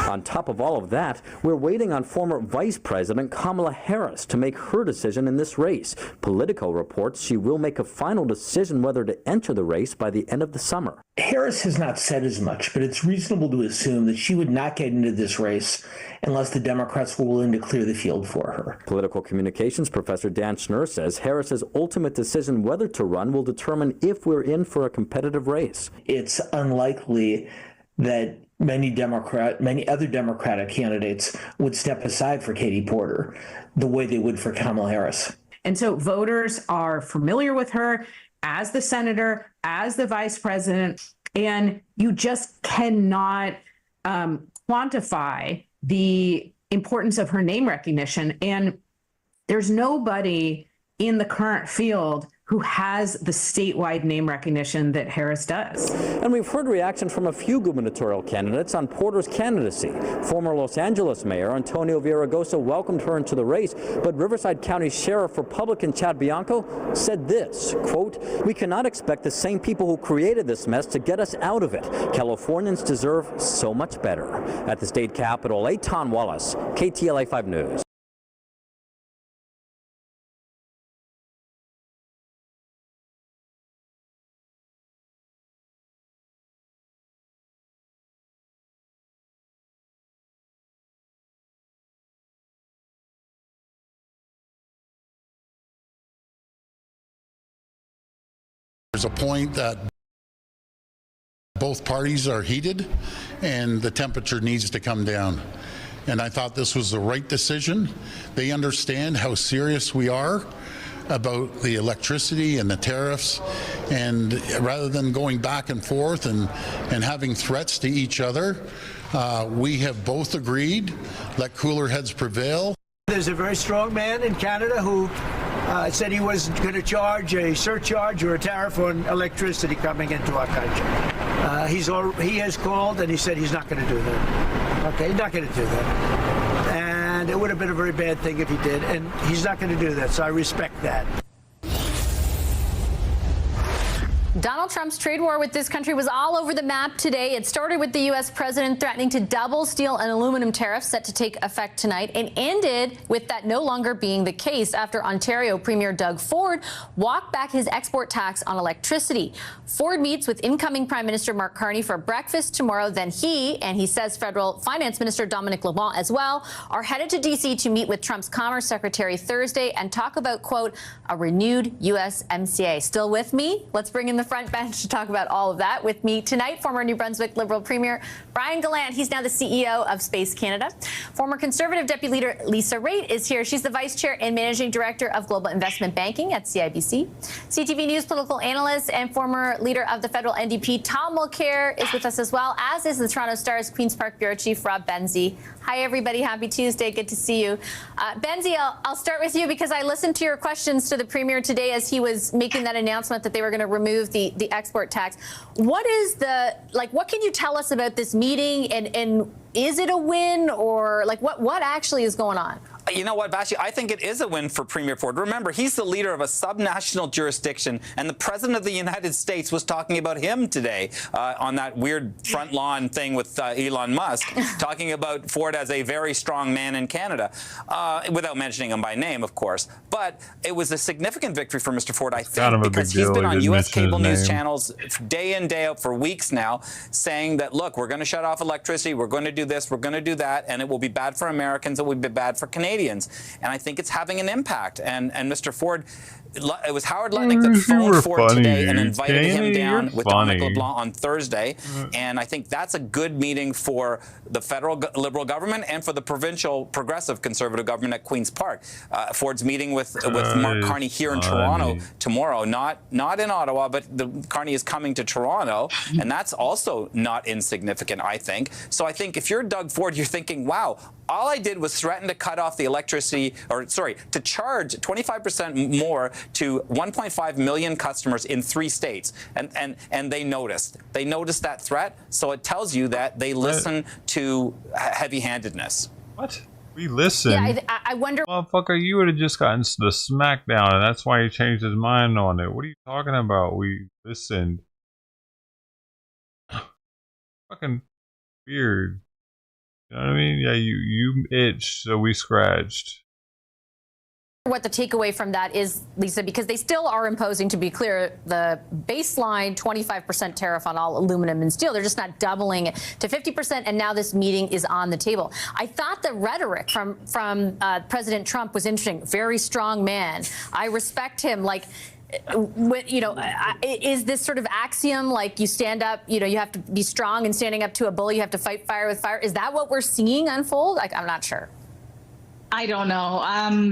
On top of all of that, we're waiting on former Vice President Kamala Harris to make her decision in this race. Politico reports she will make a final decision whether to enter the race by the end of the summer. Harris has not said as much, but it's reasonable to assume that she would not get into this race unless the Democrats were willing to clear the field for her. Political communications professor Dan Schnurr says Harris's ultimate decision whether to run will determine if we're in for a competitive race. It's unlikely that many other Democratic candidates would step aside for Katie Porter the way they would for Kamala Harris. And so voters are familiar with her as the senator, as the vice president, and you just cannot quantify the importance of her name recognition. And there's nobody in the current field who has the statewide name recognition that Harris does. And we've heard reaction from a few gubernatorial candidates on Porter's candidacy. Former Los Angeles Mayor Antonio Villaraigosa welcomed her into the race, but Riverside County Sheriff Republican Chad Bianco said this, quote, "We cannot expect the same people who created this mess to get us out of it. Californians deserve so much better." At the state capitol, Eitan Wallace, KTLA 5 News. There's a point that both parties are heated and the temperature needs to come down. And I thought this was the right decision. They understand how serious we are about the electricity and the tariffs, and rather than going back and forth and having threats to each other, we have both agreed, let cooler heads prevail. There's a very strong man in Canada who said he was going to charge a surcharge or a tariff on electricity coming into our country. He has called and he said he's not going to do that. Okay, he's not going to do that. And it would have been a very bad thing if he did, and he's not going to do that, so I respect that. Donald Trump's trade war with this country was all over the map today. It started with the U.S. president threatening to double steel and aluminum tariffs set to take effect tonight, and ended with that no longer being the case after Ontario Premier Doug Ford walked back his export tax on electricity. Ford meets with incoming Prime Minister Mark Carney for breakfast tomorrow. Then he says federal finance minister Dominic LeBlanc as well, are headed to D.C. to meet with Trump's Commerce Secretary Thursday and talk about, quote, a renewed USMCA. Still with me? Let's bring in the front bench to talk about all of that. With me tonight, former New Brunswick Liberal Premier Brian Gallant. He's now the CEO of Space Canada. Former Conservative Deputy Leader Lisa Raitt is here. She's the Vice Chair and Managing Director of Global Investment Banking at CIBC. CTV News political analyst and former leader of the federal NDP, Tom Mulcair, is with us as well, as is the Toronto Star's Queen's Park Bureau Chief, Rob Benzie. Hi, everybody. Happy Tuesday. Good to see you. Benzie, I'll start with you because I listened to your questions to the Premier today as he was making that announcement that they were going to remove the export tax. What can you tell us about this meeting, and is it a win, or what actually is going on? You know what, Vashi? I think it is a win for Premier Ford. Remember, he's the leader of a subnational jurisdiction, and the President of the United States was talking about him today on that weird front lawn thing with Elon Musk, talking about Ford as a very strong man in Canada, without mentioning him by name, of course. But it was a significant victory for Mr. Ford, I think, because he's been on U.S. cable news channels day in, day out for weeks now, saying that, look, we're going to shut off electricity, we're going to do this, we're going to do that, and it will be bad for Americans, it will be bad for Canadians. And I think it's having an impact. And Mr. Ford, it was Howard Lutnick that phoned Ford today and invited him down with Dominic LeBlanc on Thursday. And I think that's a good meeting for the federal Liberal government and for the provincial progressive Conservative government at Queen's Park. Ford's meeting with Mark Carney here in Toronto tomorrow, not in Ottawa, but Carney is coming to Toronto, and that's also not insignificant, I think. So I think if you're Doug Ford, you're thinking, wow, all I did was threaten to cut off the electricity, to charge 25% more to 1.5 million customers in 3 states. And they noticed. They noticed that threat, so it tells you that they listen to heavy-handedness. What? We listened? Yeah, I wonder... Motherfucker, you would have just gotten the smackdown, and that's why he changed his mind on it. What are you talking about? We listened. Fucking weird. You know what I mean? Yeah, you itched, so we scratched. What the takeaway from that is, Lisa, because they still are imposing, to be clear, the baseline 25% tariff on all aluminum and steel. They're just not doubling it to 50%, and now this meeting is on the table. I thought the rhetoric from President Trump was interesting. Very strong man. I respect him. Like, you know, is this sort of axiom, like you stand up, you know, you have to be strong, and standing up to a bully, you have to fight fire with fire? Is that what we're seeing unfold? Like, I'm not sure. I don't know.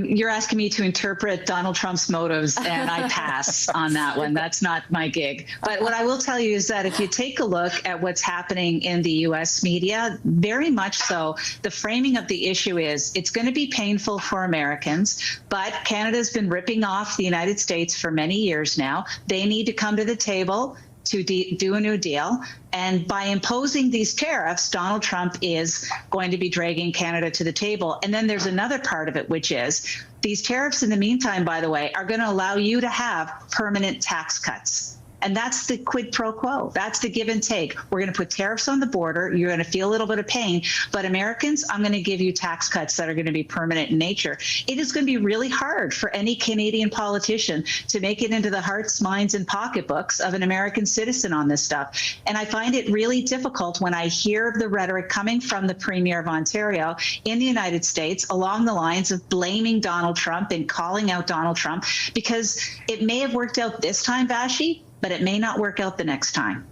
You're asking me to interpret Donald Trump's motives, and I pass on that one. That's not my gig. But what I will tell you is that if you take a look at what's happening in the U.S. media, very much so, the framing of the issue is it's going to be painful for Americans, but Canada's been ripping off the United States for many years now. They need to come to the table to do a new deal. And by imposing these tariffs, Donald Trump is going to be dragging Canada to the table. And then there's another part of it, which is these tariffs in the meantime, by the way, are going to allow you to have permanent tax cuts. And that's the quid pro quo. That's the give and take. We're going to put tariffs on the border. You're going to feel a little bit of pain. But Americans, I'm going to give you tax cuts that are going to be permanent in nature. It is going to be really hard for any Canadian politician to make it into the hearts, minds, and pocketbooks of an American citizen on this stuff. And I find it really difficult when I hear the rhetoric coming from the Premier of Ontario in the United States along the lines of blaming Donald Trump and calling out Donald Trump, because it may have worked out this time, Vashi, but it may not work out the next time.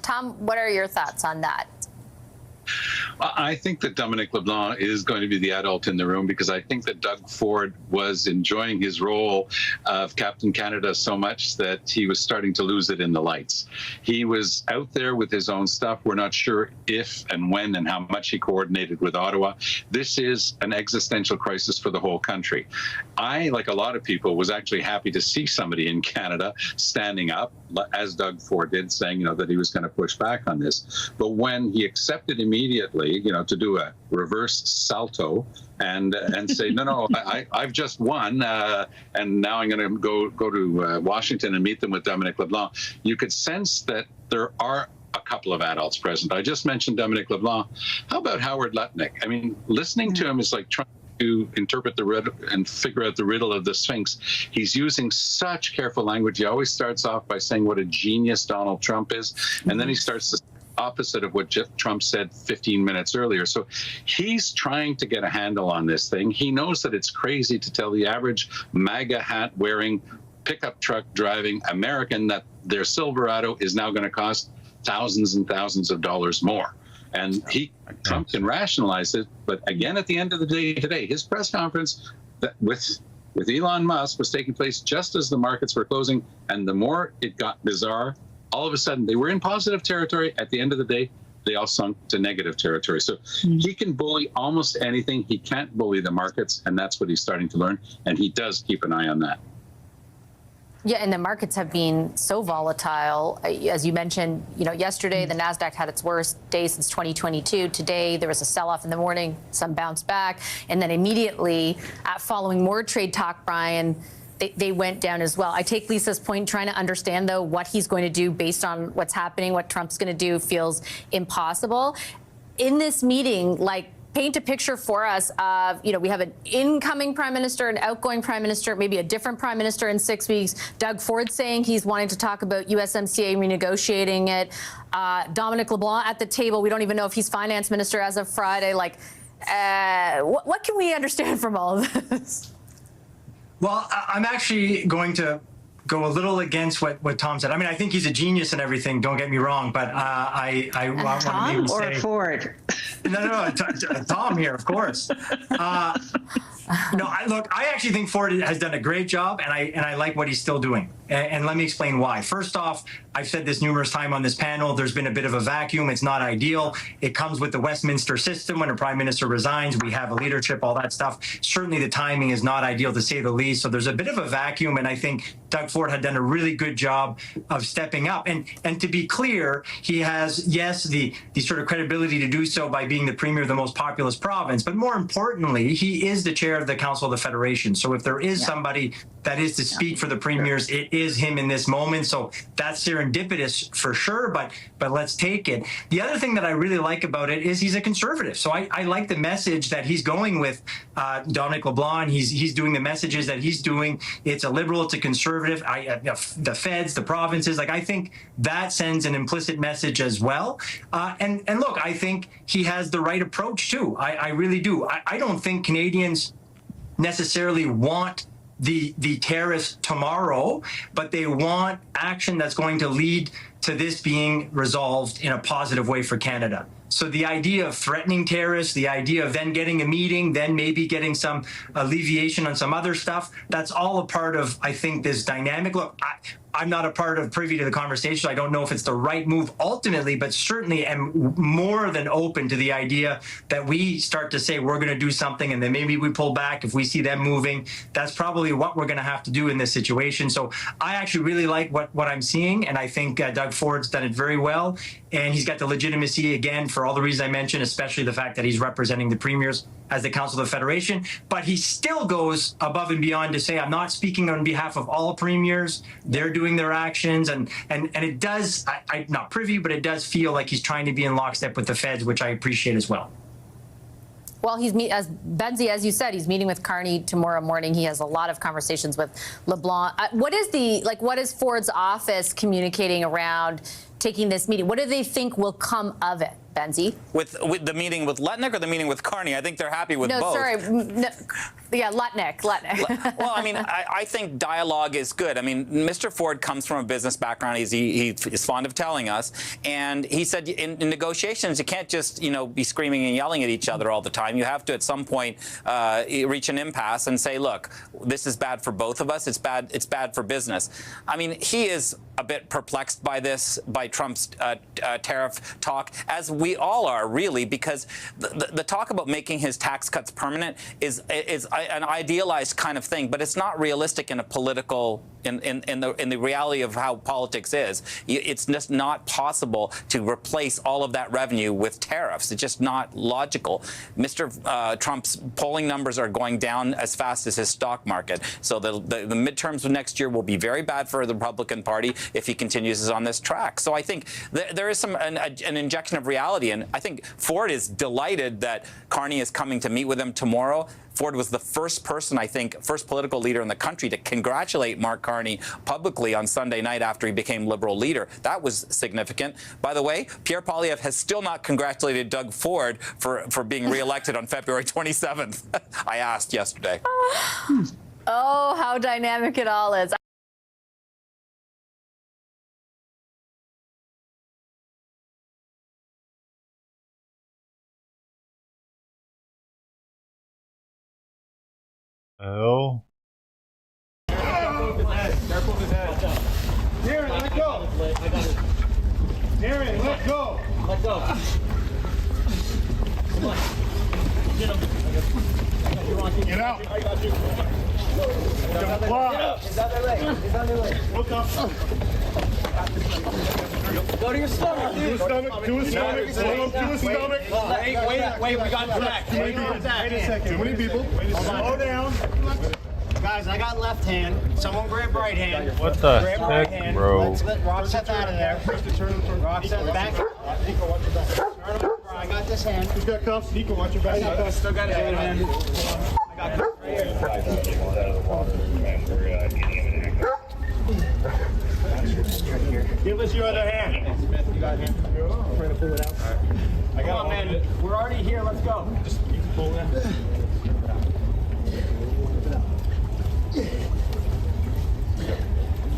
Tom, what are your thoughts on that? I think that Dominic LeBlanc is going to be the adult in the room, because I think that Doug Ford was enjoying his role of Captain Canada so much that he was starting to lose it in the lights. He was out there with his own stuff. We're not sure if and when and how much he coordinated with Ottawa. This is an existential crisis for the whole country. I, like a lot of people, was actually happy to see somebody in Canada standing up, as Doug Ford did, saying, you know, that he was going to push back on this. But when he accepted immediately, you know, to do a reverse salto and say, no, I've just won, and now I'm going to go to Washington and meet them with Dominic LeBlanc, you could sense that there are a couple of adults present. I just mentioned Dominic LeBlanc. How about Howard Lutnick? I mean, listening to him is like trying to interpret the riddle and figure out the riddle of the Sphinx. He's using such careful language. He always starts off by saying what a genius Donald Trump is, and then he starts to opposite of what Trump said 15 minutes earlier. So he's trying to get a handle on this thing. He knows that it's crazy to tell the average MAGA hat wearing, pickup truck driving American that their Silverado is now going to cost thousands and thousands of dollars more. And Trump can rationalize it, but again, at the end of the day today, his press conference that with Elon Musk was taking place just as the markets were closing, and the more it got bizarre, all of a sudden they were in positive territory. At the end of the day, they all sunk to negative territory. So he can bully almost anything. He can't bully the markets, and that's what he's starting to learn, and he does keep an eye on that. Yeah, and the markets have been so volatile. As you mentioned, yesterday the NASDAQ had its worst day since 2022. Today there was a sell-off in the morning, some bounced back, and then immediately following more trade talk, Brian, they went down as well. I take Lisa's point, trying to understand, though, what he's going to do based on what's happening, what Trump's going to do feels impossible. In this meeting, paint a picture for us of, we have an incoming prime minister, an outgoing prime minister, maybe a different prime minister in 6 weeks. Doug Ford saying he's wanting to talk about USMCA renegotiating it. Dominic LeBlanc at the table. We don't even know if he's finance minister as of Friday. What can we understand from all of this? Well, I'm actually going to go a little against what Tom said. I mean, I think he's a genius and everything, don't get me wrong, but I want to be able to say... Tom or Ford? No, Tom here, of course. Look, I actually think Ford has done a great job, and I like what he's still doing. And let me explain why. First off, I've said this numerous times on this panel, there's been a bit of a vacuum. It's not ideal. It comes with the Westminster system. When a prime minister resigns, we have a leadership, all that stuff. Certainly the timing is not ideal, to say the least. So there's a bit of a vacuum, and I think Doug Ford had done a really good job of stepping up. And to be clear, he has, yes, the sort of credibility to do so by being the premier of the most populous province. But more importantly, he is the chair of the Council of the Federation. So if there is somebody that is to speak for the premiers, it is him in this moment. So that's serendipitous for sure, but let's take it. The other thing that I really like about it is he's a conservative. So I like the message that he's going with Dominic LeBlanc. He's doing the messages that he's doing. It's a liberal, it's a conservative. The feds, the provinces, I think that sends an implicit message as well. And look, I think he has the right approach too. I really do. I don't think Canadians necessarily want the tariffs tomorrow, but they want action that's going to lead to this being resolved in a positive way for Canada. So the idea of threatening tariffs, the idea of then getting a meeting, then maybe getting some alleviation on some other stuff, that's all a part of, I think, this dynamic. Look, I'm not a part of privy to the conversation. I don't know if it's the right move ultimately, but certainly am more than open to the idea that we start to say we're going to do something and then maybe we pull back if we see them moving. That's probably what we're going to have to do in this situation. So I actually really like what I'm seeing, and I think Doug Ford's done it very well, and he's got the legitimacy again for all the reasons I mentioned, especially the fact that he's representing the premiers as the Council of the Federation. But he still goes above and beyond to say, I'm not speaking on behalf of all premiers. They're doing their actions, and it does, I'm not privy, but it does feel like he's trying to be in lockstep with the feds, which I appreciate as well. Well, as Benzie, as you said, he's meeting with Carney tomorrow morning. He has a lot of conversations with LeBlanc. What is Ford's office communicating around taking this meeting? What do they think will come of it, Benzie? With the meeting with Lutnick or the meeting with Carney? I think they're happy with both. No, sorry. No, yeah, Lutnick. Well, I mean, I think dialogue is good. I mean, Mr. Ford comes from a business background. He is fond of telling us. And he said in negotiations, you can't just, be screaming and yelling at each other all the time. You have to, at some point, reach an impasse and say, look, this is bad for both of us. It's bad for business. I mean, he is a bit perplexed by this, by Trump's tariff talk, as we all are, really, because the talk about making his tax cuts permanent is an idealized kind of thing, but it's not realistic in a political, in the reality of how politics is. It's just not possible to replace all of that revenue with tariffs. It's just not logical. Mr. Trump's polling numbers are going down as fast as his stock market. So the midterms of next year will be very bad for the Republican Party if he continues on this track. So I think there is an injection of reality, and I think Ford is delighted that Carney is coming to meet with him tomorrow. Ford was the first person, I think, first political leader in the country to congratulate Mark Carney publicly on Sunday night after he became Liberal leader. That was significant. By the way, Pierre Poilievre has still not congratulated Doug Ford for being reelected on February 27th. I asked yesterday. Oh, how dynamic it all is. Oh. Careful with his head. Darren, let go. Darren, let go. Let go. Come on. Get him. Get out. I got you. Get out. He's on their leg. He's on their leg. Look up. Go to your stomach, dude. To his stomach. To his stomach. Wait. We got attacked. Wait a second. Too many people. Slow down. Guys, I got left hand. Someone grab right hand. What the grab right heck, hand. bro? Let's let Roxette out of there. Roxette back. Nico, watch your back. I got this hand. Who's got cuffs? Nico, watch your back. I got cuffs. Still got his other hand. I got cuffs right here. Give us your other hand. You got him. Trying to pull it out. I got him, man. We're already here. Let's go. Just you can pull that. Just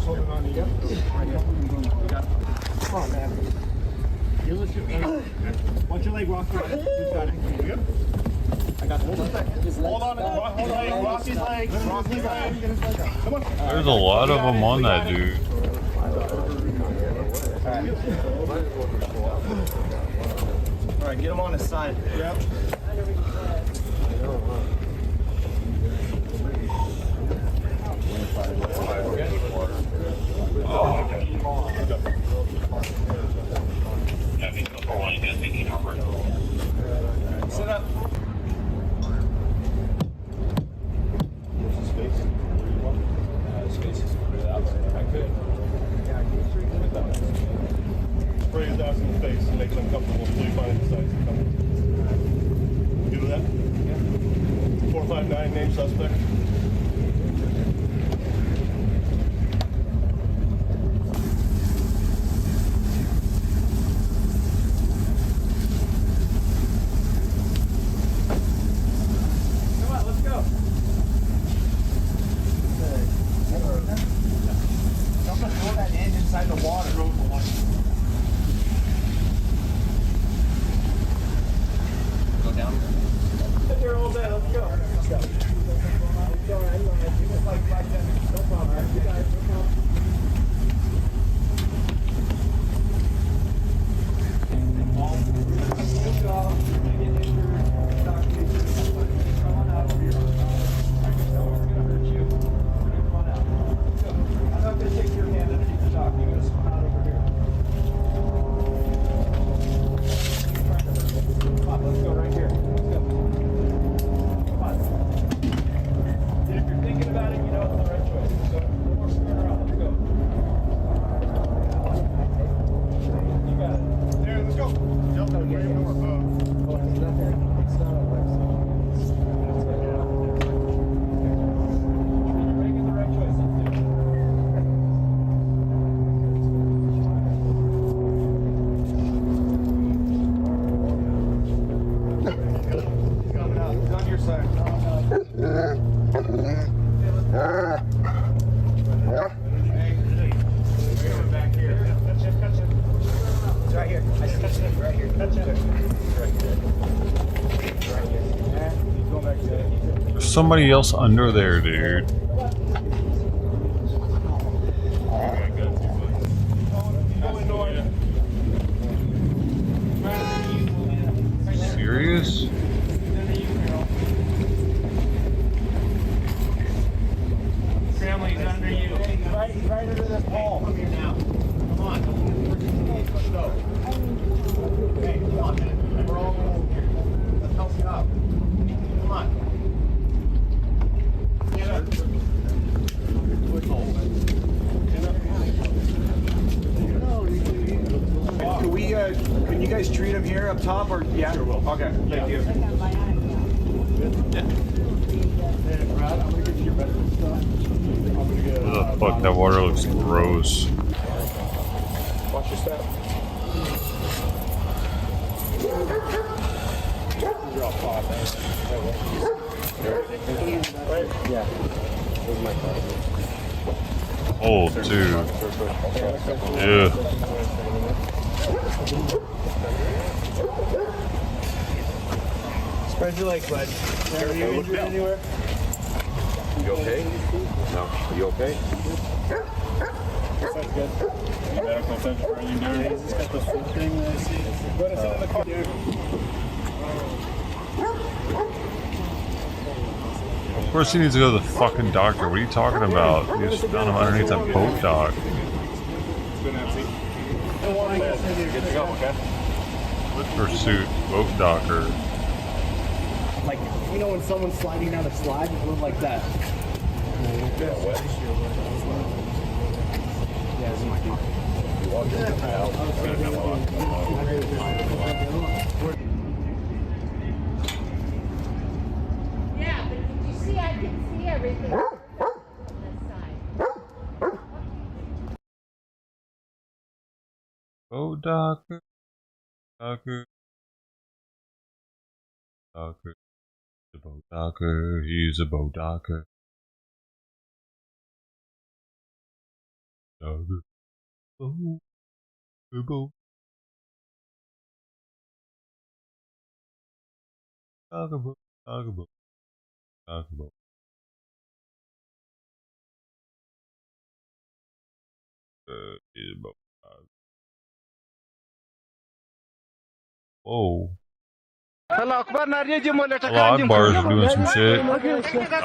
holding on to you. Come on, man. Give us your watch your leg, Rocky. You got it. Yep. I got this. Hold on. Hold on. Rocky's leg. Rocky's leg. Come on. There's a lot of them on that dude. All right, get him on his side. Yep. Sit up. Spray his ass in the face and make him uncomfortable until he finally decides to come. You do that? Yeah. 459, name suspect. Come on, let's go. I'm gonna throw that end inside the water. Go down. Sit here all day. Let's go. Let's go. No problem. You guys, no problem. Good job. I'm not going to take your hand underneath the dock. You're going to swim out over here. Come on, let's go right here. Let's go. Come on. And if you're thinking about it, you know it's the right choice. So, one more spin around. Let's go. You got it. There, let's go. Jump out here. It's not there. It's not on the left side. You're making the right choice. Let's do it. Coming out. He's on your side. Back here. Catch him. It's right here. I see him right here. Catch him. Go back there. There's somebody else under there, dude. Serious? Family's under you. Right under this pole. Come here now. Come on. Let's go. Okay, come on, man. We're all over here. Let's help you out. Come on. Get up. Can you guys treat him here up top or yeah? Sure will. Okay, thank you. Brad, I'm gonna get you your bedroom stuff. What the fuck? That water looks gross. Watch your step. You're all fine. Right? Yeah. Where's my car? Oh, dude. Yeah. Spread your legs, bud. Are you injured anywhere? You okay? No. You okay? That's good. Medical attention for you, dude. He's just got the foot thing that I see. Go to sit in the car, dude. Of course he needs to go to the fucking doctor. What are you talking about? You just found him underneath a boat dock. Pursuit, boat docker. Like, you know when someone's sliding down a slide, it looked like that. Yeah, this is my key. Yeah, but did you see? I can see everything on this side. Boat docker. Docker. Docker. The boat docker. He's a boat docker. Docker. Oh, the boat. Docker boat. Docker boat. Docker boat. He's a boat docker. Whoa. Allah Akbars are doing some shit.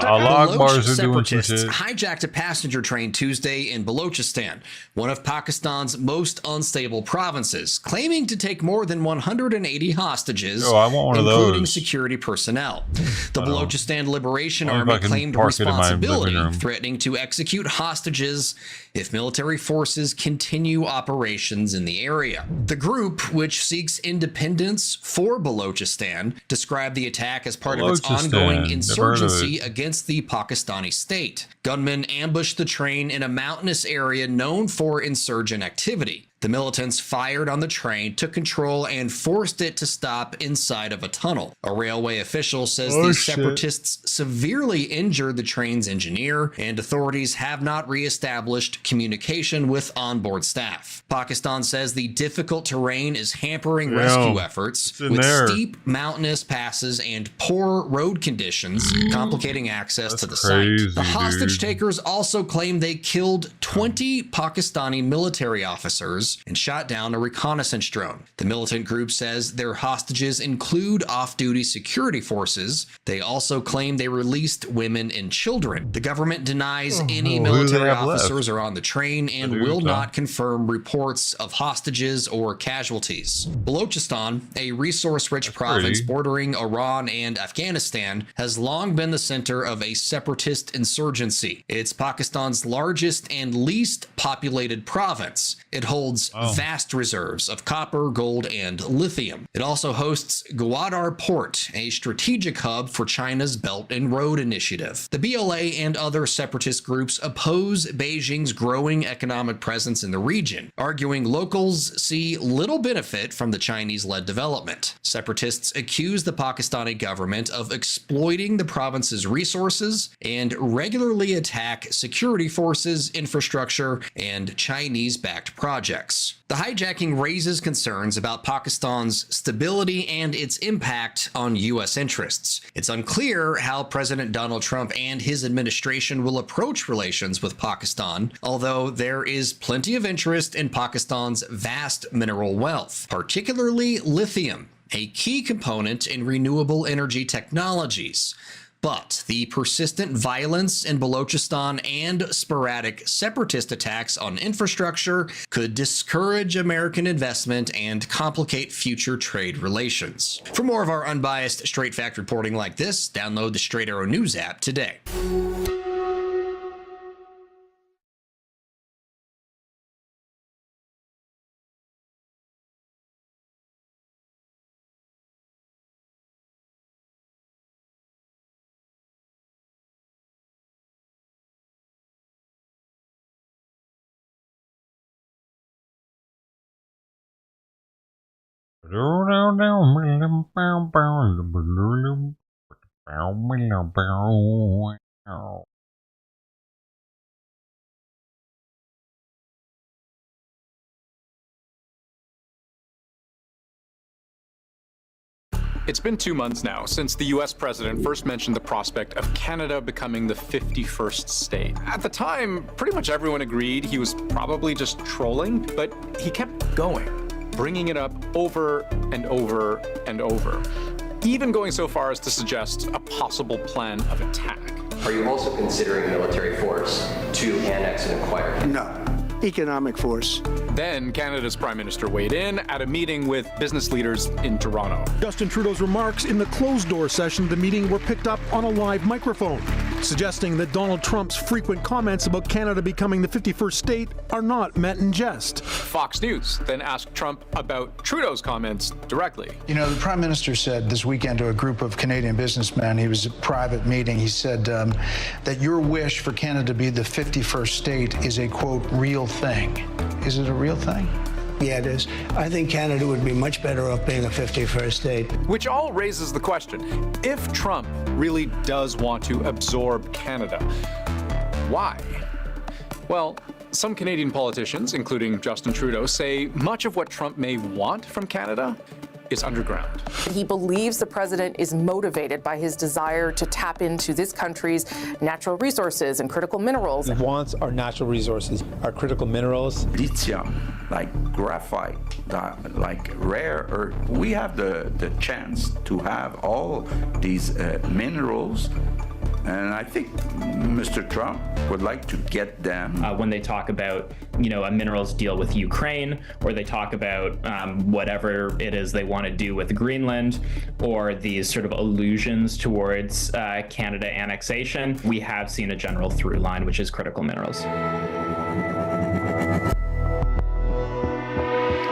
Allah Akbars are doing some shit. Hijacked a passenger train Tuesday in Balochistan, one of Pakistan's most unstable provinces, claiming to take more than 180 hostages, I want one including of those. security personnel. The Balochistan Liberation Army claimed responsibility, threatening to execute hostages if military forces continue operations in the area. The group, which seeks independence for Balochistan, described the attack as part of its ongoing insurgency against the Pakistani state. Gunmen ambushed the train in a mountainous area known for insurgent activity. The militants fired on the train, took control, and forced it to stop inside of a tunnel. A railway official says these separatists severely injured the train's engineer, and authorities have not reestablished communication with onboard staff. Pakistan says the difficult terrain is hampering rescue efforts, with steep mountainous passes and poor road conditions complicating access to the site. The hostage takers also claim they killed 20 Pakistani military officers and shot down a reconnaissance drone. The militant group says their hostages include off-duty security forces. They also claim they released women and children. The government denies any military officers are on the train and will not confirm reports of hostages or casualties. Balochistan, a resource-rich province bordering Iran and Afghanistan, has long been the center of a separatist insurgency. It's Pakistan's largest and least populated province. It holds vast reserves of copper, gold, and lithium. It also hosts Gwadar Port, a strategic hub for China's Belt and Road Initiative. The BLA and other separatist groups oppose Beijing's growing economic presence in the region, arguing locals see little benefit from the Chinese-led development. Separatists accuse the Pakistani government of exploiting the province's resources and regularly attack security forces, infrastructure, and Chinese-backed projects. The hijacking raises concerns about Pakistan's stability and its impact on U.S. interests. It's unclear how President Donald Trump and his administration will approach relations with Pakistan, although there is plenty of interest in Pakistan's vast mineral wealth, particularly lithium, a key component in renewable energy technologies. But the persistent violence in Balochistan and sporadic separatist attacks on infrastructure could discourage American investment and complicate future trade relations. For more of our unbiased, straight fact reporting like this, download the Straight Arrow News app today. It's been 2 months now since the U.S. president first mentioned the prospect of Canada becoming the 51st state. At the time, pretty much everyone agreed he was probably just trolling, but he kept going, bringing it up over and over and over, even going so far as to suggest a possible plan of attack. are you also considering military force to annex and acquire? No. Economic force. Then Canada's Prime Minister weighed in at a meeting with business leaders in Toronto. Justin Trudeau's remarks in the closed-door session of the meeting were picked up on a live microphone, suggesting that Donald Trump's frequent comments about Canada becoming the 51st state are not meant in jest. Fox News then asked Trump about Trudeau's comments directly. You know, the Prime Minister said this weekend to a group of Canadian businessmen, he was at a private meeting, he said that your wish for Canada to be the 51st state is a, quote, real thing. Is it a real thing? Yeah, it is. I think Canada would be much better off being a 51st state. Which all raises the question, if Trump really does want to absorb Canada, why? Well, some Canadian politicians, including Justin Trudeau, say much of what Trump may want from Canada is underground. He believes the president is motivated by his desire to tap into this country's natural resources and critical minerals. He wants our natural resources, our critical minerals. Lithium, like graphite, like rare earth. We have the chance to have all these minerals. And I think Mr. Trump would like to get them. When they talk about, you know, a minerals deal with Ukraine, or they talk about whatever it is they want to do with Greenland, or these sort of allusions towards Canada annexation, we have seen a general through line, which is critical minerals.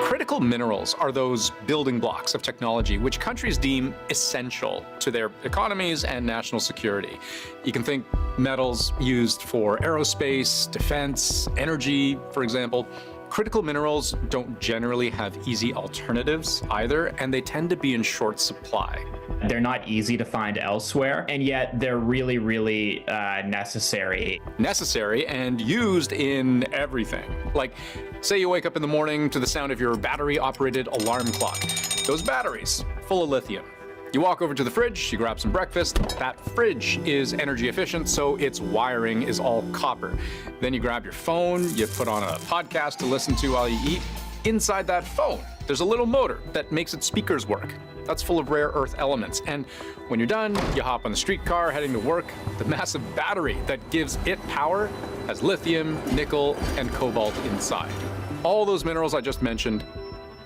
Critical minerals are those building blocks of technology which countries deem essential to their economies and national security. You can think metals used for aerospace, defense, energy, for example. Critical minerals don't generally have easy alternatives either, and they tend to be in short supply. They're not easy to find elsewhere, and yet they're really, really necessary. Necessary and used in everything. Like, say you wake up in the morning to the sound of your battery-operated alarm clock. Those batteries, full of lithium. You walk over to the fridge, you grab some breakfast. That fridge is energy efficient, so its wiring is all copper. Then you grab your phone, you put on a podcast to listen to while you eat. Inside that phone, there's a little motor that makes its speakers work. That's full of rare earth elements. And when you're done, you hop on the streetcar heading to work. The massive battery that gives it power has lithium, nickel, and cobalt inside. All those minerals I just mentioned,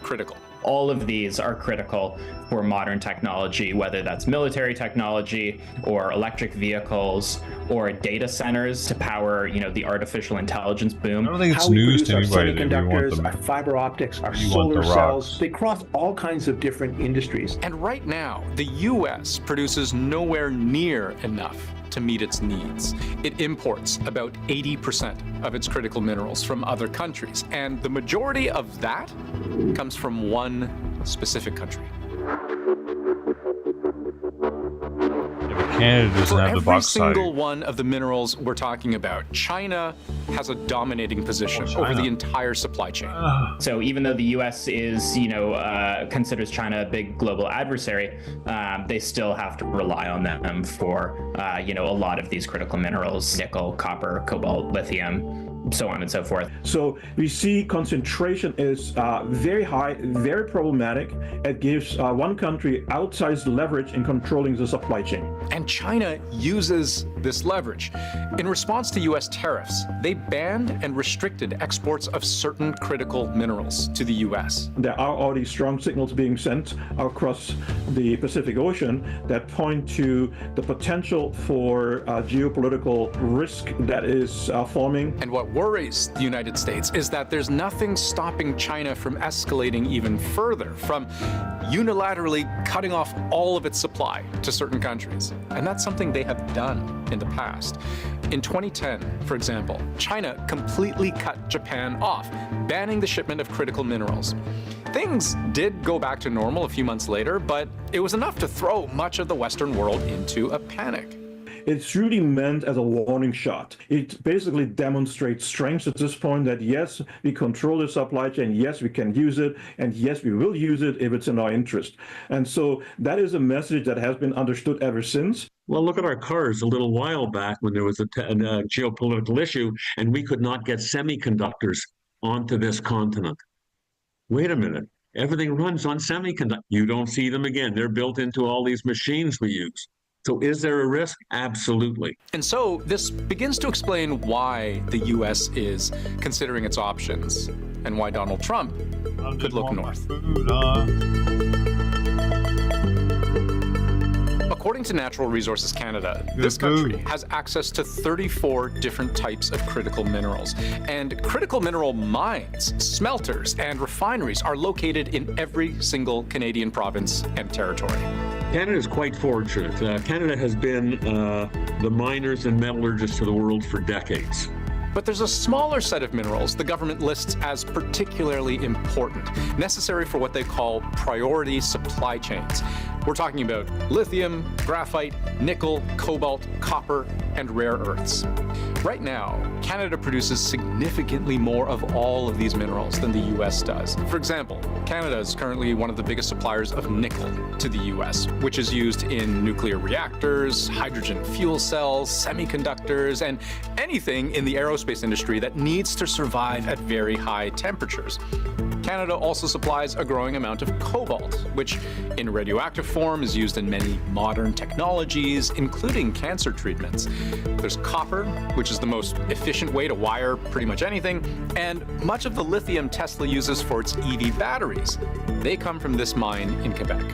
critical. All of these are critical for modern technology, whether that's military technology or electric vehicles or data centers to power, you know, the artificial intelligence boom. I don't think it's news to anybody that we want semiconductors, our fiber optics, our solar cells, they cross all kinds of different industries. And right now, the U.S. produces nowhere near enough to meet its needs. It imports about 80% of its critical minerals from other countries, and the majority of that comes from one specific country. Canada doesn't have the bauxite. Every single one of the minerals we're talking about, China has a dominating position over the entire supply chain. So even though the U.S. is, you know, considers China a big global adversary, they still have to rely on them for, you know, a lot of these critical minerals: nickel, copper, cobalt, lithium, so on and so forth. So we see concentration is very high, very problematic. It gives one country outsized leverage in controlling the supply chain. And China uses this leverage. In response to U.S. tariffs, they banned and restricted exports of certain critical minerals to the U.S. There are already strong signals being sent across the Pacific Ocean that point to the potential for geopolitical risk that is forming. And what worries the United States is that there's nothing stopping China from escalating even further, from unilaterally cutting off all of its supply to certain countries. And that's something they have done in the past. In 2010, for example, China completely cut Japan off, banning the shipment of critical minerals. Things did go back to normal a few months later, but it was enough to throw much of the Western world into a panic. It's really meant as a warning shot. It basically demonstrates strengths at this point that yes, we control the supply chain, yes, we can use it, and yes, we will use it if it's in our interest. And so that is a message that has been understood ever since. Well, look at our cars a little while back when there was a geopolitical issue and we could not get semiconductors onto this continent. Wait a minute. Everything runs on semiconductors. You don't see them again. They're built into all these machines we use. So is there a risk? Absolutely. And so this begins to explain why the U.S. is considering its options and why Donald Trump could look north. According to Natural Resources Canada, this country has access to 34 different types of critical minerals. And critical mineral mines, smelters, and refineries are located in every single Canadian province and territory. Canada is quite fortunate. Canada has been the miners and metallurgists of the world for decades. But there's a smaller set of minerals the government lists as particularly important, necessary for what they call priority supply chains. We're talking about lithium, graphite, nickel, cobalt, copper, and rare earths. Right now, Canada produces significantly more of all of these minerals than the U.S. does. For example, Canada is currently one of the biggest suppliers of nickel to the U.S., which is used in nuclear reactors, hydrogen fuel cells, semiconductors, and anything in the aerospace industry that needs to survive at very high temperatures. Canada also supplies a growing amount of cobalt, which in radioactive form is used in many modern technologies, including cancer treatments. There's copper, which is the most efficient way to wire pretty much anything, and much of the lithium Tesla uses for its EV batteries. They come from this mine in Quebec.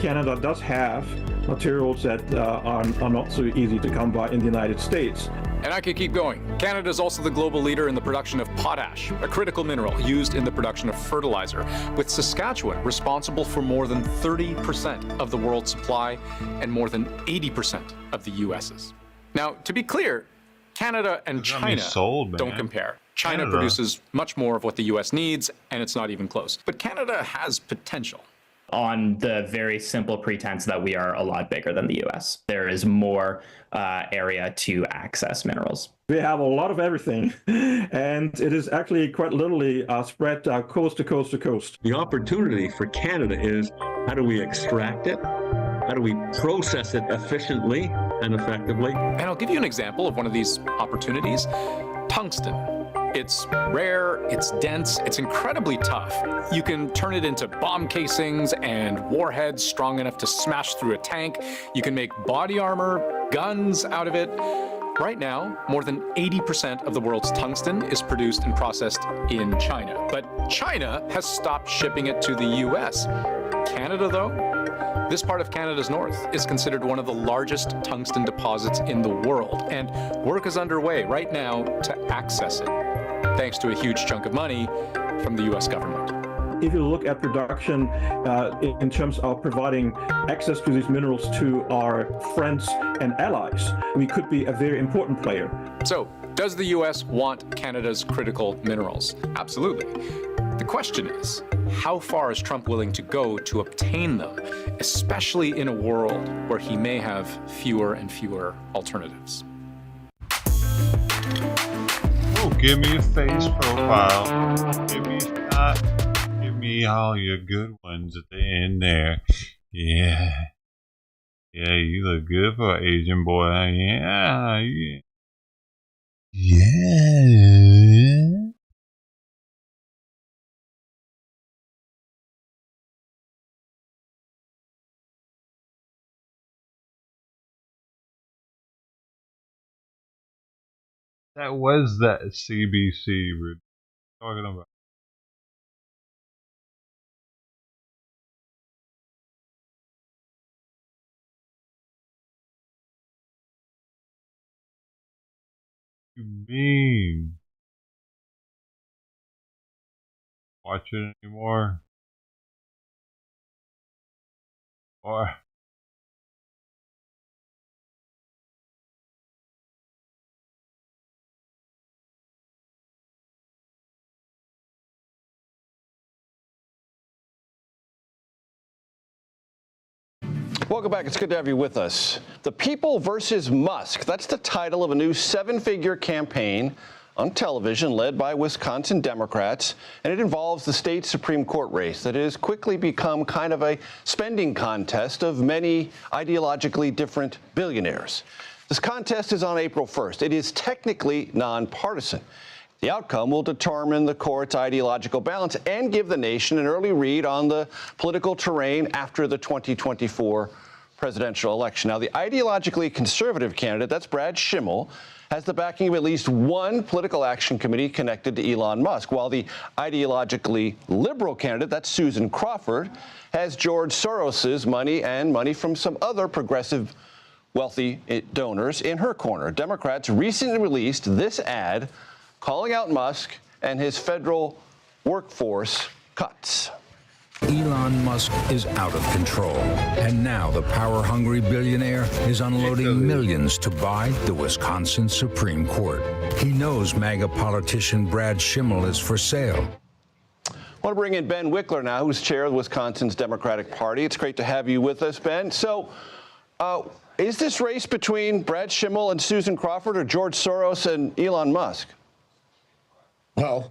Canada does have materials that are not so easy to come by in the United States. And I could keep going. Canada is also the global leader in the production of potash, a critical mineral used in the production of fertilizer, with Saskatchewan responsible for more than 30% of the world's supply and more than 80% of the US's. Now, to be clear, Canada and China don't compare. China produces much more of what the US needs, and it's not even close. But Canada has potential. On the very simple pretense that we are a lot bigger than the US. There is more area to access minerals. We have a lot of everything, and it is actually quite literally spread coast to coast to coast. The opportunity for Canada is, how do we extract it? How do we process it efficiently and effectively? And I'll give you an example of one of these opportunities. Tungsten. It's rare, it's dense, it's incredibly tough. You can turn it into bomb casings and warheads strong enough to smash through a tank. You can make body armor, guns out of it. Right now, more than 80% of the world's tungsten is produced and processed in China. But China has stopped shipping it to the US. Canada, though, this part of Canada's north is considered one of the largest tungsten deposits in the world, and work is underway right now to access it, thanks to a huge chunk of money from the US government. If you look at production in terms of providing access to these minerals to our friends and allies, we could be a very important player. So, does the US want Canada's critical minerals? Absolutely. The question is, how far is Trump willing to go to obtain them, especially in a world where he may have fewer and fewer alternatives? Oh, give me a face profile. Give me a shot. Give me all your good ones at the end there. Yeah. Yeah, you look good for an Asian boy. Yeah. Yeah. That was that CBC we're talking about. What you mean? Watch it anymore? Or Welcome back. It's good to have you with us. The People versus Musk. That's the title of a new 7-figure campaign on television led by Wisconsin Democrats, and it involves the state Supreme Court race that has quickly become kind of a spending contest of many ideologically different billionaires. This contest is on April 1st. It is technically nonpartisan. The outcome will determine the court's ideological balance and give the nation an early read on the political terrain after the 2024 presidential election. Now, the ideologically conservative candidate, that's Brad Schimmel, has the backing of at least one political action committee connected to Elon Musk, while the ideologically liberal candidate, that's Susan Crawford, has George Soros's money and money from some other progressive wealthy donors in her corner. Democrats recently released this ad calling out Musk and his federal workforce cuts. Elon Musk is out of control, and now the power-hungry billionaire is unloading millions to buy the Wisconsin Supreme Court. He knows MAGA politician Brad Schimmel is for sale. I want to bring in Ben Wickler now, who's chair of Wisconsin's Democratic Party. It's great to have you with us, Ben. So, is this race between Brad Schimmel and Susan Crawford or George Soros and Elon Musk? Well,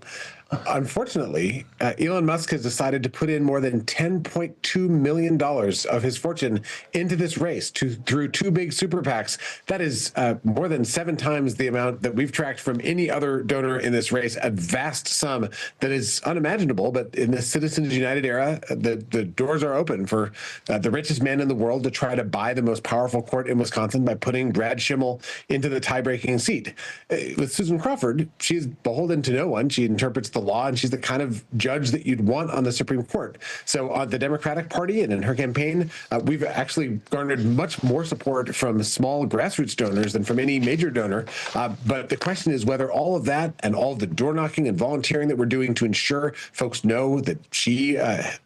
unfortunately, Elon Musk has decided to put in more than $10.2 million of his fortune into this race through two big super PACs. That is more than 7 times the amount that we've tracked from any other donor in this race, a vast sum that is unimaginable. But in the Citizens United era, the doors are open for the richest man in the world to try to buy the most powerful court in Wisconsin by putting Brad Schimmel into the tie-breaking seat. With Susan Crawford, she's beholden to no one. She interprets the law, and she's the kind of judge that you'd want on the Supreme Court. So on the Democratic Party and in her campaign, we've actually garnered much more support from small grassroots donors than from any major donor. But the question is whether all of that and all of the door knocking and volunteering that we're doing to ensure folks know that she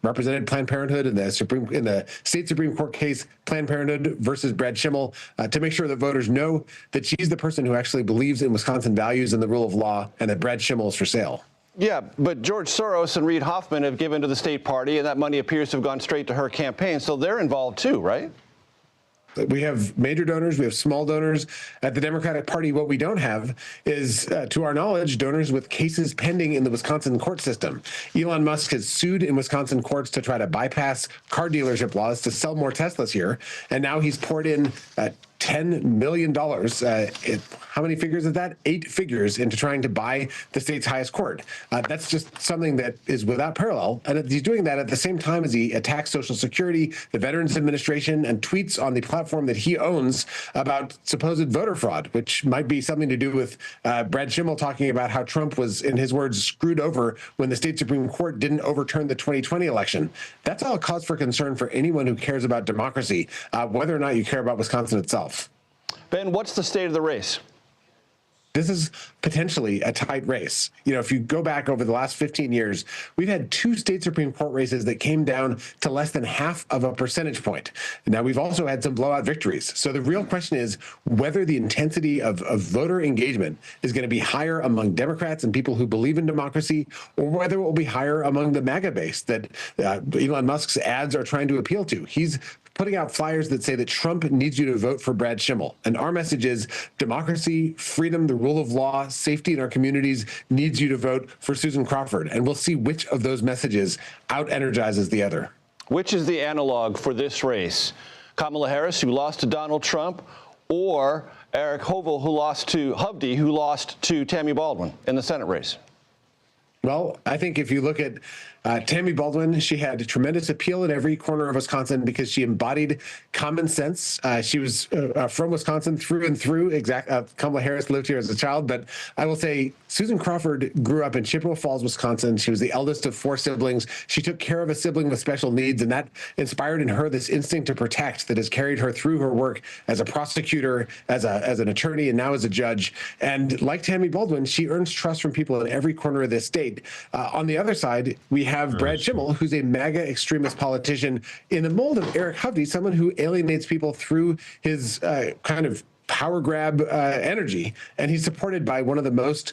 represented Planned Parenthood in the state Supreme Court case, Planned Parenthood versus Brad Schimmel, to make sure that voters know that she's the person who actually believes in Wisconsin values and the rule of law, and that Brad Schimmel is for sale. Yeah, but George Soros and Reid Hoffman have given to the state party, and that money appears to have gone straight to her campaign. So they're involved too, right? We have major donors, we have small donors. At the Democratic Party, what we don't have is, to our knowledge, donors with cases pending in the Wisconsin court system. Elon Musk has sued in Wisconsin courts to try to bypass car dealership laws to sell more Teslas here, and now he's poured in $10 million. How many figures is that? 8 figures into trying to buy the state's highest court. That's just something that is without parallel. And he's doing that at the same time as he attacks Social Security, the Veterans Administration, and tweets on the platform that he owns about supposed voter fraud, which might be something to do with Brad Schimmel talking about how Trump was, in his words, screwed over when the state Supreme Court didn't overturn the 2020 election. That's all a cause for concern for anyone who cares about democracy, whether or not you care about Wisconsin itself. Ben, what's the state of the race? This is potentially a tight race. You know, if you go back over the last 15 years, we've had 2 state Supreme Court races that came down to less than half of a percentage point. Now, we've also had some blowout victories. So the real question is whether the intensity of voter engagement is going to be higher among Democrats and people who believe in democracy, or whether it will be higher among the MAGA base that Elon Musk's ads are trying to appeal to. He's putting out flyers that say that Trump needs you to vote for Brad Schimmel. And our message is democracy, freedom, the rule of law, safety in our communities needs you to vote for Susan Crawford. And we'll see which of those messages out-energizes the other. Which is the analog for this race? Kamala Harris, who lost to Donald Trump, or Eric Hovde, who lost to Tammy Baldwin in the Senate race? Well, I think if you look at Tammy Baldwin, she had tremendous appeal in every corner of Wisconsin because she embodied common sense. She was from Wisconsin through and through. Kamala Harris lived here as a child, but I will say Susan Crawford grew up in Chippewa Falls, Wisconsin. She was the eldest of 4 siblings. She took care of a sibling with special needs, and that inspired in her this instinct to protect that has carried her through her work as a prosecutor, as an attorney, and now as a judge. And like Tammy Baldwin, she earns trust from people in every corner of this state. On the other side, we have Brad Schimmel, who's a MAGA extremist politician in the mold of Eric Hovde, someone who alienates people through his kind of power grab energy. And he's supported by one of the most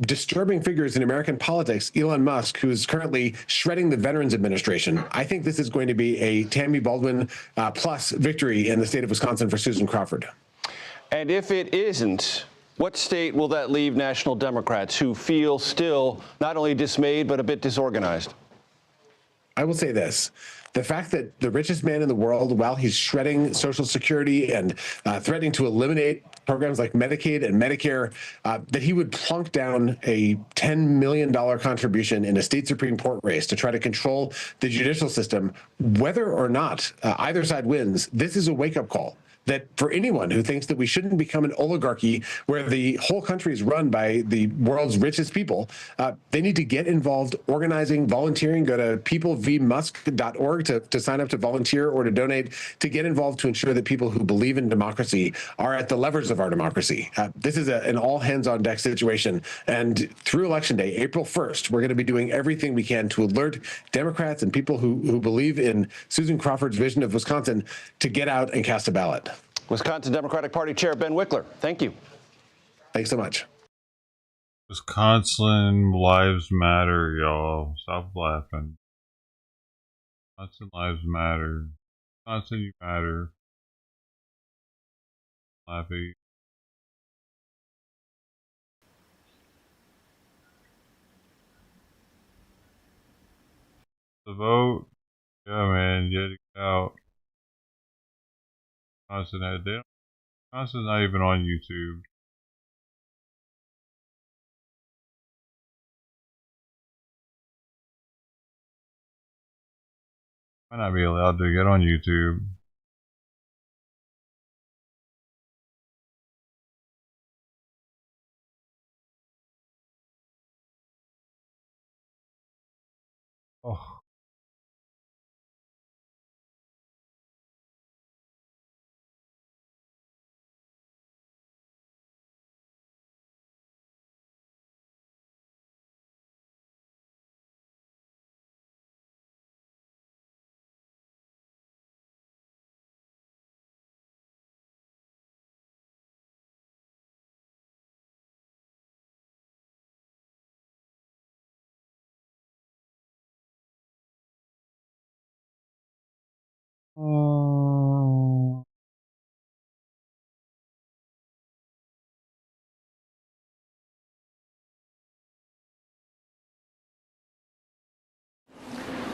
disturbing figures in American politics, Elon Musk, who is currently shredding the Veterans Administration. I think this is going to be a Tammy Baldwin plus victory in the state of Wisconsin for Susan Crawford. And if it isn't, what state will that leave national Democrats who feel still not only dismayed, but a bit disorganized? I will say this. The fact that the richest man in the world, while he's shredding Social Security and threatening to eliminate programs like Medicaid and Medicare, that he would plunk down a $10 million contribution in a state Supreme Court race to try to control the judicial system, whether or not either side wins, this is a wake-up call. That for anyone who thinks that we shouldn't become an oligarchy where the whole country is run by the world's richest people, they need to get involved, organizing, volunteering. Go to peoplevmusk.org to sign up to volunteer or to donate, to get involved, to ensure that people who believe in democracy are at the levers of our democracy. This is an all-hands-on-deck situation. And through Election Day, April 1st, we're going to be doing everything we can to alert Democrats and people who believe in Susan Crawford's vision of Wisconsin to get out and cast a ballot. Wisconsin Democratic Party Chair Ben Wickler, thank you. Thanks so much. Wisconsin lives matter, y'all. Stop laughing. Wisconsin lives matter. Wisconsin, you matter. Laughing. The vote. Yeah, man, get it out. Wisconsin's not even on YouTube. Might not be allowed to get on YouTube. Oh.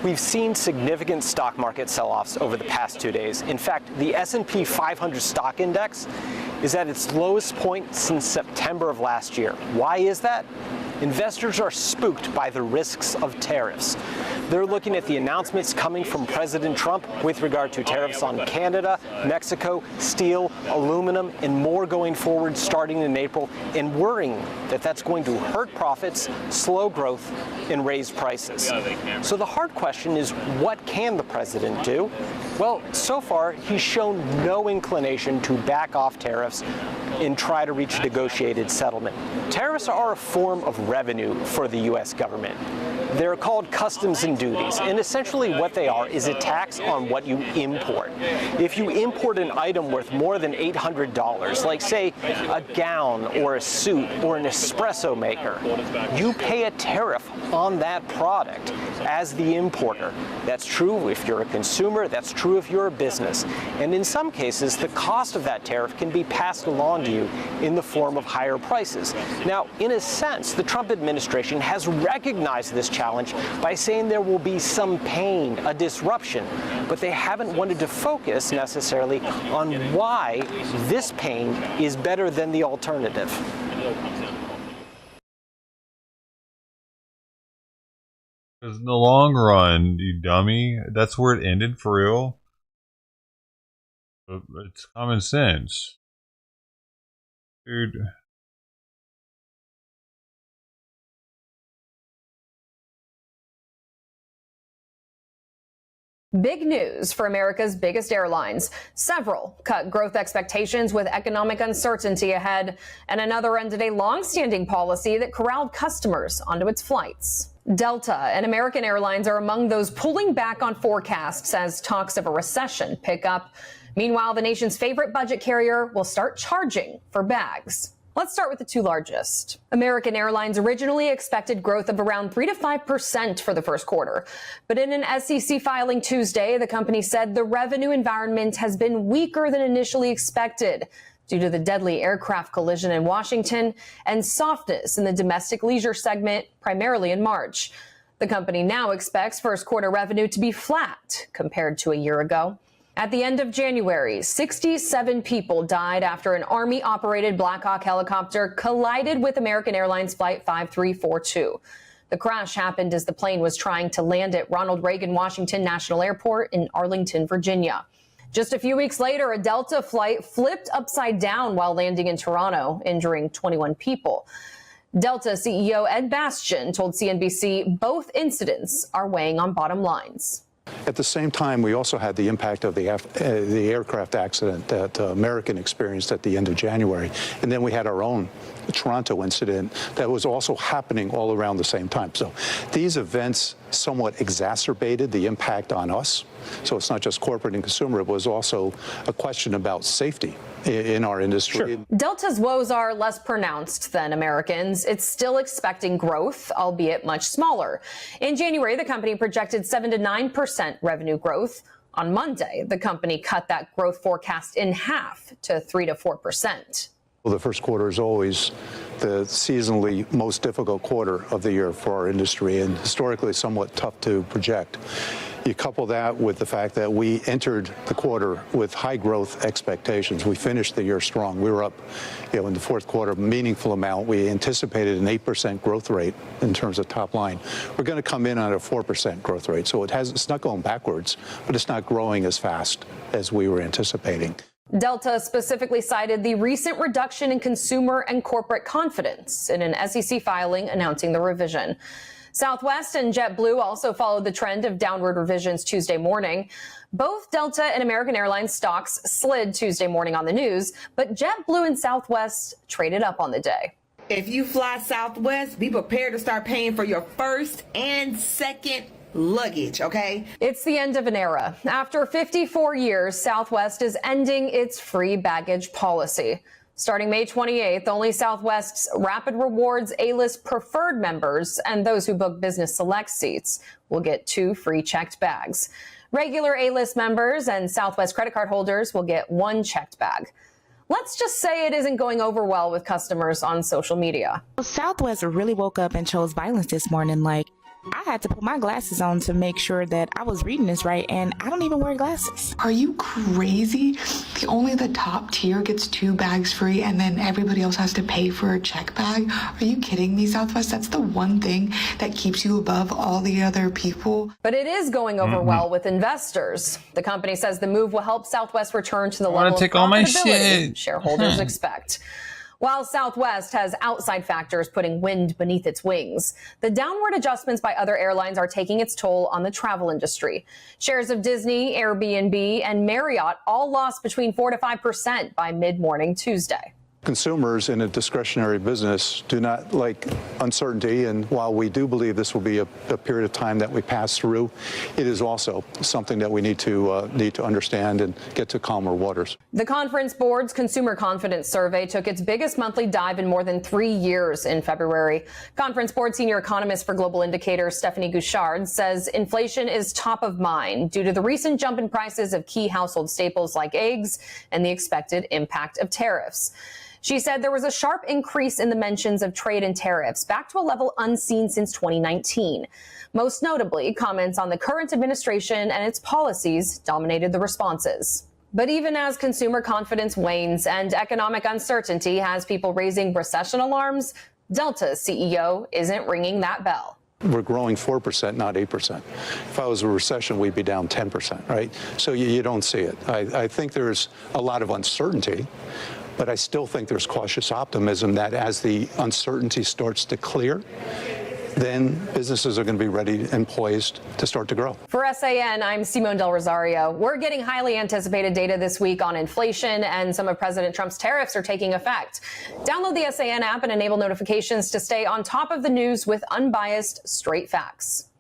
We've seen significant stock market sell-offs over the past 2 days. In fact, the S&P 500 stock index is at its lowest point since September of last year. Why is that? Investors are spooked by the risks of tariffs. They're looking at the announcements coming from President Trump with regard to tariffs on Canada, Mexico, steel, aluminum, and more going forward starting in April, and worrying that that's going to hurt profits, slow growth, and raise prices. So the hard question is, what can the president do? Well, so far, he's shown no inclination to back off tariffs and try to reach a negotiated settlement. Tariffs are a form of revenue for the U.S. government. They're called customs and duties, and essentially what they are is a tax on what you import. If you import an item worth more than $800, like say a gown or a suit or an espresso maker, you pay a tariff on that product as the importer. That's true if you're a consumer, that's true if you're a business. And in some cases, the cost of that tariff can be passed along to you in the form of higher prices. Now, in a sense, the Trump administration has recognized this challenge by saying there will be some pain, a disruption, but they haven't wanted to focus necessarily on why this pain is better than the alternative. Because in the long run, you dummy, that's where it ended for real. It's common sense. Dude. Big news for America's biggest airlines. Several cut growth expectations with economic uncertainty ahead, and another ended a long-standing policy that corralled customers onto its flights. Delta and American Airlines are among those pulling back on forecasts as talks of a recession pick up. Meanwhile, the nation's favorite budget carrier will start charging for bags. Let's start with the two largest. American Airlines originally expected growth of around 3 to 5% for the first quarter. But in an SEC filing Tuesday, the company said the revenue environment has been weaker than initially expected due to the deadly aircraft collision in Washington and softness in the domestic leisure segment, primarily in March. The company now expects first quarter revenue to be flat compared to a year ago. At the end of January, 67 people died after an Army-operated Black Hawk helicopter collided with American Airlines Flight 5342. The crash happened as the plane was trying to land at Ronald Reagan Washington National Airport in Arlington, Virginia. Just a few weeks later, a Delta flight flipped upside down while landing in Toronto, injuring 21 people. Delta CEO Ed Bastian told CNBC both incidents are weighing on bottom lines. At the same time, we also had the impact of the aircraft accident that American experienced at the end of January. And then we had our own Toronto incident that was also happening all around the same time. So these events somewhat exacerbated the impact on us. So it's not just corporate and consumer, it was also a question about safety in our industry. Sure. Delta's woes are less pronounced than Americans. It's still expecting growth, albeit much smaller. In January, the company projected 7 to 9% revenue growth. On Monday, the company cut that growth forecast in half to 3 to 4%. Well, the first quarter is always the seasonally most difficult quarter of the year for our industry and historically somewhat tough to project. You couple that with the fact that we entered the quarter with high growth expectations. We finished the year strong. We were up, in the fourth quarter, a meaningful amount. We anticipated an 8% growth rate in terms of top line. We're going to come in on a 4% growth rate. So it's not going backwards, but it's not growing as fast as we were anticipating. Delta specifically cited the recent reduction in consumer and corporate confidence in an SEC filing announcing the revision. Southwest and JetBlue also followed the trend of downward revisions Tuesday morning. Both Delta and American Airlines stocks slid Tuesday morning on the news, but JetBlue and Southwest traded up on the day. If you fly Southwest, be prepared to start paying for your first and second luggage, okay? It's the end of an era. After 54 years, Southwest is ending its free baggage policy. Starting May 28th, only Southwest's Rapid Rewards A-List preferred members and those who book Business Select seats will get 2 free checked bags. Regular A-List members and Southwest credit card holders will get 1 checked bag. Let's just say it isn't going over well with customers on social media. Southwest really woke up and chose violence this morning. I had to put my glasses on to make sure that I was reading this right, and I don't even wear glasses. Are you crazy? Only the top tier gets 2 bags free, and then everybody else has to pay for a check bag? Are you kidding me, Southwest? That's the one thing that keeps you above all the other people. But it is going over well with investors. The company says the move will help Southwest return to the level of profitability shareholders expect. While Southwest has outside factors putting wind beneath its wings, the downward adjustments by other airlines are taking its toll on the travel industry. Shares of Disney, Airbnb, and Marriott all lost between 4 to 5% by mid-morning Tuesday. Consumers in a discretionary business do not like uncertainty, and while we do believe this will be a period of time that we pass through, it is also something that we need to understand and get to calmer waters. The Conference Board's Consumer Confidence Survey took its biggest monthly dive in more than 3 years in February. Conference Board senior economist for Global Indicators Stephanie Gouchard says inflation is top of mind due to the recent jump in prices of key household staples like eggs and the expected impact of tariffs. She said there was a sharp increase in the mentions of trade and tariffs, back to a level unseen since 2019. Most notably, comments on the current administration and its policies dominated the responses. But even as consumer confidence wanes and economic uncertainty has people raising recession alarms, Delta's CEO isn't ringing that bell. We're growing 4%, not 8%. If I was a recession, we'd be down 10%, right? So you don't see it. I think there's a lot of uncertainty, but I still think there's cautious optimism that as the uncertainty starts to clear, then businesses are going to be ready and poised to start to grow. For SAN, I'm Simone Del Rosario. We're getting highly anticipated data this week on inflation, and some of President Trump's tariffs are taking effect. Download the SAN app and enable notifications to stay on top of the news with unbiased, straight facts.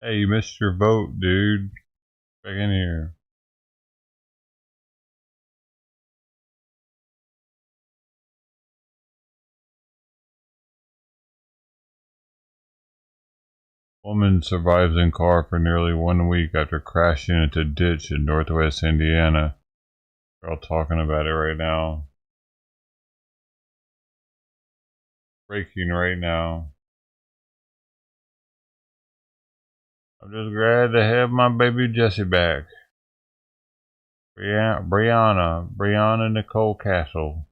Hey, you missed your vote, dude. Back in here. Woman survives in car for nearly 1 week after crashing into ditch in northwest Indiana. They're all talking about it right now. Breaking right now. I'm just glad to have my baby Jessie back. Brianna Nicole Castle.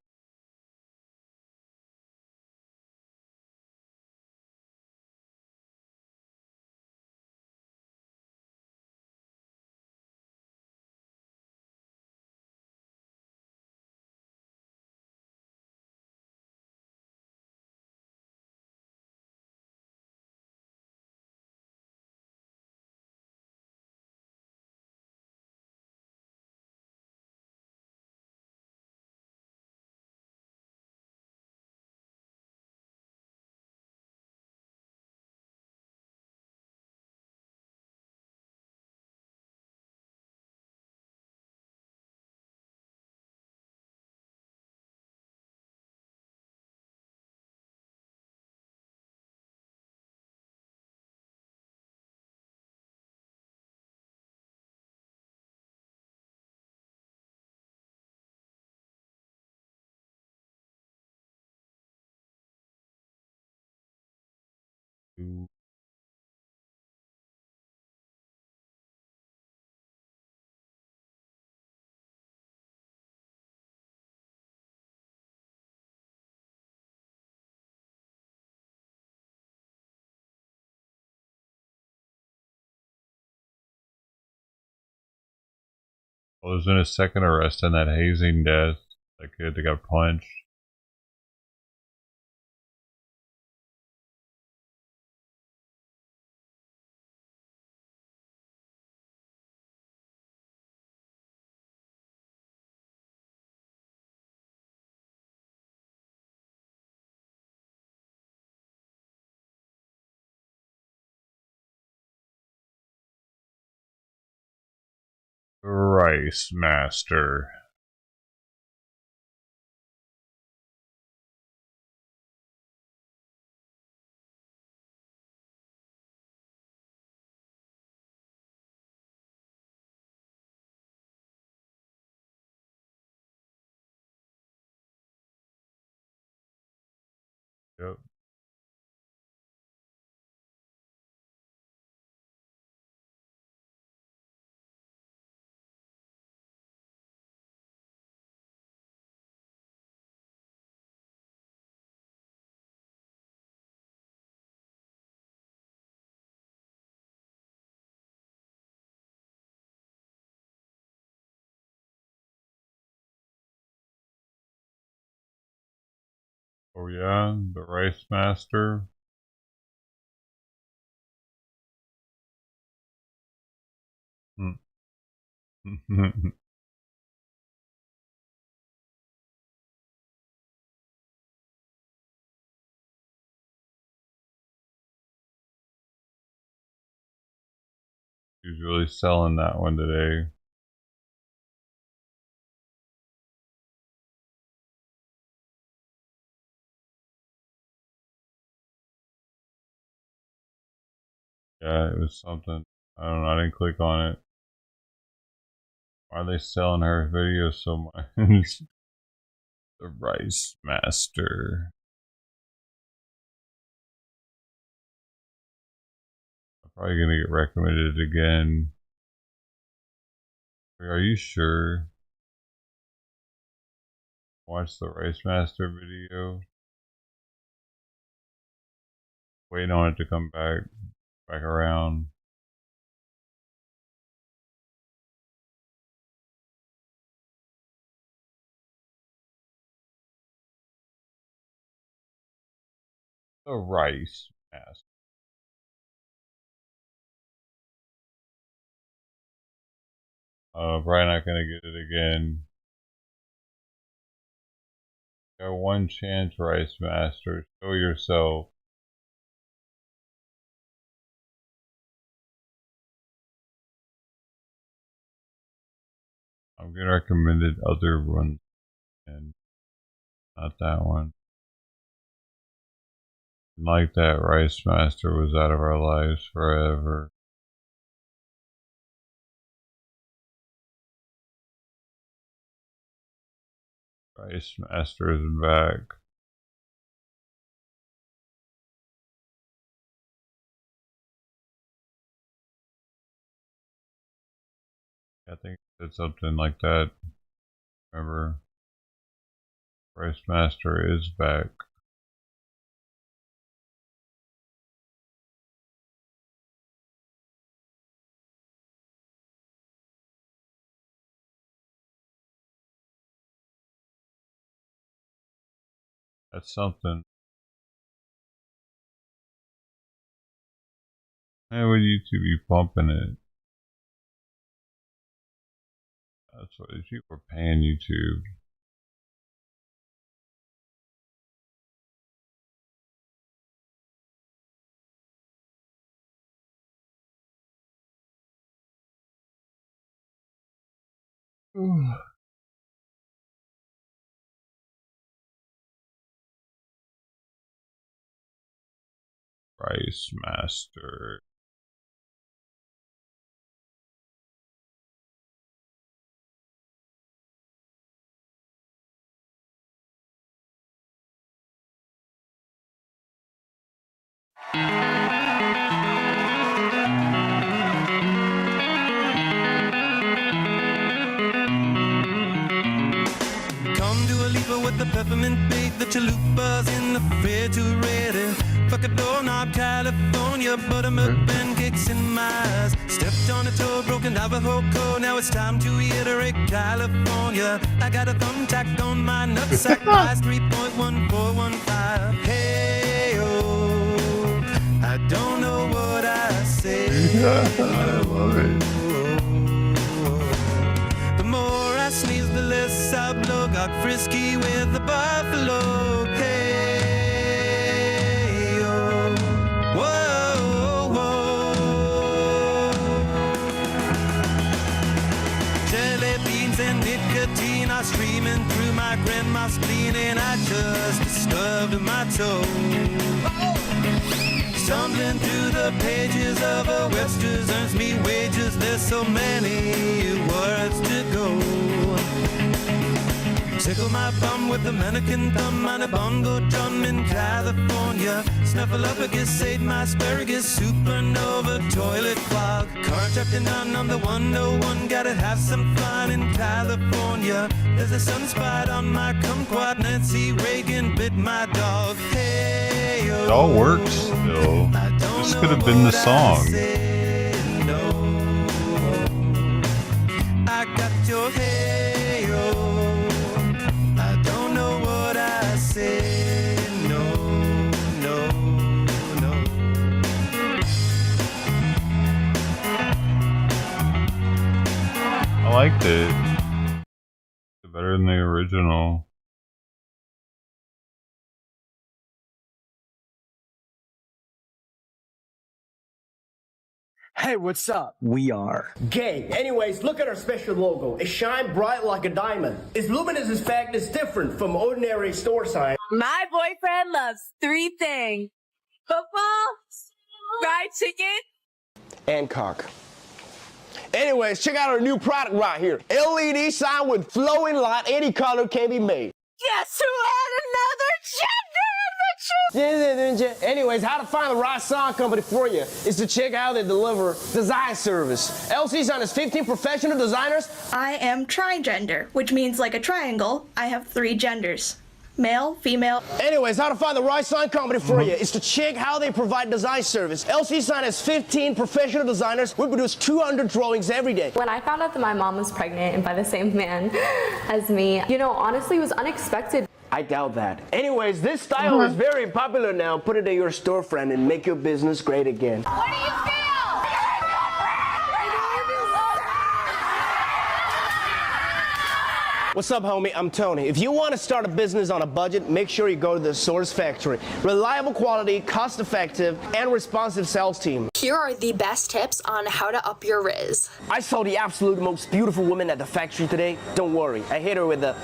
Well, there's been a second arrest in that hazing death. That kid that got punched. Rice Master. Yep. Oh yeah, the Rice Master. He's really selling that one today. Yeah, it was something. I don't know, I didn't click on it. Why are they selling her video so much? The Rice Master. I'm probably gonna get recommended again. Wait, are you sure? Watch the Rice Master video. Waiting on it to come back around. The Rice Master. Probably not gonna get it again. Got one chance, Rice Master. Show yourself. I'm getting recommended other ones, and not that one. Like that, Rice Master was out of our lives forever. Price Master is back. I think it's something like that. Remember, Price Master is back. That's something. Hey, would YouTube be pumping it? That's what if you were paying YouTube. Price Master. Come to a leaper with the peppermint bake, the chalupas in the refrigerator. Fuck a doorknob, California, buttermilk pancakes in my eyes. Stepped on a toe, broken Navajo code, now it's time to iterate California. I got a thumbtack on my nutsack, price 3.1415. Hey, oh, I don't know what I say. I love it. The more I sneeze, the less I blow. Got frisky with the buffalo. Hey, oh, whoa, whoa. Jelly beans and nicotine are streaming through my grandma's spleen, and I just stubbed my toe. Stumbling through the pages of a Webster's earns me wages. There's so many words to go. Tickle my bum with a mannequin thumb on a bongo drum in California. Snuffleupagus ate my asparagus, supernova toilet clog. Car chucking down on the 101, gotta have some fun in California. There's a sunspot on my kumquat, Nancy Reagan bit my dog. Hey, oh, It all works still. This could have been the song. I got your hey, oh, I don't know what I said, no, no, no. I liked it. Better than the original. Hey, what's up? We are gay. Anyways, look at our special logo. It shines bright like a diamond. Its luminous effect is different from ordinary store sign. My boyfriend loves 3 things: football, fried chicken, And cock. Anyways, check out our new product right here. LED sign with flowing light, any color can be made. guess who had another gender Anyways, how to find the right sign company for you is to check out they deliver design service. LC Sign is 15 professional designers. I am trigender, which means like a triangle, I have 3 genders. Male, female. Anyways, how to find the right sign company for you is to check how they provide design service. LC Sign has 15 professional designers. We produce 200 drawings every day. When I found out that my mom was pregnant and by the same man as me, you know, honestly, it was unexpected. I doubt that. Anyways, this style is very popular now. Put it in your storefront and make your business great again. What do you feel? What's up, homie? I'm Tony. If you want to start a business on a budget, make sure you go to the Source Factory. Reliable quality, cost-effective, and responsive sales team. Here are the best tips on how to up your Riz. I saw the absolute most beautiful woman at the factory today. Don't worry, I hit her with the...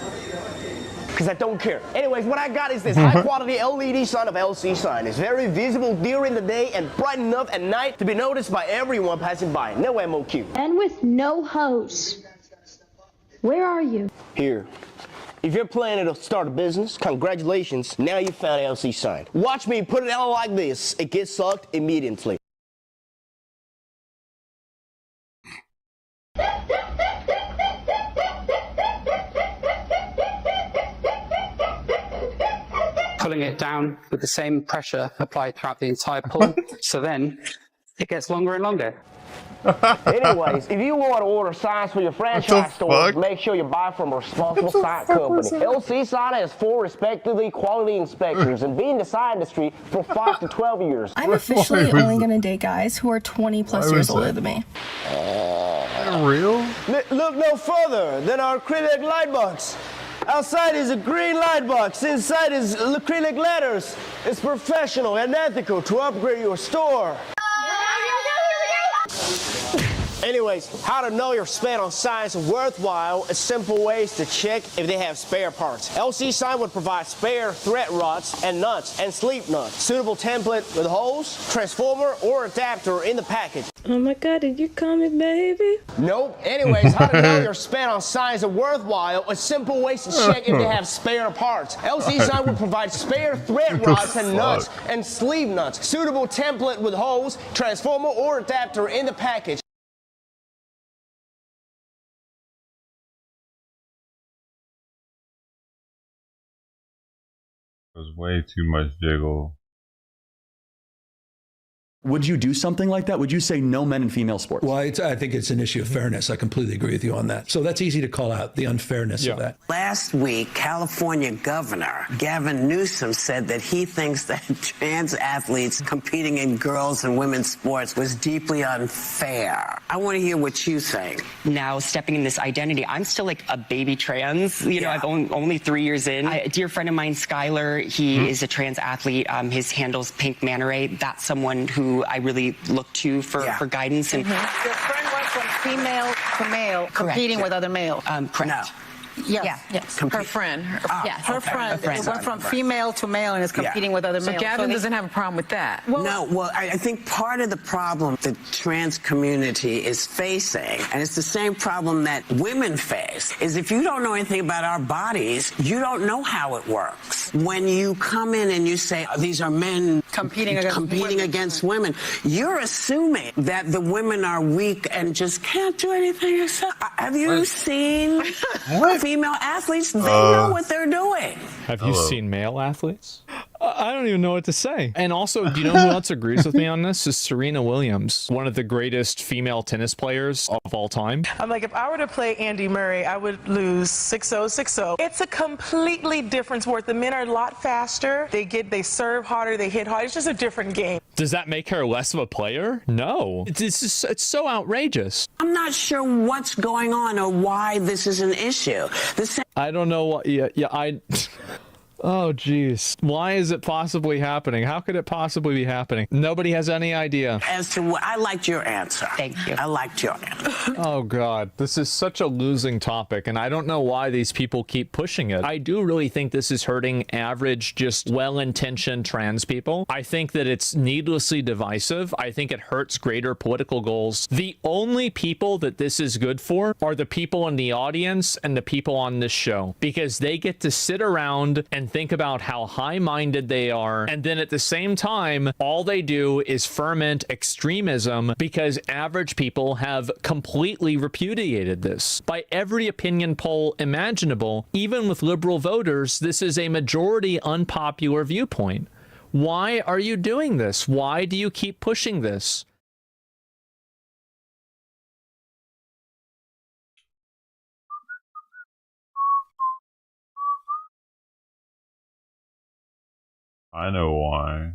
because I don't care. Anyways, what I got is this high-quality LED sign of LC Sign. It's very visible during the day and bright enough at night to be noticed by everyone passing by. No MOQ. And with no hose. Where are you? Here. If you're planning to start a business, congratulations, now you found LC sign. Watch me put it out like this. It gets sucked immediately. Pulling it down with the same pressure applied throughout the entire pull, so then it gets longer and longer. Anyways, if you want to order signs for your franchise stores, make sure you buy from a responsible sign company. LC Sign has 4 respectively quality inspectors and been in the sign industry for 5 to 12 years. I'm officially only going to date guys who are 20 plus years older than me. Real? Look no further than our acrylic light box. Outside is a green light box. Inside is acrylic letters. It's professional and ethical to upgrade your store. Anyways, how to know your spend on signs worthwhile is simple ways to check if they have spare parts. LC Sign would provide spare thread rods and nuts and sleeve nuts. Suitable template with holes, transformer, or adapter in the package. Oh my God, did you coming, baby? Nope. Anyways, how to know your spend on signs are worthwhile is simple ways to check if they have spare parts. LC Sign would provide spare thread rods and nuts and sleeve nuts. Suitable template with holes, transformer, or adapter in the package. There's way too much jiggle. Would you do something like that? Would you say no men in female sports? Well, I think it's an issue of fairness. I completely agree with you on that. So that's easy to call out, the unfairness of that. Last week, California Governor Gavin Newsom said that he thinks that trans athletes competing in girls' and women's sports was deeply unfair. I want to hear what you think. Now, stepping in this identity, I'm still like a baby trans. You know, I've only 3 years in. A dear friend of mine, Skylar, he is a trans athlete. His handle's Pink Manta Ray. That's someone who I really look to for guidance. And Your friend went from female to male, competing with other males. Correct. No. Yes. Her friend. Her friend went from female to male and is competing with other males. So Gavin doesn't have a problem with that. Well, I think part of the problem the trans community is facing, and it's the same problem that women face, is if you don't know anything about our bodies, you don't know how it works. When you come in and you say, these are men competing against women, you're assuming that the women are weak and just can't do anything yourself. Have you seen female athletes? They know what they're doing. Have you seen male athletes? I don't even know what to say. And also, do you know who else agrees with me on this? Is Serena Williams, one of the greatest female tennis players of all time. I'm like, if I were to play Andy Murray, I would lose 6-0, 6-0. It's a completely different sport. The men are a lot faster. They serve harder, they hit harder. It's just a different game. Does that make her less of a player? No. It's so outrageous. I'm not sure what's going on or why this is an issue. I don't know what. Oh, geez. Why is it possibly happening? How could it possibly be happening? Nobody has any idea. As to what, I liked your answer. Thank you. I liked your answer. Oh, God. This is such a losing topic, and I don't know why these people keep pushing it. I do really think this is hurting average, just well-intentioned trans people. I think that it's needlessly divisive. I think it hurts greater political goals. The only people that this is good for are the people in the audience and the people on this show, because they get to sit around and think about how high-minded they are, and then at the same time, all they do is ferment extremism because average people have completely repudiated this. By every opinion poll imaginable, even with liberal voters, this is a majority unpopular viewpoint. Why are you doing this? Why do you keep pushing this? I know why.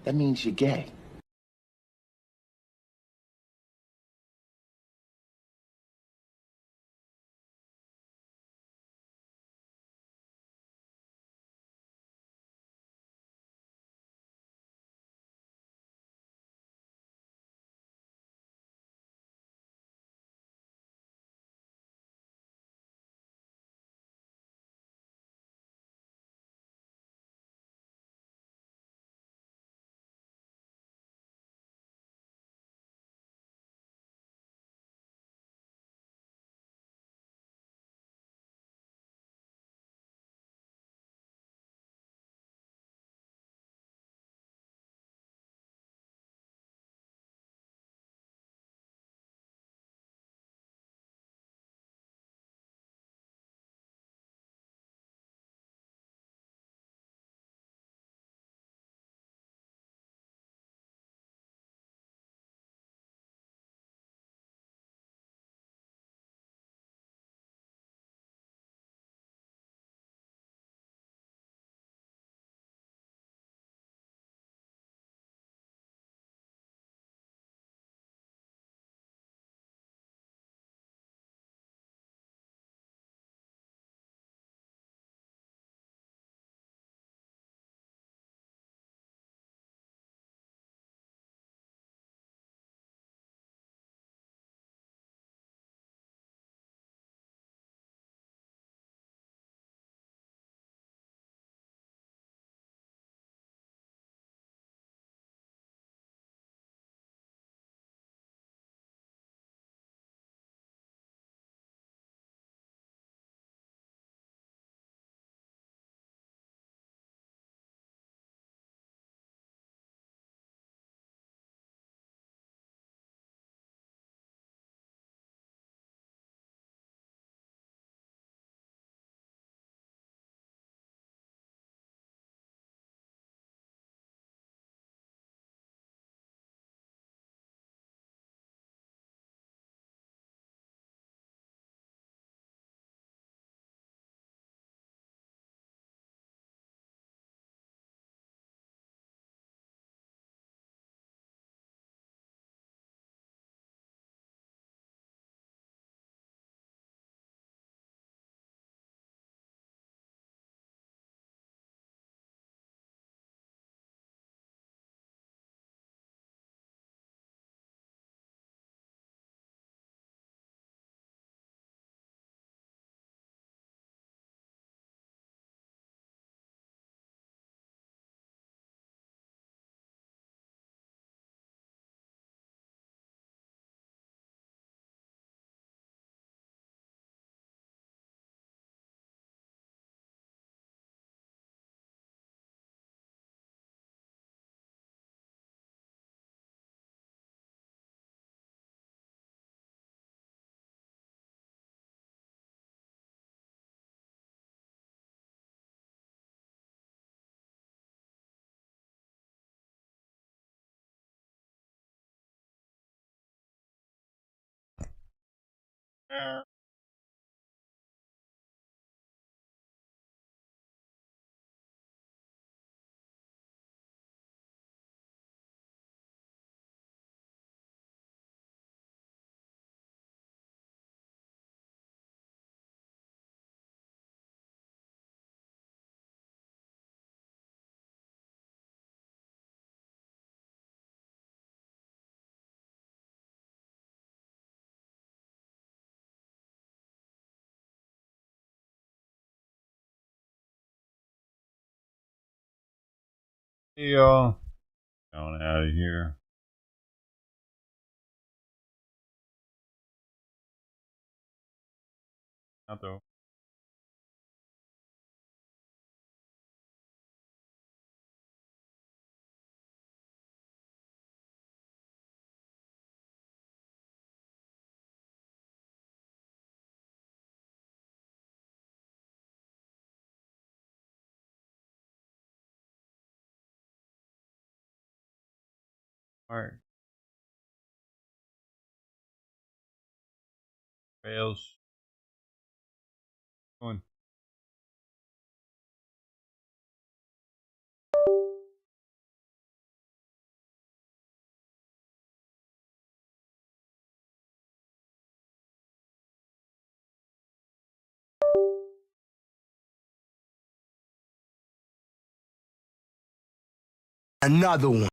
That means you're gay. Hey y'all, going out of here. Not though. Alright. Fails. Going. Another one.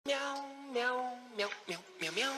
Meow, meow, meow, meow, meow, meow.